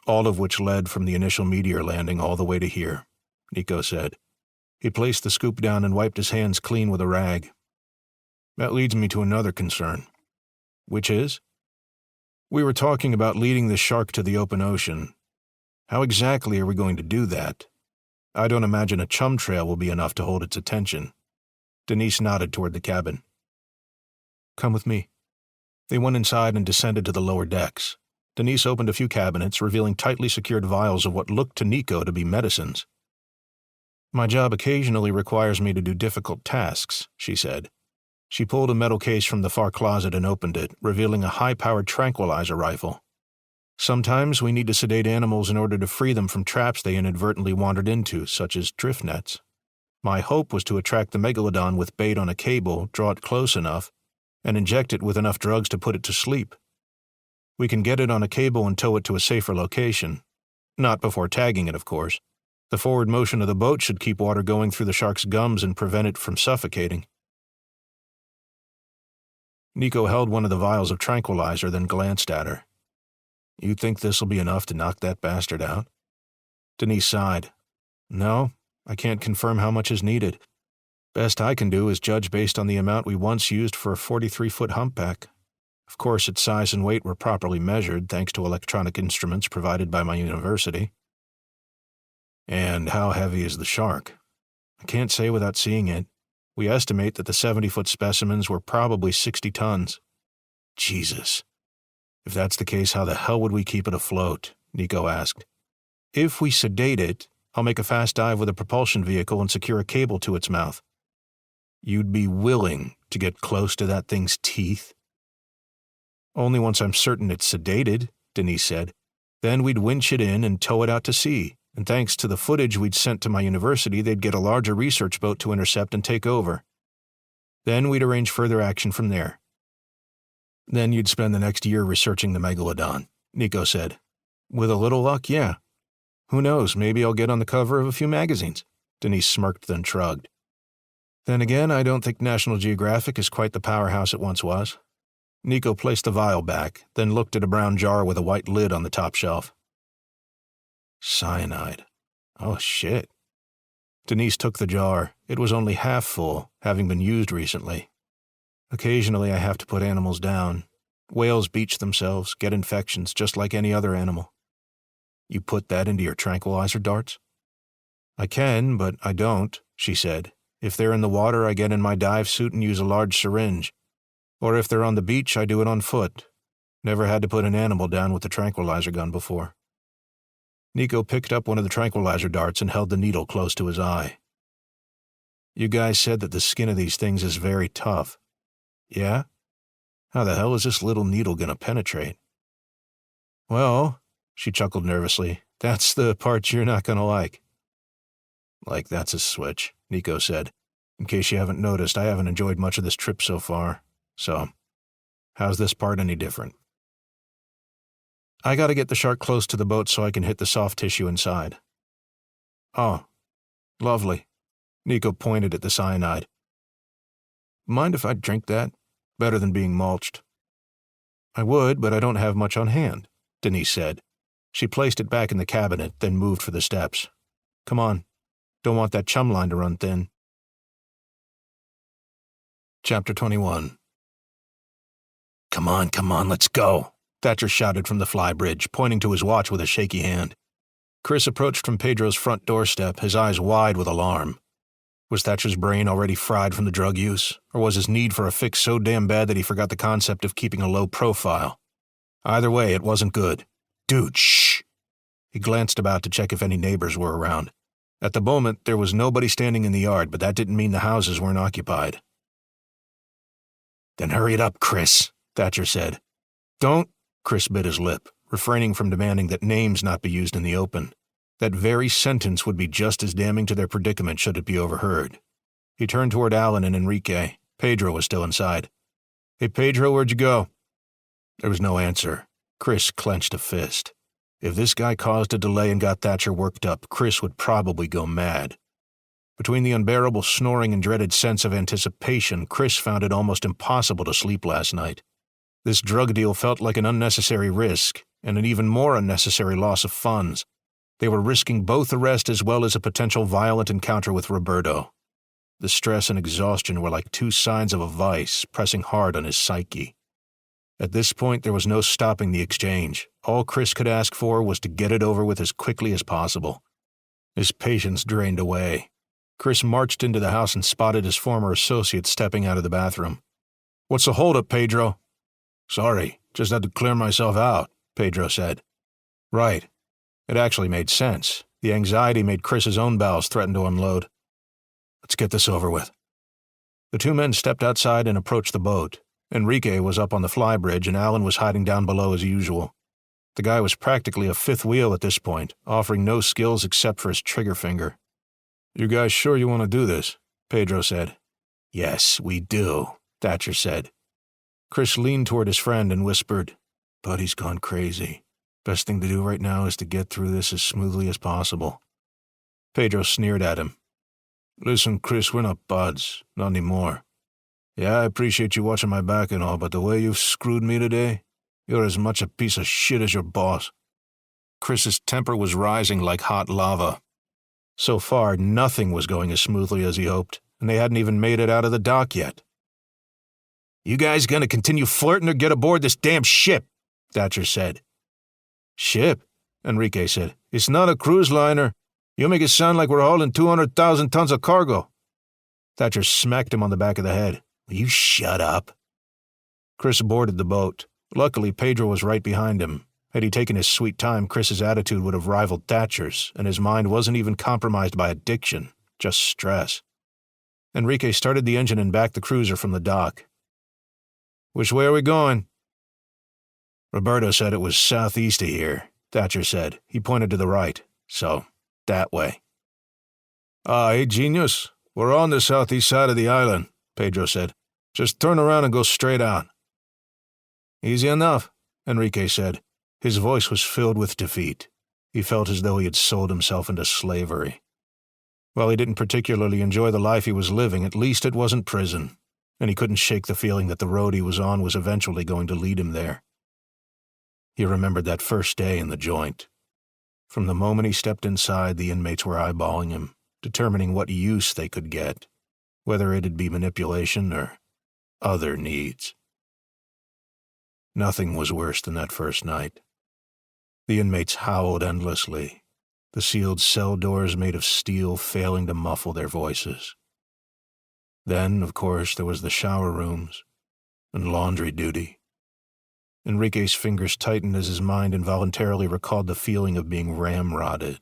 all of which led from the initial meteor landing all the way to here, Nico said. He placed the scoop down and wiped his hands clean with a rag. That leads me to another concern. Which is? We were talking about leading the shark to the open ocean. How exactly are we going to do that? I don't imagine a chum trail will be enough to hold its attention. Denise nodded toward the cabin. Come with me. They went inside and descended to the lower decks. Denise opened a few cabinets, revealing tightly secured vials of what looked to Nico to be medicines. My job occasionally requires me to do difficult tasks, she said. She pulled a metal case from the far closet and opened it, revealing a high-powered tranquilizer rifle. Sometimes we need to sedate animals in order to free them from traps they inadvertently wandered into, such as drift nets. My hope was to attract the Megalodon with bait on a cable, draw it close enough, and inject it with enough drugs to put it to sleep. We can get it on a cable and tow it to a safer location. Not before tagging it, of course. The forward motion of the boat should keep water going through the shark's gums and prevent it from suffocating. Nico held one of the vials of tranquilizer, then glanced at her. You think this'll be enough to knock that bastard out? Denise sighed. No, I can't confirm how much is needed. Best I can do is judge based on the amount we once used for a 43-foot humpback. Of course, its size and weight were properly measured thanks to electronic instruments provided by my university. And how heavy is the shark? I can't say without seeing it. We estimate that the 70-foot specimens were probably 60 tons. Jesus. If that's the case, how the hell would we keep it afloat? Nico asked. If we sedate it, I'll make a fast dive with a propulsion vehicle and secure a cable to its mouth. You'd be willing to get close to that thing's teeth? Only once I'm certain it's sedated, Denise said. Then we'd winch it in and tow it out to sea, and thanks to the footage we'd sent to my university, they'd get a larger research boat to intercept and take over. Then we'd arrange further action from there. Then you'd spend the next year researching the Megalodon, Nico said. With a little luck, yeah. Who knows, maybe I'll get on the cover of a few magazines. Denise smirked, then shrugged. Then again, I don't think National Geographic is quite the powerhouse it once was. Nico placed the vial back, then looked at a brown jar with a white lid on the top shelf. Cyanide. Oh, shit. Denise took the jar. It was only half full, having been used recently. Occasionally I have to put animals down. Whales beach themselves, get infections, just like any other animal. You put that into your tranquilizer darts? I can, but I don't, she said. If they're in the water, I get in my dive suit and use a large syringe. Or if they're on the beach, I do it on foot. Never had to put an animal down with the tranquilizer gun before. Nico picked up one of the tranquilizer darts and held the needle close to his eye. You guys said that the skin of these things is very tough. Yeah? How the hell is this little needle gonna penetrate? Well, she chuckled nervously, that's the part you're not gonna like. Like that's a switch, Nico said. In case you haven't noticed, I haven't enjoyed much of this trip so far. So, how's this part any different? I gotta get the shark close to the boat so I can hit the soft tissue inside. Oh, lovely. Nico pointed at the cyanide. Mind if I drink that? Better than being mulched. I would, but I don't have much on hand, Denise said. She placed it back in the cabinet, then moved for the steps. Come on. Don't want that chum line to run thin. Chapter 21. Come on, let's go, Thatcher shouted from the flybridge, pointing to his watch with a shaky hand. Chris approached from Pedro's front doorstep, his eyes wide with alarm. Was Thatcher's brain already fried from the drug use, or was his need for a fix so damn bad that he forgot the concept of keeping a low profile? Either way, it wasn't good. Dude, shh! He glanced about to check if any neighbors were around. At the moment, there was nobody standing in the yard, but that didn't mean the houses weren't occupied. Then hurry it up, Chris, Thatcher said. Don't, Chris bit his lip, refraining from demanding that names not be used in the open. That very sentence would be just as damning to their predicament should it be overheard. He turned toward Alan and Enrique. Pedro was still inside. Hey, Pedro, where'd you go? There was no answer. Chris clenched a fist. If this guy caused a delay and got Thatcher worked up, Chris would probably go mad. Between the unbearable snoring and dreaded sense of anticipation, Chris found it almost impossible to sleep last night. This drug deal felt like an unnecessary risk, and an even more unnecessary loss of funds. They were risking both arrest as well as a potential violent encounter with Roberto. The stress and exhaustion were like two signs of a vice, pressing hard on his psyche. At this point, there was no stopping the exchange. All Chris could ask for was to get it over with as quickly as possible. His patience drained away. Chris marched into the house and spotted his former associate stepping out of the bathroom. What's the holdup, Pedro? Sorry, just had to clear myself out, Pedro said. Right. It actually made sense. The anxiety made Chris's own bowels threaten to unload. Let's get this over with. The two men stepped outside and approached the boat. Enrique was up on the flybridge and Alan was hiding down below as usual. The guy was practically a fifth wheel at this point, offering no skills except for his trigger finger. You guys sure you want to do this? Pedro said. Yes, we do, Thatcher said. Chris leaned toward his friend and whispered, Buddy's gone crazy. Best thing to do right now is to get through this as smoothly as possible. Pedro sneered at him. Listen, Chris, we're not buds. Not anymore. Yeah, I appreciate you watching my back and all, but the way you've screwed me today, you're as much a piece of shit as your boss. Chris's temper was rising like hot lava. So far, nothing was going as smoothly as he hoped, and they hadn't even made it out of the dock yet. You guys gonna continue flirting or get aboard this damn ship? Thatcher said. Ship? Enrique said. It's not a cruise liner. You make it sound like we're hauling 200,000 tons of cargo. Thatcher smacked him on the back of the head. Will you shut up? Chris boarded the boat. Luckily, Pedro was right behind him. Had he taken his sweet time, Chris's attitude would have rivaled Thatcher's, and his mind wasn't even compromised by addiction, just stress. Enrique started the engine and backed the cruiser from the dock. Which way are we going? Roberto said it was southeast of here, Thatcher said. He pointed to the right. So, that way. Aye, genius. We're on the southeast side of the island, Pedro said. Just turn around and go straight out. Easy enough, Enrique said. His voice was filled with defeat. He felt as though he had sold himself into slavery. While he didn't particularly enjoy the life he was living, at least it wasn't prison, and he couldn't shake the feeling that the road he was on was eventually going to lead him there. He remembered that first day in the joint. From the moment he stepped inside, the inmates were eyeballing him, determining what use they could get, whether it'd be manipulation or other needs. Nothing was worse than that first night. The inmates howled endlessly, the sealed cell doors made of steel failing to muffle their voices. Then, of course, there was the shower rooms and laundry duty. Enrique's fingers tightened as his mind involuntarily recalled the feeling of being ramrodded.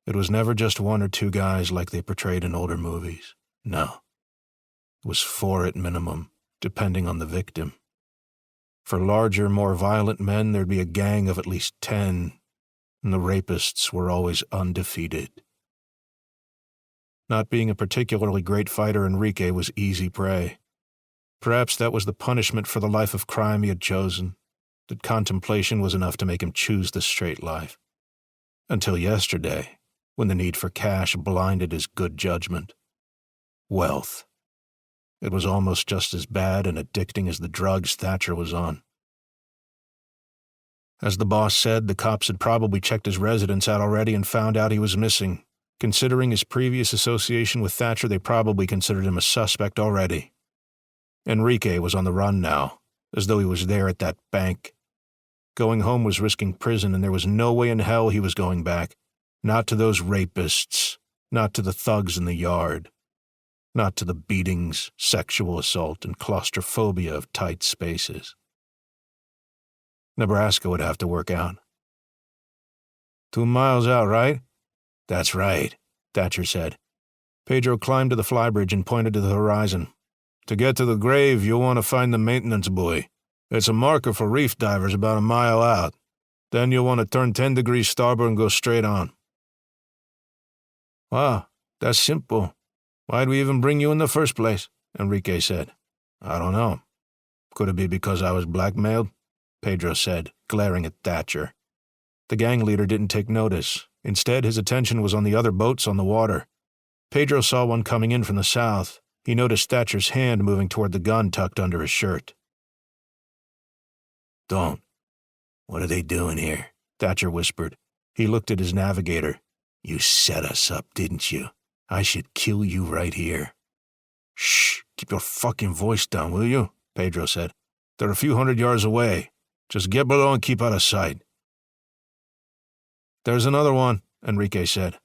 It was never just one or two guys like they portrayed in older movies. No. It was 4 at minimum, depending on the victim. For larger, more violent men, there'd be a gang of at least 10, and the rapists were always undefeated. Not being a particularly great fighter, Enrique was easy prey. Perhaps that was the punishment for the life of crime he had chosen, that contemplation was enough to make him choose the straight life. Until yesterday, when the need for cash blinded his good judgment. Wealth. It was almost just as bad and addicting as the drugs Thatcher was on. As the boss said, the cops had probably checked his residence out already and found out he was missing. Considering his previous association with Thatcher, they probably considered him a suspect already. Enrique was on the run now, as though he was there at that bank. Going home was risking prison, and there was no way in hell he was going back. Not to those rapists, not to the thugs in the yard, not to the beatings, sexual assault, and claustrophobia of tight spaces. Nebraska would have to work out. 2 miles out, right? That's right, Thatcher said. Pedro climbed to the flybridge and pointed to the horizon. To get to the grave, you'll want to find the maintenance buoy. It's a marker for reef divers about a mile out. Then you'll want to turn 10 degrees starboard and go straight on. Wow, that's simple. Why'd we even bring you in the first place? Enrique said. I don't know. Could it be because I was blackmailed? Pedro said, glaring at Thatcher. The gang leader didn't take notice. Instead, his attention was on the other boats on the water. Pedro saw one coming in from the south. He noticed Thatcher's hand moving toward the gun tucked under his shirt. Don't. What are they doing here? Thatcher whispered. He looked at his navigator. You set us up, didn't you? I should kill you right here. Shh, keep your fucking voice down, will you? Pedro said. They're a few hundred yards away. Just get below and keep out of sight. There's another one, Enrique said.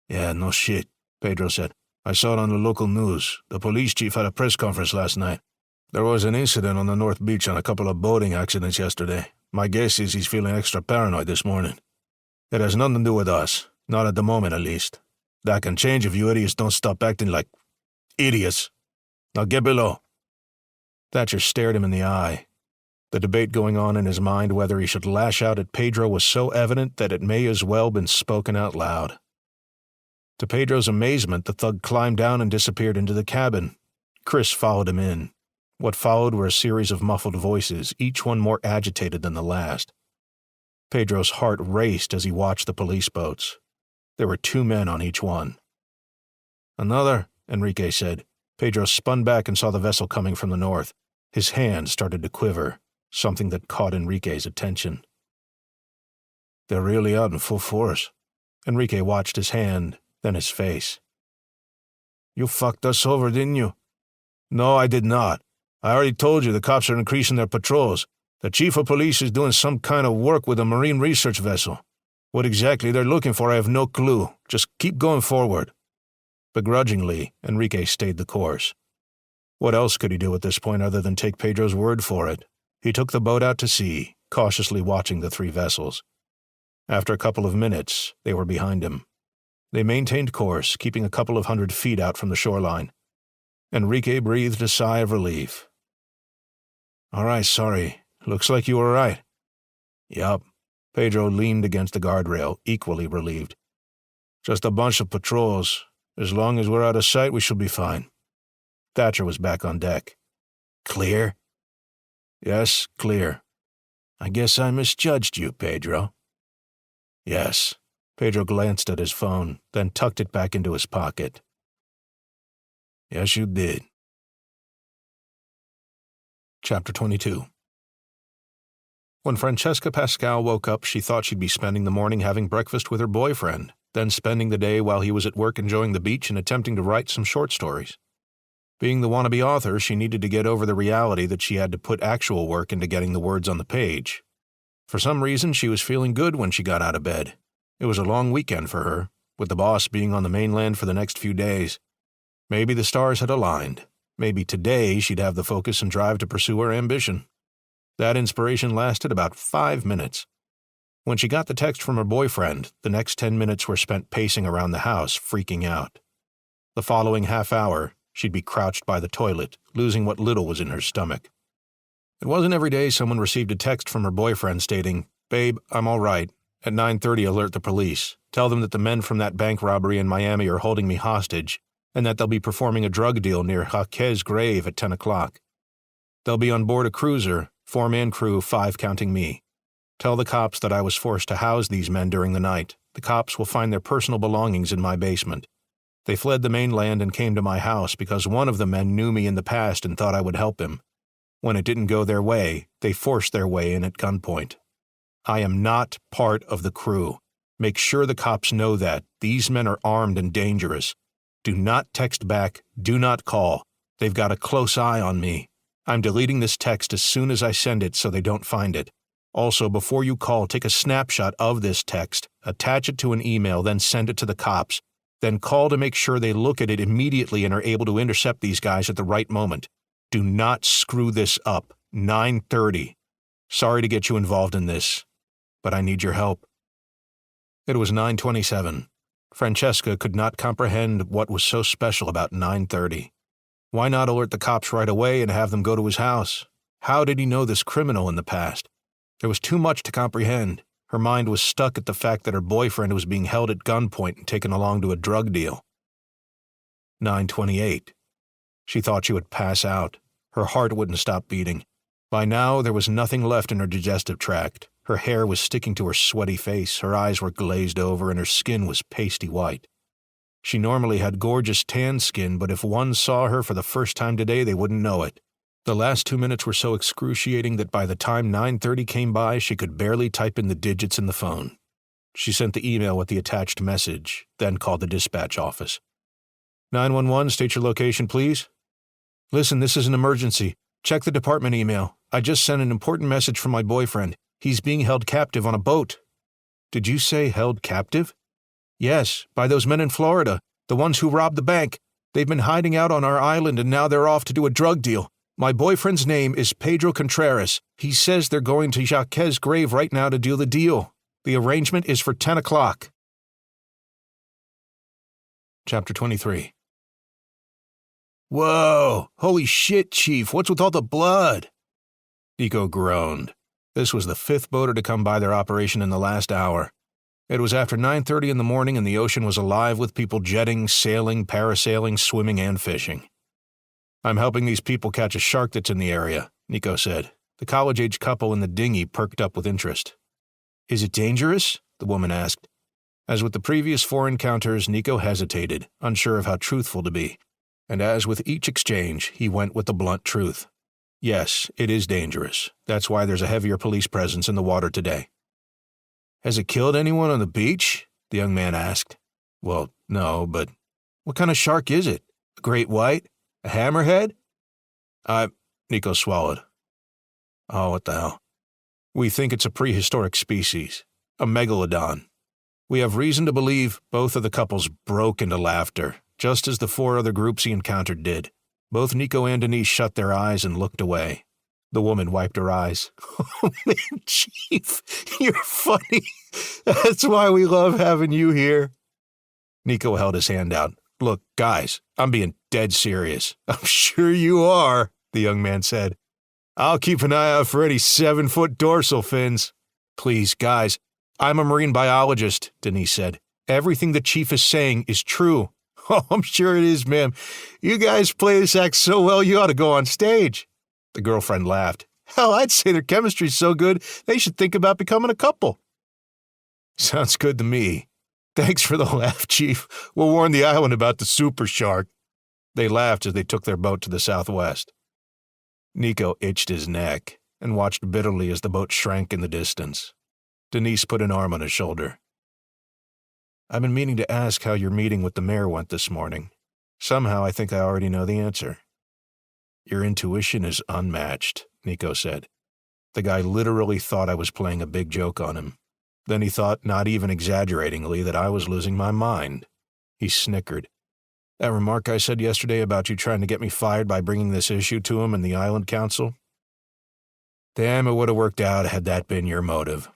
Yeah, no shit, Pedro said. I saw it on the local news. The police chief had a press conference last night. There was an incident on the North Beach and a couple of boating accidents yesterday. My guess is he's feeling extra paranoid this morning. It has nothing to do with us. Not at the moment, at least. That can change if you idiots don't stop acting like idiots. Now get below. Thatcher stared him in the eye. The debate going on in his mind whether he should lash out at Pedro was so evident that it may as well been spoken out loud. To Pedro's amazement, the thug climbed down and disappeared into the cabin. Chris followed him in. What followed were a series of muffled voices, each one more agitated than the last. Pedro's heart raced as he watched the police boats. There were 2 men on each one. Another, Enrique said. Pedro spun back and saw the vessel coming from the north. His hand started to quiver, something that caught Enrique's attention. They're really out in full force. Enrique watched his hand, then his face. You fucked us over, didn't you? No, I did not. I already told you the cops are increasing their patrols. The chief of police is doing some kind of work with a marine research vessel. What exactly they're looking for, I have no clue. Just keep going forward. Begrudgingly, Enrique stayed the course. What else could he do at this point other than take Pedro's word for it? He took the boat out to sea, cautiously watching the 3 vessels. After a couple of minutes, they were behind him. They maintained course, keeping a couple of 100 feet out from the shoreline. Enrique breathed a sigh of relief. All right, sorry. Looks like you were right. Yup. Pedro leaned against the guardrail, equally relieved. Just a bunch of patrols. As long as we're out of sight, we shall be fine. Thatcher was back on deck. Clear? Yes, clear. I guess I misjudged you, Pedro. Yes. Pedro glanced at his phone, then tucked it back into his pocket. Yes, you did. Chapter 22. When Francesca Pascal woke up, she thought she'd be spending the morning having breakfast with her boyfriend, then spending the day while he was at work enjoying the beach and attempting to write some short stories. Being the wannabe author, she needed to get over the reality that she had to put actual work into getting the words on the page. For some reason, she was feeling good when she got out of bed. It was a long weekend for her, with the boss being on the mainland for the next few days. Maybe the stars had aligned. Maybe today she'd have the focus and drive to pursue her ambition. That inspiration lasted about 5 minutes. When she got the text from her boyfriend, the next 10 minutes were spent pacing around the house, freaking out. The following half hour, she'd be crouched by the toilet, losing what little was in her stomach. It wasn't every day someone received a text from her boyfriend stating, "Babe, I'm all right. At 9:30, alert the police. Tell them that the men from that bank robbery in Miami are holding me hostage, and that they'll be performing a drug deal near Jaquez's grave at 10 o'clock. They'll be on board a cruiser, 4-man crew, 5 counting me. Tell the cops that I was forced to house these men during the night. The cops will find their personal belongings in my basement. They fled the mainland and came to my house because one of the men knew me in the past and thought I would help him. When it didn't go their way, they forced their way in at gunpoint. I am not part of the crew. Make sure the cops know that. These men are armed and dangerous. Do not text back. Do not call. They've got a close eye on me. I'm deleting this text as soon as I send it so they don't find it. Also, before you call, take a snapshot of this text, attach it to an email, then send it to the cops. Then call to make sure they look at it immediately and are able to intercept these guys at the right moment. Do not screw this up. 9:30. Sorry to get you involved in this, but I need your help. It was 9:27. Francesca could not comprehend what was so special about 9:30. Why not alert the cops right away and have them go to his house? How did he know this criminal in the past? There was too much to comprehend. Her mind was stuck at the fact that her boyfriend was being held at gunpoint and taken along to a drug deal. 9:28. She thought she would pass out. Her heart wouldn't stop beating. By now, there was nothing left in her digestive tract. Her hair was sticking to her sweaty face, her eyes were glazed over, and her skin was pasty white. She normally had gorgeous tan skin, but if one saw her for the first time today, they wouldn't know it. The last 2 minutes were so excruciating that by the time 9:30 came by, she could barely type in the digits in the phone. She sent the email with the attached message, then called the dispatch office. 911, state your location, please. Listen, this is an emergency. Check the department email. I just sent an important message from my boyfriend. He's being held captive on a boat. Did you say held captive? Yes, by those men in Florida, the ones who robbed the bank. They've been hiding out on our island and now they're off to do a drug deal. My boyfriend's name is Pedro Contreras. He says they're going to Jacques's grave right now to do the deal. The arrangement is for 10 o'clock. Chapter 23. Whoa! Holy shit, Chief! What's with all the blood? Nico groaned. This was the 5th boater to come by their operation in the last hour. It was after 9:30 in the morning and the ocean was alive with people jetting, sailing, parasailing, swimming, and fishing. I'm helping these people catch a shark that's in the area, Nico said. The college-age couple in the dinghy perked up with interest. Is it dangerous? The woman asked. As with the previous 4 encounters, Nico hesitated, unsure of how truthful to be. And as with each exchange, he went with the blunt truth. Yes, it is dangerous. That's why there's a heavier police presence in the water today. Has it killed anyone on the beach? The young man asked. Well, no, but what kind of shark is it? A great white? A hammerhead? Nico swallowed. Oh, what the hell. We think it's a prehistoric species, a megalodon. We have reason to believe both of the couples broke into laughter, just as the 4 other groups he encountered did. Both Nico and Denise shut their eyes and looked away. The woman wiped her eyes. Oh, man, Chief, you're funny. That's why we love having you here. Nico held his hand out. Look, guys, I'm being dead serious. I'm sure you are, the young man said. I'll keep an eye out for any 7-foot dorsal fins. Please, guys, I'm a marine biologist, Denise said. Everything the chief is saying is true. Oh, I'm sure it is, ma'am. You guys play this act so well you ought to go on stage. The girlfriend laughed. Hell, I'd say their chemistry's so good they should think about becoming a couple. Sounds good to me. Thanks for the laugh, Chief. We'll warn the island about the super shark. They laughed as they took their boat to the southwest. Nico itched his neck and watched bitterly as the boat shrank in the distance. Denise put an arm on his shoulder. I've been meaning to ask how your meeting with the mayor went this morning. Somehow I think I already know the answer. Your intuition is unmatched, Nico said. The guy literally thought I was playing a big joke on him. Then he thought, not even exaggeratingly, that I was losing my mind. He snickered. That remark I said yesterday about you trying to get me fired by bringing this issue to him and the Island Council? Damn, it would have worked out had that been your motive.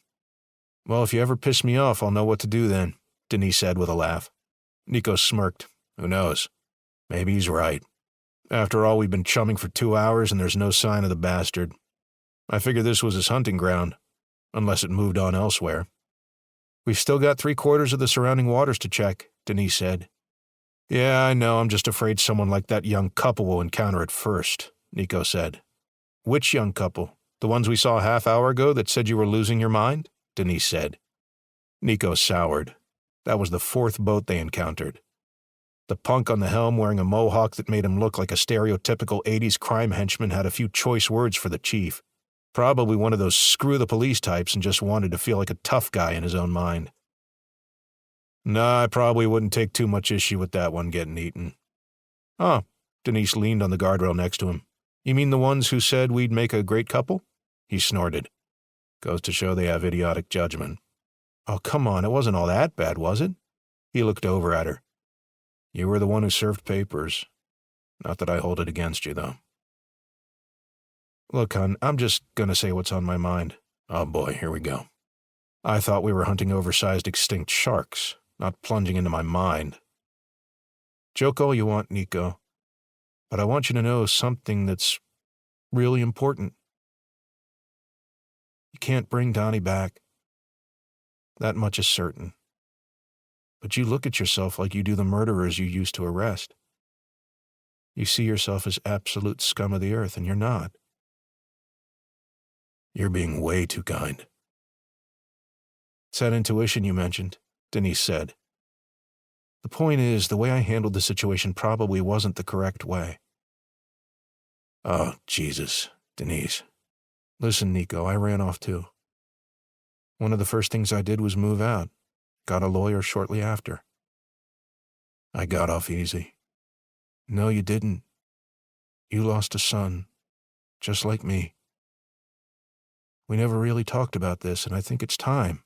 Well, if you ever piss me off, I'll know what to do then, Denise said with a laugh. Nico smirked. Who knows? Maybe he's right. After all, we've been chumming for 2 hours and there's no sign of the bastard. I figured this was his hunting ground, unless it moved on elsewhere. We've still got 3/4 of the surrounding waters to check, Denise said. Yeah, I know, I'm just afraid someone like that young couple will encounter it first, Nico said. Which young couple? The ones we saw a half-hour ago that said you were losing your mind? Denise said. Nico soured. That was the 4th boat they encountered. The punk on the helm wearing a mohawk that made him look like a stereotypical 80s crime henchman had a few choice words for the chief. Probably one of those screw-the-police types and just wanted to feel like a tough guy in his own mind. Nah, I probably wouldn't take too much issue with that one getting eaten. Oh, Denise leaned on the guardrail next to him. You mean the ones who said we'd make a great couple? He snorted. Goes to show they have idiotic judgment. Oh, come on, it wasn't all that bad, was it? He looked over at her. You were the one who served papers. Not that I hold it against you, though. Look, hon, I'm just gonna say what's on my mind. Oh boy, here we go. I thought we were hunting oversized extinct sharks, not plunging into my mind. Joke all you want, Nico. But I want you to know something that's really important. You can't bring Donnie back. That much is certain. But you look at yourself like you do the murderers you used to arrest. You see yourself as absolute scum of the earth, and you're not. You're being way too kind. It's that intuition you mentioned, Denise said. The point is, the way I handled the situation probably wasn't the correct way. Oh, Jesus, Denise. Listen, Nico, I ran off too. One of the first things I did was move out. Got a lawyer shortly after. I got off easy. No, you didn't. You lost a son, just like me. We never really talked about this, and I think it's time.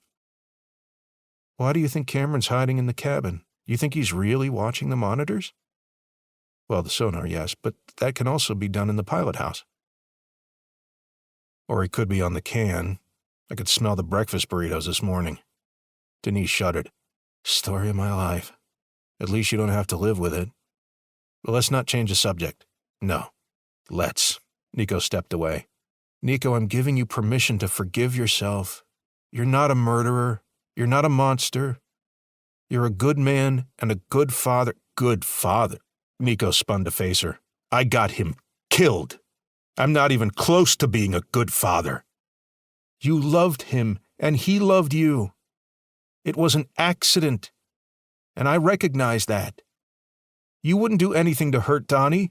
Why do you think Cameron's hiding in the cabin? You think he's really watching the monitors? Well, the sonar, yes, but that can also be done in the pilot house. Or he could be on the can. I could smell the breakfast burritos this morning. Denise shuddered. Story of my life. At least you don't have to live with it. But let's not change the subject. No. Let's. Nico stepped away. Nico, I'm giving you permission to forgive yourself. You're not a murderer. You're not a monster. You're a good man and a good father. Good father. Nico spun to face her. I got him killed. I'm not even close to being a good father. You loved him, and he loved you. It was an accident, and I recognize that. You wouldn't do anything to hurt Donnie.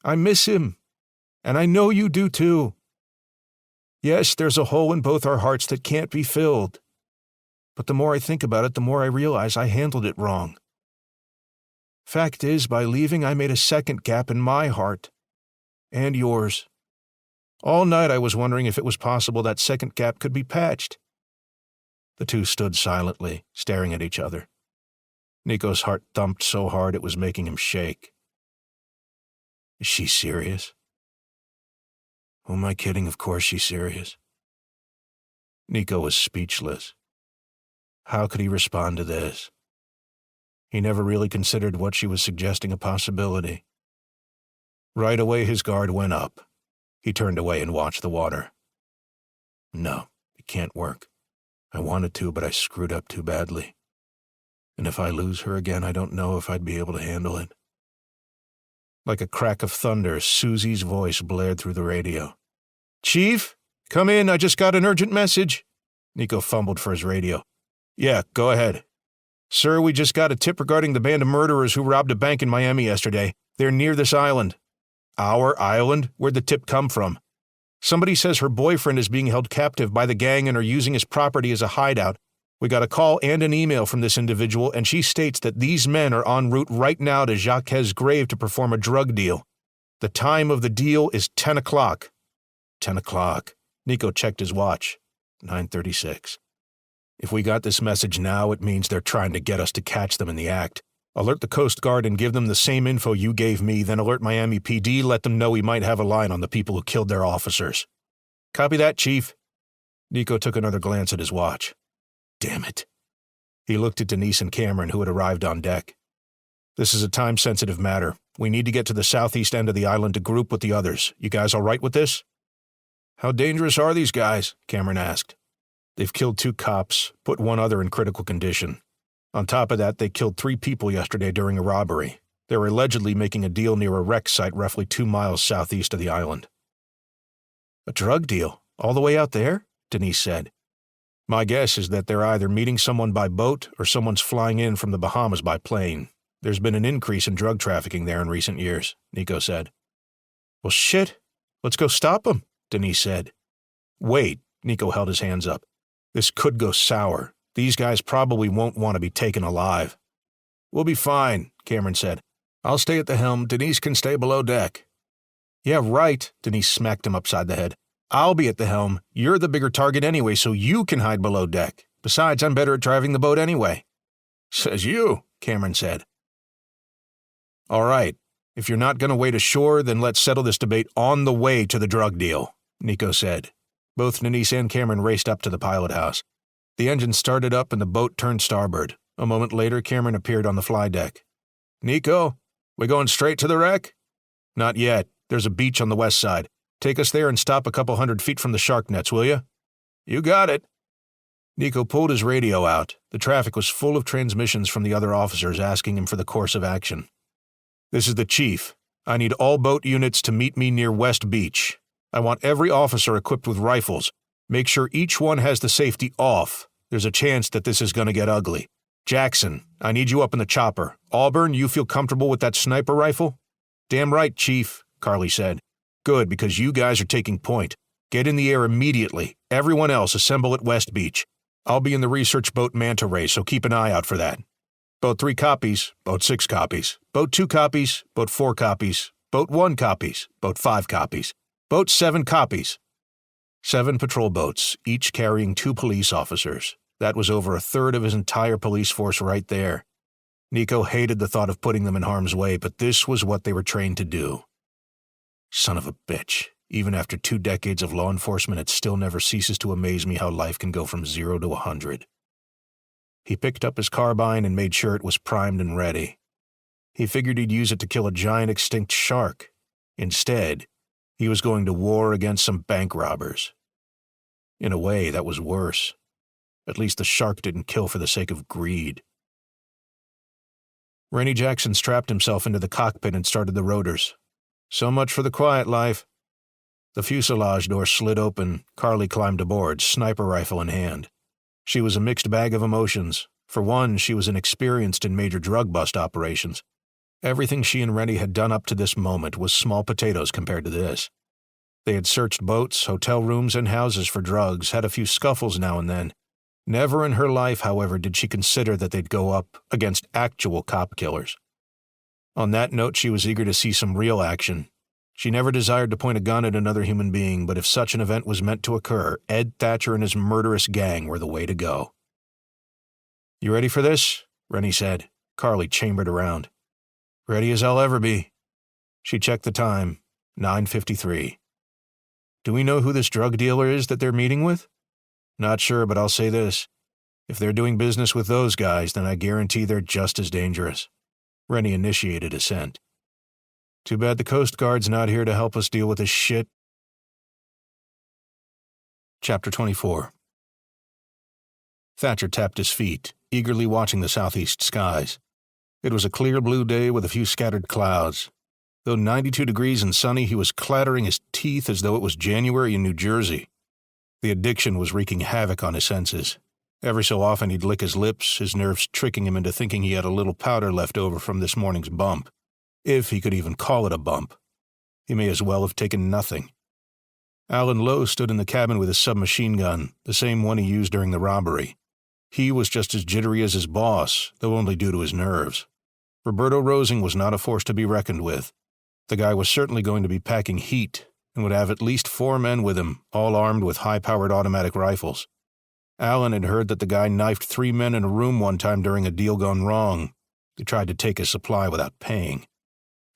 I miss him, and I know you do too. Yes, there's a hole in both our hearts that can't be filled. But the more I think about it, the more I realize I handled it wrong. Fact is, by leaving, I made a second gap in my heart. And yours. All night I was wondering if it was possible that second gap could be patched. The two stood silently, staring at each other. Nico's heart thumped so hard it was making him shake. Is she serious? Who am I kidding? Of course she's serious. Nico was speechless. How could he respond to this? He never really considered what she was suggesting a possibility. Right away his guard went up. He turned away and watched the water. No, it can't work. I wanted to, but I screwed up too badly. And if I lose her again, I don't know if I'd be able to handle it. Like a crack of thunder, Susie's voice blared through the radio. Chief, come in, I just got an urgent message. Nico fumbled for his radio. Yeah, go ahead. Sir, we just got a tip regarding the band of murderers who robbed a bank in Miami yesterday. They're near this island. Our island? Where'd the tip come from? Somebody says her boyfriend is being held captive by the gang and are using his property as a hideout. We got a call and an email from this individual, and she states that these men are en route right now to Jacques' grave to perform a drug deal. The time of the deal is 10 o'clock. 10 o'clock. Nico checked his watch. 9:36. If we got this message now, it means they're trying to get us to catch them in the act. Alert the Coast Guard and give them the same info you gave me, then alert Miami PD, let them know we might have a line on the people who killed their officers. Copy that, Chief. Nico took another glance at his watch. Damn it. He looked at Denise and Cameron, who had arrived on deck. This is a time-sensitive matter. We need to get to the southeast end of the island to group with the others. You guys all right with this? How dangerous are these guys? Cameron asked. They've killed 2 cops, put 1 other in critical condition. On top of that, they killed 3 people yesterday during a robbery. They were allegedly making a deal near a wreck site roughly 2 miles southeast of the island. A drug deal? All the way out there? Denise said. My guess is that they're either meeting someone by boat or someone's flying in from the Bahamas by plane. There's been an increase in drug trafficking there in recent years, Nico said. Well, shit. Let's go stop them, Denise said. Wait, Nico held his hands up. This could go sour. These guys probably won't want to be taken alive. We'll be fine, Cameron said. I'll stay at the helm. Denise can stay below deck. Yeah, right, Denise smacked him upside the head. I'll be at the helm. You're the bigger target anyway, so you can hide below deck. Besides, I'm better at driving the boat anyway. Says you, Cameron said. All right, if you're not going to wait ashore, then let's settle this debate on the way to the drug deal, Nico said. Both Denise and Cameron raced up to the pilot house. The engine started up and the boat turned starboard. A moment later, Cameron appeared on the fly deck. Nico, we going straight to the wreck? Not yet. There's a beach on the west side. Take us there and stop a couple 100 feet from the shark nets, will you? You got it. Nico pulled his radio out. The traffic was full of transmissions from the other officers asking him for the course of action. This is the chief. I need all boat units to meet me near West Beach. I want every officer equipped with rifles. Make sure each one has the safety off. There's a chance that this is going to get ugly. Jackson, I need you up in the chopper. Auburn, you feel comfortable with that sniper rifle? Damn right, Chief, Carly said. Good, because you guys are taking point. Get in the air immediately. Everyone else assemble at West Beach. I'll be in the research boat Manta Ray, so keep an eye out for that. Boat 3 copies, boat 6 copies, boat 2 copies, boat 4 copies, boat 1 copies, boat 5 copies, boat 7 copies. 7 patrol boats, each carrying 2 police officers. That was over a third of his entire police force right there. Nico hated the thought of putting them in harm's way, but this was what they were trained to do. Son of a bitch. Even after 2 decades of law enforcement, it still never ceases to amaze me how life can go from 0 to 100. He picked up his carbine and made sure it was primed and ready. He figured he'd use it to kill a giant extinct shark. Instead, he was going to war against some bank robbers. In a way, that was worse. At least the shark didn't kill for the sake of greed. Rennie Jackson strapped himself into the cockpit and started the rotors. So much for the quiet life. The fuselage door slid open. Carly climbed aboard, sniper rifle in hand. She was a mixed bag of emotions. For one, she was inexperienced in major drug bust operations. Everything she and Rennie had done up to this moment was small potatoes compared to this. They had searched boats, hotel rooms, and houses for drugs, had a few scuffles now and then. Never in her life, however, did she consider that they'd go up against actual cop killers. On that note, she was eager to see some real action. She never desired to point a gun at another human being, but if such an event was meant to occur, Ed Thatcher and his murderous gang were the way to go. You ready for this? Rennie said. Carly chambered around. Ready as I'll ever be. She checked the time. 9:53. Do we know who this drug dealer is that they're meeting with? Not sure, but I'll say this. If they're doing business with those guys, then I guarantee they're just as dangerous. Rennie initiated ascent. Too bad the Coast Guard's not here to help us deal with this shit. Chapter 24. Thatcher tapped his feet, eagerly watching the southeast skies. It was a clear blue day with a few scattered clouds. Though 92 degrees and sunny, he was clattering his teeth as though it was January in New Jersey. The addiction was wreaking havoc on his senses. Every so often he'd lick his lips, his nerves tricking him into thinking he had a little powder left over from this morning's bump. If he could even call it a bump. He may as well have taken nothing. Alan Lowe stood in the cabin with his submachine gun, the same one he used during the robbery. He was just as jittery as his boss, though only due to his nerves. Roberto Rosing was not a force to be reckoned with. The guy was certainly going to be packing heat, and would have at least 4 men with him, all armed with high-powered automatic rifles. Alan had heard that the guy knifed 3 men in a room one time during a deal gone wrong. He tried to take his supply without paying.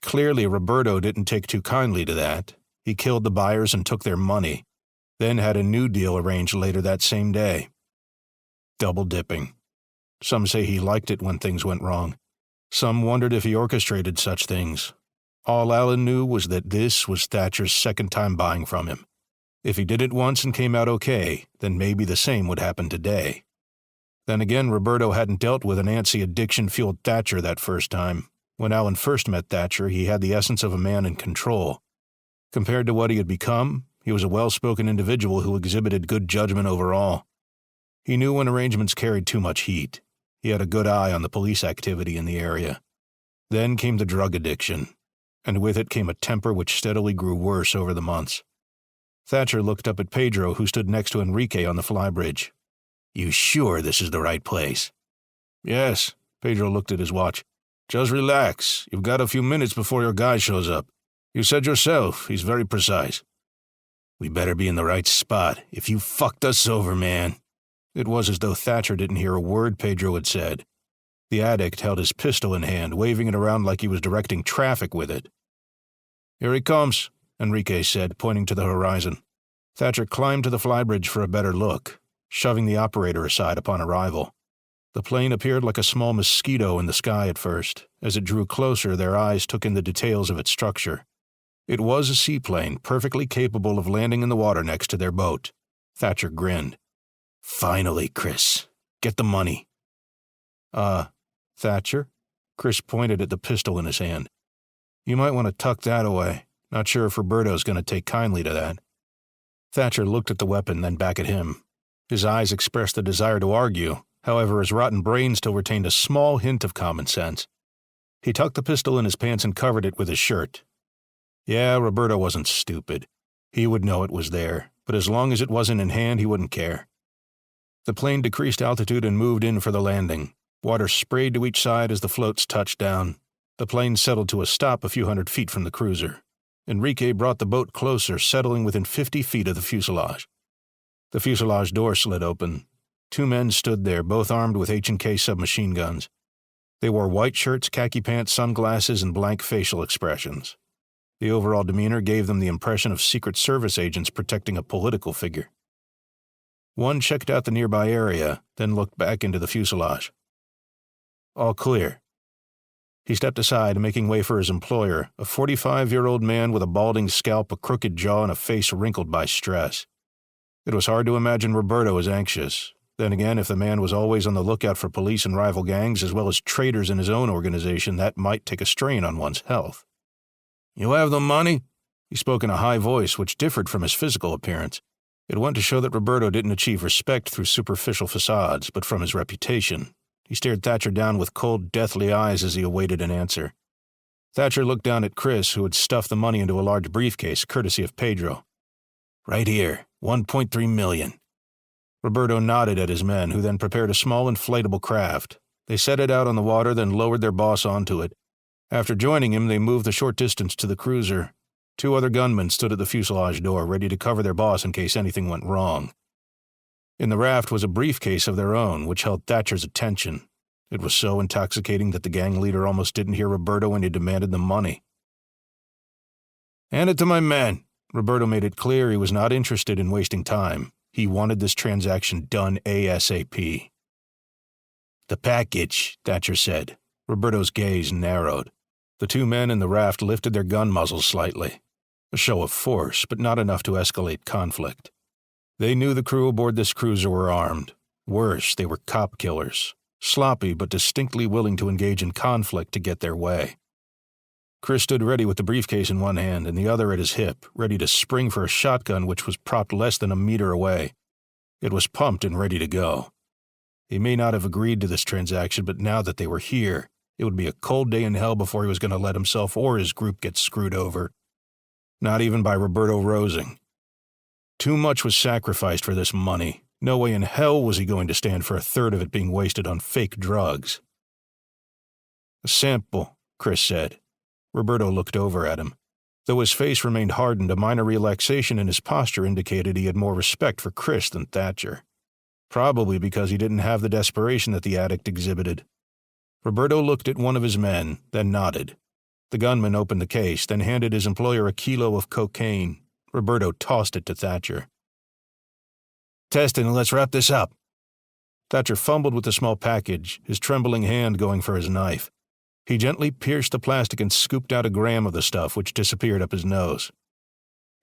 Clearly, Roberto didn't take too kindly to that. He killed the buyers and took their money, then had a new deal arranged later that same day. Double-dipping. Some say he liked it when things went wrong. Some wondered if he orchestrated such things. All Alan knew was that this was Thatcher's second time buying from him. If he did it once and came out okay, then maybe the same would happen today. Then again, Roberto hadn't dealt with an antsy addiction-fueled Thatcher that first time. When Alan first met Thatcher, he had the essence of a man in control. Compared to what he had become, he was a well-spoken individual who exhibited good judgment overall. He knew when arrangements carried too much heat. He had a good eye on the police activity in the area. Then came the drug addiction, and with it came a temper which steadily grew worse over the months. Thatcher looked up at Pedro, who stood next to Enrique on the flybridge. "You sure this is the right place?" "Yes." Pedro looked at his watch. "Just relax. You've got a few minutes before your guy shows up. You said yourself, he's very precise." "We better be in the right spot. If you fucked us over, man." It was as though Thatcher didn't hear a word Pedro had said. The addict held his pistol in hand, waving it around like he was directing traffic with it. "Here he comes," Enrique said, pointing to the horizon. Thatcher climbed to the flybridge for a better look, shoving the operator aside upon arrival. The plane appeared like a small mosquito in the sky at first. As it drew closer, their eyes took in the details of its structure. It was a seaplane, perfectly capable of landing in the water next to their boat. Thatcher grinned. "Finally, Chris. Get the money." Thatcher?" Chris pointed at the pistol in his hand. "You might want to tuck that away. Not sure if Roberto's going to take kindly to that." Thatcher looked at the weapon, then back at him. His eyes expressed a desire to argue. However, his rotten brain still retained a small hint of common sense. He tucked the pistol in his pants and covered it with his shirt. Yeah, Roberto wasn't stupid. He would know it was there, but as long as it wasn't in hand, he wouldn't care. The plane decreased altitude and moved in for the landing. Water sprayed to each side as the floats touched down. The plane settled to a stop a few hundred feet from the cruiser. Enrique brought the boat closer, settling within 50 feet of the fuselage. The fuselage door slid open. 2 men stood there, both armed with H&K submachine guns. They wore white shirts, khaki pants, sunglasses, and blank facial expressions. The overall demeanor gave them the impression of Secret Service agents protecting a political figure. One checked out the nearby area, then looked back into the fuselage. "All clear." He stepped aside, making way for his employer, a 45-year-old man with a balding scalp, a crooked jaw, and a face wrinkled by stress. It was hard to imagine Roberto as anxious. Then again, if the man was always on the lookout for police and rival gangs, as well as traitors in his own organization, that might take a strain on one's health. "You have the money?" He spoke in a high voice, which differed from his physical appearance. It went to show that Roberto didn't achieve respect through superficial facades, but from his reputation. He stared Thatcher down with cold, deathly eyes as he awaited an answer. Thatcher looked down at Chris, who had stuffed the money into a large briefcase, courtesy of Pedro. "Right here, 1.3 million. Roberto nodded at his men, who then prepared a small inflatable craft. They set it out on the water, then lowered their boss onto it. After joining him, they moved a short distance to the cruiser. 2 other gunmen stood at the fuselage door, ready to cover their boss in case anything went wrong. In the raft was a briefcase of their own, which held Thatcher's attention. It was so intoxicating that the gang leader almost didn't hear Roberto when he demanded the money. "Hand it to my men." Roberto made it clear he was not interested in wasting time. He wanted this transaction done ASAP. "The package," Thatcher said. Roberto's gaze narrowed. The 2 men in the raft lifted their gun muzzles slightly. A show of force, but not enough to escalate conflict. They knew the crew aboard this cruiser were armed. Worse, they were cop killers. Sloppy, but distinctly willing to engage in conflict to get their way. Chris stood ready with the briefcase in one hand and the other at his hip, ready to spring for a shotgun which was propped less than a meter away. It was pumped and ready to go. He may not have agreed to this transaction, but now that they were here, it would be a cold day in hell before he was going to let himself or his group get screwed over. Not even by Roberto Rosing. Too much was sacrificed for this money. No way in hell was he going to stand for a third of it being wasted on fake drugs. "A sample," Chris said. Roberto looked over at him. Though his face remained hardened, a minor relaxation in his posture indicated he had more respect for Chris than Thatcher. Probably because he didn't have the desperation that the addict exhibited. Roberto looked at one of his men, then nodded. The gunman opened the case, then handed his employer a kilo of cocaine. Roberto tossed it to Thatcher. "Test it and let's wrap this up." Thatcher fumbled with the small package, his trembling hand going for his knife. He gently pierced the plastic and scooped out a gram of the stuff, which disappeared up his nose.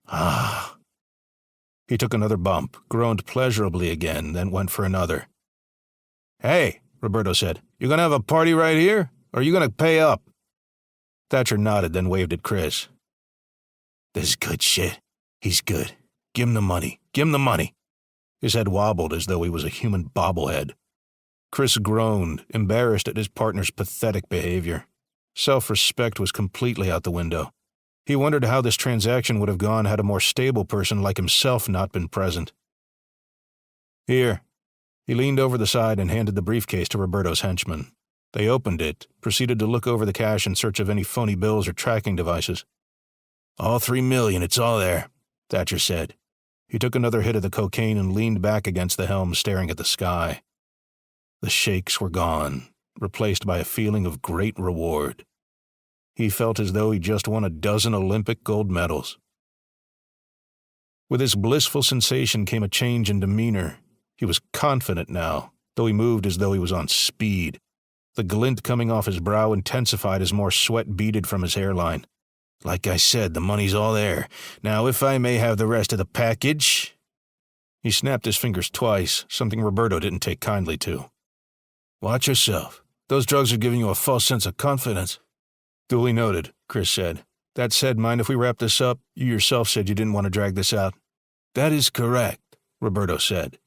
Ah. He took another bump, groaned pleasurably again, then went for another. "Hey," Roberto said, "you gonna have a party right here, or are you gonna pay up?" Thatcher nodded, then waved at Chris. "This is good shit. He's good. Give him the money. Give him the money." His head wobbled as though he was a human bobblehead. Chris groaned, embarrassed at his partner's pathetic behavior. Self-respect was completely out the window. He wondered how this transaction would have gone had a more stable person like himself not been present. Here. He leaned over the side and handed the briefcase to Roberto's henchman. They opened it, proceeded to look over the cash in search of any phony bills or tracking devices. All $3 million, it's all there, Thatcher said. He took another hit of the cocaine and leaned back against the helm, staring at the sky. The shakes were gone, replaced by a feeling of great reward. He felt as though he just won a dozen Olympic gold medals. With this blissful sensation came a change in demeanor. He was confident now, though he moved as though he was on speed. The glint coming off his brow intensified as more sweat beaded from his hairline. Like I said, the money's all there. Now, if I may have the rest of the package... He snapped his fingers twice, something Roberto didn't take kindly to. Watch yourself. Those drugs are giving you a false sense of confidence. Duly noted, Chris said. That said, mind if we wrap this up? You yourself said you didn't want to drag this out. That is correct, Roberto said.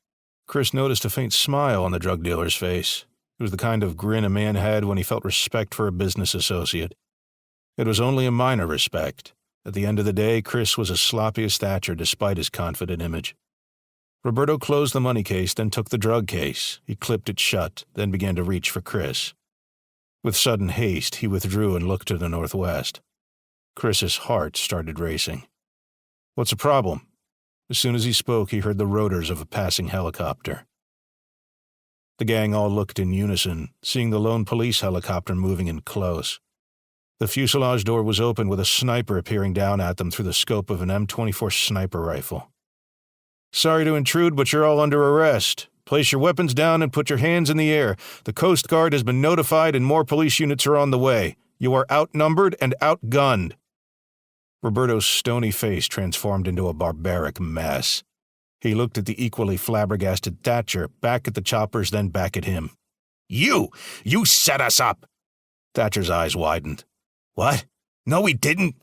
Chris noticed a faint smile on the drug dealer's face. It was the kind of grin a man had when he felt respect for a business associate. It was only a minor respect. At the end of the day, Chris was as sloppy as Thatcher despite his confident image. Roberto closed the money case, then took the drug case. He clipped it shut, then began to reach for Chris. With sudden haste, he withdrew and looked to the northwest. Chris's heart started racing. What's the problem? As soon as he spoke, he heard the rotors of a passing helicopter. The gang all looked in unison, seeing the lone police helicopter moving in close. The fuselage door was open with a sniper peering down at them through the scope of an M24 sniper rifle. Sorry to intrude, but you're all under arrest. Place your weapons down and put your hands in the air. The Coast Guard has been notified and more police units are on the way. You are outnumbered and outgunned. Roberto's stony face transformed into a barbaric mess. He looked at the equally flabbergasted Thatcher, back at the choppers, then back at him. You set us up! Thatcher's eyes widened. What? No, we didn't.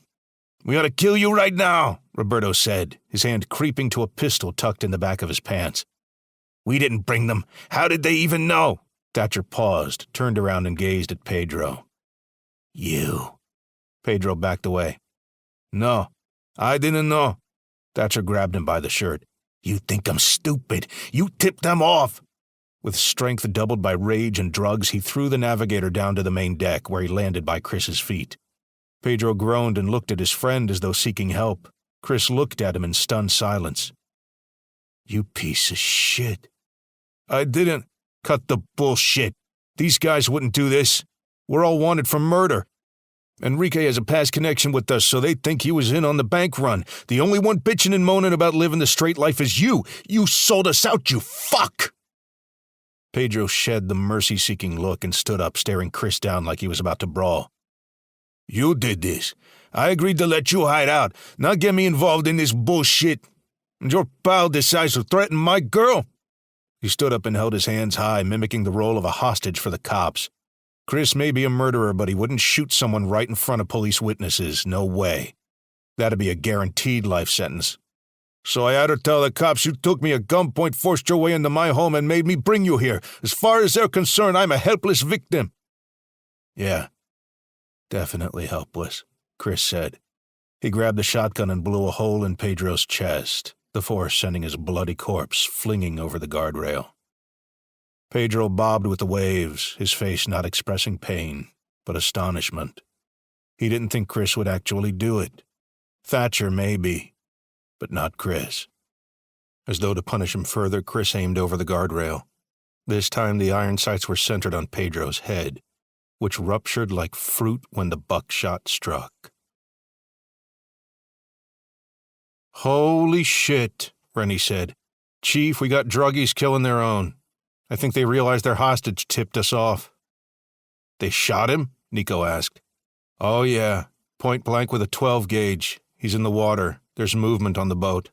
We ought to kill you right now, Roberto said, his hand creeping to a pistol tucked in the back of his pants. We didn't bring them. How did they even know? Thatcher paused, turned around and gazed at Pedro. You. Pedro backed away. No, I didn't know. Thatcher grabbed him by the shirt. You think I'm stupid. You tipped them off. With strength doubled by rage and drugs, he threw the navigator down to the main deck, where he landed by Chris's feet. Pedro groaned and looked at his friend as though seeking help. Chris looked at him in stunned silence. You piece of shit. I didn't. Cut the bullshit. These guys wouldn't do this. We're all wanted for murder. Enrique has a past connection with us, so they think he was in on the bank run. The only one bitching and moaning about living the straight life is you. You sold us out, you fuck! Pedro shed the mercy-seeking look and stood up, staring Chris down like he was about to brawl. You did this. I agreed to let you hide out, not get me involved in this bullshit. And your pal decides to threaten my girl? He stood up and held his hands high, mimicking the role of a hostage for the cops. Chris may be a murderer, but he wouldn't shoot someone right in front of police witnesses. No way. That'd be a guaranteed life sentence. So I had to tell the cops you took me at gunpoint, forced your way into my home, and made me bring you here. As far as they're concerned, I'm a helpless victim. Yeah, definitely helpless, Chris said. He grabbed the shotgun and blew a hole in Pedro's chest, the force sending his bloody corpse flinging over the guardrail. Pedro bobbed with the waves, his face not expressing pain, but astonishment. He didn't think Chris would actually do it. Thatcher maybe, but not Chris. As though to punish him further, Chris aimed over the guardrail. This time the iron sights were centered on Pedro's head, which ruptured like fruit when the buckshot struck. Holy shit, Rennie said. Chief, we got druggies killing their own. I think they realized their hostage tipped us off. They shot him? Nico asked. Oh yeah, point blank with a 12 gauge. He's in the water. There's movement on the boat.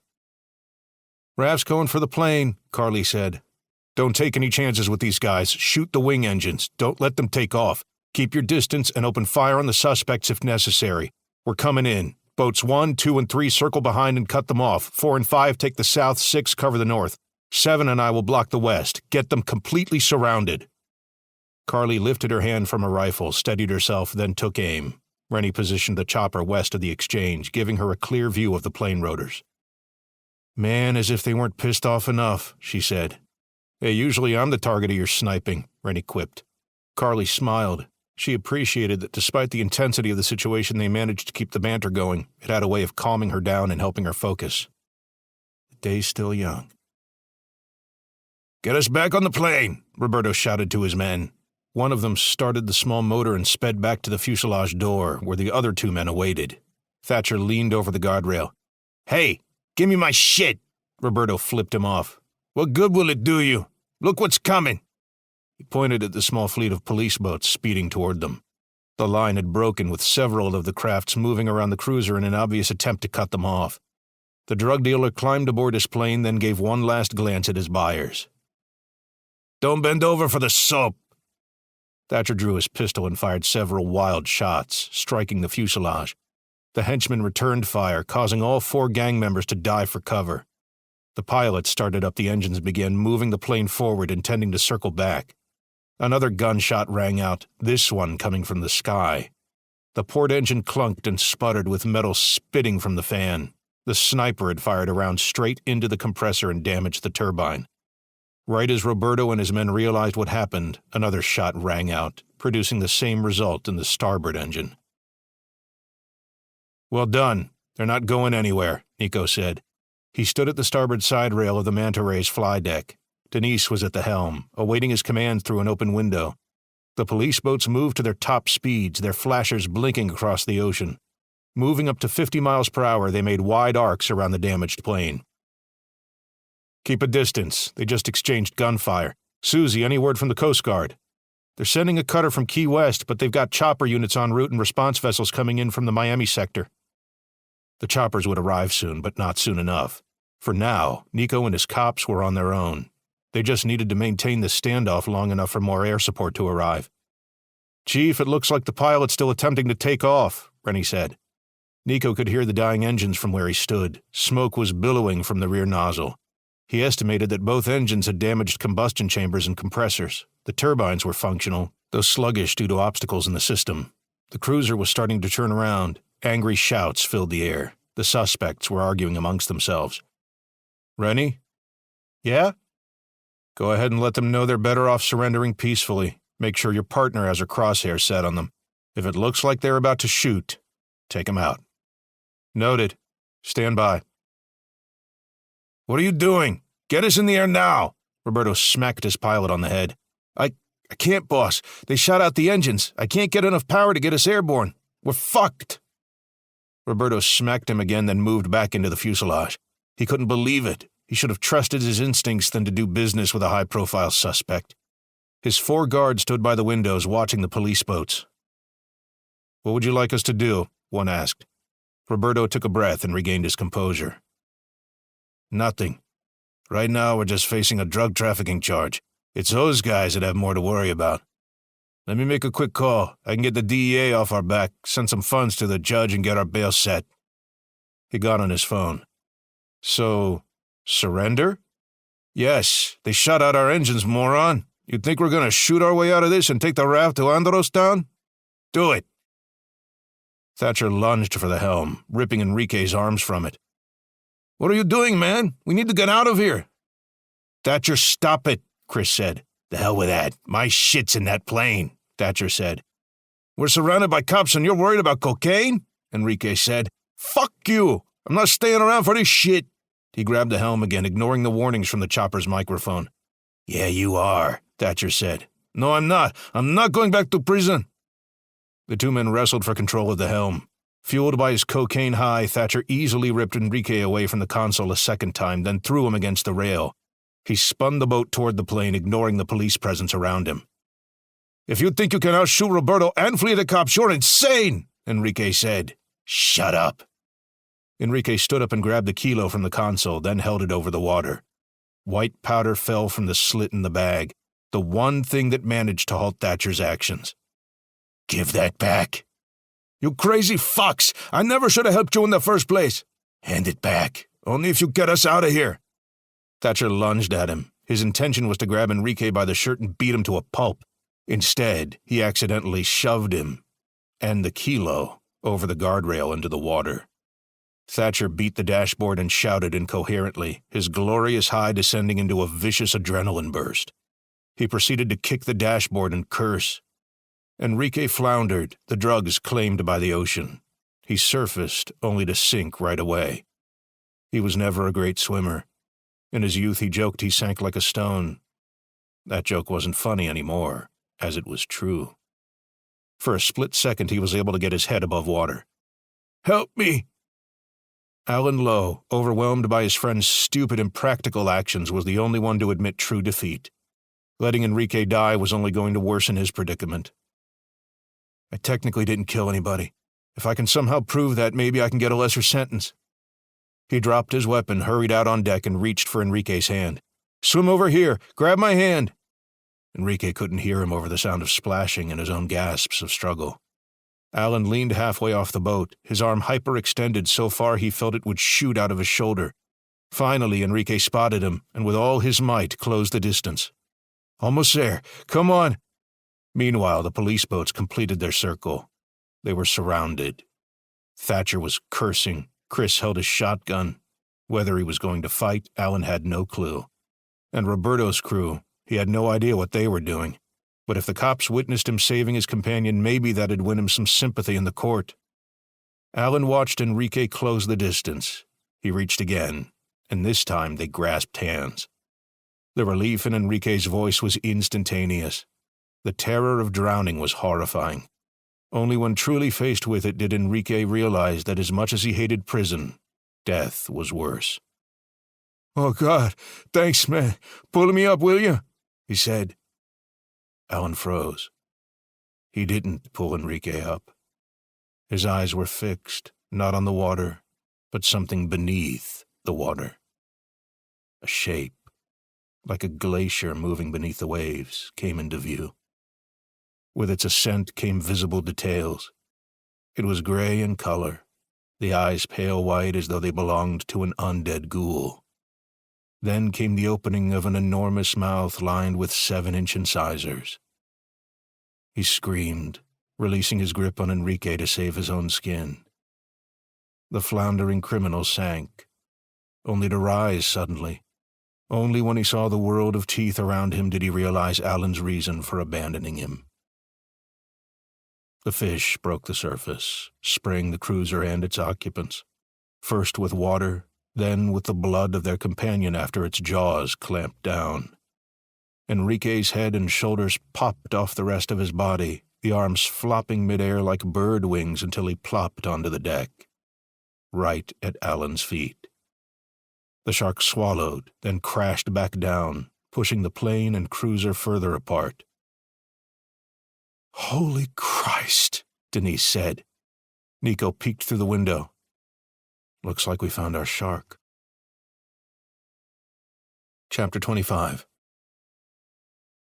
Rav's going for the plane, Carly said. Don't take any chances with these guys. Shoot the wing engines. Don't let them take off. Keep your distance and open fire on the suspects if necessary. We're coming in. Boats 1, 2, and 3 circle behind and cut them off. 4 and 5 take the south, 6 cover the north. 7 and I will block the west. Get them completely surrounded. Carly lifted her hand from a rifle, steadied herself, then took aim. Rennie positioned the chopper west of the exchange, giving her a clear view of the plane rotors. "Man, as if they weren't pissed off enough," she said. "Hey, usually I'm the target of your sniping," Rennie quipped. Carly smiled. She appreciated that despite the intensity of the situation, they managed to keep the banter going. It had a way of calming her down and helping her focus. The day's still young. "Get us back on the plane," Roberto shouted to his men. One of them started the small motor and sped back to the fuselage door, where the other two men awaited. Thatcher leaned over the guardrail. "Hey, give me my shit!" Roberto flipped him off. "What good will it do you? Look what's coming!" He pointed at the small fleet of police boats speeding toward them. The line had broken, with several of the crafts moving around the cruiser in an obvious attempt to cut them off. The drug dealer climbed aboard his plane, then gave one last glance at his buyers. "Don't bend over for the soap!" Thatcher drew his pistol and fired several wild shots, striking the fuselage. The henchmen returned fire, causing all 4 gang members to dive for cover. The pilot started up the engines and began moving the plane forward, intending to circle back. Another gunshot rang out, this one coming from the sky. The port engine clunked and sputtered with metal spitting from the fan. The sniper had fired a round straight into the compressor and damaged the turbine. Right as Roberto and his men realized what happened, another shot rang out, producing the same result in the starboard engine. "Well done. They're not going anywhere," Nico said. He stood at the starboard side rail of the Manta Ray's fly deck. Denise was at the helm, awaiting his commands through an open window. The police boats moved to their top speeds, their flashers blinking across the ocean. Moving up to 50 miles per hour, they made wide arcs around the damaged plane. "Keep a distance. They just exchanged gunfire. Susie, any word from the Coast Guard?" "They're sending a cutter from Key West, but they've got chopper units en route and response vessels coming in from the Miami sector." The choppers would arrive soon, but not soon enough. For now, Nico and his cops were on their own. They just needed to maintain the standoff long enough for more air support to arrive. "Chief, it looks like the pilot's still attempting to take off," Rennie said. Nico could hear the dying engines from where he stood. Smoke was billowing from the rear nozzle. He estimated that both engines had damaged combustion chambers and compressors. The turbines were functional, though sluggish due to obstacles in the system. The cruiser was starting to turn around. Angry shouts filled the air. The suspects were arguing amongst themselves. "Rennie?" "Yeah?" "Go ahead and let them know they're better off surrendering peacefully. Make sure your partner has her crosshairs set on them. If it looks like they're about to shoot, take them out." "Noted. Stand by." "What are you doing? Get us in the air now!" Roberto smacked his pilot on the head. I can't, boss. They shot out the engines. I can't get enough power to get us airborne. We're fucked." Roberto smacked him again, then moved back into the fuselage. He couldn't believe it. He should have trusted his instincts than to do business with a high-profile suspect. His 4 guards stood by the windows watching the police boats. "What would you like us to do?" one asked. Roberto took a breath and regained his composure. "Nothing. Right now we're just facing a drug trafficking charge. It's those guys that have more to worry about. Let me make a quick call. I can get the DEA off our back, send some funds to the judge, and get our bail set." He got on his phone. "So, surrender?" "Yes. They shut out our engines, moron. You think we're going to shoot our way out of this and take the raft to Andros down? Do it." Thatcher lunged for the helm, ripping Enrique's arms from it. "What are you doing, man? We need to get out of here." "Thatcher, stop it," Chris said. "The hell with that. My shit's in that plane," Thatcher said. "We're surrounded by cops and you're worried about cocaine?" Enrique said. "Fuck you. I'm not staying around for this shit." He grabbed the helm again, ignoring the warnings from the chopper's microphone. "Yeah, you are," Thatcher said. "No, I'm not. I'm not going back to prison." The 2 men wrestled for control of the helm. Fueled by his cocaine high, Thatcher easily ripped Enrique away from the console a second time, then threw him against the rail. He spun the boat toward the plane, ignoring the police presence around him. "If you think you can outshoot Roberto and flee the cops, you're insane," Enrique said. "Shut up." Enrique stood up and grabbed the kilo from the console, then held it over the water. White powder fell from the slit in the bag, the one thing that managed to halt Thatcher's actions. "Give that back." "You crazy fucks! I never should have helped you in the first place." "Hand it back. Only if you get us out of here." Thatcher lunged at him. His intention was to grab Enrique by the shirt and beat him to a pulp. Instead, he accidentally shoved him, and the kilo over the guardrail into the water. Thatcher beat the dashboard and shouted incoherently, his glorious high descending into a vicious adrenaline burst. He proceeded to kick the dashboard and curse. Enrique floundered, the drugs claimed by the ocean. He surfaced, only to sink right away. He was never a great swimmer. In his youth he joked he sank like a stone. That joke wasn't funny anymore, as it was true. For a split second he was able to get his head above water. "Help me!" Alan Lowe, overwhelmed by his friend's stupid, impractical actions, was the only one to admit true defeat. Letting Enrique die was only going to worsen his predicament. "I technically didn't kill anybody. If I can somehow prove that, maybe I can get a lesser sentence." He dropped his weapon, hurried out on deck, and reached for Enrique's hand. "Swim over here! Grab my hand!" Enrique couldn't hear him over the sound of splashing and his own gasps of struggle. Alan leaned halfway off the boat, his arm hyperextended so far he felt it would shoot out of his shoulder. Finally, Enrique spotted him, and with all his might closed the distance. "Almost there. Come on!" Meanwhile, the police boats completed their circle. They were surrounded. Thatcher was cursing. Chris held his shotgun. Whether he was going to fight, Alan had no clue. And Roberto's crew, he had no idea what they were doing. But if the cops witnessed him saving his companion, maybe that'd win him some sympathy in the court. Alan watched Enrique close the distance. He reached again, and this time they grasped hands. The relief in Enrique's voice was instantaneous. The terror of drowning was horrifying. Only when truly faced with it did Enrique realize that as much as he hated prison, death was worse. "Oh, God, thanks, man. Pull me up, will you?" he said. Alan froze. He didn't pull Enrique up. His eyes were fixed, not on the water, but something beneath the water. A shape, like a glacier moving beneath the waves, came into view. With its ascent came visible details. It was gray in color, the eyes pale white as though they belonged to an undead ghoul. Then came the opening of an enormous mouth lined with 7-inch incisors. He screamed, releasing his grip on Enrique to save his own skin. The floundering criminal sank, only to rise suddenly. Only when he saw the world of teeth around him did he realize Alan's reason for abandoning him. The fish broke the surface, spraying the cruiser and its occupants, first with water, then with the blood of their companion after its jaws clamped down. Enrique's head and shoulders popped off the rest of his body, the arms flopping midair like bird wings until he plopped onto the deck, right at Alan's feet. The shark swallowed, then crashed back down, pushing the plane and cruiser further apart. "Holy Christ," Denise said. Nico peeked through the window. "Looks like we found our shark." Chapter 25.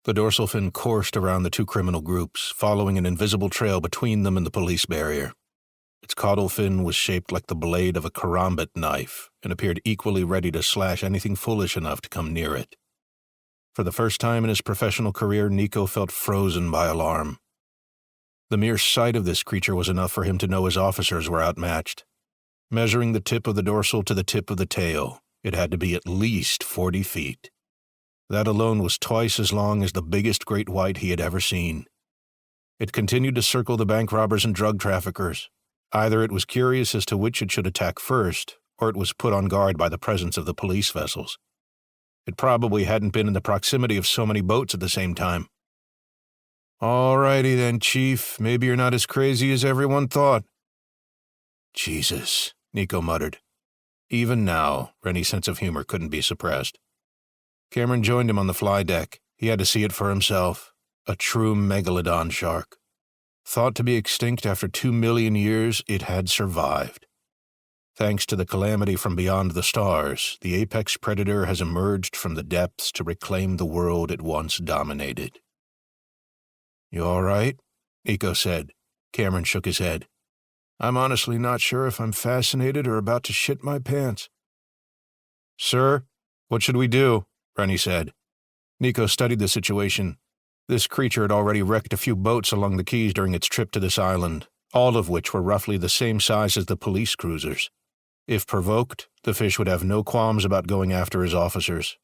The dorsal fin coursed around the two criminal groups, following an invisible trail between them and the police barrier. Its caudal fin was shaped like the blade of a karambit knife and appeared equally ready to slash anything foolish enough to come near it. For the first time in his professional career, Nico felt frozen by alarm. The mere sight of this creature was enough for him to know his officers were outmatched. Measuring the tip of the dorsal to the tip of the tail, it had to be at least 40 feet. That alone was twice as long as the biggest great white he had ever seen. It continued to circle the bank robbers and drug traffickers. Either it was curious as to which it should attack first, or it was put on guard by the presence of the police vessels. It probably hadn't been in the proximity of so many boats at the same time. "All righty then, Chief. Maybe you're not as crazy as everyone thought." "Jesus," Nico muttered. Even now, Rennie's sense of humor couldn't be suppressed. Cameron joined him on the fly deck. He had to see it for himself. A true Megalodon shark. Thought to be extinct after 2 million years, it had survived. Thanks to the calamity from beyond the stars, the apex predator has emerged from the depths to reclaim the world it once dominated. "You all right?" Nico said. Cameron shook his head. "I'm honestly not sure if I'm fascinated or about to shit my pants." "Sir, what should we do?" Rennie said. Nico studied the situation. This creature had already wrecked a few boats along the Keys during its trip to this island, all of which were roughly the same size as the police cruisers. If provoked, the fish would have no qualms about going after his officers.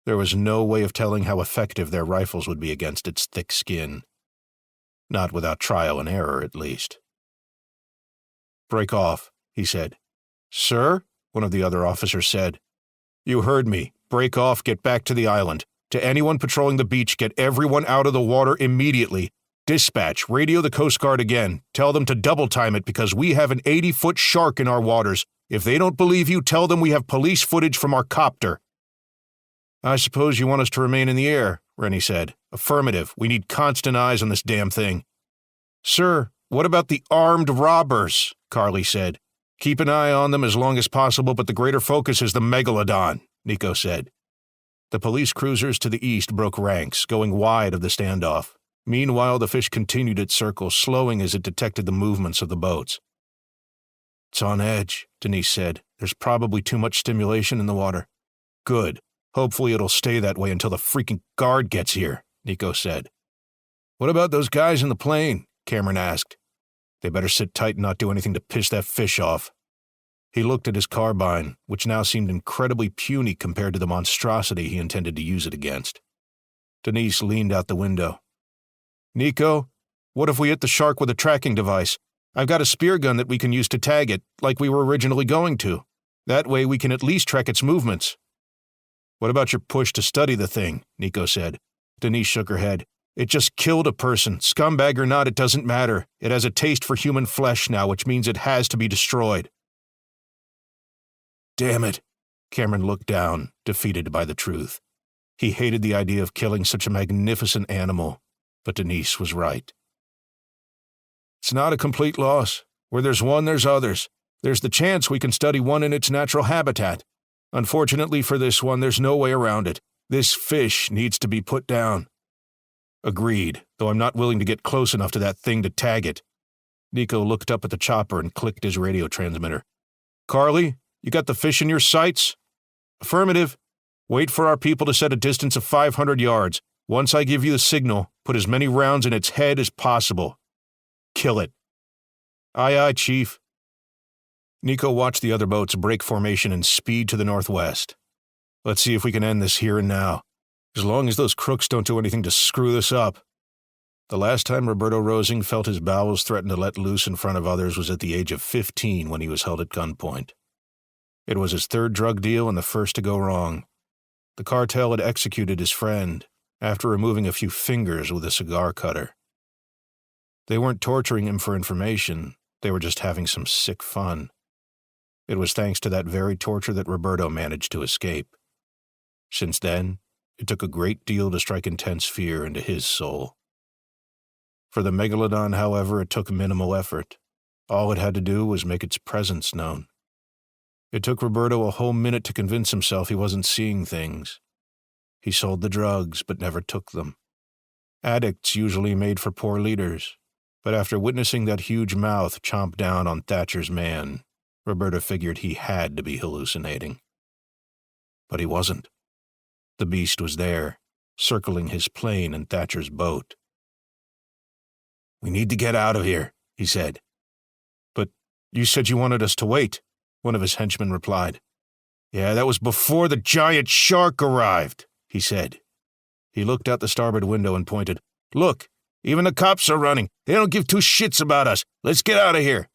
There was no way of telling how effective their rifles would be against its thick skin. Not without trial and error, at least. "Break off," he said. "Sir?" one of the other officers said. "You heard me. Break off, get back to the island. To anyone patrolling the beach, get everyone out of the water immediately. Dispatch, radio the Coast Guard again. Tell them to double-time it because we have an 80-foot shark in our waters. If they don't believe you, tell them we have police footage from our copter." "I suppose you want us to remain in the air," Rennie said. "Affirmative. We need constant eyes on this damn thing." "Sir, what about the armed robbers?" Carly said. "Keep an eye on them as long as possible, but the greater focus is the Megalodon," Nico said. The police cruisers to the east broke ranks, going wide of the standoff. Meanwhile, the fish continued its circle, slowing as it detected the movements of the boats. "It's on edge," Denise said. "There's probably too much stimulation in the water." "Good. Hopefully it'll stay that way until the freaking guard gets here," Nico said. "What about those guys in the plane?" Cameron asked. "They better sit tight and not do anything to piss that fish off." He looked at his carbine, which now seemed incredibly puny compared to the monstrosity he intended to use it against. Denise leaned out the window. "Nico, what if we hit the shark with a tracking device? I've got a spear gun that we can use to tag it, like we were originally going to. That way we can at least track its movements." "What about your push to study the thing?" Nico said. Denise shook her head. "It just killed a person. Scumbag or not, it doesn't matter. It has a taste for human flesh now, which means it has to be destroyed." "Damn it." Cameron looked down, defeated by the truth. He hated the idea of killing such a magnificent animal, but Denise was right. "It's not a complete loss. Where there's one, there's others. There's the chance we can study one in its natural habitat. Unfortunately for this one, there's no way around it. This fish needs to be put down." "Agreed, though I'm not willing to get close enough to that thing to tag it." Nico looked up at the chopper and clicked his radio transmitter. "Carly, you got the fish in your sights?" "Affirmative. Wait for our people to set a distance of 500 yards. Once I give you the signal, put as many rounds in its head as possible. Kill it." "Aye, aye, Chief." Nico watched the other boats break formation and speed to the northwest. "Let's see if we can end this here and now. As long as those crooks don't do anything to screw this up." The last time Roberto Rosing felt his bowels threaten to let loose in front of others was at the age of 15 when he was held at gunpoint. It was his third drug deal and the first to go wrong. The cartel had executed his friend after removing a few fingers with a cigar cutter. They weren't torturing him for information, they were just having some sick fun. It was thanks to that very torture that Roberto managed to escape. Since then, it took a great deal to strike intense fear into his soul. For the Megalodon, however, it took minimal effort. All it had to do was make its presence known. It took Roberto a whole minute to convince himself he wasn't seeing things. He sold the drugs, but never took them. Addicts usually made for poor leaders, but after witnessing that huge mouth chomp down on Thatcher's man, Roberto figured he had to be hallucinating. But he wasn't. The beast was there, circling his plane and Thatcher's boat. "We need to get out of here," he said. "But you said you wanted us to wait," one of his henchmen replied. "Yeah, that was before the giant shark arrived," he said. He looked out the starboard window and pointed. "Look, even the cops are running. They don't give two shits about us. Let's get out of here."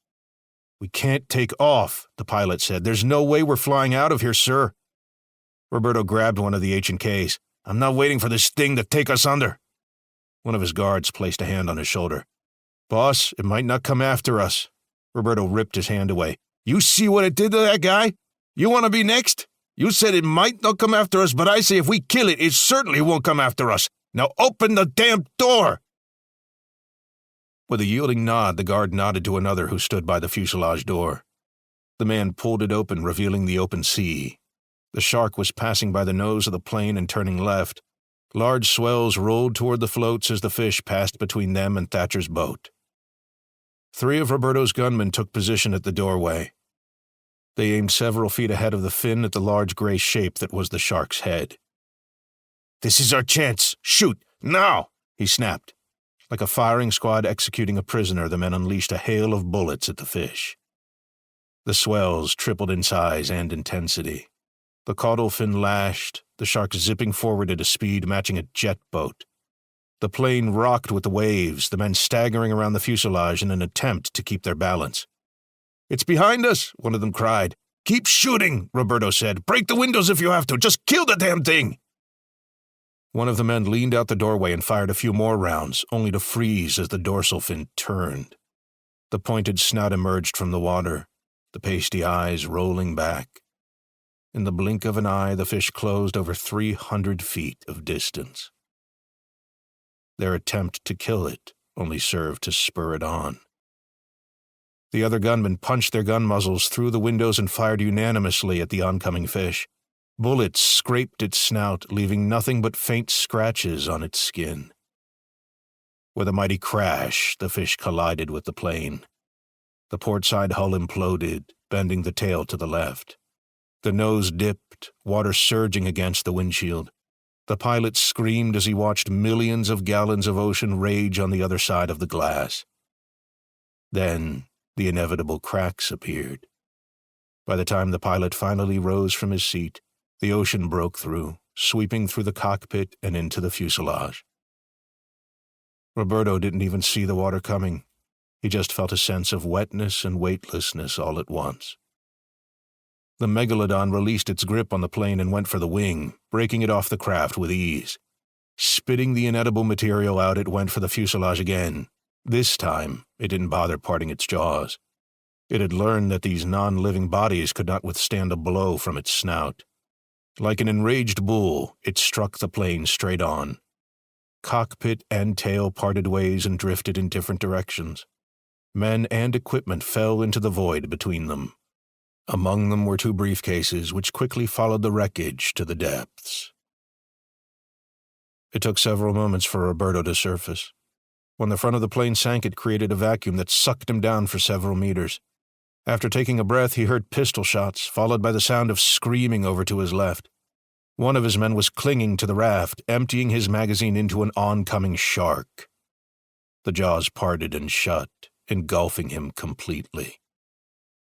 "We can't take off," the pilot said. "There's no way we're flying out of here, sir." Roberto grabbed one of the H&Ks. "I'm not waiting for this thing to take us under." One of his guards placed a hand on his shoulder. "Boss, it might not come after us." Roberto ripped his hand away. "You see what it did to that guy? You want to be next? You said it might not come after us, but I say if we kill it, it certainly won't come after us. Now open the damn door!" With a yielding nod, the guard nodded to another who stood by the fuselage door. The man pulled it open, revealing the open sea. The shark was passing by the nose of the plane and turning left. Large swells rolled toward the floats as the fish passed between them and Thatcher's boat. 3 of Roberto's gunmen took position at the doorway. They aimed several feet ahead of the fin at the large gray shape that was the shark's head. "This is our chance. Shoot, now!" he snapped. Like a firing squad executing a prisoner, the men unleashed a hail of bullets at the fish. The swells tripled in size and intensity. The caudal fin lashed, the shark zipping forward at a speed matching a jet boat. The plane rocked with the waves, the men staggering around the fuselage in an attempt to keep their balance. "It's behind us," one of them cried. "Keep shooting," Roberto said. "Break the windows if you have to. Just kill the damn thing." One of the men leaned out the doorway and fired a few more rounds, only to freeze as the dorsal fin turned. The pointed snout emerged from the water, the pasty eyes rolling back. In the blink of an eye, the fish closed over 300 feet of distance. Their attempt to kill it only served to spur it on. The other gunmen punched their gun muzzles through the windows and fired unanimously at the oncoming fish. Bullets scraped its snout, leaving nothing but faint scratches on its skin. With a mighty crash, the fish collided with the plane. The portside hull imploded, bending the tail to the left. The nose dipped, water surging against the windshield. The pilot screamed as he watched millions of gallons of ocean rage on the other side of the glass. Then the inevitable cracks appeared. By the time the pilot finally rose from his seat, the ocean broke through, sweeping through the cockpit and into the fuselage. Roberto didn't even see the water coming. He just felt a sense of wetness and weightlessness all at once. The Megalodon released its grip on the plane and went for the wing, breaking it off the craft with ease. Spitting the inedible material out, it went for the fuselage again. This time, it didn't bother parting its jaws. It had learned that these non-living bodies could not withstand a blow from its snout. Like an enraged bull, it struck the plane straight on. Cockpit and tail parted ways and drifted in different directions. Men and equipment fell into the void between them. Among them were 2 briefcases, which quickly followed the wreckage to the depths. It took several moments for Roberto to surface. When the front of the plane sank, it created a vacuum that sucked him down for several meters. After taking a breath, he heard pistol shots, followed by the sound of screaming over to his left. One of his men was clinging to the raft, emptying his magazine into an oncoming shark. The jaws parted and shut, engulfing him completely.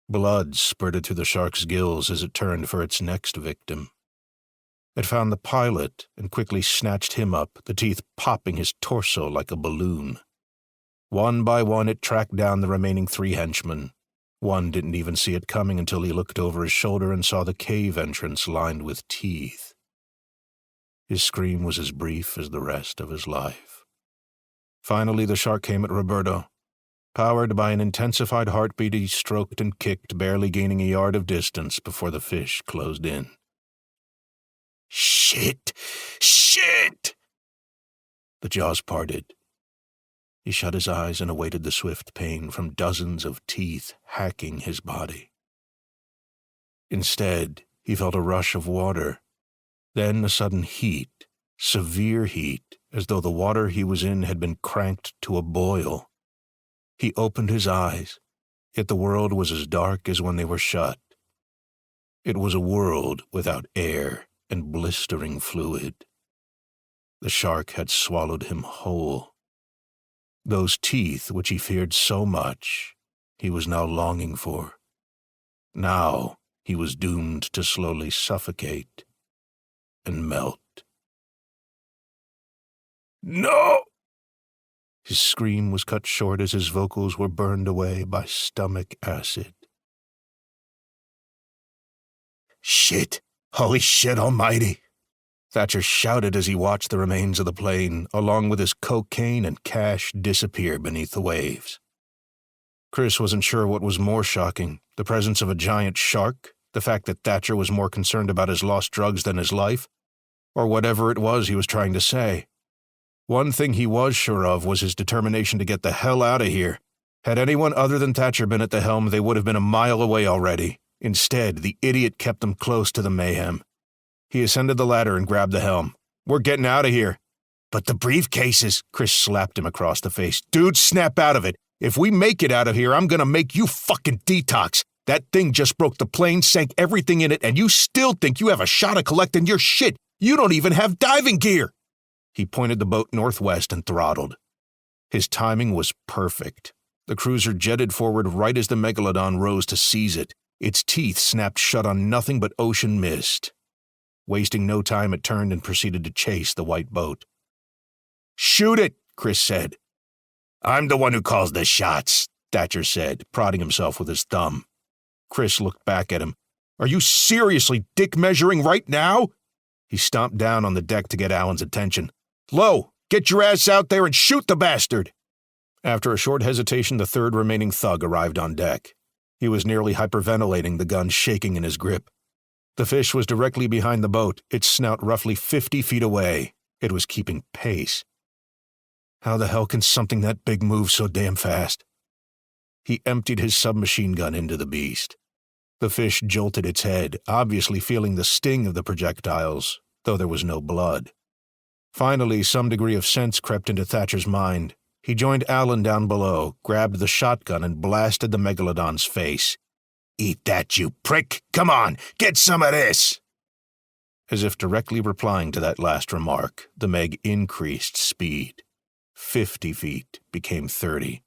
Blood spurted through the shark's gills as it turned for its next victim. It found the pilot and quickly snatched him up, the teeth popping his torso like a balloon. One by one, it tracked down the remaining 3 henchmen. One didn't even see it coming until he looked over his shoulder and saw the cave entrance lined with teeth. His scream was as brief as the rest of his life. Finally, the shark came at Roberto. Powered by an intensified heartbeat, he stroked and kicked, barely gaining a yard of distance before the fish closed in. "Shit! Shit!" The jaws parted. He shut his eyes and awaited the swift pain from dozens of teeth hacking his body. Instead, he felt a rush of water, then a sudden heat, severe heat, as though the water he was in had been cranked to a boil. He opened his eyes, yet the world was as dark as when they were shut. It was a world without air and blistering fluid. The shark had swallowed him whole. Those teeth, which he feared so much, he was now longing for. Now he was doomed to slowly suffocate and melt. "No!" His scream was cut short as his vocals were burned away by stomach acid. "Shit! Holy shit almighty!" Thatcher shouted as he watched the remains of the plane, along with his cocaine and cash, disappear beneath the waves. Chris wasn't sure what was more shocking, the presence of a giant shark, the fact that Thatcher was more concerned about his lost drugs than his life, or whatever it was he was trying to say. One thing he was sure of was his determination to get the hell out of here. Had anyone other than Thatcher been at the helm, they would have been a mile away already. Instead, the idiot kept them close to the mayhem. He ascended the ladder and grabbed the helm. "We're getting out of here." "But the briefcases," Chris slapped him across the face. "Dude, snap out of it. If we make it out of here, I'm gonna make you fucking detox. That thing just broke the plane, sank everything in it, and you still think you have a shot at collecting your shit. You don't even have diving gear." He pointed the boat northwest and throttled. His timing was perfect. The cruiser jetted forward right as the Megalodon rose to seize it. Its teeth snapped shut on nothing but ocean mist. Wasting no time, it turned and proceeded to chase the white boat. "Shoot it," Chris said. "I'm the one who calls the shots," Thatcher said, prodding himself with his thumb. Chris looked back at him. "Are you seriously dick-measuring right now?" He stomped down on the deck to get Alan's attention. "Low, get your ass out there and shoot the bastard!" After a short hesitation, the third remaining thug arrived on deck. He was nearly hyperventilating, the gun shaking in his grip. The fish was directly behind the boat, its snout roughly 50 feet away. It was keeping pace. How the hell can something that big move so damn fast? He emptied his submachine gun into the beast. The fish jolted its head, obviously feeling the sting of the projectiles, though there was no blood. Finally, some degree of sense crept into Thatcher's mind. He joined Alan down below, grabbed the shotgun, and blasted the Megalodon's face. "Eat that, you prick! Come on, get some of this!" As if directly replying to that last remark, the Meg increased speed. 50 feet became 30.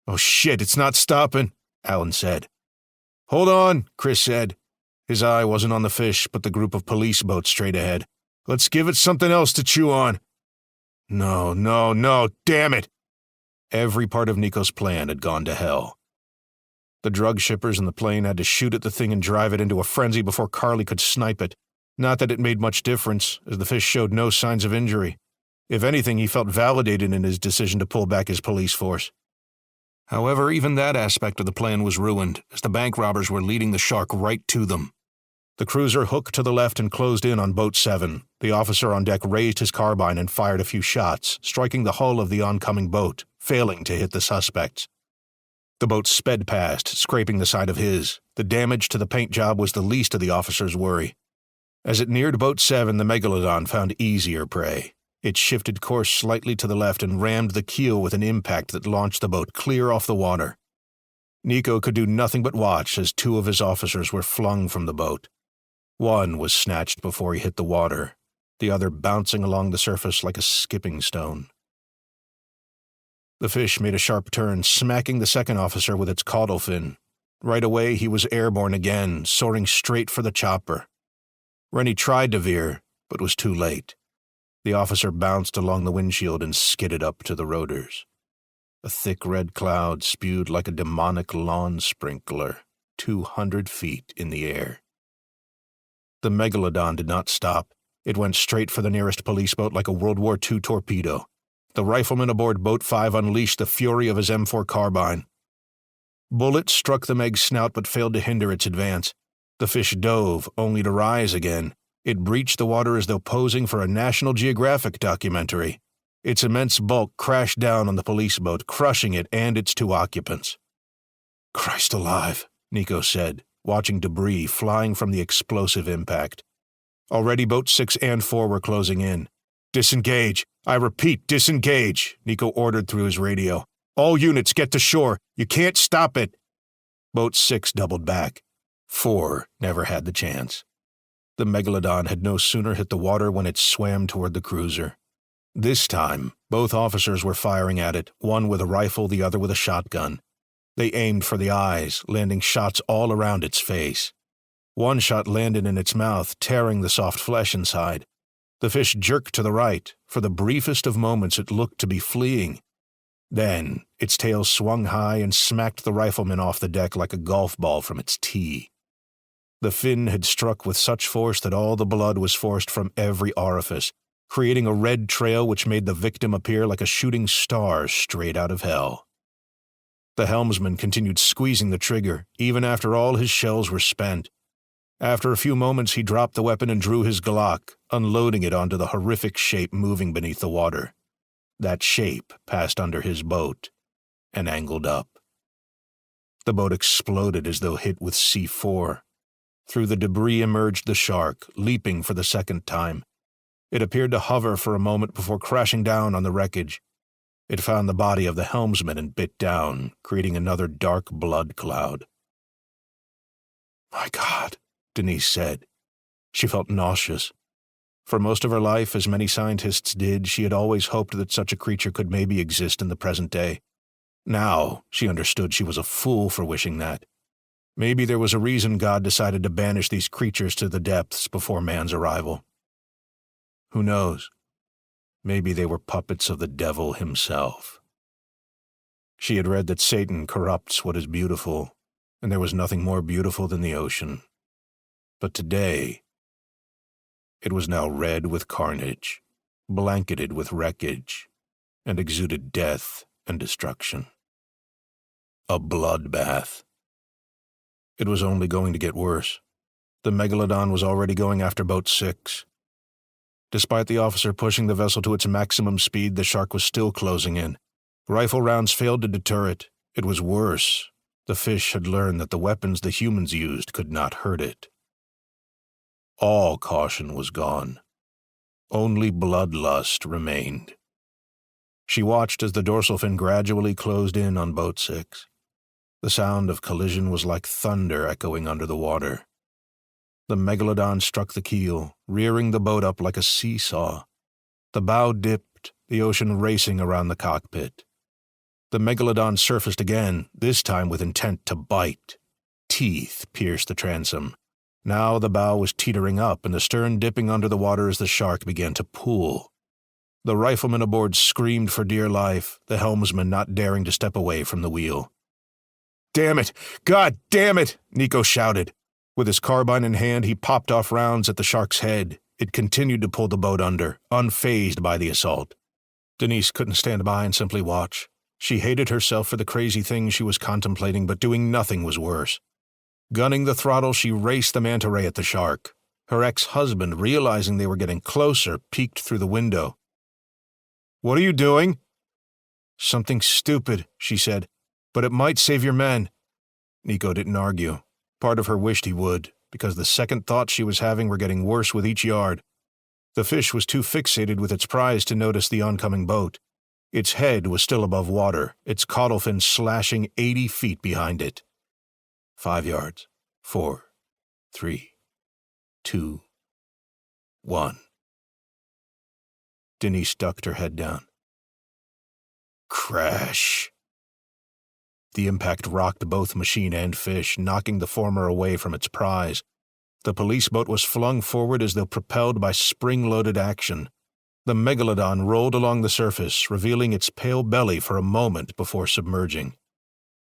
"Oh shit, it's not stopping," Alan said. "Hold on," Chris said. His eye wasn't on the fish, but the group of police boats straight ahead. "Let's give it something else to chew on." No, damn it! Every part of Nico's plan had gone to hell. The drug shippers in the plane had to shoot at the thing and drive it into a frenzy before Carly could snipe it. Not that it made much difference, as the fish showed no signs of injury. If anything, he felt validated in his decision to pull back his police force. However, even that aspect of the plan was ruined, as the bank robbers were leading the shark right to them. The cruiser hooked to the left and closed in on Boat 7. The officer on deck raised his carbine and fired a few shots, striking the hull of the oncoming boat, failing to hit the suspects. The boat sped past, scraping the side of his. The damage to the paint job was the least of the officer's worry. As it neared Boat 7, the Megalodon found easier prey. It shifted course slightly to the left and rammed the keel with an impact that launched the boat clear off the water. Nico could do nothing but watch as 2 of his officers were flung from the boat. One was snatched before he hit the water, the other bouncing along the surface like a skipping stone. The fish made a sharp turn, smacking the second officer with its caudal fin. Right away, he was airborne again, soaring straight for the chopper. Rennie tried to veer, but was too late. The officer bounced along the windshield and skidded up to the rotors. A thick red cloud spewed like a demonic lawn sprinkler, 200 feet in the air. The Megalodon did not stop. It went straight for the nearest police boat like a World War II torpedo. The rifleman aboard Boat 5 unleashed the fury of his M4 carbine. Bullets struck the Meg's snout but failed to hinder its advance. The fish dove, only to rise again. It breached the water as though posing for a National Geographic documentary. Its immense bulk crashed down on the police boat, crushing it and its 2 occupants. "Christ alive," Nico said, watching debris flying from the explosive impact. Already Boat 6 and 4 were closing in. "Disengage! I repeat, disengage!" Nico ordered through his radio. "All units get to shore! You can't stop it!" Boat 6 doubled back. 4 never had the chance. The Megalodon had no sooner hit the water when it swam toward the cruiser. This time, both officers were firing at it, one with a rifle, the other with a shotgun. They aimed for the eyes, landing shots all around its face. One shot landed in its mouth, tearing the soft flesh inside. The fish jerked to the right. For the briefest of moments it looked to be fleeing. Then, its tail swung high and smacked the rifleman off the deck like a golf ball from its tee. The fin had struck with such force that all the blood was forced from every orifice, creating a red trail which made the victim appear like a shooting star straight out of hell. The helmsman continued squeezing the trigger, even after all his shells were spent. After a few moments, he dropped the weapon and drew his Glock, unloading it onto the horrific shape moving beneath the water. That shape passed under his boat and angled up. The boat exploded as though hit with C4. Through the debris emerged the shark, leaping for the second time. It appeared to hover for a moment before crashing down on the wreckage. It found the body of the helmsman and bit down, creating another dark blood cloud. "My God," Denise said. She felt nauseous. For most of her life, as many scientists did, she had always hoped that such a creature could maybe exist in the present day. Now, she understood she was a fool for wishing that. Maybe there was a reason God decided to banish these creatures to the depths before man's arrival. Who knows? Maybe they were puppets of the devil himself. She had read that Satan corrupts what is beautiful, and there was nothing more beautiful than the ocean. But today, it was now red with carnage, blanketed with wreckage, and exuded death and destruction. A bloodbath. It was only going to get worse. The Megalodon was already going after Boat 6. Despite the officer pushing the vessel to its maximum speed, the shark was still closing in. Rifle rounds failed to deter it. It was worse. The fish had learned that the weapons the humans used could not hurt it. All caution was gone. Only bloodlust remained. She watched as the dorsal fin gradually closed in on Boat 6. The sound of collision was like thunder echoing under the water. The Megalodon struck the keel, rearing the boat up like a seesaw. The bow dipped, the ocean racing around the cockpit. The Megalodon surfaced again, this time with intent to bite. Teeth pierced the transom. Now the bow was teetering up and the stern dipping under the water as the shark began to pull. The rifleman aboard screamed for dear life, the helmsman not daring to step away from the wheel. "Damn it! God damn it!" Nico shouted. With his carbine in hand, he popped off rounds at the shark's head. It continued to pull the boat under, unfazed by the assault. Denise couldn't stand by and simply watch. She hated herself for the crazy things she was contemplating, but doing nothing was worse. Gunning the throttle, she raced the manta ray at the shark. Her ex-husband, realizing they were getting closer, peeked through the window. "What are you doing?" "Something stupid," she said, "but it might save your men." Nico didn't argue. Part of her wished he would, because the second thoughts she was having were getting worse with each yard. The fish was too fixated with its prize to notice the oncoming boat. Its head was still above water, its caudal fin slashing 80 feet behind it. 5 yards. 4, 3, 2, 1. Denise ducked her head down. Crash. The impact rocked both machine and fish, knocking the former away from its prize. The police boat was flung forward as though propelled by spring-loaded action. The Megalodon rolled along the surface, revealing its pale belly for a moment before submerging.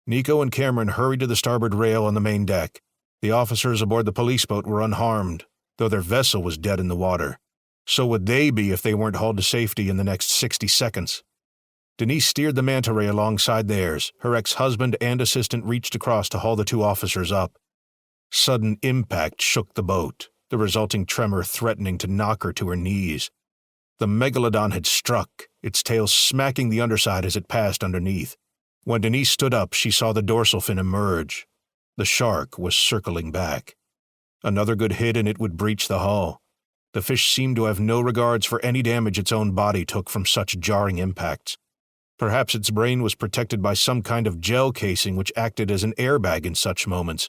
Nico and Cameron hurried to the starboard rail on the main deck. The officers aboard the police boat were unharmed, though their vessel was dead in the water. So would they be if they weren't hauled to safety in the next 60 seconds. Denise steered the manta ray alongside theirs. Her ex-husband and assistant reached across to haul the two officers up. Sudden impact shook the boat, the resulting tremor threatening to knock her to her knees. The Megalodon had struck, its tail smacking the underside as it passed underneath. When Denise stood up, she saw the dorsal fin emerge. The shark was circling back. Another good hit and it would breach the hull. The fish seemed to have no regards for any damage its own body took from such jarring impacts. Perhaps its brain was protected by some kind of gel casing which acted as an airbag in such moments.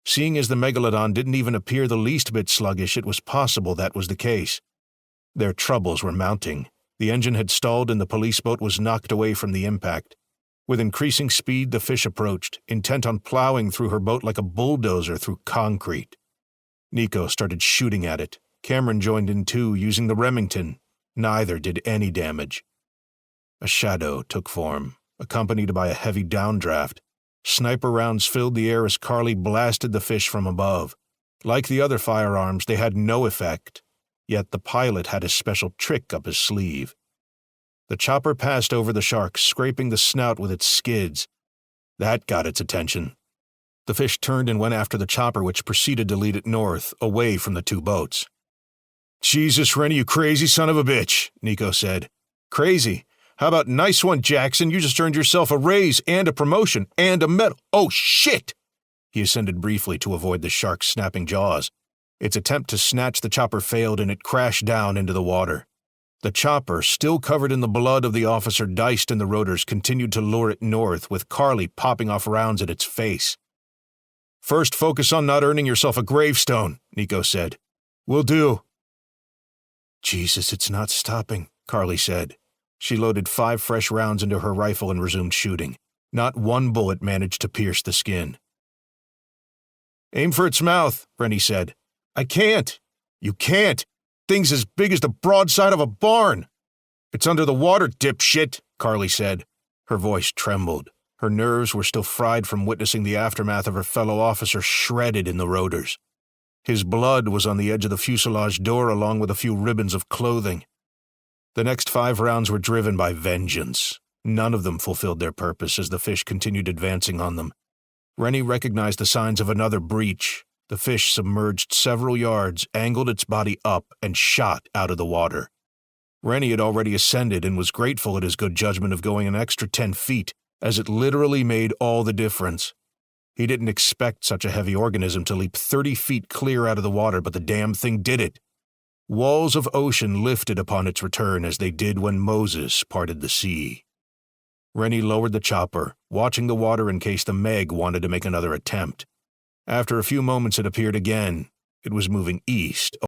Seeing as the Megalodon didn't even appear the least bit sluggish, it was possible that was the case. Their troubles were mounting. The engine had stalled and the police boat was knocked away from the impact. With increasing speed, the fish approached, intent on plowing through her boat like a bulldozer through concrete. Nico started shooting at it. Cameron joined in too, using the Remington. Neither did any damage. A shadow took form, accompanied by a heavy downdraft. Sniper rounds filled the air as Carly blasted the fish from above. Like the other firearms, they had no effect. Yet the pilot had a special trick up his sleeve. The chopper passed over the shark, scraping the snout with its skids. That got its attention. The fish turned and went after the chopper, which proceeded to lead it north, away from the two boats. "Jesus, Rennie, you crazy son of a bitch," Nico said. "Crazy? How about nice one, Jackson? You just earned yourself a raise and a promotion and a medal. Oh, shit!" He ascended briefly to avoid the shark's snapping jaws. Its attempt to snatch the chopper failed and it crashed down into the water. The chopper, still covered in the blood of the officer diced in the rotors, continued to lure it north, with Carly popping off rounds at its face. "First, focus on not earning yourself a gravestone," Nico said. "Will do." Jesus, it's not stopping, Carly said. She loaded 5 fresh rounds into her rifle and resumed shooting. Not one bullet managed to pierce the skin. Aim for its mouth, Rennie said. I can't. You can't. Thing's as big as the broadside of a barn. It's under the water, dipshit, Carly said. Her voice trembled. Her nerves were still fried from witnessing the aftermath of her fellow officer shredded in the rotors. His blood was on the edge of the fuselage door along with a few ribbons of clothing. The next 5 rounds were driven by vengeance. None of them fulfilled their purpose as the fish continued advancing on them. Rennie recognized the signs of another breach. The fish submerged several yards, angled its body up, and shot out of the water. Rennie had already ascended and was grateful at his good judgment of going an extra 10 feet, as it literally made all the difference. He didn't expect such a heavy organism to leap 30 feet clear out of the water, but the damn thing did it. Walls of ocean lifted upon its return as they did when Moses parted the sea. Rennie lowered the chopper, watching the water in case the Meg wanted to make another attempt. After a few moments it appeared again. It was moving east,